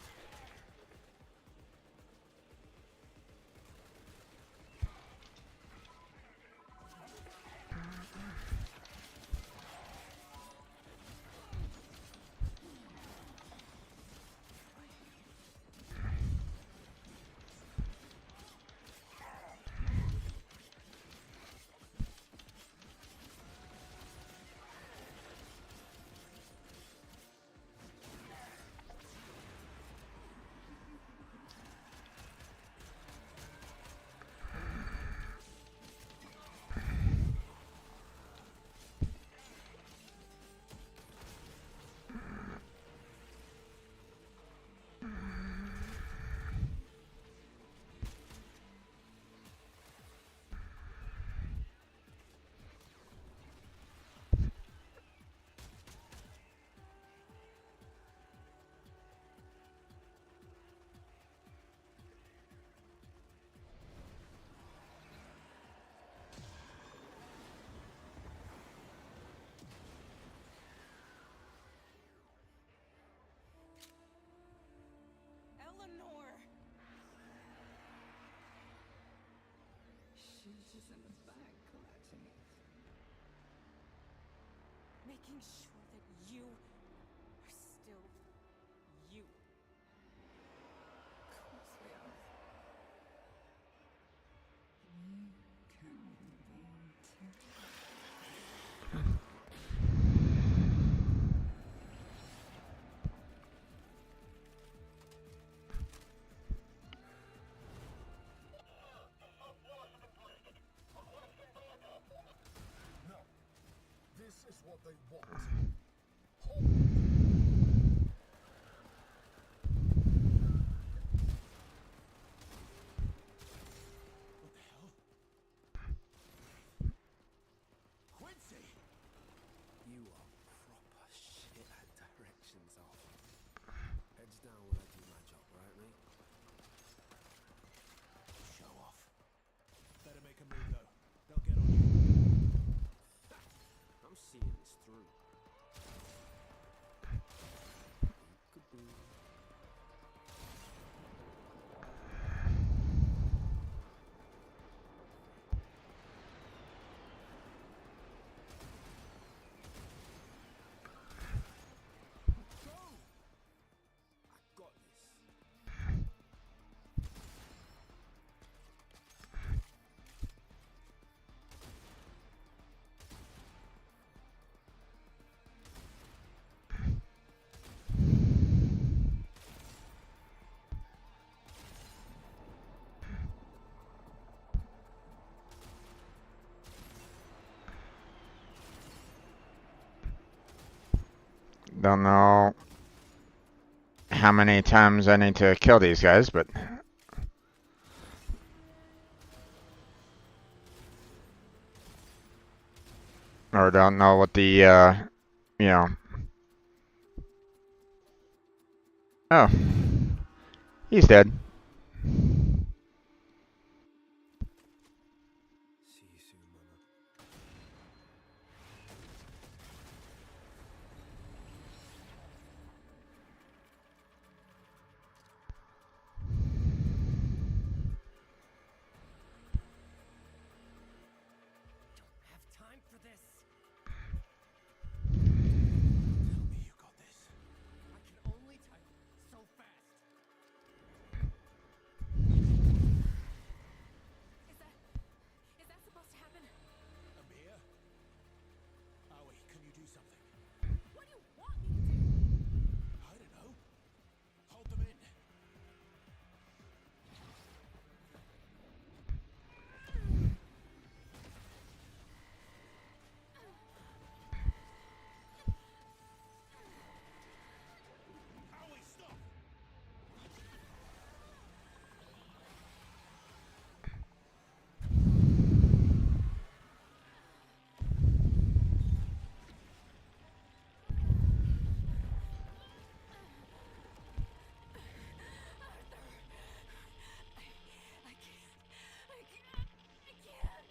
Eleanor! She's just in the back collecting it. Making sure that you are still you. Of course we are. We can be terrified. they want. Hold. What the hell? Quincy! You are proper shit at directions off. Heads down when I do my job, right, mate? Show off. Better make a move, though. They'll get on you. I'm seeing this through. Peekaboo. Go! I got this. Don't know how many times I need to kill these guys, but or don't know what the you know. Oh, he's dead. See you soon, Mama. Don't have time for this. Tell me you got this. I can only type so fast. Is that supposed to happen? Amir? Aoi, can you do something? What do you want me to do? I don't know. Hold them in. Aoi, stop! I can't. I can't. I can't.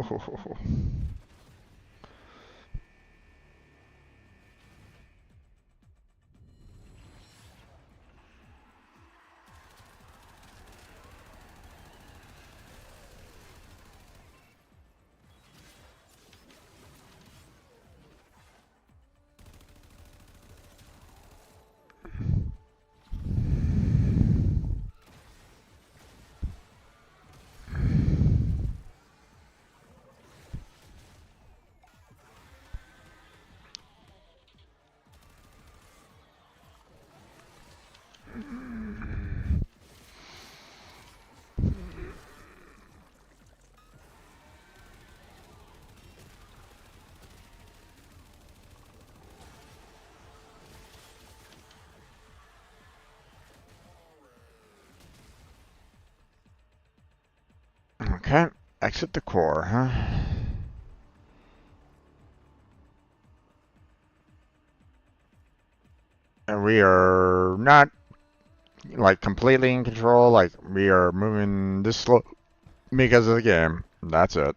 Arthur. Oh. Okay, exit the core, huh? And we are not like completely in control. Like we are moving this slow because of the game. That's it.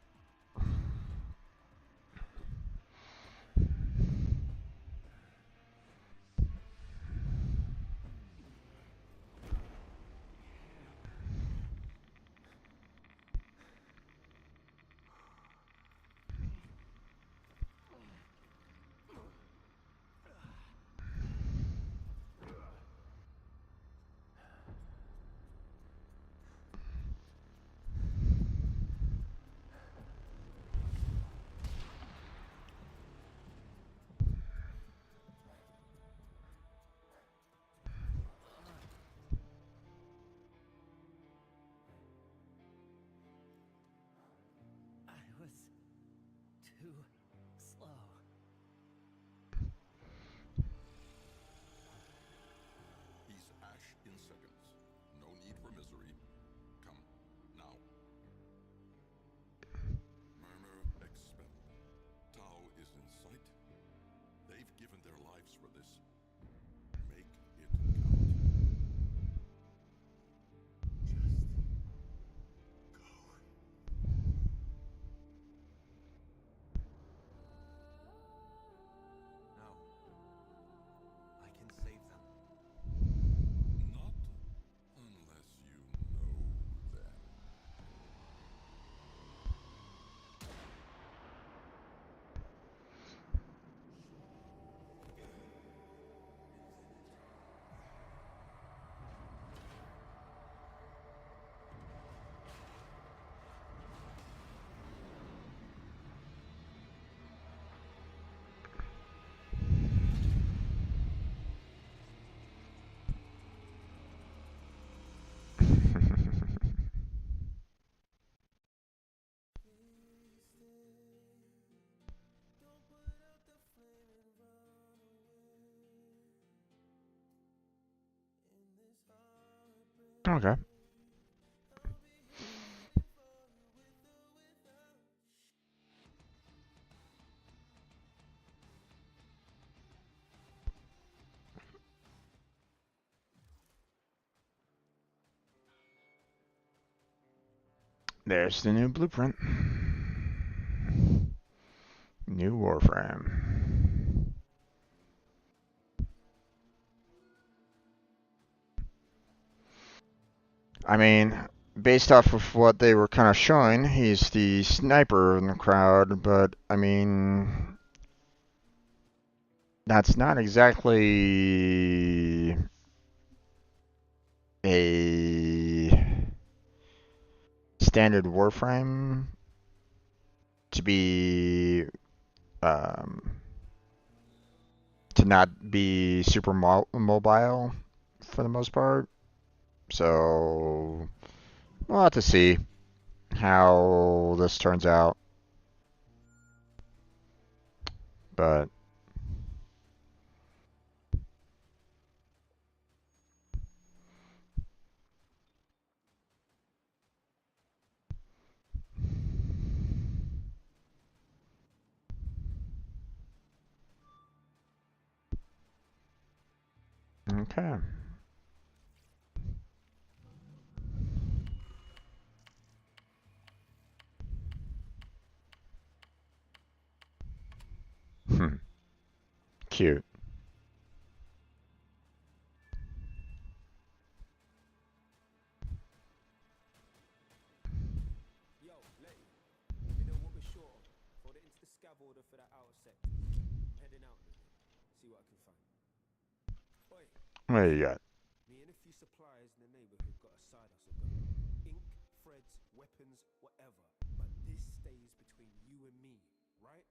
lives for this. Make it count. No. I can save them. Not unless you know them. Okay. There's the new blueprint. New Warframe. I mean, based off of what they were kind of showing, he's the sniper in the crowd, but I mean, that's not exactly a standard Warframe to be um, to not be super mobile for the most part. So we'll have to see how this turns out. But okay. Cute. Yo, Letty. Let me know what we're short on. Fold it into the scav order for that outer sector. I'm heading out in a bit. See what I can find. Oi. What do you got? Me and a few suppliers in the neighborhood got a side hustle going. Ink, threads, weapons, whatever. But this stays between you and me, right?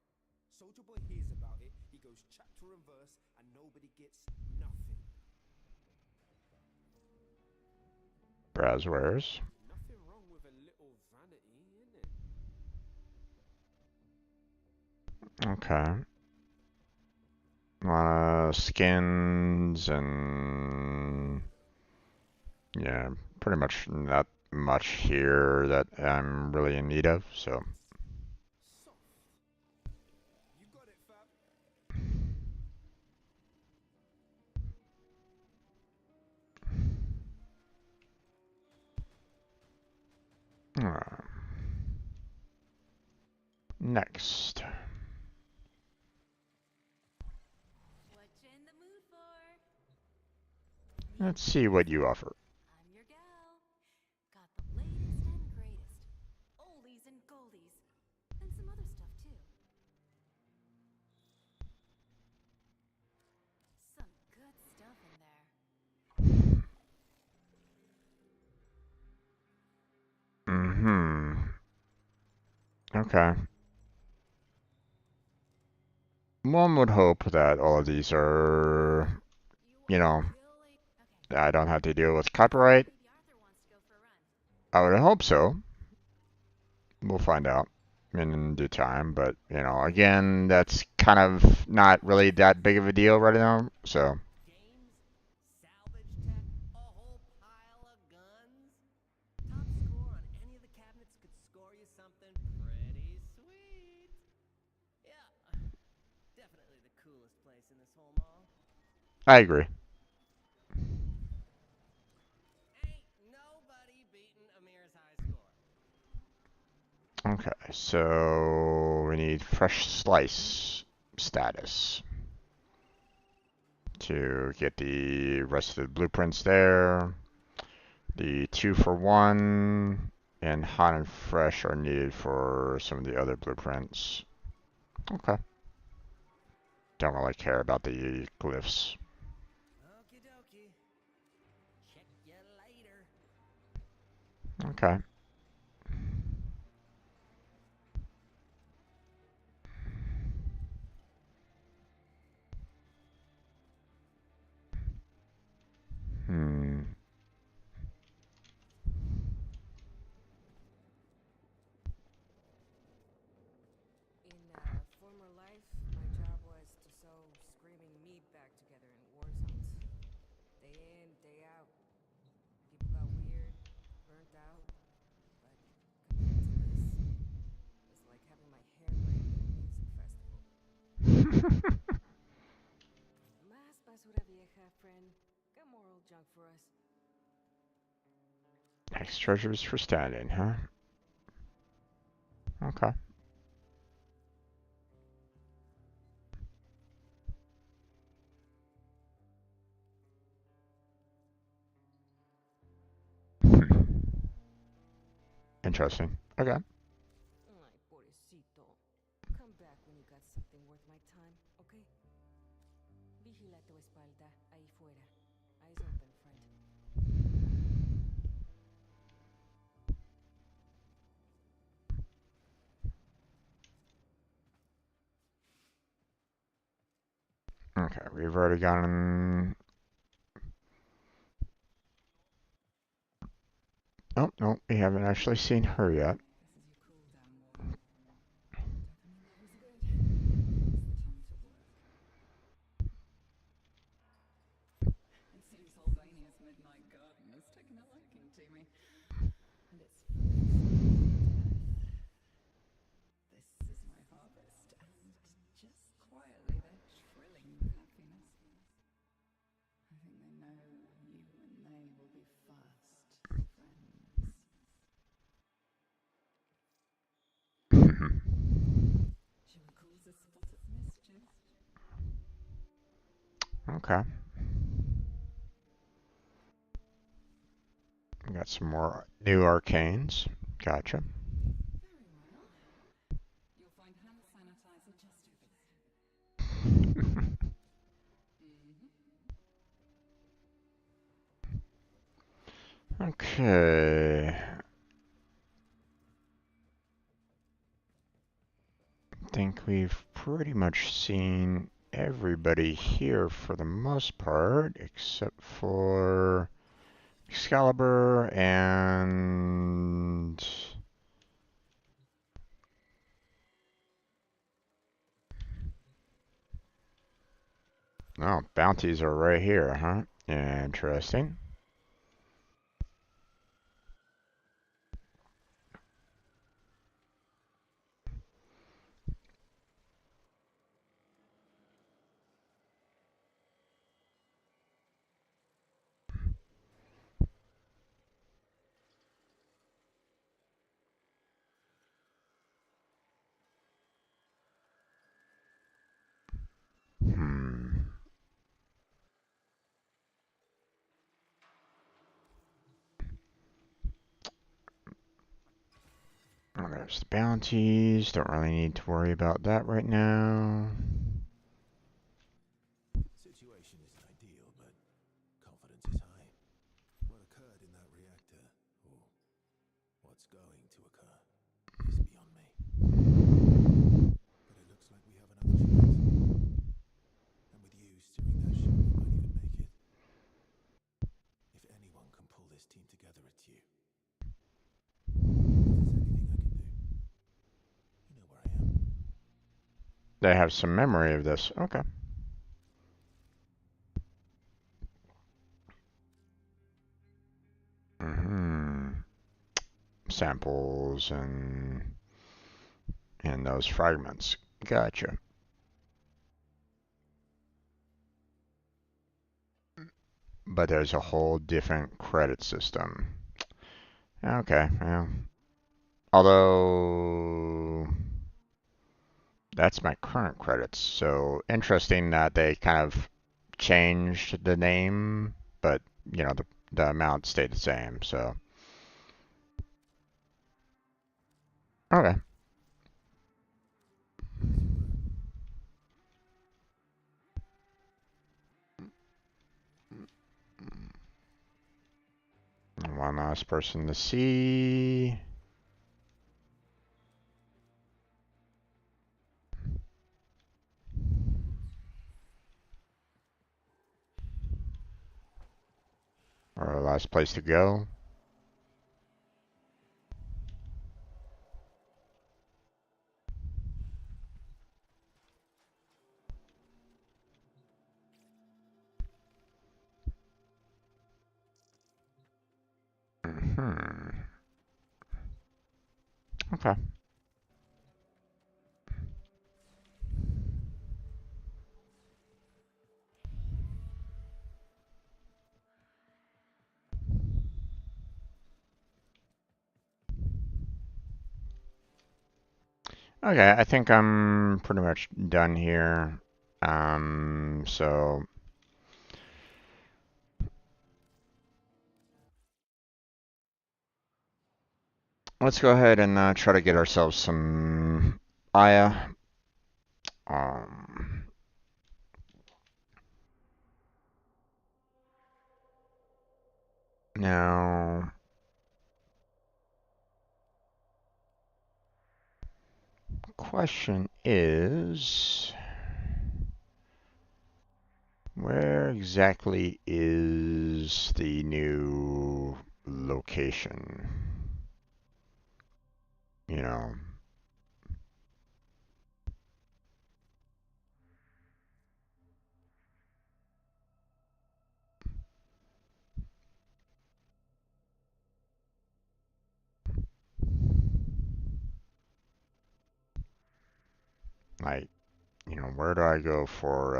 Soldier Boy hears about it, he goes chapter and verse, and nobody gets nothing. Browswares. Nothing wrong with a little vanity, innit? Okay. A lot of skins and yeah, pretty much not much here that I'm really in need of, so. Soft. You got it, fam. Next. What you in the mood for? Let's see what you offer. I'm your gal. Got the latest and greatest. Oldies and goldies. And some other stuff too. Some good stuff in there. Mm-hmm. Okay. One would hope that all of these are, you know, I don't have to deal with copyright. Maybe Arthur wants to go for a run. I would hope so. We'll find out in due time, but, you know, again, that's kind of not really that big of a deal right now, so. Games, salvage tech, a whole pile of guns. Top score on any of the cabinets could score you something pretty sweet. Yeah, definitely the coolest place in this whole mall. I agree. Ain't nobody beating Amir's high score. Okay, so we need fresh slice status to get the rest of the blueprints there. The 2 for 1 and hot and fresh are needed for some of the other blueprints. Okay. Don't really care about the glyphs. Okie dokie. Check you later. Okay. Hmm. In former life, my job was to sew screaming meat back together in war zones. Day in, day out. People got weird, burnt out, but compared to this, it was like having my hair braided at a music festival. Más basura vieja, friend. Got more old junk for us. Next treasures for standing, huh? Okay. Interesting. Okay. Ay, pobrecito. Come back when you got something worth my time, okay? Vigila tu espalda, ahí fuera. Eyes open, friend. Okay, we've already gotten... Oh, no, we haven't actually seen her yet. This is your cool down wall. Dopamine levels good. Now's the time to work. It seems Albania's midnight garden has taken a liking to me. And it's finished. This is my harvest, and just quietly they're trilling with happiness. I think they know you and they will be fast friends. She recalls a spot of mischief. Okay. We got some more new arcanes. Gotcha. Very well. You'll find hand sanitizer just over there. Okay. I think we've pretty much seen everybody here for the most part, except for Excalibur and... Oh, bounties are right here, huh? Interesting. Hmm. Oh, there's the bounties. Don't really need to worry about that right now. Situation isn't ideal, but confidence is high. What occurred in that reactor, or what's going to occur, is beyond me. But it looks like we have another chance. And with you steering that ship, we might even make it. If anyone can pull this team together, it's you. If there's anything I can do, you know where I am. They have some memory of this. Okay. Samples and those fragments. Gotcha. but there's a whole different credit system. Okay, well, although that's my current credits, so interesting that they kind of changed the name, but you know the amount stayed the same. So okay. One last person to see. Or last place to go. Okay. Okay, I think I'm pretty much done here. So let's go ahead and try to get ourselves some Aya. Um, Now, question is, where exactly is the new location? You know, like, where do I go for,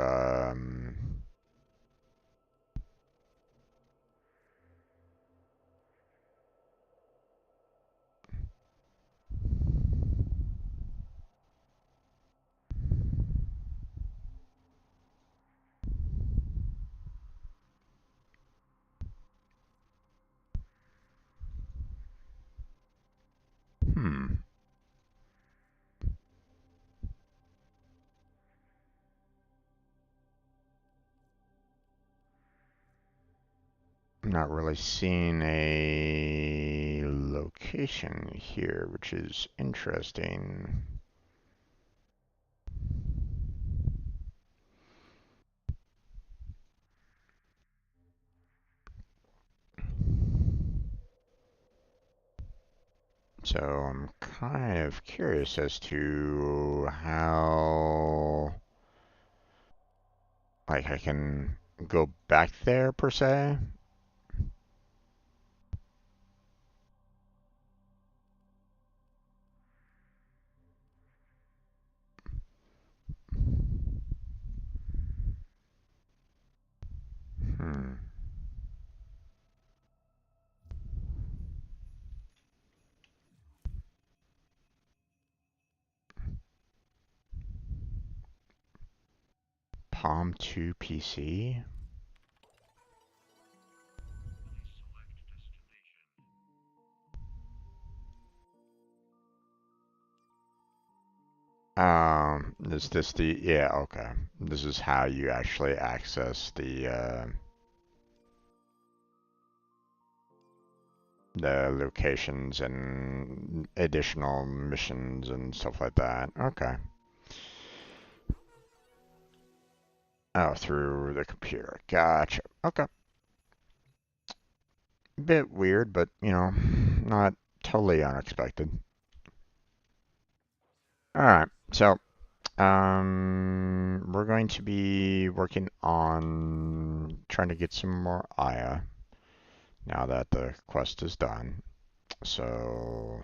hmm, I'm not really seeing a location here, which is interesting. So I'm kind of curious as to how, like, I can go back there per se. Hmm. Palm 2 PC? Is this the, yeah, okay. This is how you actually access the locations and additional missions and stuff like that. Okay. Oh, through the computer. Gotcha. Okay. Bit weird, but, not totally unexpected. Alright, so, we're going to be working on trying to get some more Aya now that the quest is done. So,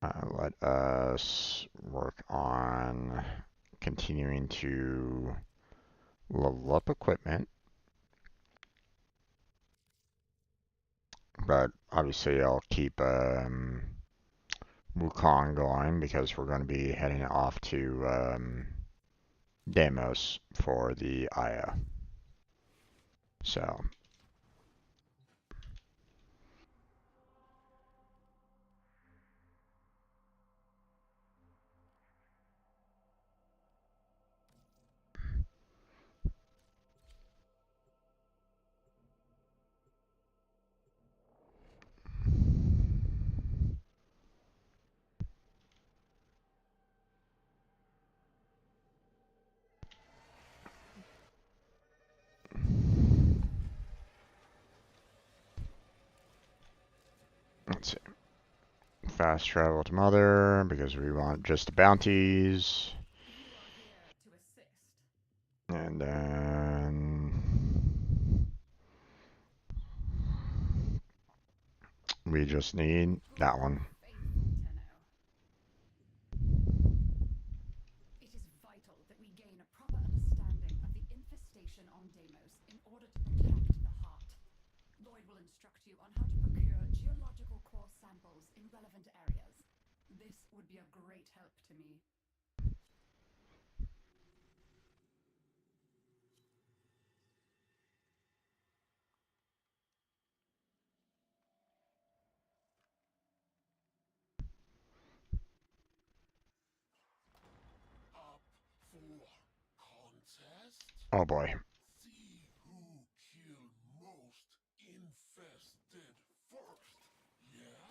let us work on continuing to level up equipment. But obviously I'll keep Wukong going because we're going to be heading off to Deimos for the Aya. So let's see. Fast travel to Mother because we want just the bounties. And then we just need that one. It is vital that we gain a proper understanding of the infestation on Deimos in order to protect the heart. Lloyd will instruct you on how to procure geological core samples in relevant areas. This would be a great help to me. Up for contest? Oh boy. See who kill most infested first, yeah?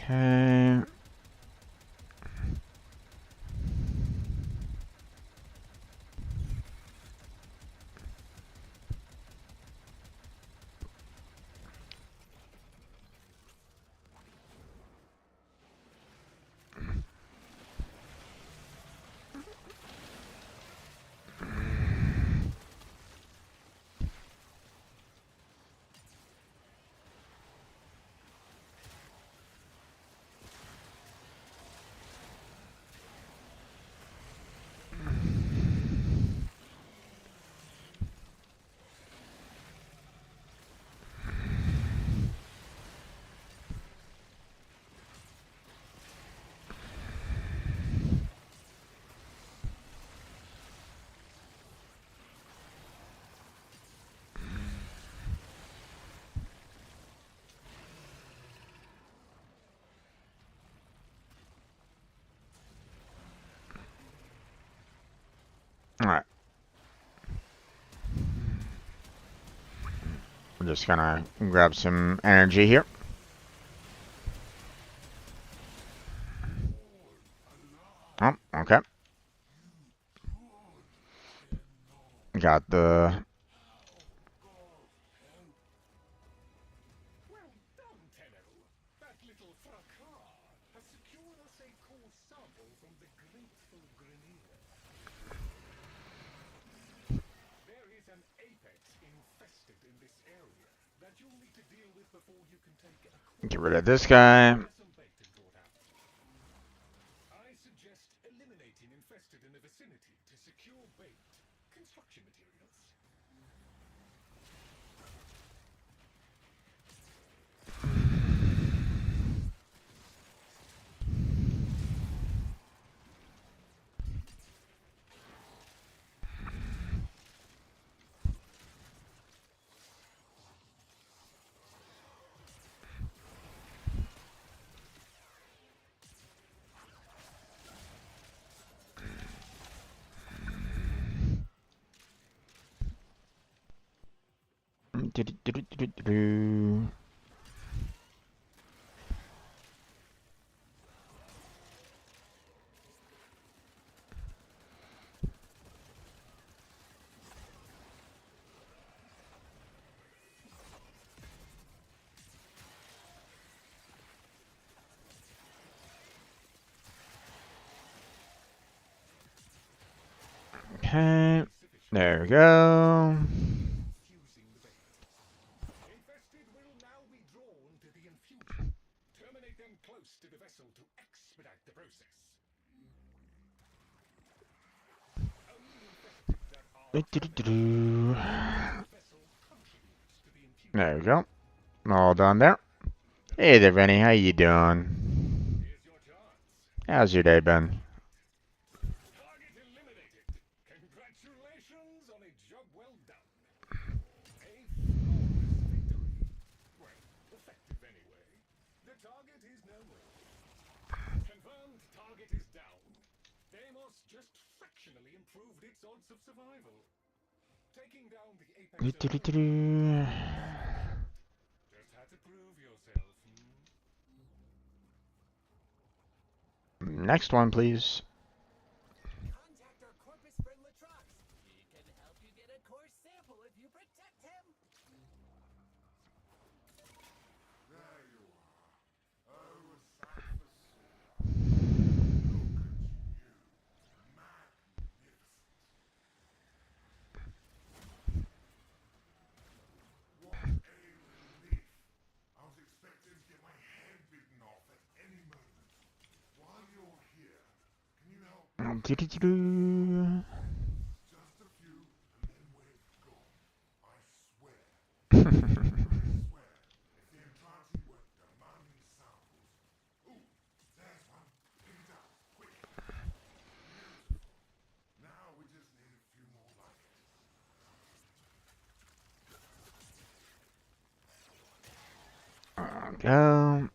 Okay. just gonna grab some energy here. Oh, okay. Got the... Well done, Tenno. That little fracas has secured us a core sample from the grateful Grenier. There is an apex infested in this area that you'll need to deal with before you can take a Get rid of this guy. some bait and brought out. I suggest eliminating infested in the vicinity to secure bait, construction materials. Okay, there we go. Infested will now be drawn to the infusion. Terminate them close to the vessel to expedite the process. Only infested that are vessel contributes to the infusion. There we go. All done there. Hey there, Vinny. How you doing? Here's your chance. How's your day been? Target eliminated. Congratulations on a job well done. A flawless victory. Well, effective anyway. The target is no more. Confirmed target is down. Deimos just fractionally improved its odds of survival. Taking down the apex just had to prove yourself. Next one, please. Contact our Corpus friend Latrox. He can help you get a core sample if you protect him. There you are. Oh, sacrifice. What a relief. I was expecting to get my head bitten off at any moment. While you're here, can you help me? Just a few, and then we're gone. I swear. I swear. If the Entrati were demanding samples. Ooh, there's one. Pick it up, quick. Beautiful. Now we just need a few more like it. Go.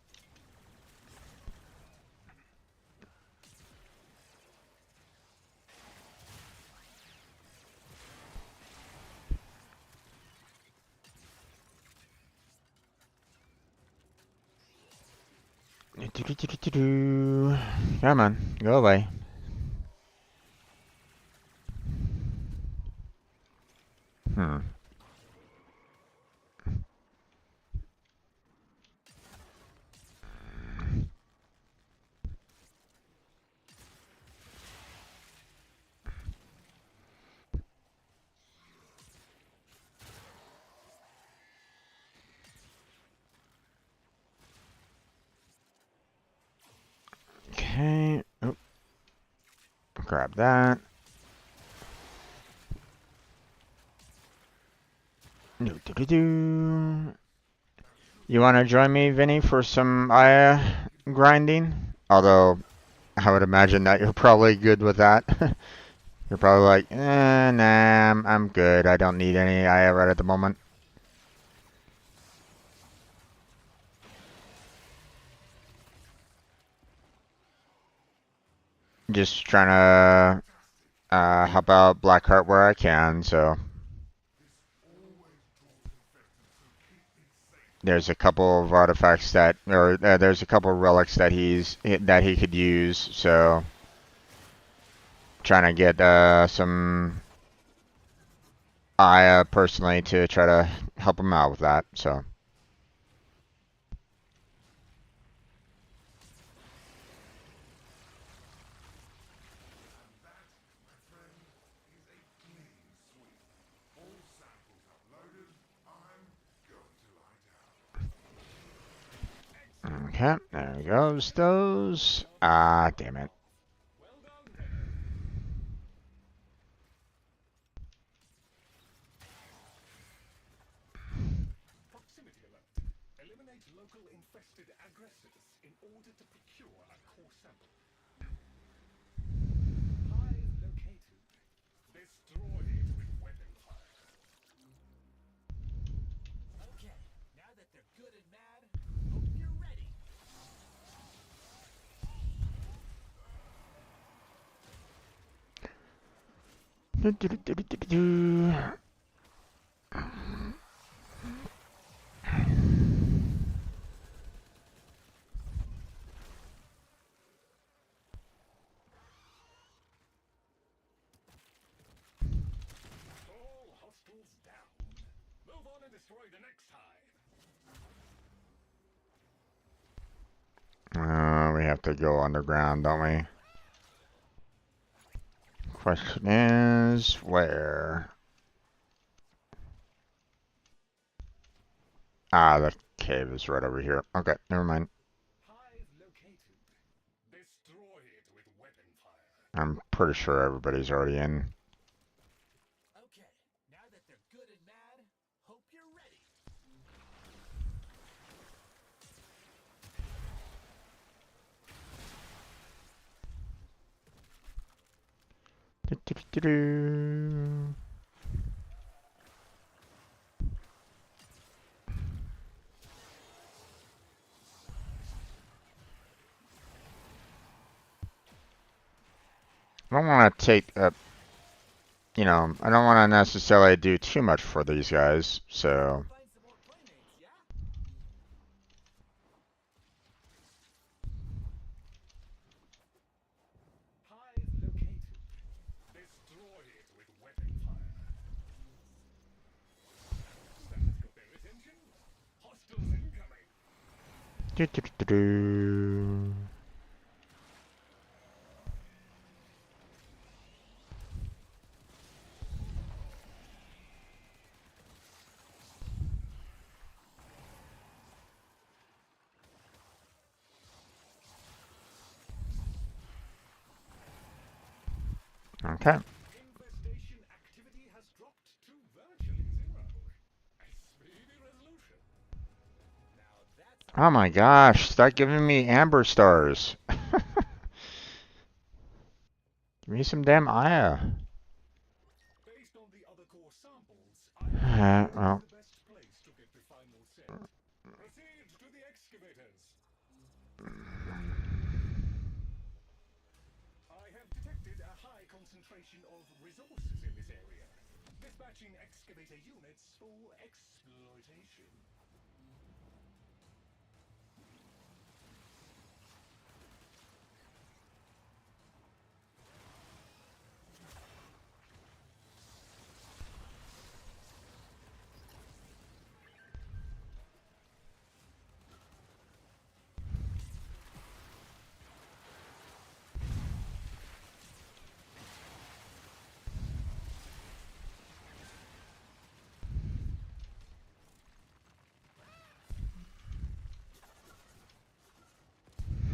Come on, go away. Okay. Oh. Grab that. You want to join me, Vinny, for some grinding? Although, I would imagine that you're probably good with that. You're probably like, nah, I'm good. I don't need any Aya right at the moment. Just trying to help out Blackheart where I can, so. there's a couple of artifacts that, or there's a couple of relics that he could use. So trying to get some Aya personally to try to help him out with that. So. Okay, there goes those. Ah, damn it. Proximity alert. Eliminate local infested aggressors in order to procure a core sample. Hive located. Destroy it with weapon fire. Okay, now that they're good and mad, hope you're ready. All hostiles down. Move on and destroy the next hive. We have to go underground, don't we? Question is, where? Ah, the cave is right over here. Okay, never mind. Hive located. Destroy it with weapon fire. I'm pretty sure everybody's already in. Okay, now that they're good and mad, hope you're ready. I don't want to take up, I don't want to necessarily do too much for these guys, so. Find some more playmates, yeah? Hive located. Destroy it with weapon fire. That's got their attention. Hostiles incoming. Okay. Infestation activity has dropped to virtually zero. A speedy resolution. Now that's Oh my gosh, start giving me amber stars. Give me some damn Aya. Based on the other core samples, I Well, the best place to get the final set. Proceed to the excavators. I have detected a high concentration of resources in this area. Dispatching excavator units for exploitation.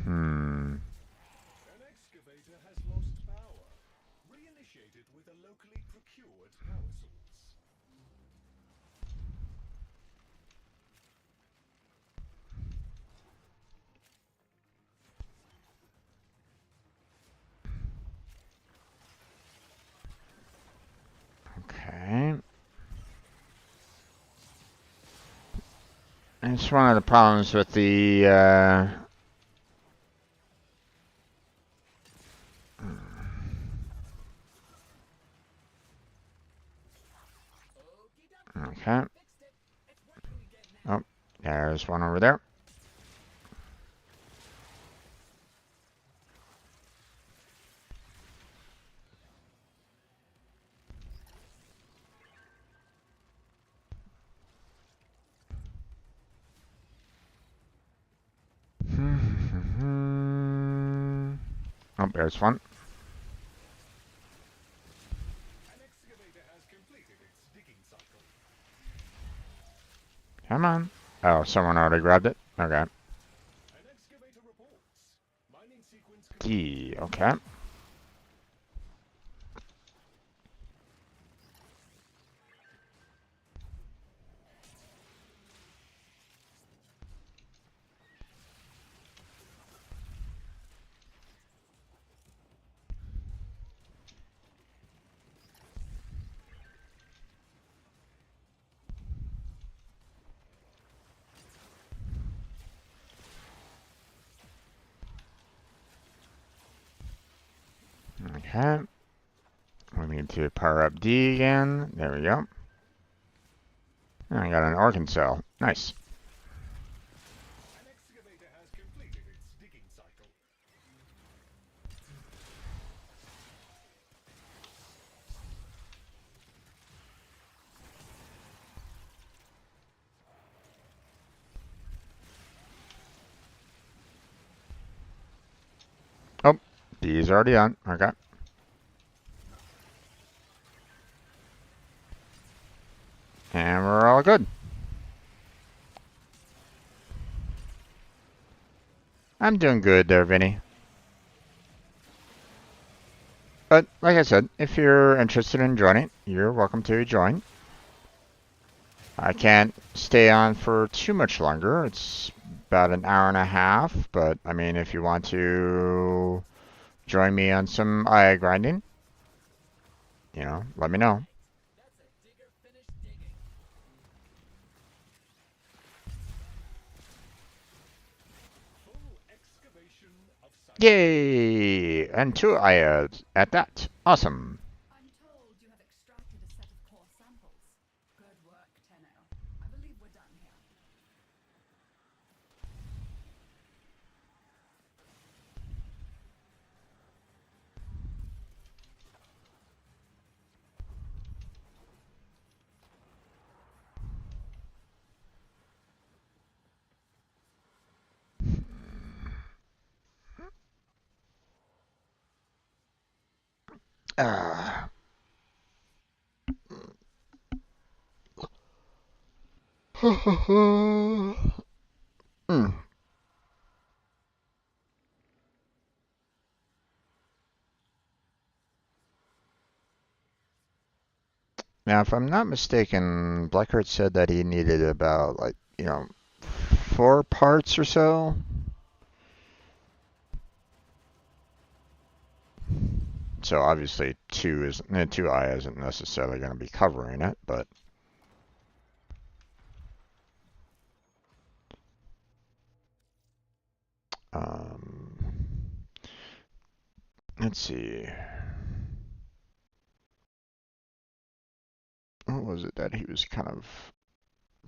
An excavator has lost power. Reinitiate it with a locally procured power source. okay. It's one of the problems with the, okie dokie. okay. Fixed it. It's working again now. Oh, There's one over there. Oh, there's one. Come on. Oh, someone already grabbed it? Okay. Key, okay. Okay. We need to power up D again. There we go. And I got an organ cell. Nice. Oh, D is already on. Okay. And we're all good. I'm doing good there, Vinny. But, like I said, if you're interested in joining, you're welcome to join. I can't stay on for too much longer. It's about an hour and a half, but, I mean, if you want to join me on some IA grinding, you know, let me know. Yay! And 2 IAs at that. Awesome. I'm told you have extracted a set of core samples. Good work, Tenno. I believe we're done here. Ah. Mm. Now, if I'm not mistaken, Blackheart said that he needed about, like, 4 parts or so. So obviously 2I isn't necessarily going to be covering it, but let's see. What was it that he was kind of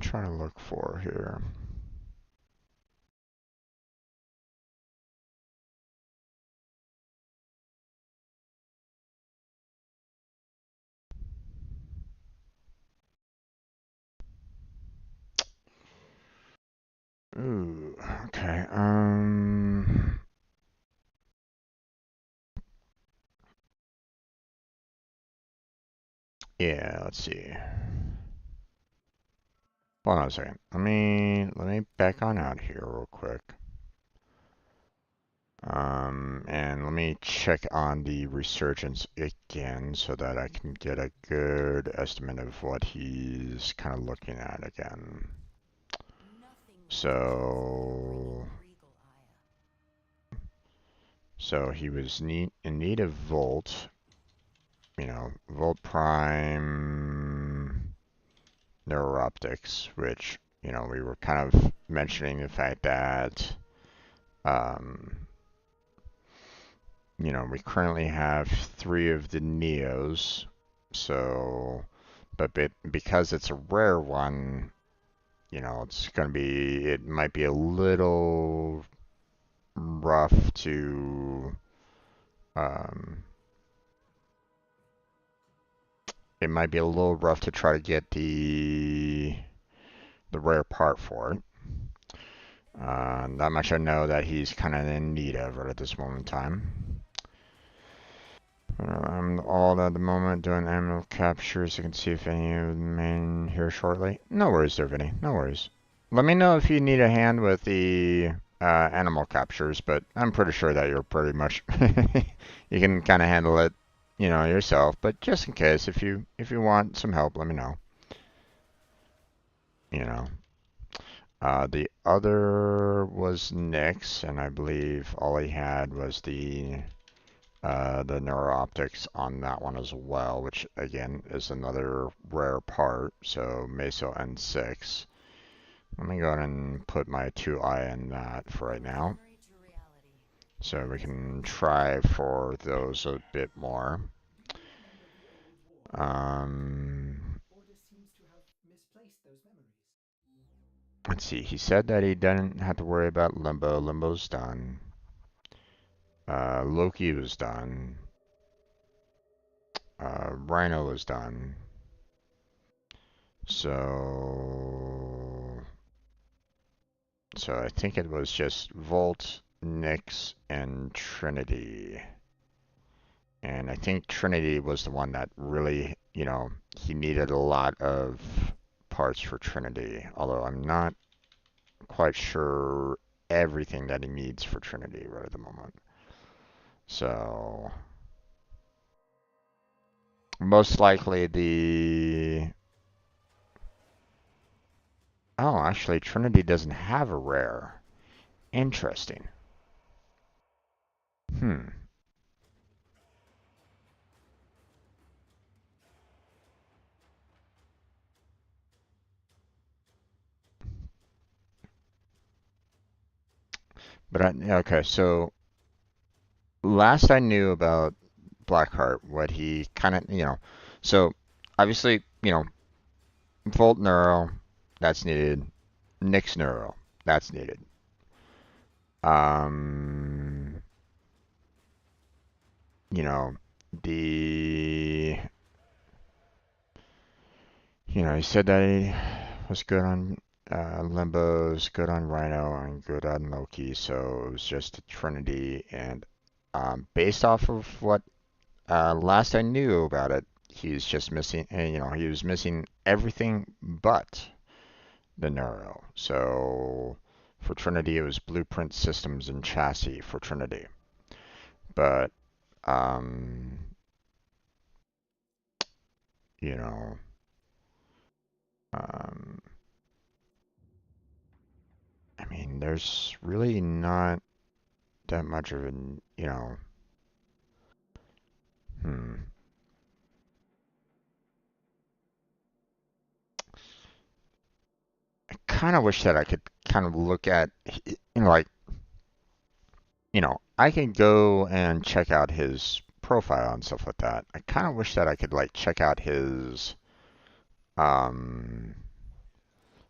trying to look for here? Ooh, okay. Yeah, let's see. Hold on a second. Let me back on out here real quick. And let me check on the resurgence again so that I can get a good estimate of what he's kind of looking at again. So he was in need of Volt, Volt Prime Neuroptics, which, we were kind of mentioning the fact that, we currently have 3 of the Neos, so, but because it's a rare one, you know, it might be a little rough to, um, it might be a little rough to try to get the rare part for it. Not much I know that he's kind of in need of right at this moment in time. I'm all at the moment doing animal captures. I can see if any of them in here shortly. No worries there, Vinny. No worries. Let me know if you need a hand with the animal captures, but I'm pretty sure that you're pretty much you can kind of handle it, you know, yourself. But just in case, if you want some help, let me know. You know. The other was Nick's, and I believe all he had was the neuro-optics on that one as well, which again is another rare part. So Meso N6. Let me go ahead and put my 2i in that for right now, so we can try for those a bit more. Let's see. He said that he didn't have to worry about Limbo. Limbo's done. Loki was done. Rhino was done. So I think it was just Volt, Nyx, and Trinity. And I think Trinity was the one that really, you know, he needed a lot of parts for Trinity. Although I'm not quite sure everything that he needs for Trinity right at the moment. So most likely the... Oh, actually, Trinity doesn't have a rare. Interesting. But okay, so last I knew about Blackheart, what he kind of, you know, so obviously, you know, Volt Neuro, that's needed. Nyx Neuro, that's needed. You know, the, you know, he said that he was good on Limbo's, good on Rhino, and good on Loki, so it was just a Trinity, and based off of what last I knew about it, he's just missing, you know, he was missing everything but the Neuro. So for Trinity, it was blueprint systems and chassis for Trinity. But, you know, um, I mean, there's really not that much of an, you know, I kind of wish that I could kind of look at, you know, like, you know, I can go and check out his profile and stuff like that. I kind of wish that I could like check out his, um,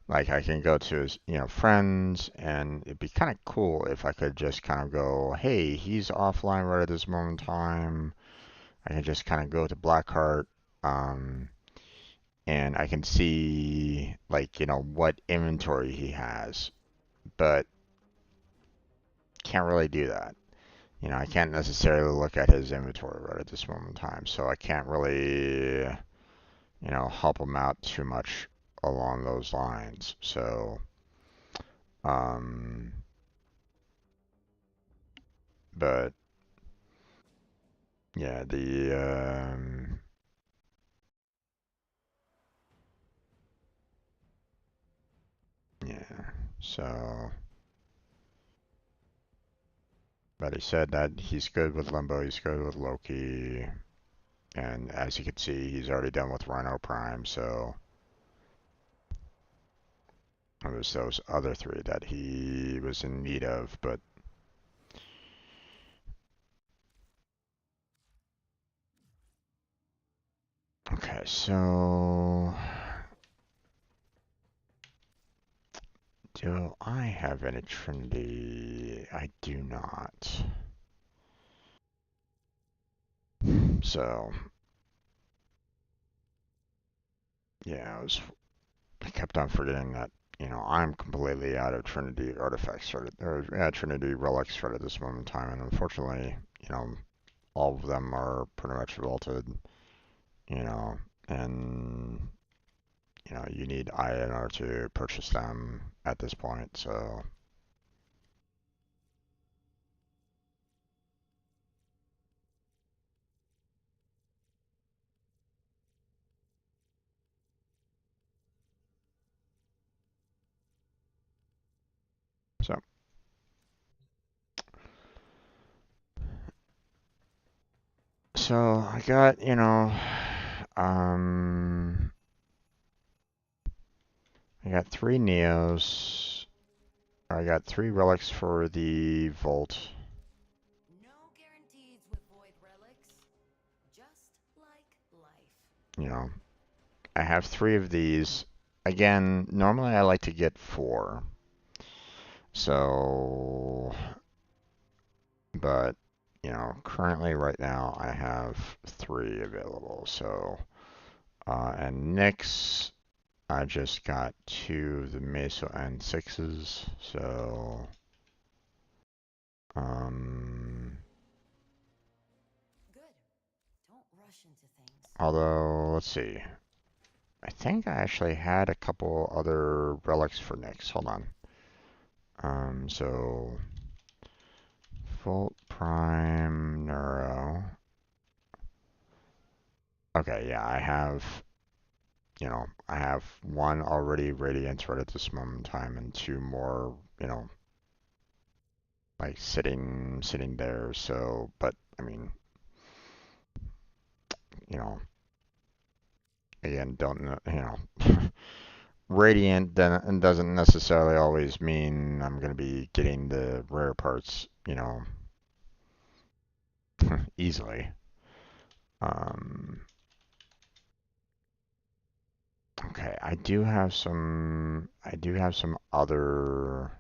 like I can go to his, you know, friends, and it'd be kind of cool if I could just kind of go, hey, he's offline right at this moment in time. I can just kind of go to Blackheart, um, and I can see like, you know, what inventory he has, but can't really do that. You know, I can't necessarily look at his inventory right at this moment in time, so I can't really, you know, help him out too much along those lines. So, um, but yeah, yeah, so, but he said that he's good with Limbo, he's good with Loki, and as you can see, he's already done with Rhino Prime, so it was those other three that he was in need of, but okay, so Do I have any Trinity? I do not. So, yeah, I kept on forgetting that, I'm completely out of Trinity artifacts or Trinity relics right at this moment in time, and unfortunately, all of them are pretty much vaulted, and, you need Aya in order to purchase them at this point, so. So. So I got, I got 3 Neos. I got 3 relics for the Vault. No guarantees with void relics. Just like life. I have 3 of these. Again, normally I like to get 4. So, but, currently right now I have 3 available. So, and Nyx, I just got 2 of the Meso N6s. So, Good. Don't rush into things. although, let's see. I think I actually had a couple other relics for Nyx. Hold on. So Volt Prime Neuro. Okay, yeah, I have 1 already Radiant right at this moment in time, and 2 more, like sitting there. So, but I mean, you know, again, don't Radiant then doesn't necessarily always mean I'm gonna be getting the rare parts, easily. Okay, I do have some other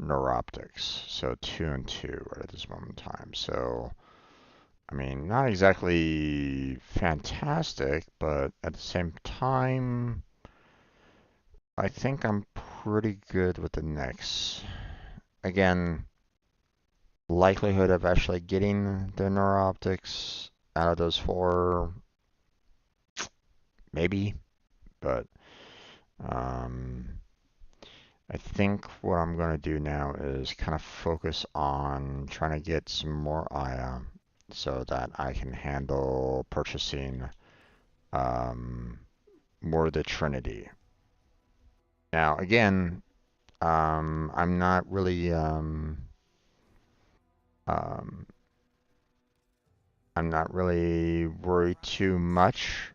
neuroptics. So 2 and 2 right at this moment in time. So, I mean, not exactly fantastic, but at the same time, I think I'm pretty good with the next. Again, likelihood of actually getting the neuroptics out of those 4, maybe, but I think what I'm going to do now is kind of focus on trying to get some more Aya so that I can handle purchasing more of the Trinity. Now, again, I'm not really worried too much,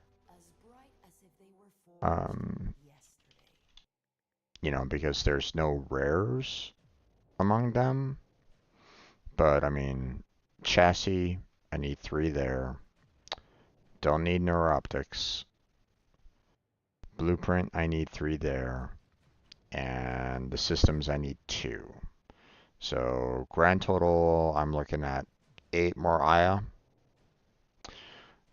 because there's no rares among them. But I mean, chassis, I need 3 there. Don't need neuroptics. Blueprint, I need 3 there. And the systems, I need 2. So grand total, I'm looking at 8 more Aya.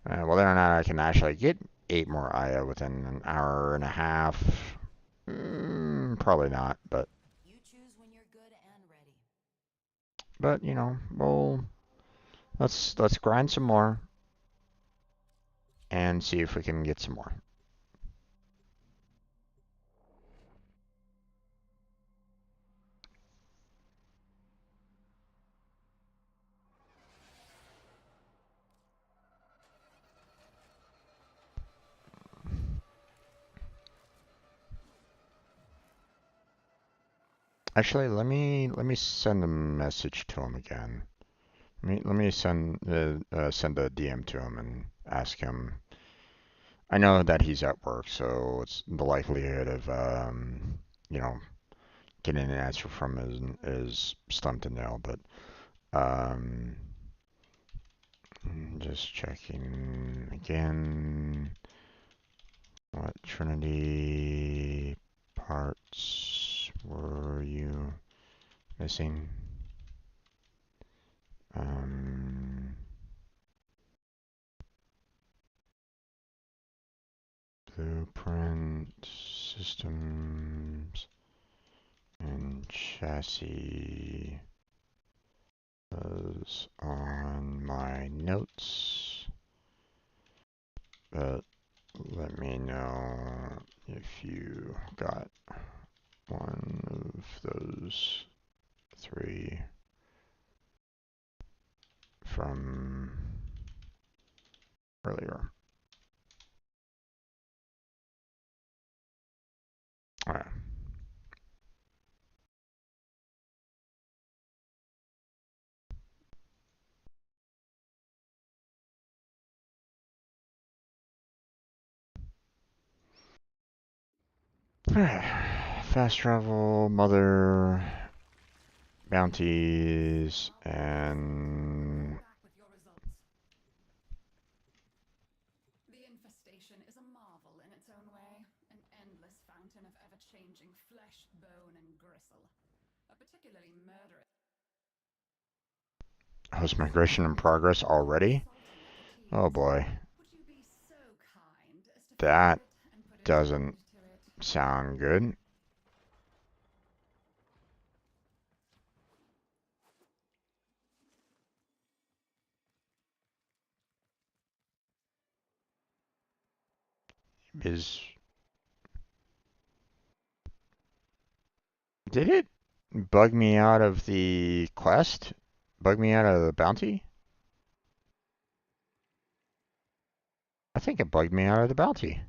Whether or not I can actually get 8 more Aya within an hour and a half, probably not. But You choose when you're good and ready. But let's grind some more and see if we can get some more. Actually, let me send a message to him again. Let me send a DM to him and ask him. I know that he's at work, so it's the likelihood of getting an answer from him is slim to nil. But just checking again. What Trinity parts were you missing? Blueprint systems and chassis was on my notes, but let me know if you got one of those three from earlier. All right. Fast travel, mother, bounties, and Back with your results. The infestation is a marvel in its own way, an endless fountain of ever-changing flesh, bone, and gristle. A particularly murderous host migration in progress already. Oh boy, Would you be so kind as to that find it and put an doesn't end to it? sound good. Did it bug me out of the quest? Bug me out of the bounty? I think it bugged me out of the bounty.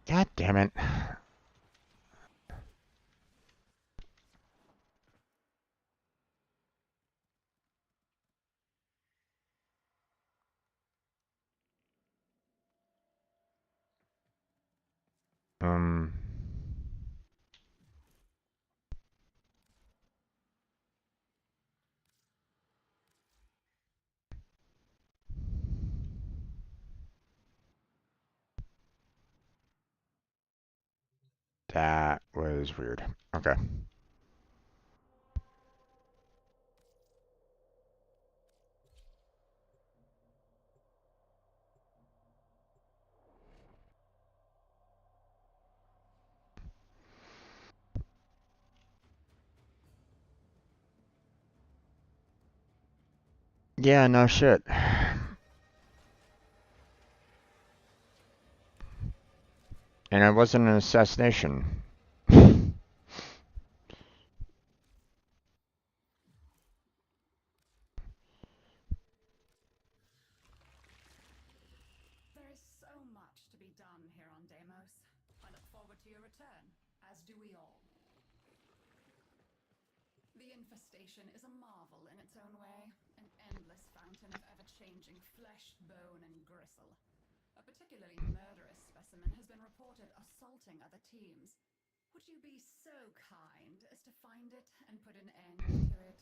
God damn it. Um, that was weird. Okay. Yeah, no shit. And it wasn't an assassination. There is so much to be done here on Deimos. I look forward to your return, as do we all. The infestation is a marvel in its own way, an endless fountain of ever-changing flesh, bone, and gristle. A particularly murderous specimen has been reported assaulting other teams. Would you be so kind as to find it and put an end to it?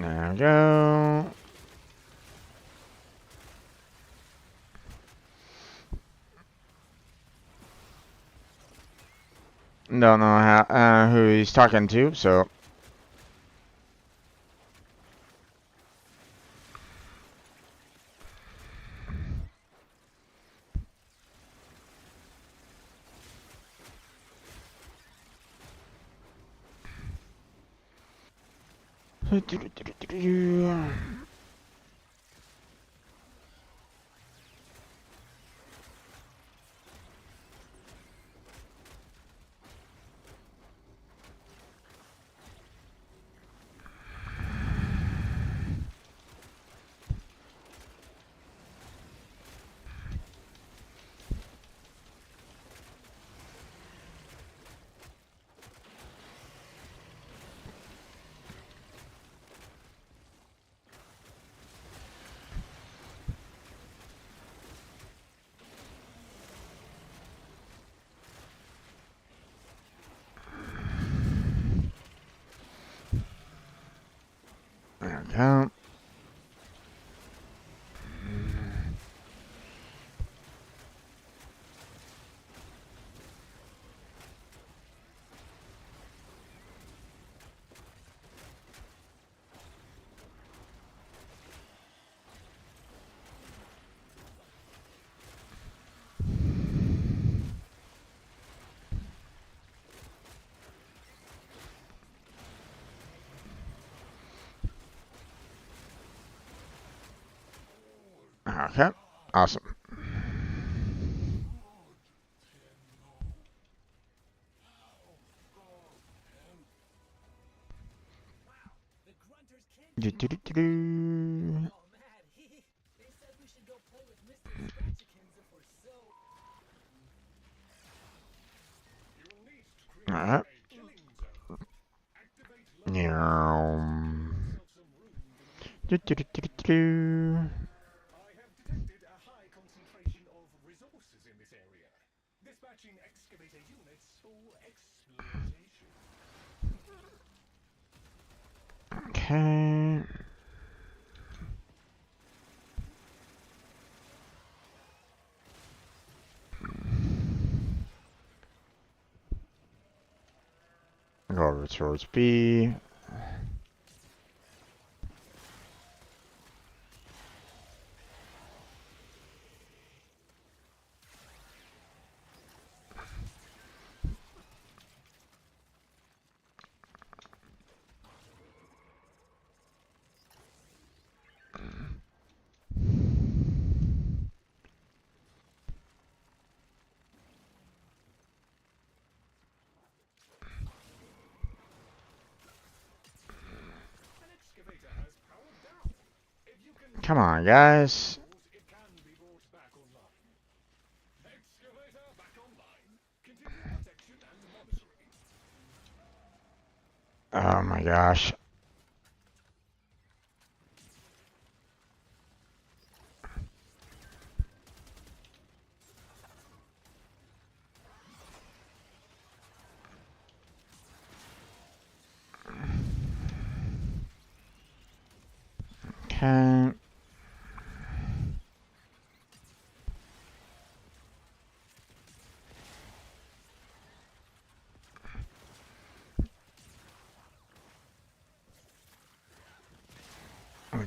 There we go. Don't know how, who he's talking to, so. go. Okay, awesome. The grunters can't Do, do, do, do, do. all mad. They said we should go play with Mr. Scratchikins if we're so... Alright. Yeah. Do, do, do, do, do, do. I have detected a high concentration of resources in this area. Dispatching excavator units for exploitation. Okay. Go over towards B. An excavator has powered down. If you can Come on, guys. it can be brought back online. Excavator back online. Continue protection and monitoring. Oh my gosh. Okay.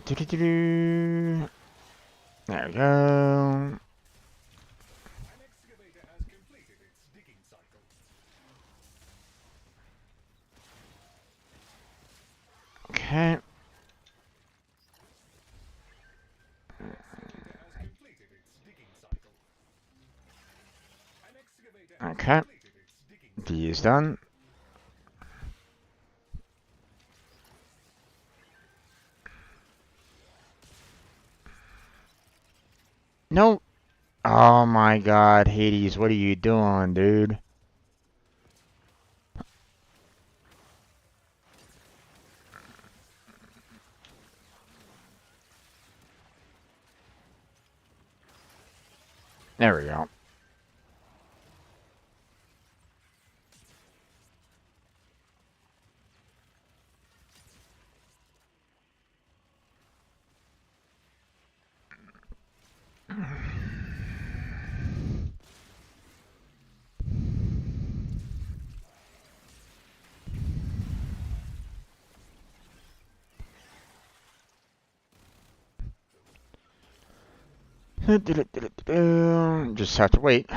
Do-do-do-do. There we go. An excavator has completed its digging cycle. Okay. Excavator has completed its digging cycle. An excavator has Okay. completed its digging cycle. D is done. No. Oh my god, Hades, what are you doing, dude? There we go. Just have to wait.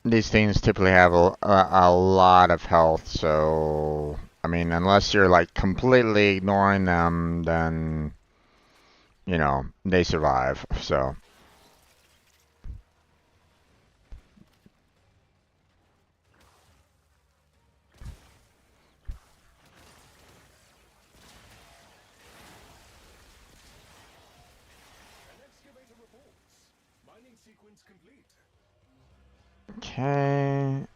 These things typically have a lot of health, so I mean, unless you're like completely ignoring them, then you know they survive. So An excavator reports. Mining sequence complete. okay.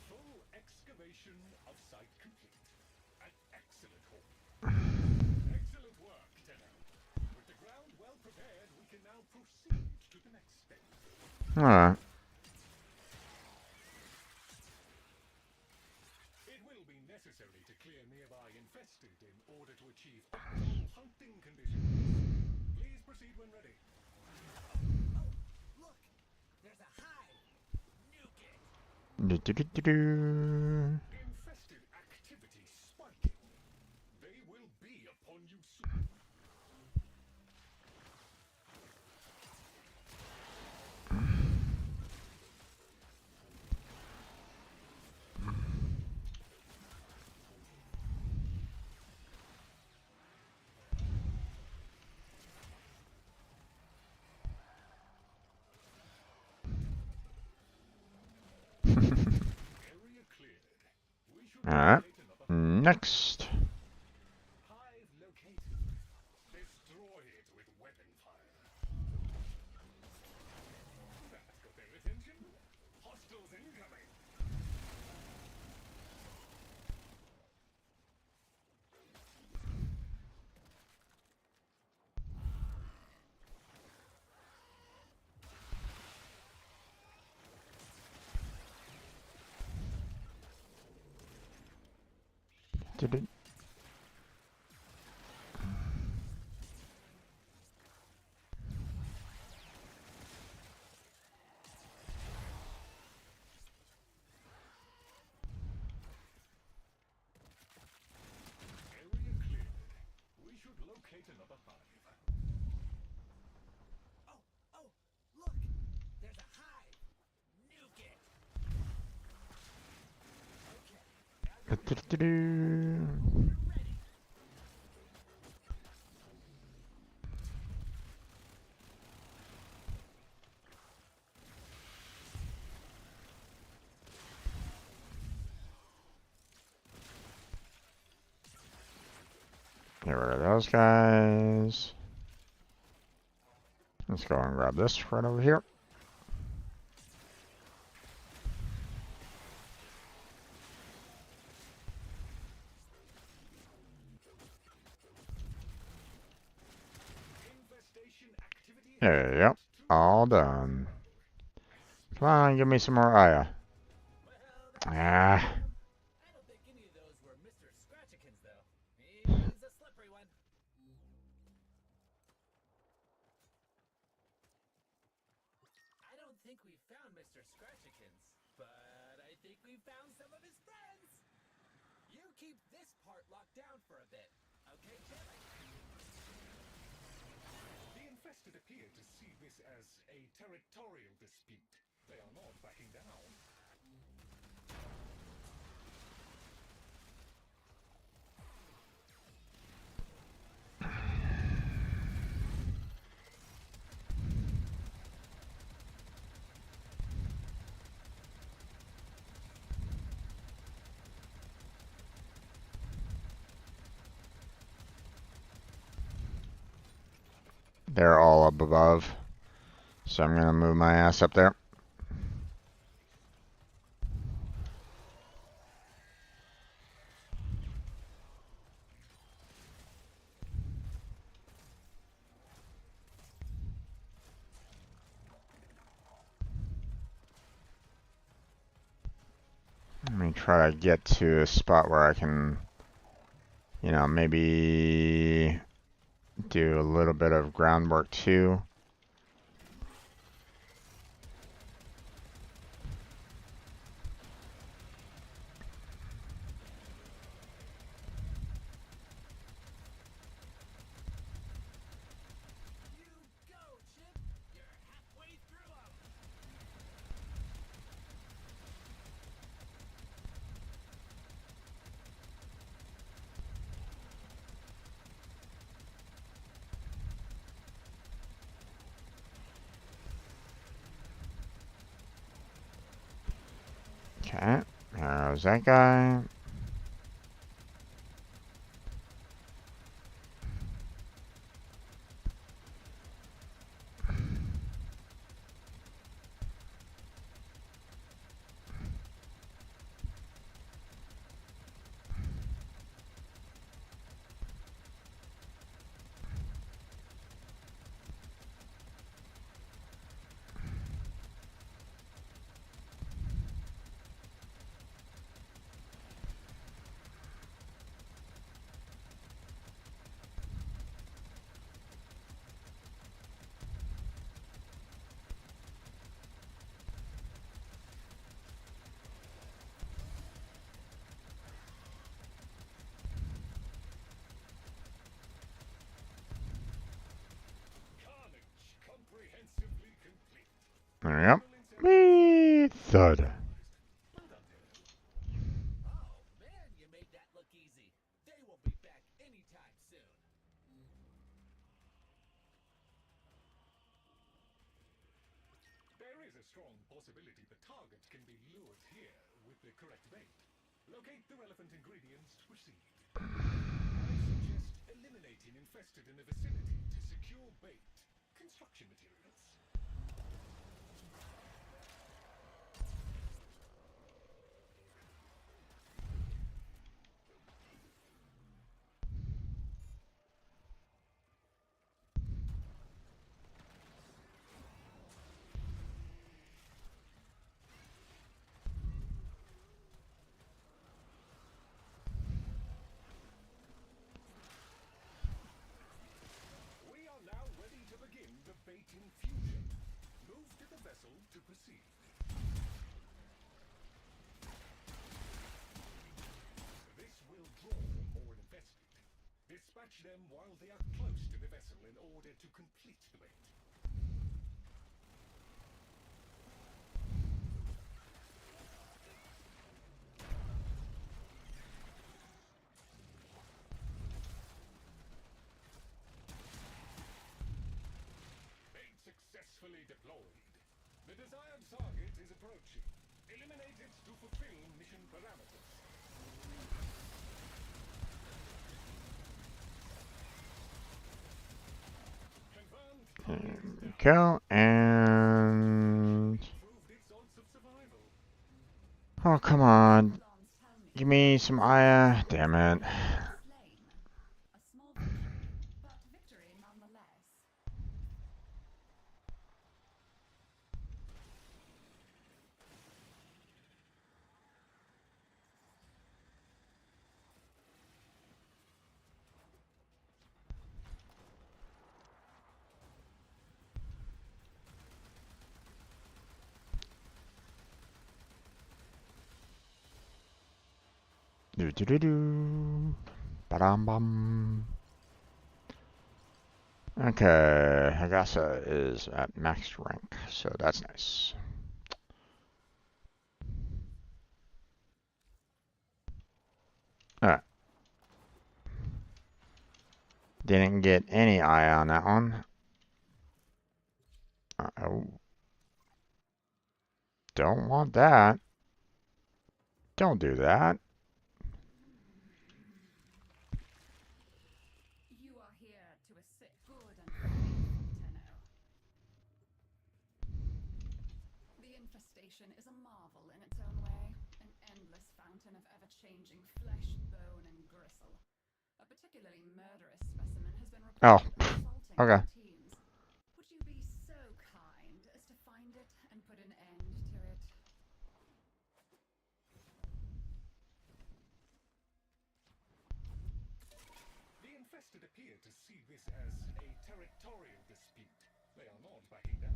Full excavation of site complete. An excellent haul. Excellent work, Tenno. With the ground well prepared, we can now proceed to the next step. All right. necessary to clear nearby infested in order to achieve optimal hunting conditions. Please proceed when ready. Oh, look! There's a hive! Nuke it! Do-do-do-do-do. Infested activity spiking. They will be upon you soon. Area cleared. We should Alright. locate another Next. hive located. Destroy it with weapon fire. That got their attention. Hostiles incoming. Do-do. Area cleared. We should locate another hive. Oh, look! There's a hive! Nuke it! Okay, Do-do-do-do. we're ready! Get rid of those guys. Let's go and grab this right over here. Infestation activity. There you go. All done. Come on, give me some more Aya. Ah. I don't think any of those were Mr. Scratchikins, though. He's a slippery one. I don't think we found Mr. Scratchikins, but I think we found some of his friends. You keep this part locked down for a bit, okay, Chip? The infested appear to see this as a territorial dispute. They are not backing down. They're all up above. So I'm gonna move my ass up there. Let me try to get to a spot where I can, you know, maybe do a little bit of groundwork too. You go, Chip! You're halfway through 'em! Okay, there's that guy. Yep. Wee thud. Well done, Taylor. Oh, man, you made that look easy. They will be back anytime soon. There is a strong possibility the target can be lured here with the correct bait. Locate the relevant ingredients to proceed. I suggest eliminating infested in the vicinity to secure bait. Construction materials. We are now ready to begin the bait infusion. Move to the vessel to proceed. This will draw more infested. Dispatch them while they are close to the vessel in order to complete the bait. Bait successfully deployed. The desired target is approaching. Eliminate it to fulfill mission parameters. Confirmed. Here we go, and... Improved its odds of survival. Oh, come on. Give me some Aya. Damn it. Slain. A small victory, but victory nonetheless. Do do do do. Ba-dum bum. Okay, Hagasa is at max rank, so that's nice. Alright. Didn't get any eye on that one. Oh. Don't want that. Don't do that. You are here to assist. Good and faithful, Tenno. The infestation is a marvel in its own way, an endless fountain of ever-changing flesh, bone, and gristle. A particularly murderous specimen has been Oh, reported assaulting okay. our teams. Would you be so kind as to find it and put an end to it? The infested appear to see this as a territorial dispute. They are not backing down.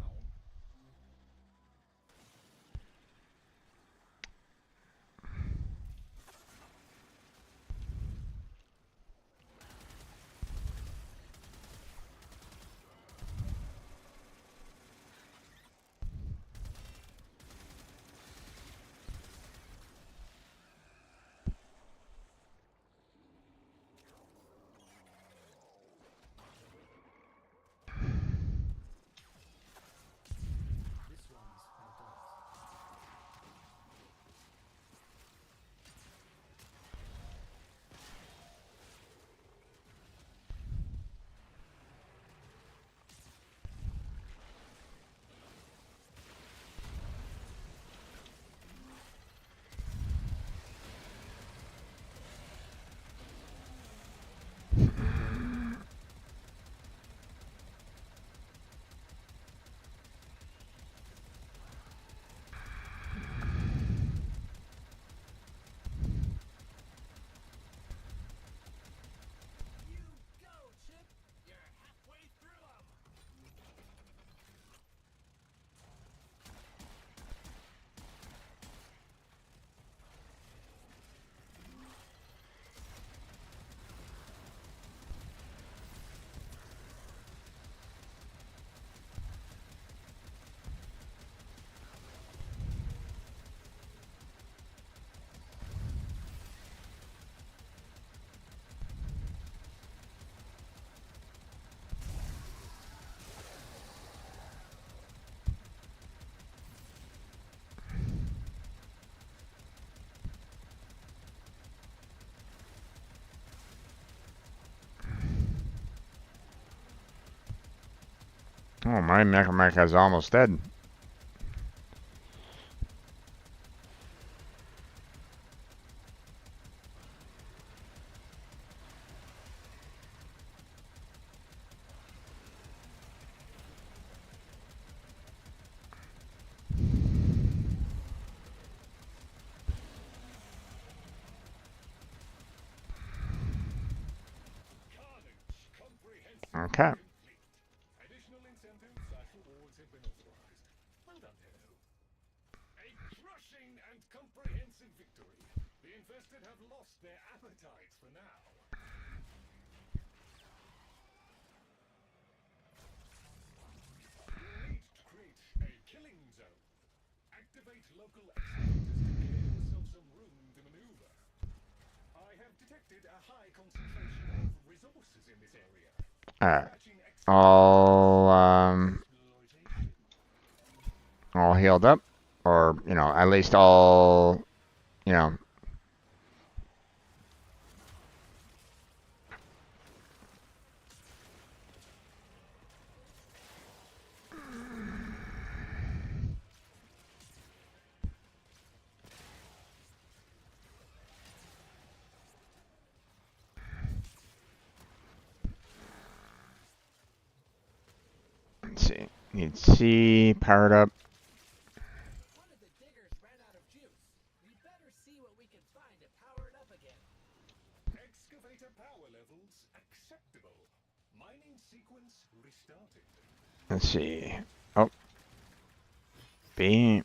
Oh, my Mecha is almost dead. Okay. Additional incentives/rewards have been authorized. Well done, Tenno. A crushing and comprehensive victory. The infested have lost their appetites for now. You'll need to create a killing zone. Activate local excavators to give yourself some room to maneuver. I have detected a high concentration of resources in this area. Alright. All healed up. Or, you know, at least all, you know. Let's see. Need C powered up. One of the diggers ran out of juice. We better see what we can find to power it up again. Excavator power levels acceptable. Mining sequence restarted. Let's see. Oh. B.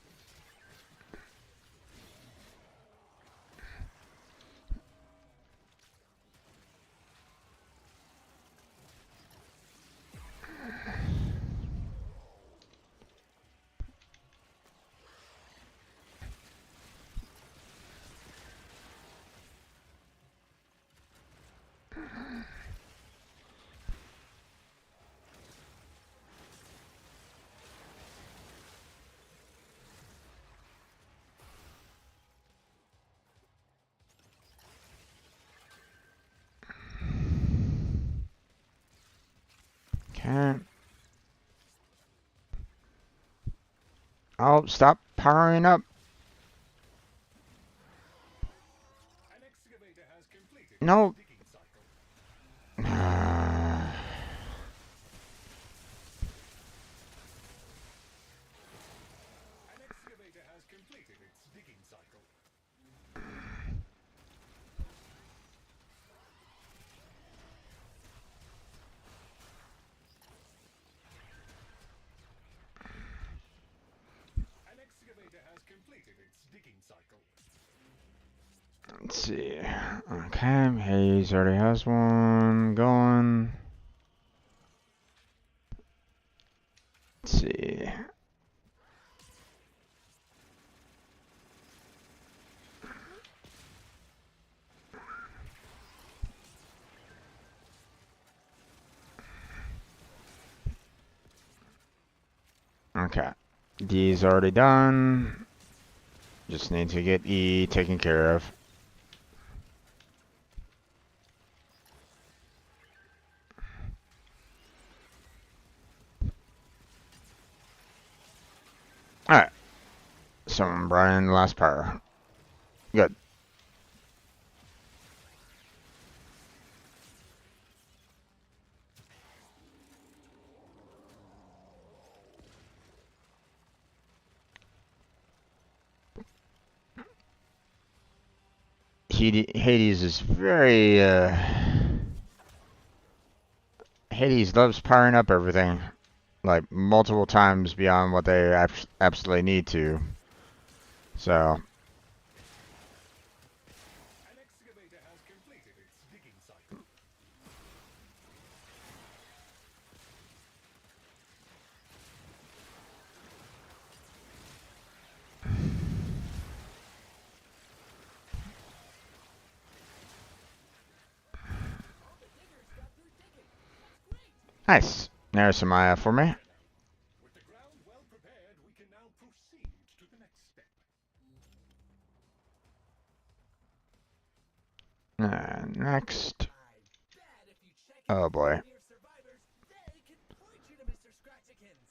Okay. Oh, stop powering up. An excavator has completed No. its digging cycle. An excavator has completed its digging cycle. An excavator has completed its digging cycle. Let's see. Okay, Hayes already has one going. Let's see. Okay. D's already done. Just need to get E taken care of. Alright. Someone brought in the last power. Good. Hades is very, Hades loves powering up everything. Like, multiple times beyond what they absolutely need to. So. An excavator has completed its digging cycle. All the diggers got through digging. That's great. Nice. There's some for me. With the ground well prepared, we can now proceed to the next step. Next. I bet if you check Oh boy. your survivors, they can point you to Mr. Scratchikins.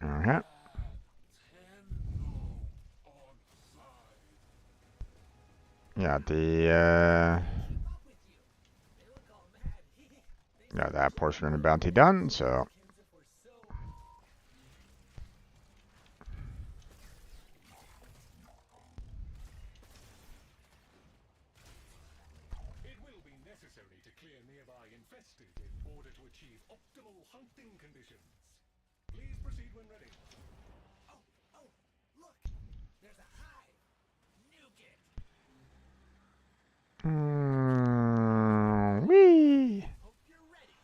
Uh-huh. Yeah, got that portion of the bounty done, so It will be necessary to clear nearby infested in order to achieve optimal hunting conditions. Please proceed when ready. Oh, look! There's a hive! Nuke it! wee. Hope you're ready!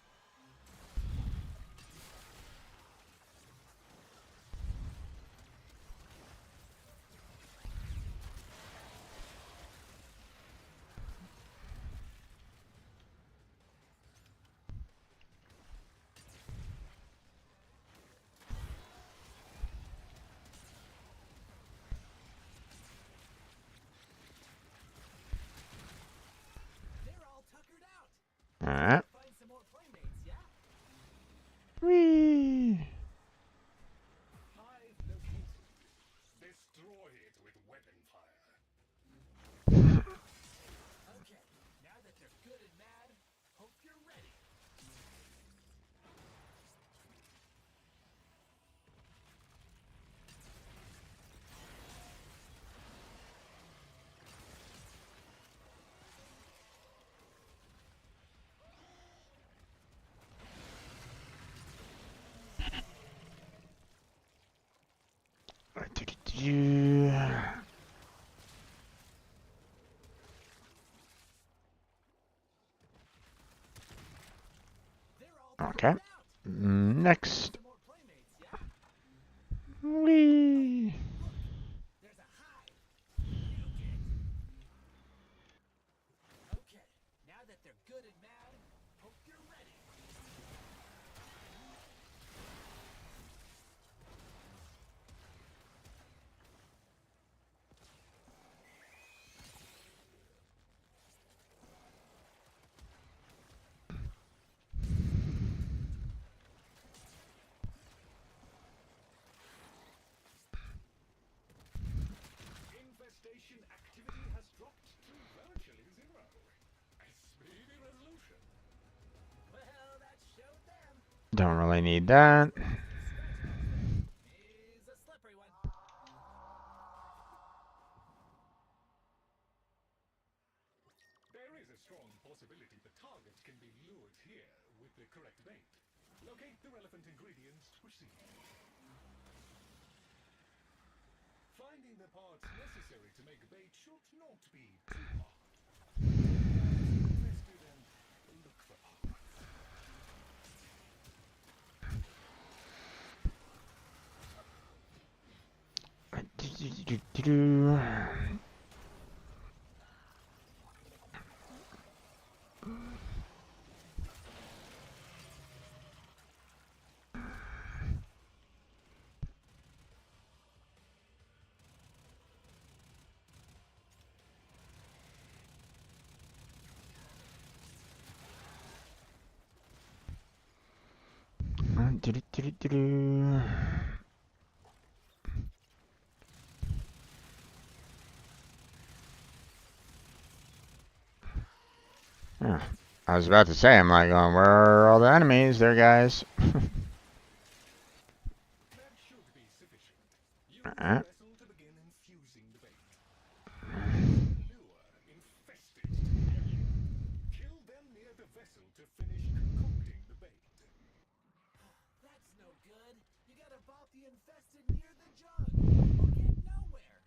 They're all tuckered out! Alright. Find some more playmates, yeah? Wee. Hive located. Destroy it with weapon fire. Okay, now that they're good and mad, hope you're ready. Okay. Next. Wee. There's a hive! Nuke it! Okay, now that they're good and mad, hope you're ready. Infestation activity has dropped to virtually zero. A speedy resolution. Well, that showed them. Don't really need that. Is a slippery one. There is a strong possibility the target can be lured here Locate the relevant ingredients. Proceed. Finding the parts necessary to make a bait should not be too hard. Invested and look for parts. Yeah. I was about to say, I'm like, going, where are all the enemies there, guys? That should be sufficient. Use the vessel to begin infusing the bait. Lure infested to the area. Kill them near the vessel to finish concocting the bait. That's no good. You gotta bop the infested near the jug. We'll get nowhere.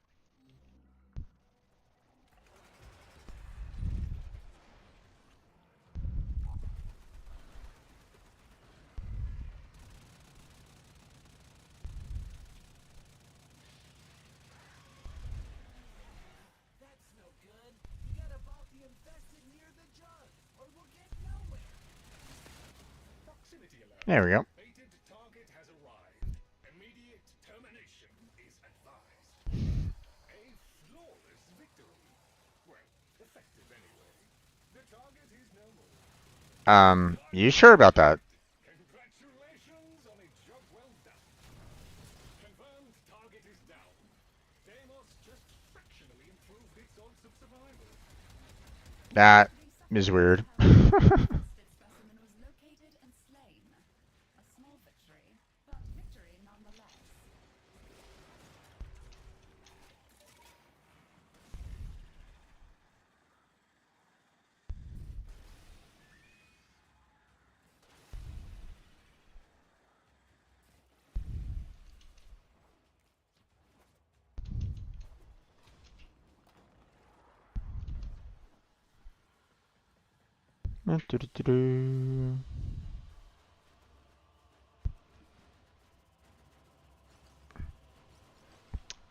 That's no good. You gotta bop the infested near the jug, or we'll get nowhere. Proximity alert. There we go. Baited target has arrived. Immediate termination is advised. A flawless victory. Well, effective anyway. The target is no more. You sure about that? Congratulations on a job well done. Confirmed target is down. Deimos just fractionally improved its odds of survival. That is weird. Infested specimen was located and slain. A small victory, but victory nonetheless.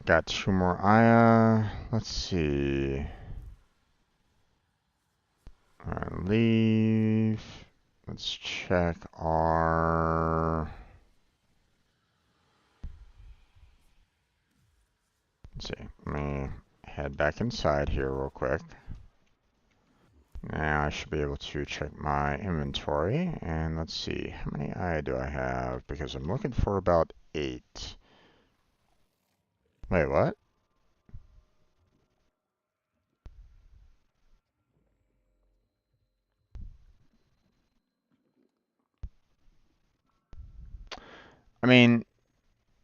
Got 2 more Aya. Let's see. Alright, leave. Let's check our... Let's see. Let me head back inside here real quick. Now I should be able to check my inventory. And let's see. How many Aya do I have? Because I'm looking for about 8. Wait, what? I mean,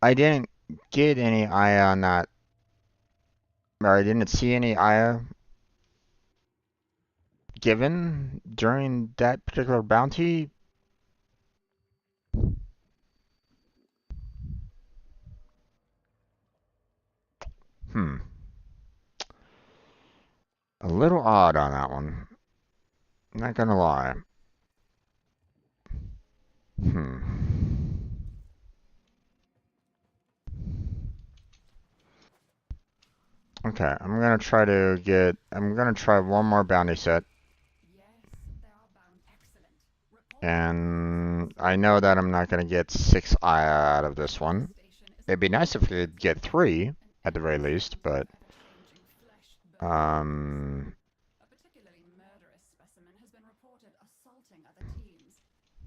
I didn't get any Aya on that, or I didn't see any Aya given during that particular bounty. A little odd on that one. Not gonna lie. Okay, I'm gonna try one more bounty set. Yes, they are bound. Excellent. Report And I know that I'm not gonna get 6 Aya out of this one. station is It'd be nice if we could get 3 at the very least, but A particularly murderous specimen has been reported assaulting other teams.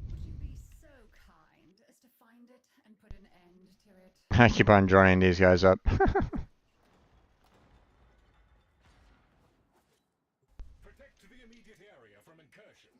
Would you be so kind as to find it and put an end to it? I keep on joining these guys up. Protect the immediate area from incursion.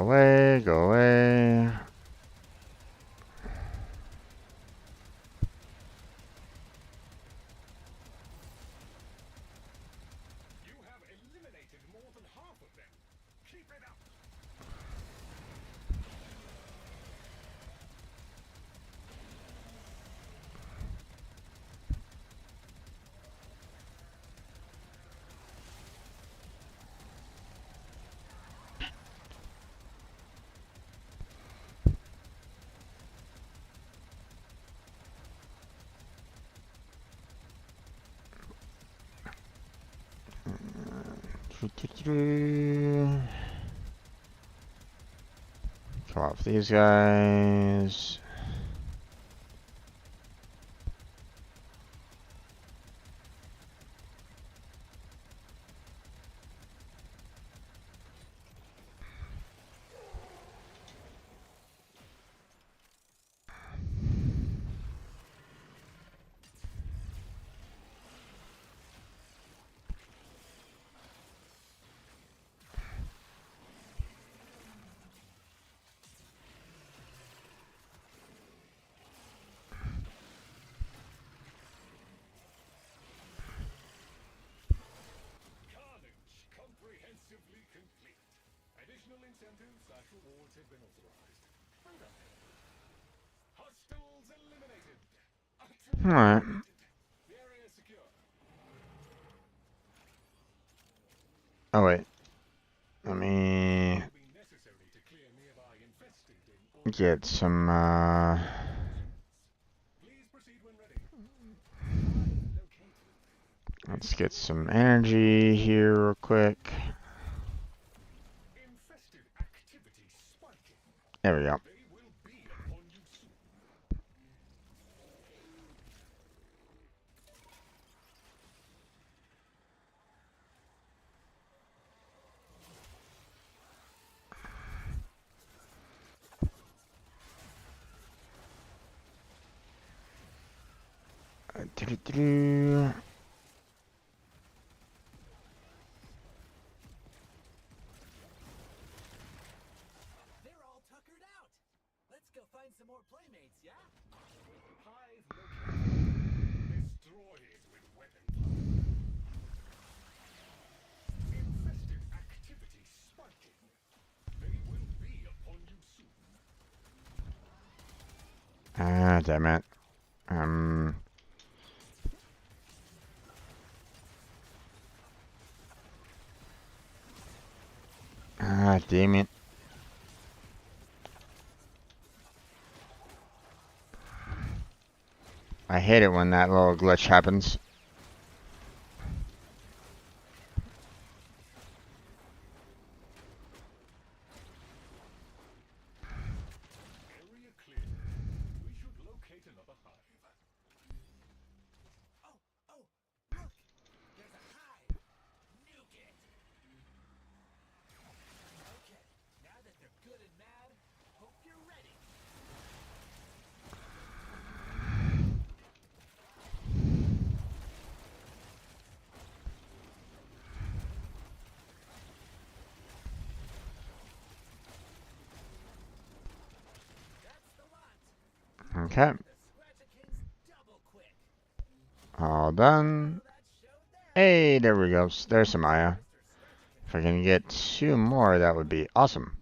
away, go away. You have eliminated more than half of them. Keep it up. Kill off these guys. Comprehensively complete. Additional incentives/rewards have been authorized. Well done. Hostiles eliminated. Utterly Alright. eliminated. The area is secure. Oh wait. Let me It will be necessary to clear nearby infested in order get some Please proceed when ready. Hive located. let's get some energy here real quick. Infested activity spiking. There we go. They will be upon you soon. Doo-doo-doo. They're all tuckered out. Let's go find some more playmates, yeah? Hive located. Destroy it with weapon fire. Infested activity spiking. They will be upon you soon. Ah, damn it. Ah, damn it. I hate it when that little glitch happens. Area clear. We should locate another hive. Oh, look! There's a hive! Nuke it! Okay, now that they're good and mad, hope you're ready. That's the lot! Okay. The Scratchikins double quick! All done. That showed there! Hey, there we go. There's some Maya. Mr. Scratchikin. If I can get 2 more, that would be awesome.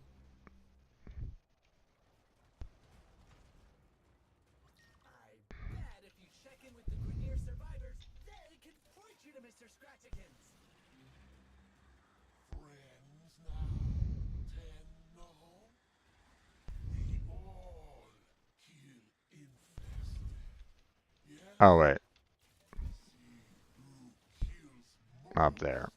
I bet if you check in with the Grenier survivors, they can point you to Mr. Scratchikins! Friends now. 10 no. We all kill infested. Yes. Oh, wait. See who kills Up there.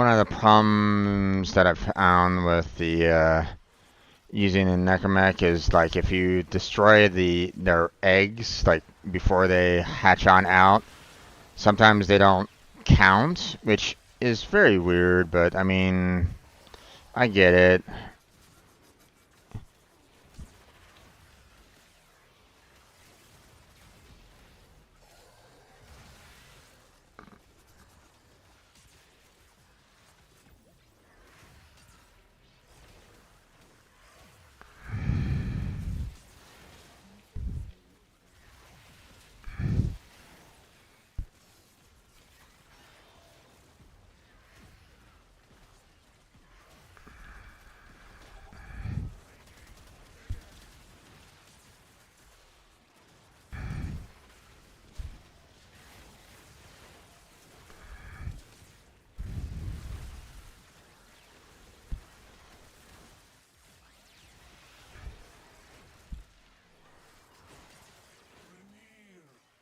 one of the problems that I've found with the using the necromech is like if you destroy their eggs like before they hatch on out, sometimes they don't count, which is very weird, but I mean, I get it.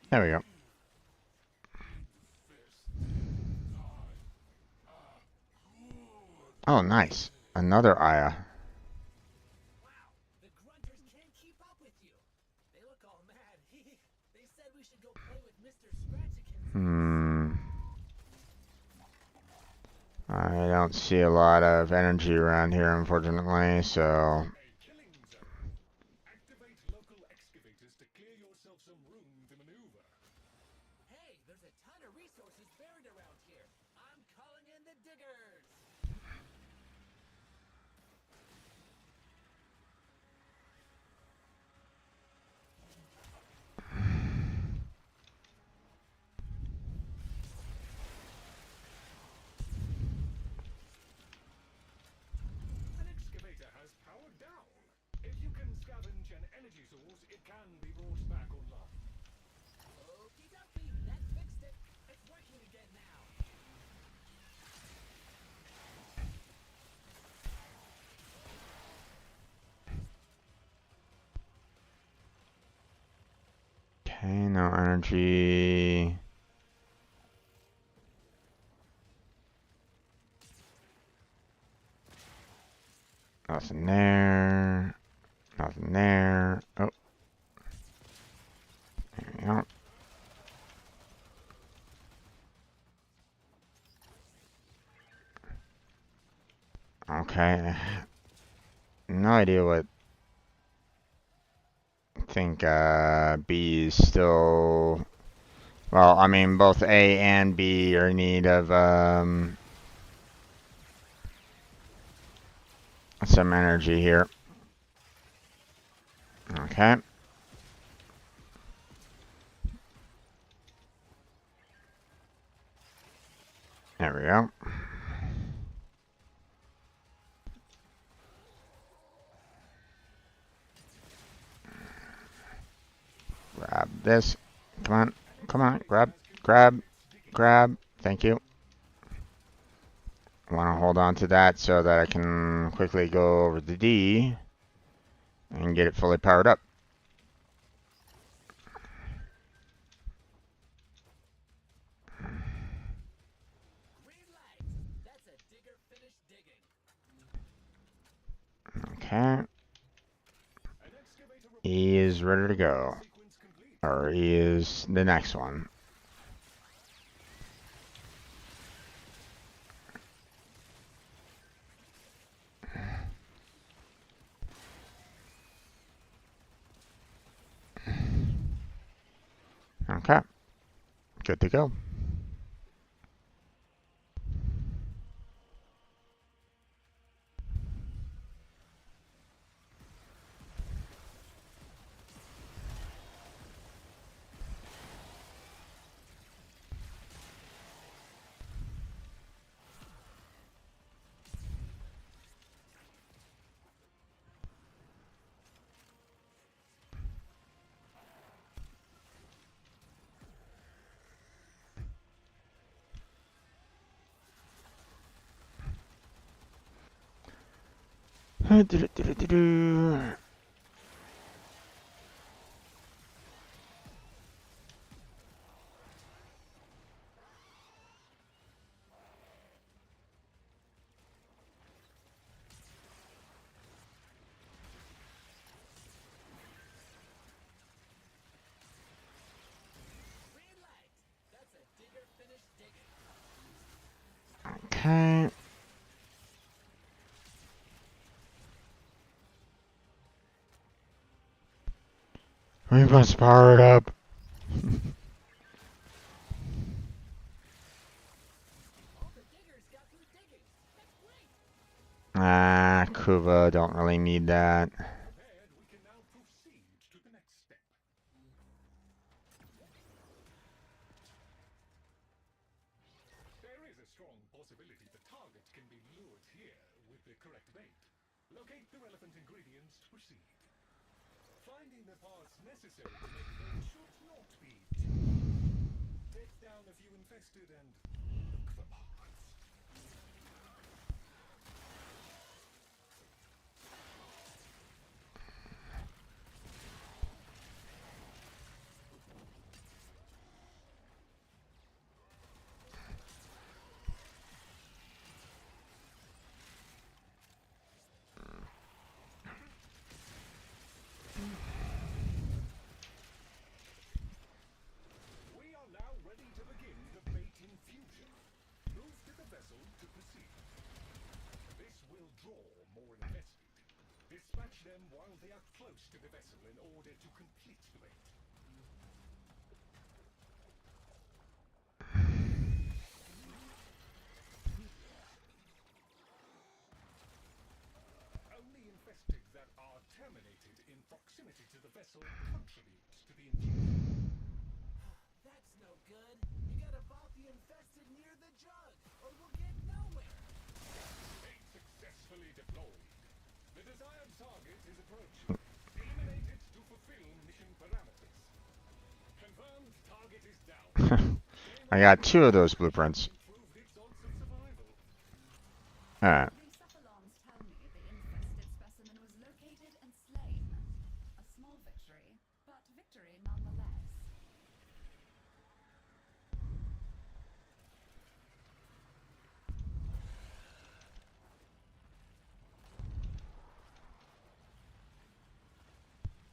There we go. Oh, nice. Another Aya. Wow, the grunters can't keep up with you. They look all mad. They said we should go play with Mr. Scratchikins. I don't see a lot of energy around here, unfortunately, so... Killing zone. Activate local excavators to clear yourself some room to maneuver. Hey, there's a ton of resources buried around here. I'm calling in the diggers. An excavator has powered down. If you can scavenge an energy source, it can be brought back online. Okie dokie, that fixed it. It's working again now. Okay, no energy. Nothing there. Nothing there. Oh. There we go. Okay. No idea what... I think B is still... Well, I mean, both A and B are in need of some energy here. Okay. There we go. Grab this. Come on. Come on. Grab. Grab. Grab. Thank you. I want to hold on to that so that I can quickly go over the D and get it fully powered up. Green light. That's a digger finished digging. Okay. E is ready to go. Or E is the next one. Okay. Good to go. Okay. We must power it up. Ah, Kuva, don't really need that. Prepared, we can now proceed to the next step. There is a strong possibility the target can be lured here with the correct bait. Locate the relevant ingredients to proceed. Finding the parts necessary to make bait should not be too hard. Take down a few infested and look for parts. We are now ready to begin the bait infusion. Move to the vessel to proceed. This will draw more invested. Dispatch them while they are close to the vessel in order to complete the bait. Only infested that are terminated in proximity to the vessel contributes to the infusion. That's no good. You gotta vault the infested near the jug, or we'll get nowhere. Bait successfully deployed. The desired target is approaching. Eliminate it to fulfill mission parameters. Confirmed, target is down. I got 2 of those blueprints. Improved its odds of survival. Alright. Resup alarms tell me the infested specimen was located and slain. A small victory, but victory nonetheless.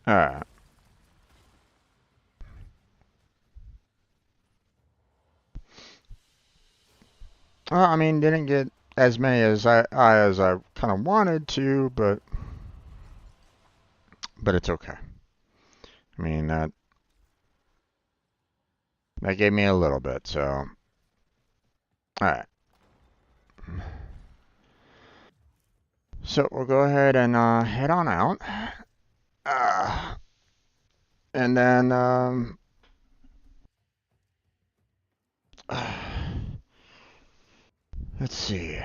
Alright. Well, I mean, didn't get as many as I kind of wanted to, but it's okay. I mean, that gave me a little bit, so alright. So we'll go ahead and head on out. And then let's see.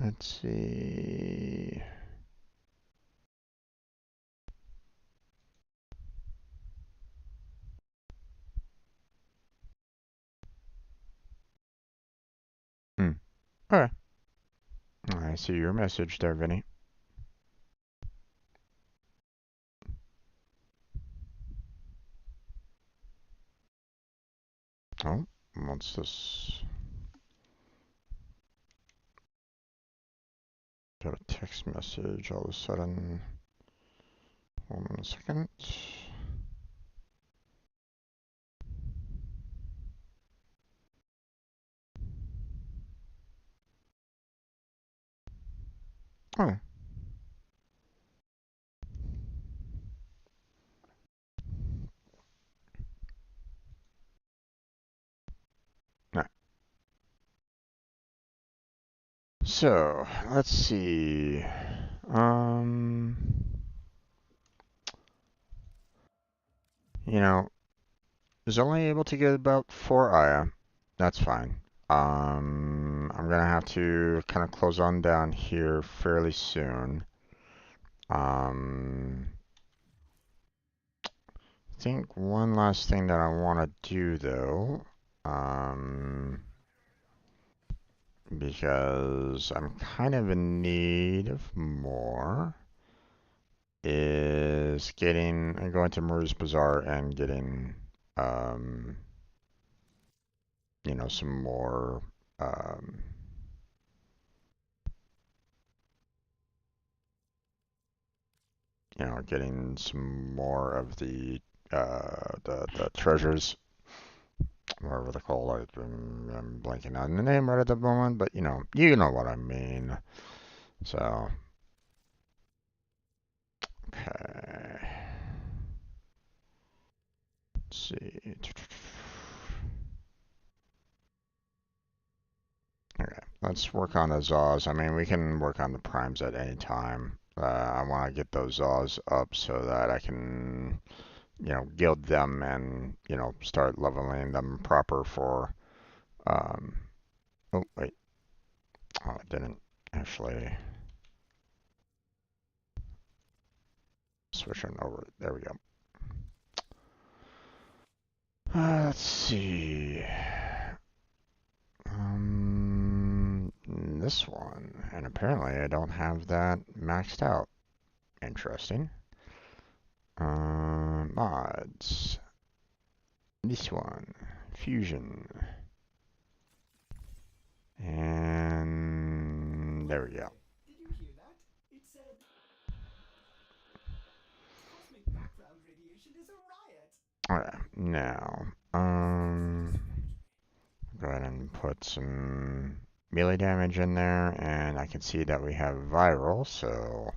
Let's see. Okay. I see your message there, Vinny. Oh, what's this? Got a text message all of a sudden. Hold on a second. Oh. Right. So, let's see. You know, is only able to get about 4 Aya. That's fine. I'm gonna have to kind of close on down here fairly soon. I think one last thing that I want to do though, because I'm kind of in need of more, is going to Maru's Bazaar and getting, you know, some more, you know, getting some more of the treasures. whatever they're called. I'm blanking on the name right at the moment, but you know what I mean. So, okay. Let's see. Okay, let's work on the Zaws. I mean, we can work on the primes at any time. I want to get those Zaws up so that I can, guild them and, start leveling them proper for, oh, wait. Oh, it didn't actually switch them over. There we go. Let's see. This one. And apparently I don't have that maxed out. Interesting. Mods. This one. Fusion. And there we go. Did you hear that? It said cosmic background radiation is a riot. Alright, now, go ahead and put some melee damage in there, and I can see that we have viral, so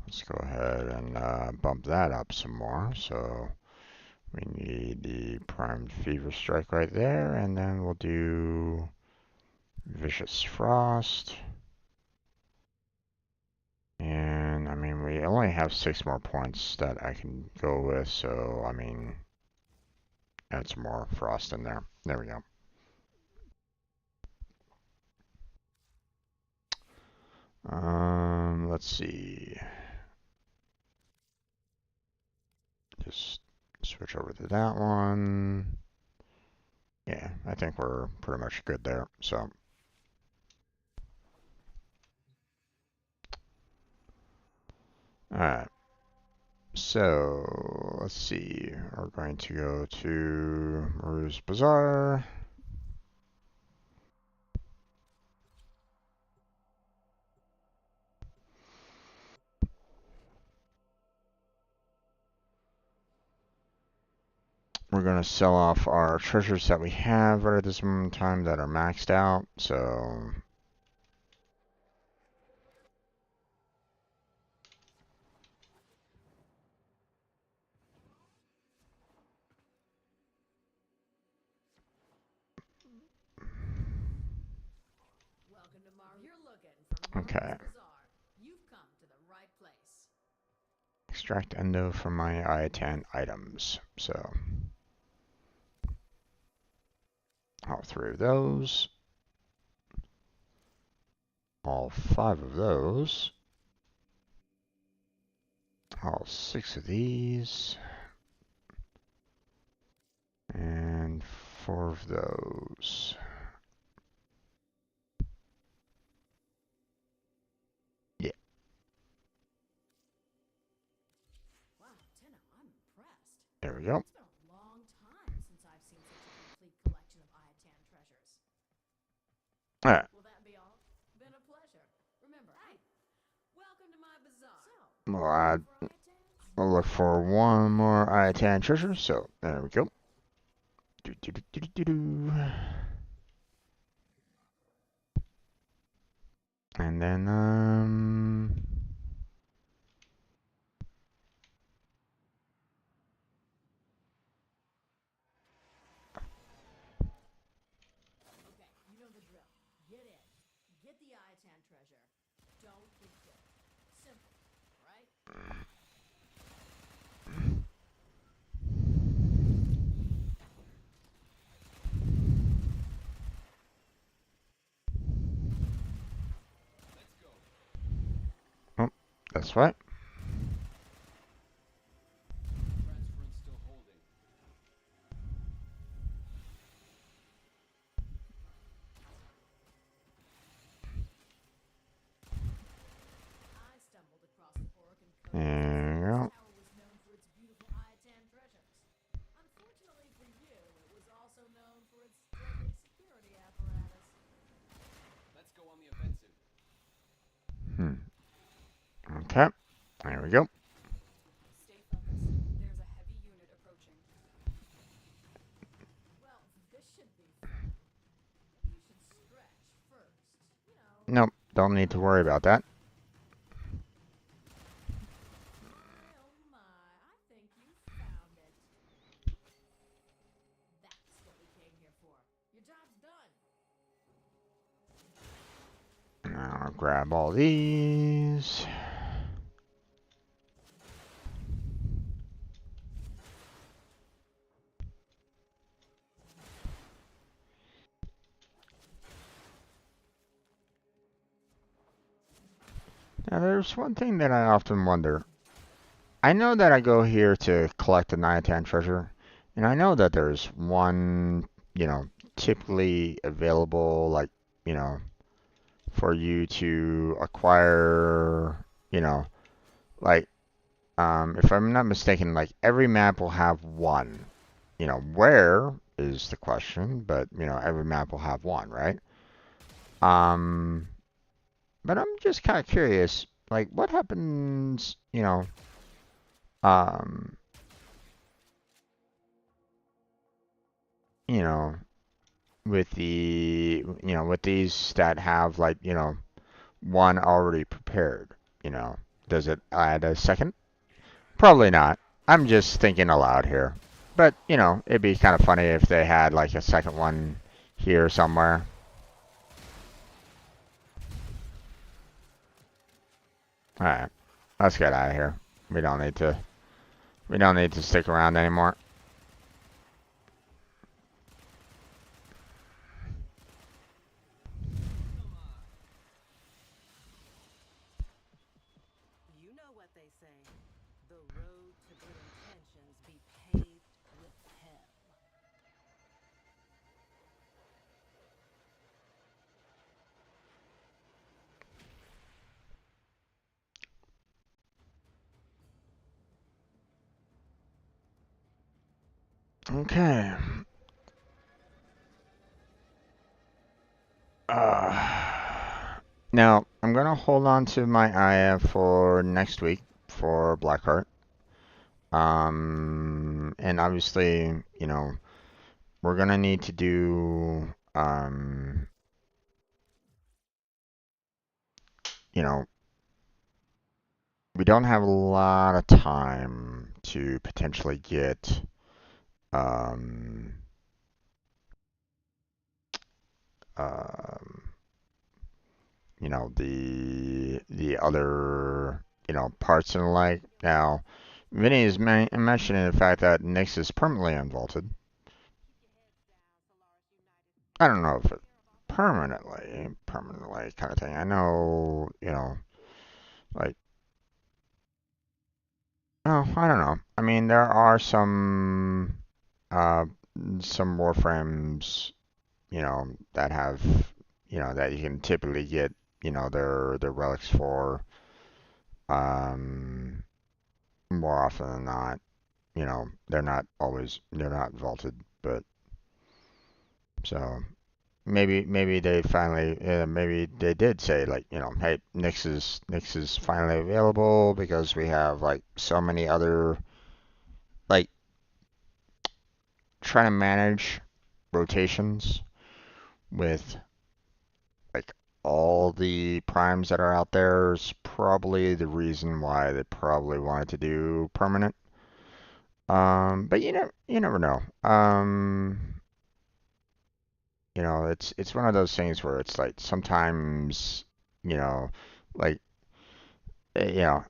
let's go ahead and bump that up some more. So we need the primed fever strike right there, and then we'll do vicious frost. And I mean, we only have 6 more points that I can go with, so I mean, add some more frost in there. There we go. Let's see. Just switch over to that one. Yeah, I think we're pretty much good there. So, alright. So, let's see. We're going to go to Maru's Bazaar. We're going to sell off our treasures that we have right at this moment in time that are maxed out. So, Welcome to Mar. You're looking for okay. Mario's Bazaar. You've come to the right place. Extract endo from my I-10 items. So, all 3 of those. All 5 of those. All 6 of these. And 4 of those. Yeah. Wow, Tenno, I'm impressed. There we go. It's been a long time since I've seen such a complete collection of Ayatan treasures. Alright. Will that be all? Been a pleasure. Remember, hey, welcome to my bazaar. So, We'll look for one more I-10 treasure. So, there we go. And then, okay, you know the drill. Get in. Get the Ayatan treasure. Don't get killed. Simple, right? oh, that's right. Transference still holding. I stumbled across the Oregon Code. There you go. This tower was known for its beautiful Ayatan treasures. Unfortunately for you, it was also known for its deadly security apparatus. Let's go on the offensive. Okay. There we go. Stay focused. There's a heavy unit approaching. Well, Nope, don't need to worry about that. Oh my, I think you found it. That's what we came here for. Your job's done. Now I'll grab all these. Now there's one thing that I often wonder. I know that I go here to collect the Niatan treasure, and I know that there's one, typically available, like, for you to acquire, like, if I'm not mistaken, like every map will have one. Where is the question, but every map will have one, right? Um, but I'm just kind of curious, like what happens, um, you know, with with these that have like, one already prepared, you know, does it add a second? Probably not. I'm just thinking aloud here. But, it'd be kind of funny if they had like a second one here somewhere. Alright. Let's get out of here. We don't need to stick around anymore. You know what they say. The road to good intentions be paved with hell. Okay. Now, I'm going to hold on to my IF for next week for Blackheart. And obviously, we're going to need to do, we don't have a lot of time to potentially get, um, um, the other, parts and the like. Now, Vinny is mentioning the fact that Nyx is permanently unvaulted. I don't know if it permanently kind of thing. I know, like, oh, I don't know. I mean, there are uh, some Warframes, that have, that you can typically get, their relics for, um, more often than not. They're not vaulted, but so maybe they finally maybe they did say like, hey, Nyx is finally available because we have like so many other, like, trying to manage rotations with like all the primes that are out there is probably the reason why they probably wanted to do permanent. But you never know. It's one of those things where it's like sometimes, you know, like, you know,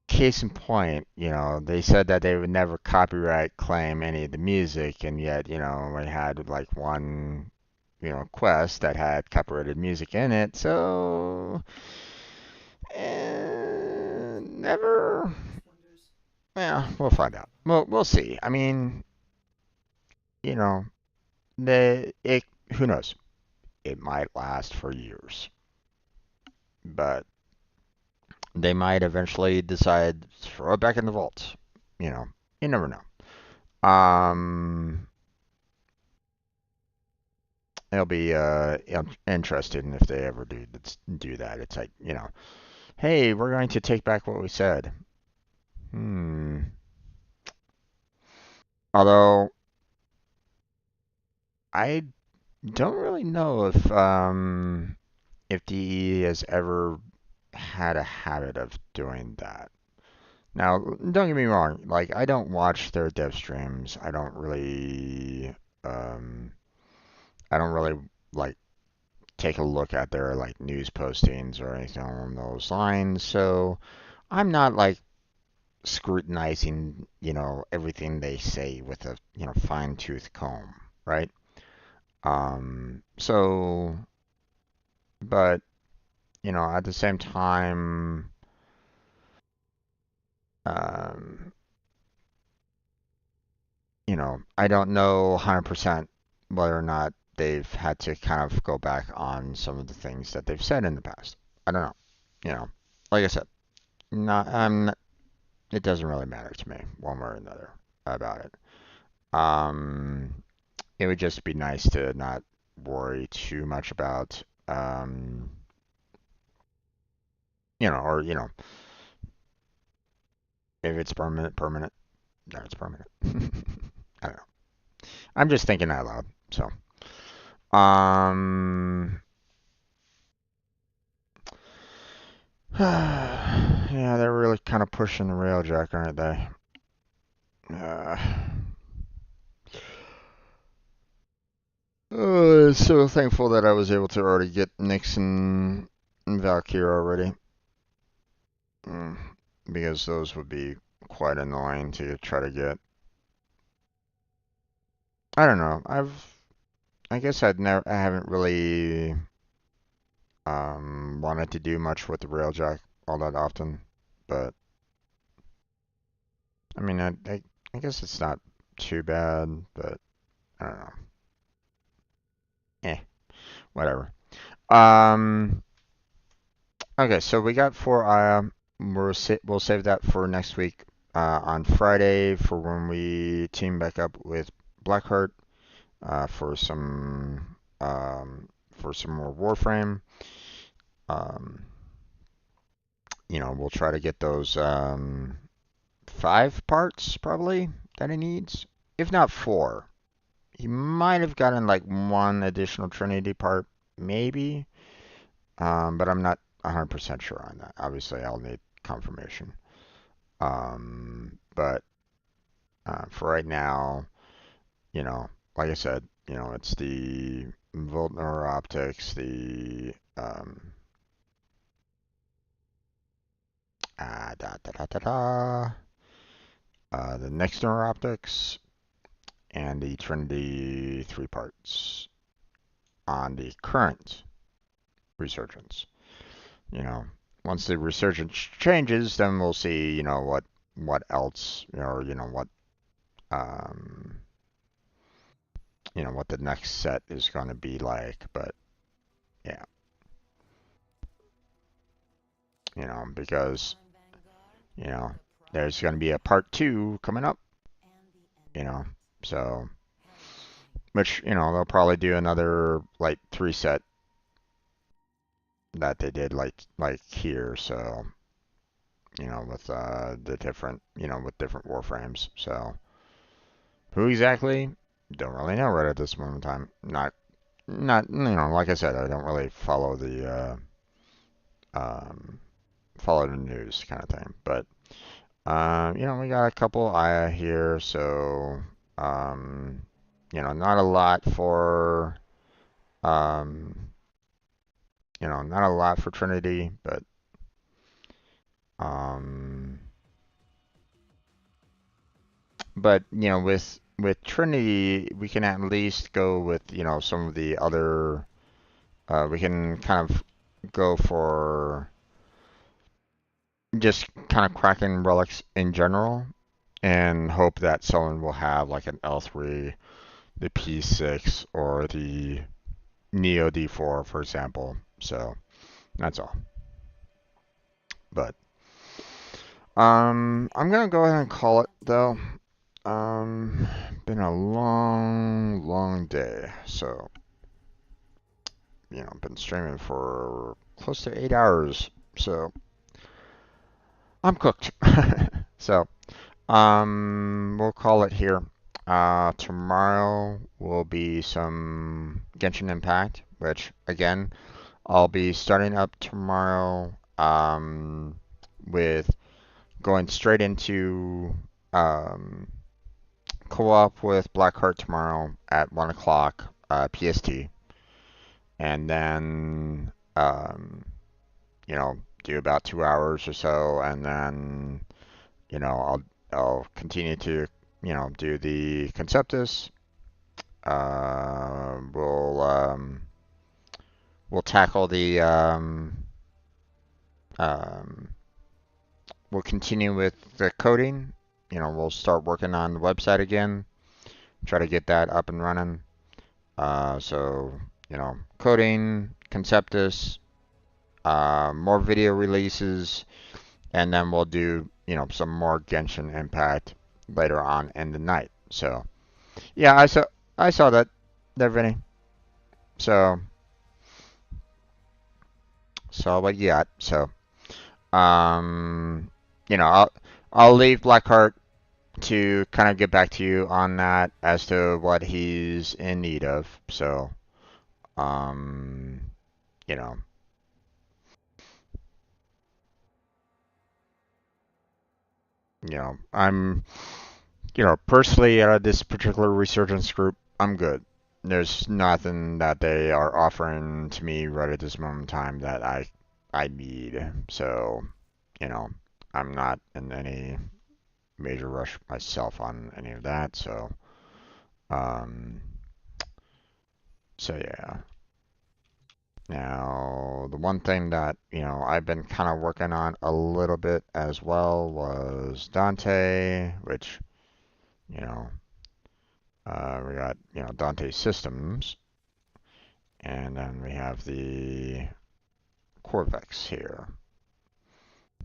case in point, they said that they would never copyright claim any of the music, and yet, we had like one, quest that had copyrighted music in it, so never. Yeah, we'll find out. We'll see. I mean, you know, who knows? It might last for years, but they might eventually decide to throw it back in the vault. You know, you never know. It'll be interesting if they ever do that. It's like, hey, we're going to take back what we said. Although I don't really know if DE has ever had a habit of doing that. Now, don't get me wrong, like I don't watch their dev streams. Um I don't really like take a look at their like news postings or anything along those lines. So I'm not like scrutinizing, everything they say with a, fine-tooth comb, right? So, but, at the same time, um, I don't know 100% whether or not they've had to kind of go back on some of the things that they've said in the past. I don't know. Like I said, not, it doesn't really matter to me one way or another about it. It would just be nice to not worry too much about, or, if it's permanent, permanent, then it's permanent. I don't know. I'm just thinking out loud. So, um, yeah, they're really kind of pushing the railjack, aren't they? So thankful that I was able to already get Nyx and Valkyrie already. Because those would be quite annoying to try to get. I don't know. I guess I haven't really wanted to do much with the railjack all that often, but I mean, I guess it's not too bad, but I don't know. Whatever. Um, okay, so we got four. We'll save that for next week. On Friday for when we team back up with Blackheart. For some more Warframe. Um, we'll try to get those 5 parts probably that he needs, if not 4. He might have gotten like one additional Trinity part, maybe, but I'm not 100% sure on that. Obviously, I'll need confirmation. But for right now, like I said, it's the Voltner optics, the the Nextner optics, and the Trinity 3 parts on the current resurgence. Once the resurgence changes, then we'll see, what else, or um, what the next set is going to be like. But yeah, because there's going to be a part 2 coming up. So which they'll probably do another like 3 set that they did like here. So with the different with different warframes. So who exactly? Don't really know right at this moment in time. Not like I said, I don't really follow the news kind of thing. But we got a couple Aya here, so not a lot for not a lot for Trinity, but um, with Trinity, we can at least go with some of the other. We can kind of go for just kind of cracking relics in general, and hope that someone will have like an L3, the P6, or the Neo D4, for example. So that's all. But I'm gonna go ahead and call it though. Been a long, long day. So been streaming for close to 8 hours. So I'm cooked. So we'll call it here. Tomorrow will be some Genshin Impact, which again I'll be starting up tomorrow with going straight into um, co-op with Blackheart tomorrow at 1 o'clock PST, and then do about 2 hours or so, and then I'll continue to do the Conceptis. Uh, we'll um, we'll tackle the um, we'll continue with the coding. We'll start working on the website again, try to get that up and running. So, coding, Conceptus, more video releases, and then we'll do, some more Genshin Impact later on in the night. So, yeah, I saw that Vinny. So, what you got? So, um, I'll leave Blackheart to kind of get back to you on that as to what he's in need of. So, um, you know, I'm, personally out of this particular resurgence group, I'm good. There's nothing that they are offering to me right at this moment in time that I need. So, you know, I'm not in any major rush myself on any of that. Um, so yeah. Now, the one thing that, I've been kind of working on a little bit as well was Dante, which, you know, we got, Dante Systems, and then we have the Corvex here.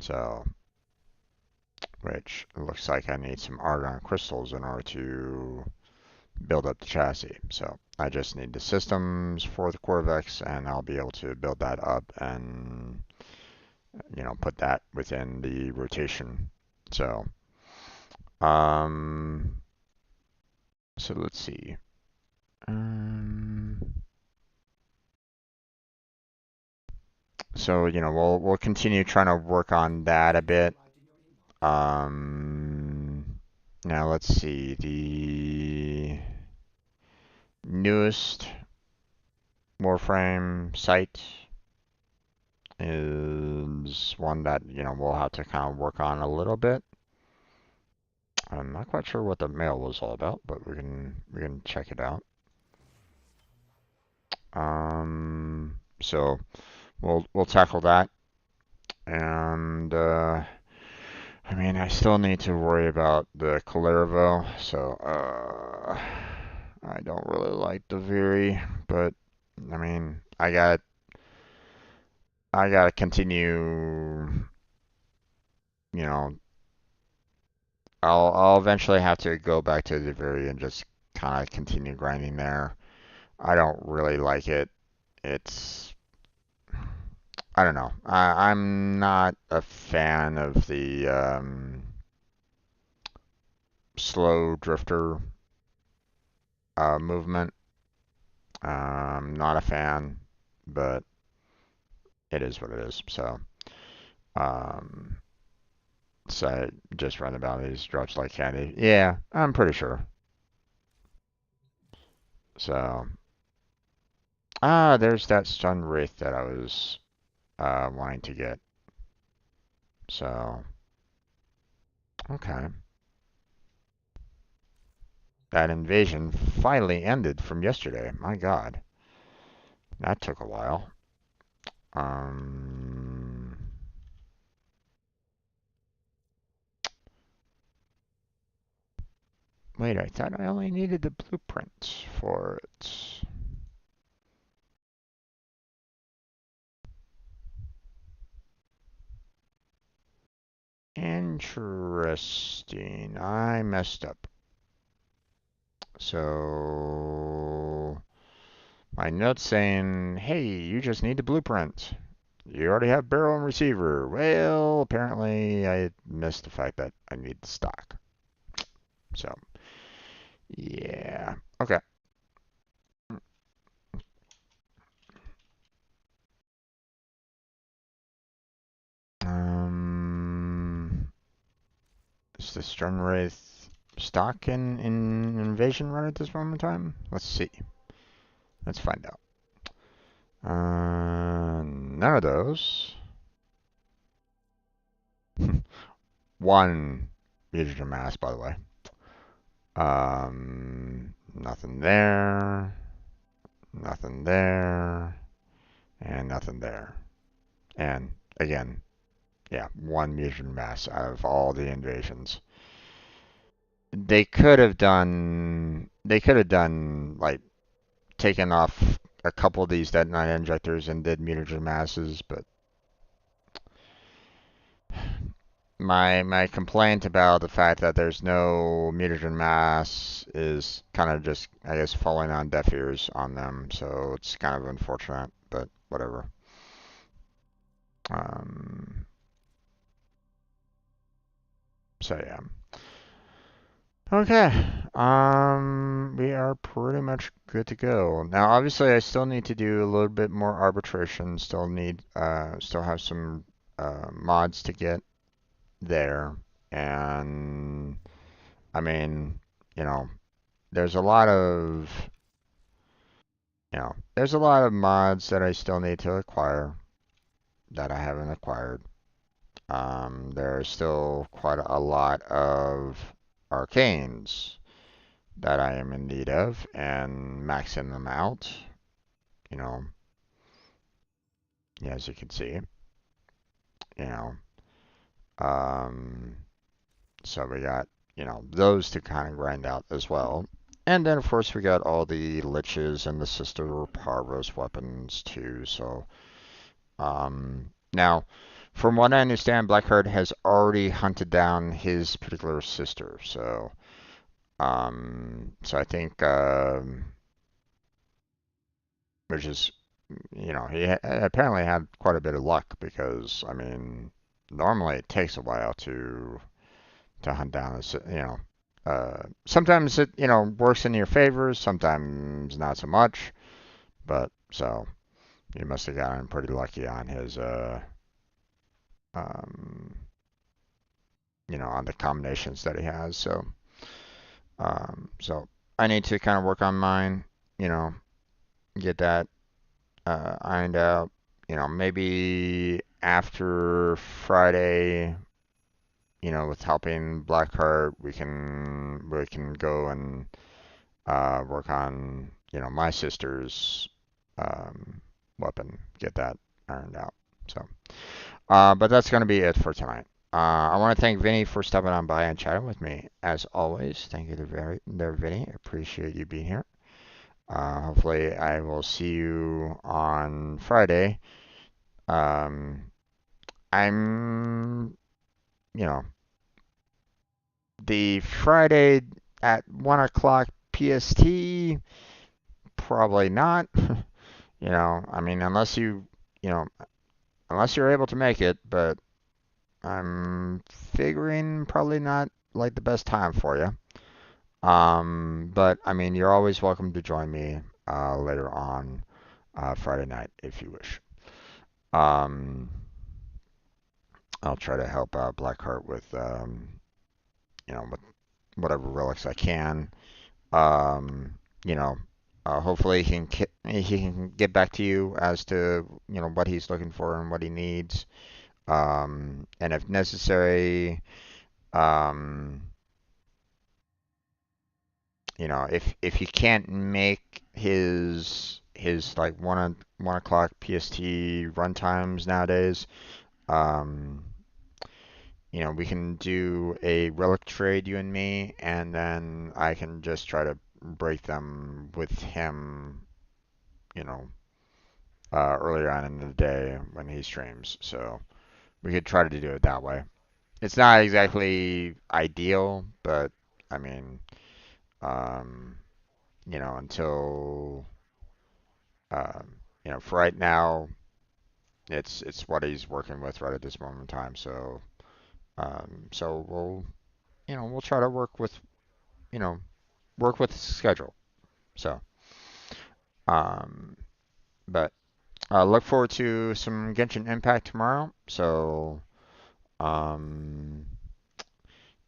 So, which looks like I need some argon crystals in order to build up the chassis. So I just need the systems for the Corvex, and I'll be able to build that up and put that within the rotation. So um so let's see. So we'll continue trying to work on that a bit. Now let's see, the newest Warframe site is one that we'll have to kind of work on a little bit. I'm not quite sure what the mail was all about, but we can check it out. So we'll tackle that, and I mean, I still need to worry about the Calerivo, so I don't really like the Viri, but I mean, I gotta continue. You know, I'll eventually have to go back to the Viri and just kind of continue grinding there. I don't really like it. It's I don't know. I'm not a fan of the slow drifter movement. Not a fan, but it is what it is. Um, so just run about these drops like candy. Yeah, I'm pretty sure. So, there's that stun wraith that I was wanting to get. So, okay. That invasion finally ended from yesterday. My God, that took a while. Um, Wait, I thought I only needed the blueprint for it. Interesting. I messed up. So my note's saying, hey, you just need the blueprint. You already have barrel and receiver. Well, apparently I missed the fact that I need the stock. So Yeah. Okay. Is the Sternwraith stock in Invasion run at this moment in time? Let's see. Let's find out. None of those. One mutagen mass, by the way. Nothing there. Nothing there. And nothing there. And again, yeah, one mutagen mass out of all the invasions. They could have done. They could have done like taken off a couple of these detonite injectors and did mutagen masses, but my complaint about the fact that there's no mutagen mass is kind of just, I guess, falling on deaf ears on them, so it's kind of unfortunate, but whatever. Um, so yeah. Okay. We are pretty much good to go. Now, obviously, I still need to do a little bit more arbitration. Still have some mods to get there, and I mean, you know, there's a lot of, there's a lot of mods that I still need to acquire that I haven't acquired. There are still quite a lot of arcanes that I am in need of and maxing them out, you know, as you can see, you know. Um, so we got, those to kind of grind out as well. And then, of course, we got all the liches and the sister Parvos weapons too. So, now, from what I understand, Blackheart has already hunted down his particular sister. So I think, which is, he apparently had quite a bit of luck because, I mean, normally it takes a while to hunt down sometimes it, works in your favor, sometimes not so much, but so you must have gotten pretty lucky on his, um, on the combinations that he has. So I need to kind of work on mine, you know, get that ironed out. Maybe after Friday, with helping Blackheart, we can go and work on my sister's weapon, get that ironed out. So, but that's gonna be it for tonight. I want to thank Vinny for stopping on by and chatting with me. As always, thank you there, Vinny. Appreciate you being here. Hopefully, I will see you on Friday. Um, I'm, you know, the Friday at 1 o'clock PST, probably not. I mean, you know, unless you're able to make it, but I'm figuring probably not like the best time for you. But I mean, you're always welcome to join me later on Friday night if you wish. Um, I'll try to help out Blackheart with with whatever relics I can. Um, you know, hopefully he can get back to you as to what he's looking for and what he needs. And if necessary, um, if he can't make his like 1 o'clock PST run times nowadays, um, we can do a relic trade, you and me, and then I can just try to break them with him, you know, earlier on in the day when he streams. So we could try to do it that way. It's not exactly ideal, but I mean, um, until for right now, it's what he's working with right at this moment in time. So we'll try to work with you know work with the schedule. So, um, but look forward to some Genshin Impact tomorrow. So, um,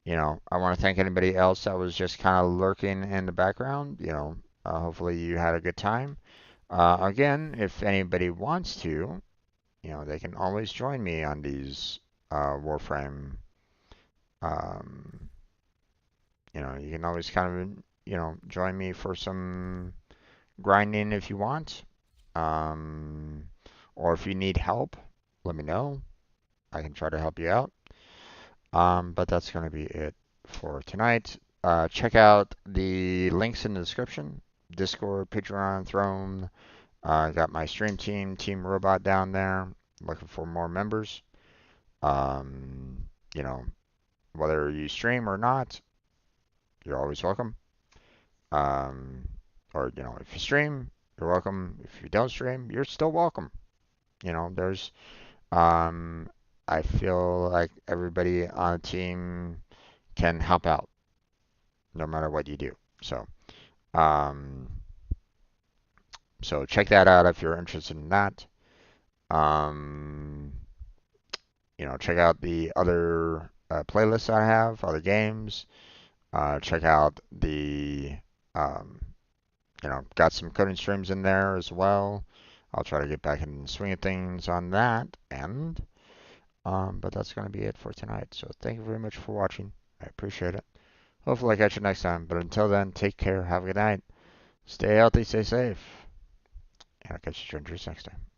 I want to thank anybody else that was just kind of lurking in the background. Hopefully you had a good time. Again, if anybody wants to, they can always join me on these Warframe. Um, you can always kind of, join me for some grinding if you want. Um, or if you need help, let me know. I can try to help you out. But that's going to be it for tonight. Check out the links in the description. Discord, Patreon, Throne. Got my stream team, Team Robot down there. Looking for more members. Um, you know, whether you stream or not, you're always welcome. Um, or, if you stream, you're welcome. If you don't stream, you're still welcome. There's, um, I feel like everybody on a team can help out no matter what you do. Um, so check that out if you're interested in that. Um, check out the other playlists I have, other games. Check out the, um, got some coding streams in there as well. I'll try to get back in the swing of things on that. But that's going to be it for tonight. So thank you very much for watching. I appreciate it. Hopefully I catch you next time. But until then, take care. Have a good night. Stay healthy, stay safe. And I'll catch you strangers next time.